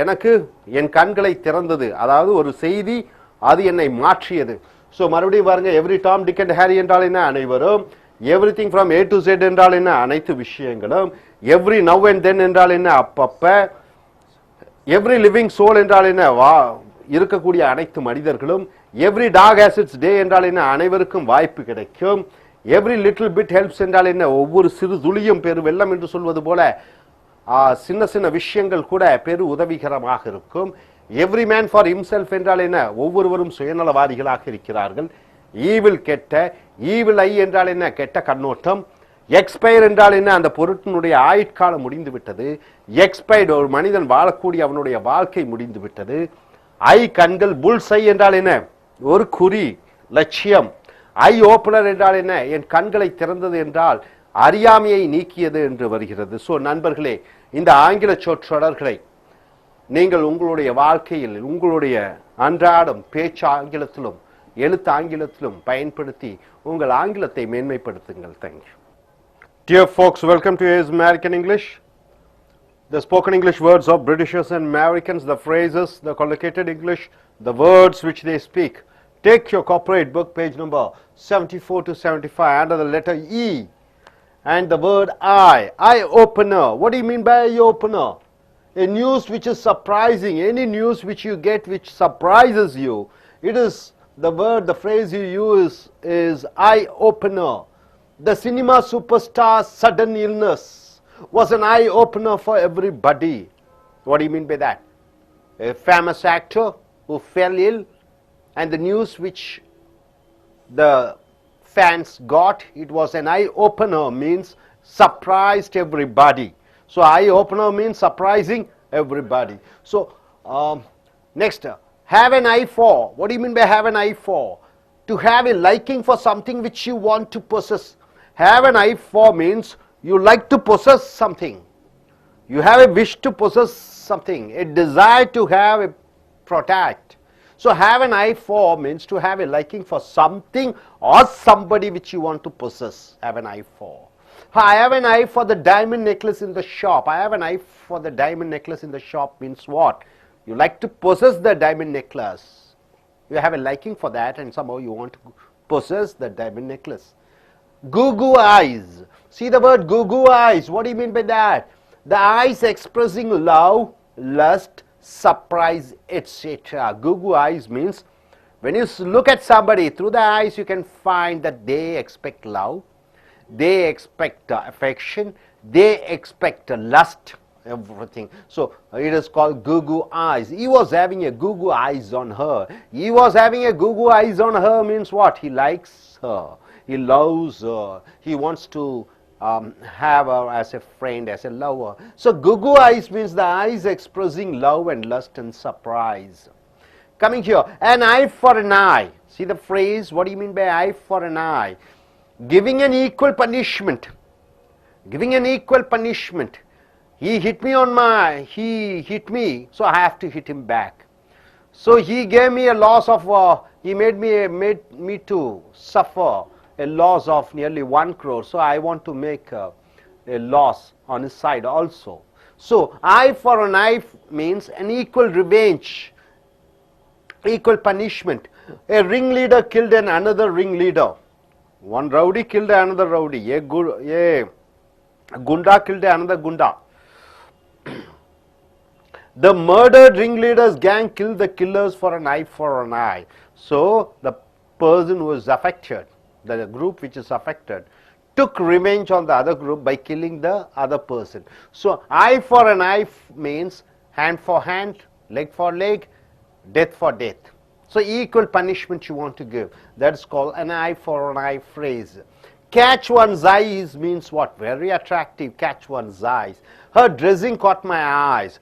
எனக்கு என் கண்களை திறந்தது, அதாவது ஒரு செய்தி அது என்னை மாற்றியது. ஸோ மறுபடியும் பாருங்க, every Tom Dick and Harry என்றால் என்ன, அனைவரும். Everything from A to Z என்றால் என்ன, அனைத்து விஷயங்களும். எவ்ரி நவ் அண்ட் தென் என்றால் என்ன, அப்பப்ப. எவ்ரி லிவிங் சோல் என்றால் என்ன, இருக்கக்கூடிய அனைத்து மனிதர்களும். எவ்ரி டாக் ஹேஸ் இட்ஸ் டே என்றால் என்ன, அனைவருக்கும் வாய்ப்பு கிடைக்கும். எவ்ரி லிட்டில் பிட் ஹெல்ப்ஸ் என்றால் என்ன, ஒவ்வொரு சிறு துளியும் பெரு வெள்ளம் என்று சொல்வது போல சின்ன சின்ன விஷயங்கள் கூட பெரு உதவிகரமாக இருக்கும். எவ்ரி மேன் ஃபார் ஹிம்செல்ஃப் என்றால் என்ன, ஒவ்வொருவரும் சுயநலவாதிகளாக இருக்கிறார்கள். ஈவில் கெட்ட. ஈவில் ஐ என்றால் என்ன, கெட்ட கண்ணோட்டம். எக்ஸ்பயர் என்றால் என்ன, அந்த பொருட்டினுடைய ஆயுட்காலம் முடிந்து விட்டது. எக்ஸ்பயர்டு, ஒரு மனிதன் வாழக்கூடிய அவனுடைய வாழ்க்கை முடிந்து விட்டது. ஐ கண்கள். புல்ஸ் ஐ என்றால் என்ன, ஒரு குறி, லட்சியம். ஐ ஓப்பனர் என்றால் என்ன, என் கண்களை திறந்தது என்றால் அறியாமையை நீக்கியது என்று வருகிறது. ஸோ நண்பர்களே, இந்த ஆங்கில சொற்றொடர்களை நீங்கள் உங்களுடைய வாழ்க்கையில் உங்களுடைய அன்றாடம் பேச்சு ஆங்கிலத்திலும் எழுத்து ஆங்கிலத்திலும் பயன்படுத்தி உங்கள் ஆங்கிலத்தை மேன்மைப்படுத்துங்கள். Thank you. Dear folks, welcome to AS American English. The spoken English words of Britishers and Americans, the phrases, the collocated English, the words which they speak. Take your corporate book, page number 74 to 75, under the letter E and the word eye opener. What do you mean by eye opener? A news which is surprising, any news which you get which surprises you, It is the word, the phrase you use is eye opener. The cinema superstar's sudden illness was an eye opener for everybody. What do you mean by that? A famous actor who fell ill, and the news which the fans got, it was an eye opener, means surprised everybody. So eye opener means surprising everybody. So next, have an eye for. What do you mean by have an eye for? To have a liking for something which you want to possess. Have an eye for means you like to possess something. You have a wish to possess something, a desire to have a protect. So have an eye for means to have a liking for something or somebody which you want to possess. Have an eye for. I have an eye for the diamond necklace in the shop. I have an eye for the diamond necklace in the shop means what? You like to possess the diamond necklace. You have a liking for that, and somehow you want to possess the diamond necklace. Goo goo eyes. See the word goo goo eyes. What do you mean by that? The eyes expressing love, lust, surprise, etc. Goo goo eyes means when you look at somebody through the eyes, you can find that they expect love, they expect affection, they expect lust, everything. So it is called goo goo eyes. He was having a goo goo eyes on her. He was having a goo goo eyes on her means what? He likes her, he loves her, he wants to have her as a friend, as a lover. So goo goo eyes means the eyes expressing love and lust and surprise. Coming here, an eye for an eye. See the phrase, what do you mean by eye for an eye? Giving an equal punishment. Giving an equal punishment. He hit me, so I have to hit him back. So he gave me a loss of, he made me to suffer a loss of nearly 1 crore. So I want to make a loss on his side also. So eye for an eye means an equal revenge, equal punishment. A ringleader killed another ringleader. One rowdy killed another rowdy. A gunda killed another gunda. The murdered ringleader's gang killed the killers for an eye for an eye. So the person who is affected, the group which is affected, took revenge on the other group by killing the other person. So eye for an eye means hand for hand, leg for leg, death for death. So equal punishment you want to give. That's called an eye for an eye phrase. Catch one's eyes means what? Very attractive. Catch one's eyes. Her dressing caught my eyes.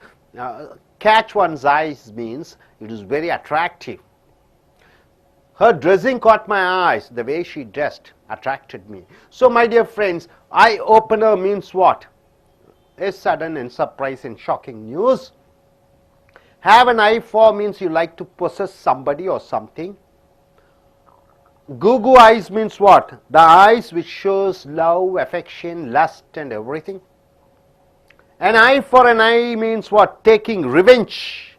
Catch one's eyes means it is very attractive. Her dressing caught my eyes. The way she dressed attracted me. So my dear friends, eye opener means what? A sudden and surprise and shocking news. Have an eye for means you like to possess somebody or something. Goo goo eyes means what? The eyes which shows love, affection, lust and everything. An eye for an eye means what? Taking revenge.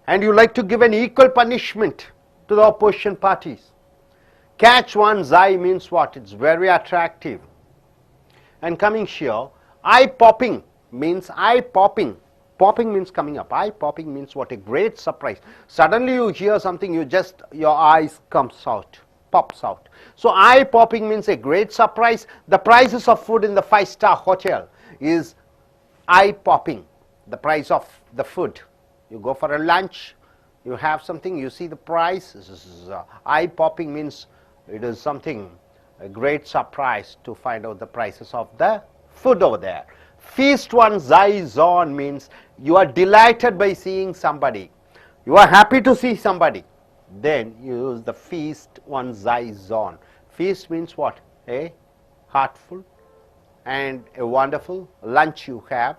And you like to give an equal punishment to the opposition parties. Catch one's eye means what? It's very attractive. And coming here, eye popping means eye popping. Popping means coming up. Eye popping means what? A great surprise. Suddenly you hear something, your eyes comes out, pops out. So eye popping means a great surprise. The prices of food in the 5-star hotel is eye popping. The price of the food. You go for a lunch, you have something, you see the price. Eye popping means it is something, a great surprise to find out the prices of the food over there. Feast one's eyes on means you are delighted by seeing somebody. You are happy to see somebody. Then you use the feast one's eyes on. Feast means what? A heartful and a wonderful lunch you have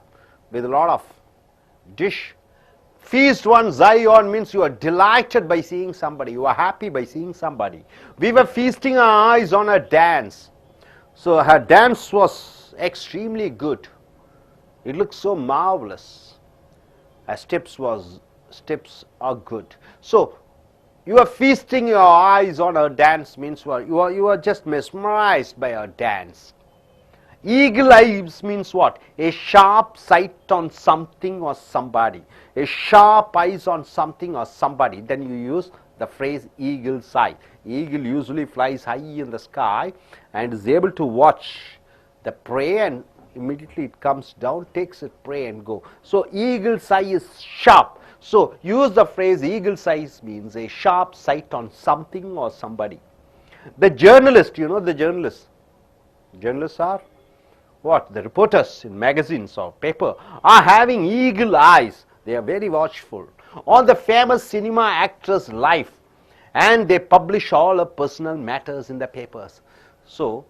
with a lot of dish. Feast one's eye on means you are delighted by seeing somebody. You are happy by seeing somebody. We were feasting our eyes on her dance. So her dance was extremely good. It looked so marvelous. Her steps are good. So you are feasting your eyes on her dance means you are just mesmerized by her dance. Eagle eyes means what? A sharp sight on something or somebody. A sharp eyes on something or somebody. Then you use the phrase eagle's eye. Eagle usually flies high in the sky and is able to watch the prey, and immediately it comes down, takes its prey and go. So eagle's eye is sharp. So use the phrase eagle's eye means a sharp sight on something or somebody. The journalist, you know the journalists. Journalists are what? The reporters in magazines or paper are having eagle eyes. They are very watchful on the famous cinema actress' life, and they publish all her personal matters in the papers. So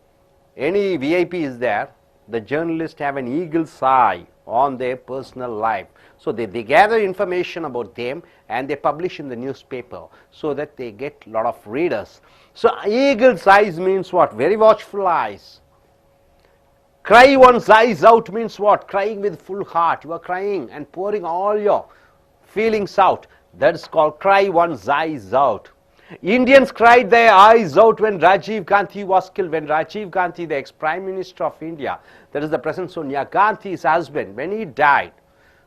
any VIP is there, the journalists have an eagle's eye on their personal life. So they gather information about them and they publish in the newspaper so that they get a lot of readers. So eagle's eyes means what? Very watchful eyes. Cry one's eyes out means what? Crying with full heart. You are crying and pouring all your feelings out. That is called cry one's eyes out. Indians cried their eyes out when Rajiv Gandhi was killed. When Rajiv Gandhi, the ex-Prime Minister of India, that is the present Sonia Gandhi's husband, when he died,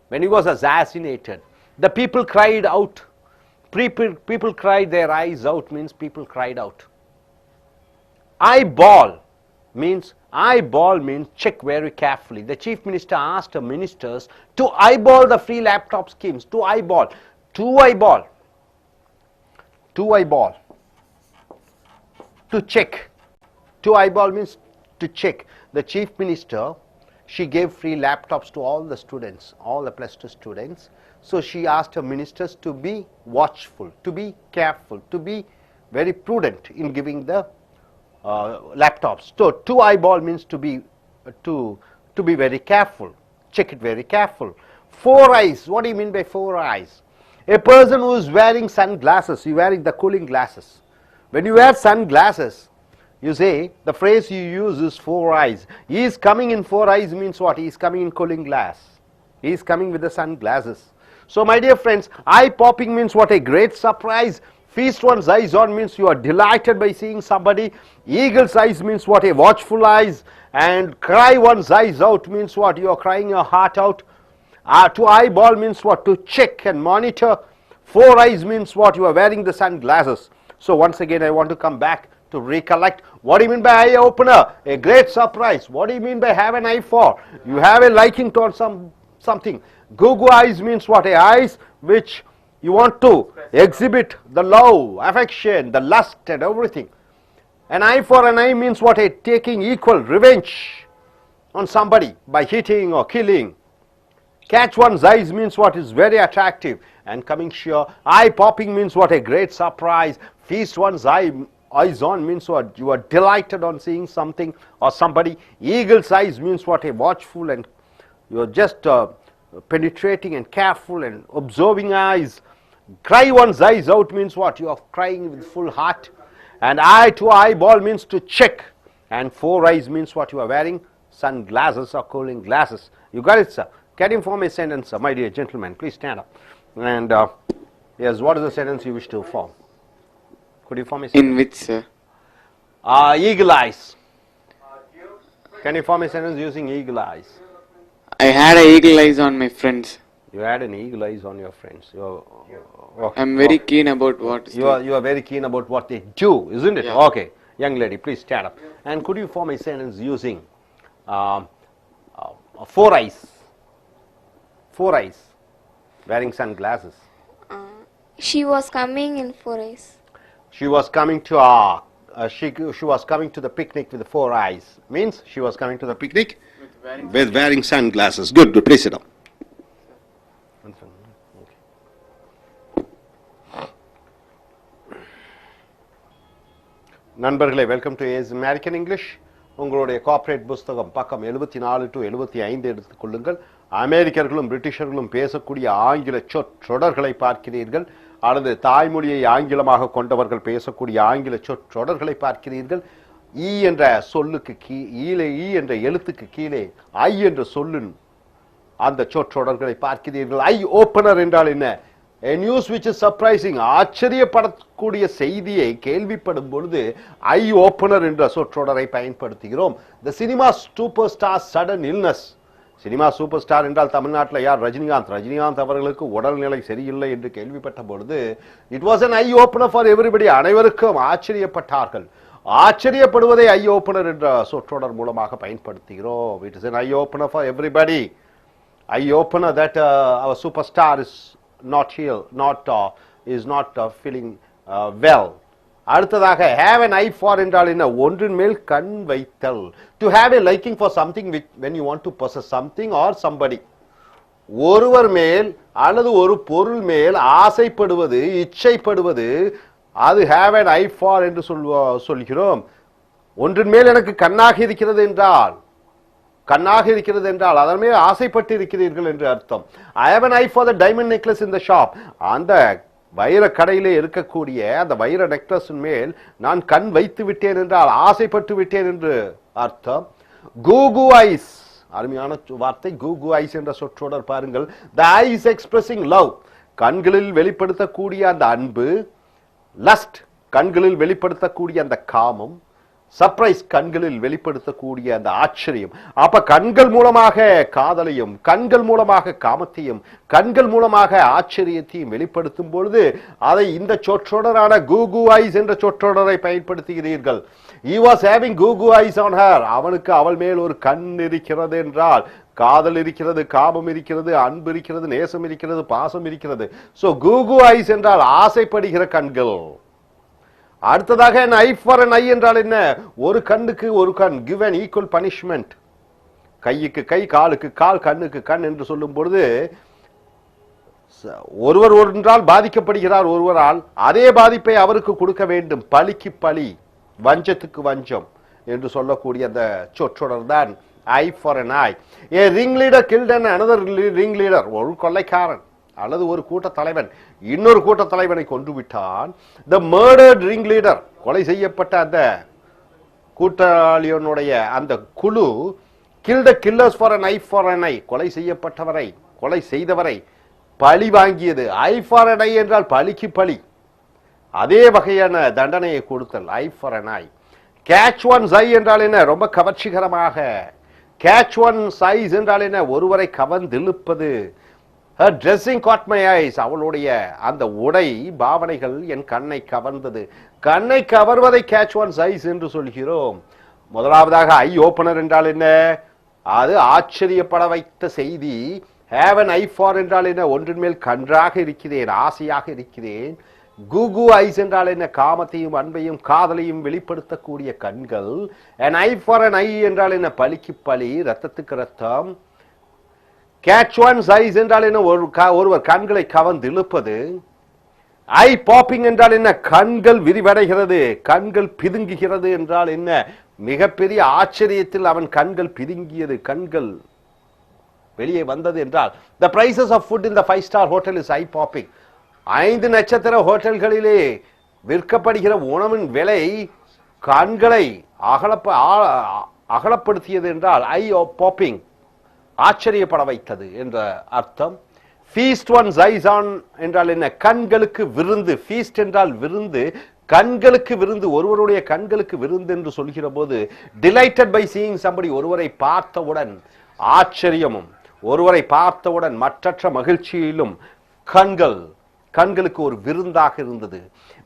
when he was assassinated, the people cried out. People cried their eyes out means people cried out. Eyeball means check very carefully. The Chief Minister asked the ministers to eyeball the free laptop schemes. To eyeball. To check. To eyeball means to check. The Chief Minister, she gave free laptops to all the students, all the plus 2 students. So she asked her ministers to be watchful, to be careful, to be very prudent in giving the laptops. So to eyeball means to be very careful. Check it very careful. 4 eyes. What do you mean by 4 eyes? A person who is wearing sunglasses, you wearing the cooling glasses. When you wear sunglasses, you say the phrase you use is 4 eyes. He is coming in 4 eyes means what? He is coming in cooling glass. He is coming with the sunglasses. So my dear friends, eye popping means what? A great surprise. Feast one's eyes on means you are delighted by seeing somebody. Eagle's eyes means what? A watchful eyes. And cry one's eyes out means what? You are crying your heart out. To eyeball means what? To check and monitor. 4 eyes means what? You are wearing the sunglasses. So once again I want to come back to recollect. What do you mean by eye opener? A great surprise. What do you mean by have an eye for? You have a liking towards something. Goo eyes means what? A eyes which you want to exhibit the love, affection, the lust and everything. An eye for an eye means what? A taking equal revenge on somebody by hitting or killing. Catch one's eyes means what? Is very attractive and coming sure. Eye popping means what? A great surprise. Feast one's eyes on means what? You are delighted on seeing something or somebody. Eagle's eyes means what? A watchful and you are just penetrating and careful and observing eyes. Cry one's eyes out means what? You are crying with full heart. And eye to eyeball means to check. And 4 eyes means what? You are wearing sunglasses or cooling glasses. You got it, sir? Can you form a sentence, sir? My dear gentlemen, please stand up. And yes, what is the sentence you wish to form? Could you form a sentence? In which, sir? Eagle eyes. Can you form a sentence using eagle eyes? I had an eagle eyes on my friends. You had an eagle eyes on your friends. I'm very keen about what. You are very keen about what they do, isn't it? Yeah. Okay, young lady, please stand up. And could you form a sentence using 4 eyes? 4 eyes, wearing sunglasses. She was coming in 4 eyes. She was coming to she was coming to the picnic with 4 eyes. Means she was coming to the picnic with wearing sunglasses. Good, please sit down. நண்பர்களே, welcome to Ace American English. உங்களுடைய corporate புஸ்தகம் பக்கம் 74 to 75 எடுத்துக்கொள்ளுங்கள். அமெரிக்கர்களும் பிரிட்டிஷர்களும் பேசக்கூடிய ஆங்கில சொற்றொடர்களை பார்க்கிறீர்கள், அல்லது தாய்மொழியை ஆங்கிலமாக கொண்டவர்கள் பேசக்கூடிய ஆங்கில சொற்றொடர்களை பார்க்கிறீர்கள். ஈ என்ற சொல்லுக்கு ஈ என்ற எழுத்துக்கு கீழே ஐ என்ற சொல்லின் அந்த சொற்றொடர்களை பார்க்கிறீர்கள். ஐ ஓப்பனர் என்றால் என்ன? A news which is surprising, ஆச்சரியப்படக்கூடிய செய்தியை கேள்விப்படும் பொழுது ஐ ஓப்பனர் என்ற சொற்றொடரை பயன்படுத்துகிறோம். The cinema superstar sudden illness. Cinema super star என்றால் தமிழ்நாட்டில் யார்? ரஜினிகாந்த். ரஜினிகாந்த் அவர்களுக்கு உடல்நிலை சரியில்லை என்று கேள்விப்பட்ட பொழுது it was an eye opener for everybody. அனைவருக்கும் ஆச்சரியப்பட்டார்கள். ஆச்சரியப்படுவதை ஐ ஓப்பனர் என்ற சொற்றொடர் மூலமாக பயன்படுத்துகிறோம். It is an eye opener for everybody. Eye opener that our superstar is not here, is not feeling well. அடுத்ததாக have an eye for என்றால் என்ன? ஒன்றின் மேல் கண் வைத்தல். To have a liking for something when you want to possess something or somebody. ஒருவர் மேல் அல்லது ஒரு பொருள் மேல் ஆசைப்படுவது, இச்சைப்படுவது, அது have an eye for என்று சொல்கிறோம். ஒன்றின் மேல் எனக்கு கண்ணாக இருக்கிறது என்றால் அதன் மேல் ஆசைப்பட்டு இருக்கிறீர்கள் என்று அர்த்தம். I have an eye for the diamond necklace in the shop. அந்த வைர கடையிலே இருக்கக்கூடிய அந்த வைர நெக்லஸின் மேல் நான் கண் வைத்து விட்டேன் என்றால் ஆசைப்பட்டு விட்டேன் என்று அர்த்தம். கூகு ஐஸ், அருமையான வார்த்தை. கூகு ஐஸ் என்ற சொற்றொடர் பாருங்கள். the eyes expressing love, கண்களில் வெளிப்படுத்தக்கூடிய அந்த அன்பு. லஸ்ட், கண்களில் வெளிப்படுத்தக்கூடிய அந்த காமம். சர்ப்ரைஸ், கண்களில் வெளிப்படுத்தக்கூடிய அந்த ஆச்சரியம். அப்ப கண்கள் மூலமாக காதலையும், கண்கள் மூலமாக காமத்தையும், கண்கள் மூலமாக ஆச்சரியத்தையும் வெளிப்படுத்தும் பொழுது அதை இந்த சொற்றொடரான கூகு ஐஸ் என்ற சொற்றொடரை பயன்படுத்துகிறீர்கள். he was having googu eyes on her. அவனுக்கு அவள் மேல் ஒரு கண் இருக்கிறது என்றால் காதல் இருக்கிறது, காமம் இருக்கிறது, அன்பு இருக்கிறது, நேசம் இருக்கிறது, பாசம் இருக்கிறது. சோ கூகு ஐஸ் என்றால் ஆசைப்படுகிற கண்கள். அடுத்ததாக an eye for an eye என்றால் என்ன? ஒரு கண்ணுக்கு ஒரு கண். give an equal punishment. கைக்கு கை, காலுக்கு கால், கண்ணுக்கு கண் என்று சொல்லும் பொழுது ஒருவர் ஒன்றால் பாதிக்கப்படுகிறார் ஒருவரால், அதே பாதிப்பை அவருக்கு கொடுக்க வேண்டும். பழிக்கு பழி, வஞ்சத்துக்கு வஞ்சம் என்று சொல்லக்கூடிய அந்த சொற்றொடர் தான் eye for an eye. a ringleader killed another ringleader. ஒரு கொள்ளைக்காரன் அல்லது ஒரு கூட்ட தலைவன் இன்னொரு கூட்ட தலைவனை கொன்று விட்டான். the murdered ringleader, கொலை செய்யப்பட்ட அந்த கூட்டாளியனுடைய அந்த குழு killed the killers for an eye for an eye, கொலை செய்யப்பட்டவரை, கொலை செய்தவரை பழி வாங்கியது. eye for an eye என்றால் பழிக்கு பழி, அதே வகையான தண்டனையை கொடுத்தல். eye for an eye. catch one's eye என்றால் என்ன? ரொம்ப கவர்ச்சிகரமாக. catch one's eyes என்றால் என்ன? ஒருவரை கவர்ந்திழுப்பது. her dressing caught my eyes, அவளுடைய அந்த உடை பாவனைகள் என் கண்ணை கவர்ந்தது. கண்ணை கவர்வதை catch one's eyes என்று சொல்கிறோம். முதலாவதாக ஐ ஓபனர் என்றால் என்ன? அது ஆச்சரியப்பட வைத்த செய்தி. have an eye for என்றால் என்ன? ஒன்றின் மேல் கன்றாக இருக்கிறேன், ஆசையாக இருக்கிறேன். கூகு ஐஸ் என்றால் என்ன? காமத்தையும் அன்பையும் காதலையும் வெளிப்படுத்தக்கூடிய கண்கள். an eye for an eye என்றால் என்ன? பழிக்கு பழி, ரத்தத்துக்கு ரத்தம். catch one's eyes என்றால் என்ன? ஒருவர் கண்களை கவர்ந்து இழுப்பது. ஐ பாப்பிங் என்றால் என்ன? கண்கள் விரிவடைகிறது, கண்கள் பிதுங்குகிறது என்றால் என்ன? மிகப்பெரிய ஆச்சரியத்தில் அவன் கண்கள் பிதுங்கியது, கண்கள் வெளியே வந்தது என்றால். the prices of food in the 5-star hotel is eye popping. 5 நட்சத்திர ஹோட்டல்களிலே விற்கப்படுகிற உணவின் விலை கண்களை அகலப்படுத்தியது என்றால் ஐ பாப்பிங், ஆச்சரியப்பட வைத்தது என்ற அர்த்தம். feast one's eyes on என்றால் என்ன? கண்களுக்கு விருந்து. feast என்றால் விருந்து, கண்களுக்கு விருந்து, ஒருவருடைய கண்களுக்கு விருந்து என்று சொல்கிற போது delighted by seeing somebody, ஒருவரை பார்த்தவுடன் ஆச்சரியமும், ஒருவரை பார்த்தவுடன் மற்றற்ற மகிழ்ச்சியிலும் கண்களுக்கு ஒரு விருந்தாக இருந்தது.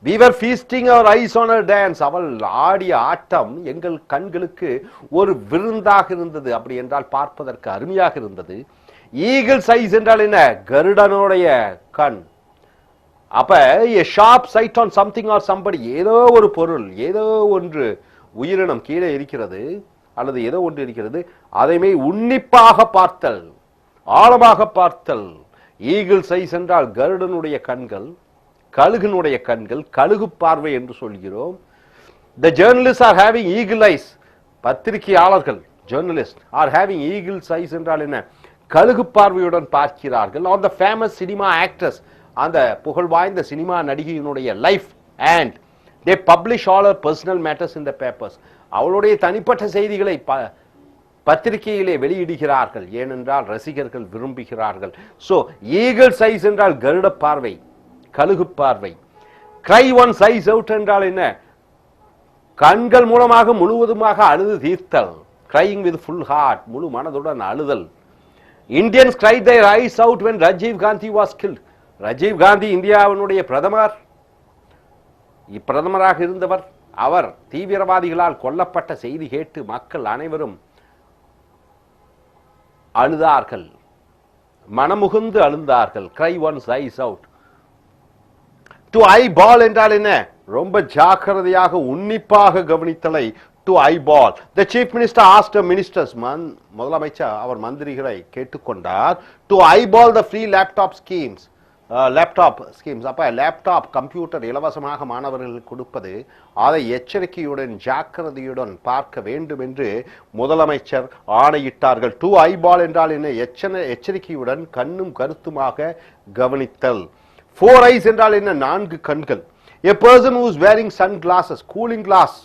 we were feasting our eyes on her dance, அவள் ஆடிய ஆட்டம் எங்கள் கண்களுக்கு ஒரு விருந்தாக இருந்தது. அப்படி என்றால் பார்ப்பதற்கு அருமையாக இருந்தது. eagle's eyes என்றால் என்ன? கருடனுடைய கண். அப்ப a sharp sight on something or somebody, ஏதோ ஒரு பொருள், ஏதோ ஒன்று, உயிரினம் கீழே இருக்கிறது அல்லது ஏதோ ஒன்று இருக்கிறது, அதைமே உன்னிப்பாக பார்த்தல், ஆழமாக பார்த்தல். ஈகிள்ஸ் ஐஸ் என்றால் கருடனுடைய கண்கள், கழுகினுடைய கண்கள், கழுகு பார்வை என்று சொல்கிறோம். the journalists are having eagle eyes, பத்திரிகையாளர்கள் journalists are having eagle's eyes என்றால் என்ன? கழுகு பார்வையுடன் பார்க்கிறார்கள். on the famous cinema actress, அந்த புகழ் வாய்ந்த சினிமா நடிகையினுடைய life, and they publish all her personal matters in the papers, அவளுடைய தனிப்பட்ட செய்திகளை பத்திரிகையிலே வெளியிடுகிறார்கள், ஏனென்றால் ரசிகர்கள் விரும்புகிறார்கள். சோ ஈகிள்ஸ் ஐஸ் என்றால் கருட பார்வை, கழுகு பார்வை. cry one's eyes out என்றால் என்ன? கண்கள் மூலமாக முழுவதுமாக அழுது தீர்த்தல். crying with full heart, முழு மனதுடன் அழுதல். Indians cried their eyes out when Rajiv Gandhi was killed. Rajiv Gandhi இந்தியாவினுடைய பிரதமராக இருந்தவர். அவர் தீவிரவாதிகளால் கொல்லப்பட்ட செய்தி கேட்டு மக்கள் அனைவரும் அழுதார்கள், மனமுகுந்து அழுந்தார்கள். Cry one's eyes out. To eyeball என்றால் என்ன? ரொம்ப ஜாக்கிரதையாக உன்னிப்பாக கவனித்தலை to eyeball. The chief minister asked the ministers, முதலமைச்சர் அவர் மந்திரிகளை கேட்டுக்கொண்டார், to eyeball the free laptop schemes. அப்ப லேப்டாப் கம்ப்யூட்டர் இலவசமாக மாணவர்களுக்கு கொடுப்பது, அதை எச்சரிக்கையுடன் ஜாக்கிரதையுடன் பார்க்க வேண்டும் என்று முதலமைச்சர் ஆணையிட்டார்கள். டு ஐபால் என்றால் என்ன? எச்சரிக்கையுடன் கண்ணும் கருத்துமாக கவனித்தல். 4 eyes என்றால் என்ன? 4 கண்கள். A person who is wearing sunglasses, cooling glass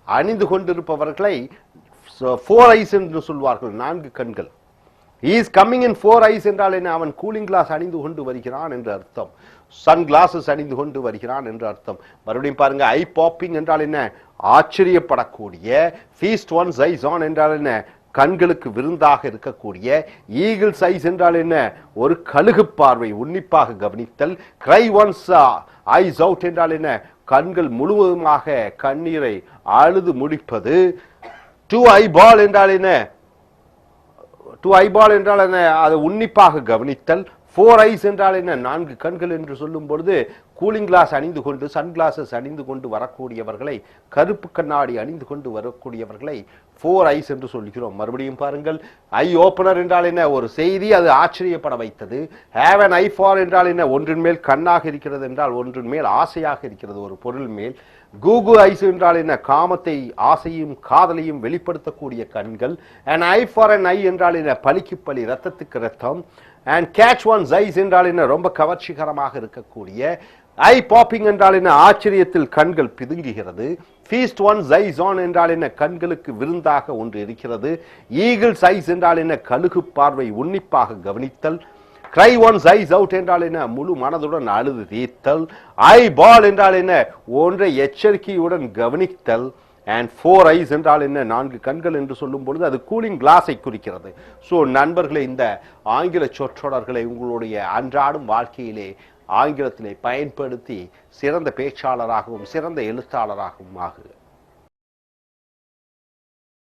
அணிந்து கொண்டிருப்பவர்களை 4 eyes என்று சொல்வார்கள், 4 கண்கள். He is coming in 4 eyes என்றால் என்ன? அவன் கூலிங் கிளாஸ் அணிந்து கொண்டு வருகிறான் என்று அர்த்தம். சன் கிளாஸஸ் அணிந்து கொண்டு வருகிறான் என்று அர்த்தம். மறுபடியும் பாருங்க, ஐ பாப்பிங் என்றால் என்ன? ஆச்சரியப்படக்கூடிய. ஃபீஸ்ட் ஒன்ஸ் ஐஸ் ஆன் என்றால் என்ன? கண்களுக்கு விருந்தாக இருக்கக்கூடிய. ஈகிள்ஸ் ஐஸ் என்றால் என்ன? ஒரு கழுகு பார்வை, உன்னிப்பாக கவனித்தல். கிரை ஒன்ஸ் ஐஸ் அவுட் என்றால் என்ன? கண்கள் முழுவதுமாக கண்ணீரை அழுது முடிப்பது. டு ஐபால் என்றால் என்ன? டு ஐபால் என்றால் என்ன? அதை உன்னிப்பாக கவனித்தல். 4 eyes என்றால் என்ன? 4 கண்கள் என்று சொல்லும் பொழுது கூலிங் கிளாஸ் அணிந்து கொண்டு, சன் கிளாஸஸ் அணிந்து கொண்டு வரக்கூடியவர்களை, கருப்பு கண்ணாடி அணிந்து கொண்டு வரக்கூடியவர்களை 4 eyes என்று சொல்கிறோம். மறுபடியும் பாருங்கள், ஐ ஓப்பனர் என்றால் என்ன? ஒரு செய்தி, அது ஆச்சரியப்பட வைத்தது. ஹேவ் அன் ஐ ஃபார் என்றால் என்ன? ஒன்றின் மேல் கண்ணாக இருக்கிறது என்றால் ஒன்றின் மேல் ஆசையாக இருக்கிறது, ஒரு பொருள் மேல். கூகு ஐஸ் என்றால் என்ன? காமத்தை, ஆசையும் காதலையும் வெளிப்படுத்தக்கூடிய கண்கள். அண்ட் ஐ ஃபார் அன் ஐ என்றால் என்ன? பலிக்கு பலி, ரத்தத்துக்கு ரத்தம். அண்ட் கேட்ச் ஒன்ஸ் ஐஸ் என்றால் என்ன? ரொம்ப கவர்ச்சிகரமாக இருக்கக்கூடிய. ஐ பாப்பிங் என்றால் என்ன? ஆச்சரியத்தில் கண்கள் பிதுங்குகிறது. ஃபீஸ்ட் ஒன்ஸ் ஐஸ் ஆன் என்றால் என்ன? கண்களுக்கு விருந்தாக ஒன்று இருக்கிறது. ஈகிள்ஸ் ஐஸ் என்றால் என்ன? கழுகு பார்வை, உன்னிப்பாக கவனித்தல். கிரை ஒன்ஸ் ஐஸ் அவுட் என்றால் என்ன? முழு மனதுடன் அழுது தீர்த்தல். ஐ பால் என்றால் என்ன? ஒன்றை எச்சரிக்கையுடன் கவனித்தல். அண்ட் 4 eyes என்றால் என்ன? 4 கண்கள் என்று சொல்லும் பொழுது அது கூலிங் கிளாஸை குறிக்கிறது. ஸோ நண்பர்களே, இந்த ஆங்கில சொற்றொடர்களை உங்களுடைய அன்றாடும் வாழ்க்கையிலே ஆங்கிலத்திலே பயன்படுத்தி சிறந்த பேச்சாளராகவும் சிறந்த எழுத்தாளராகவும் ஆகுக.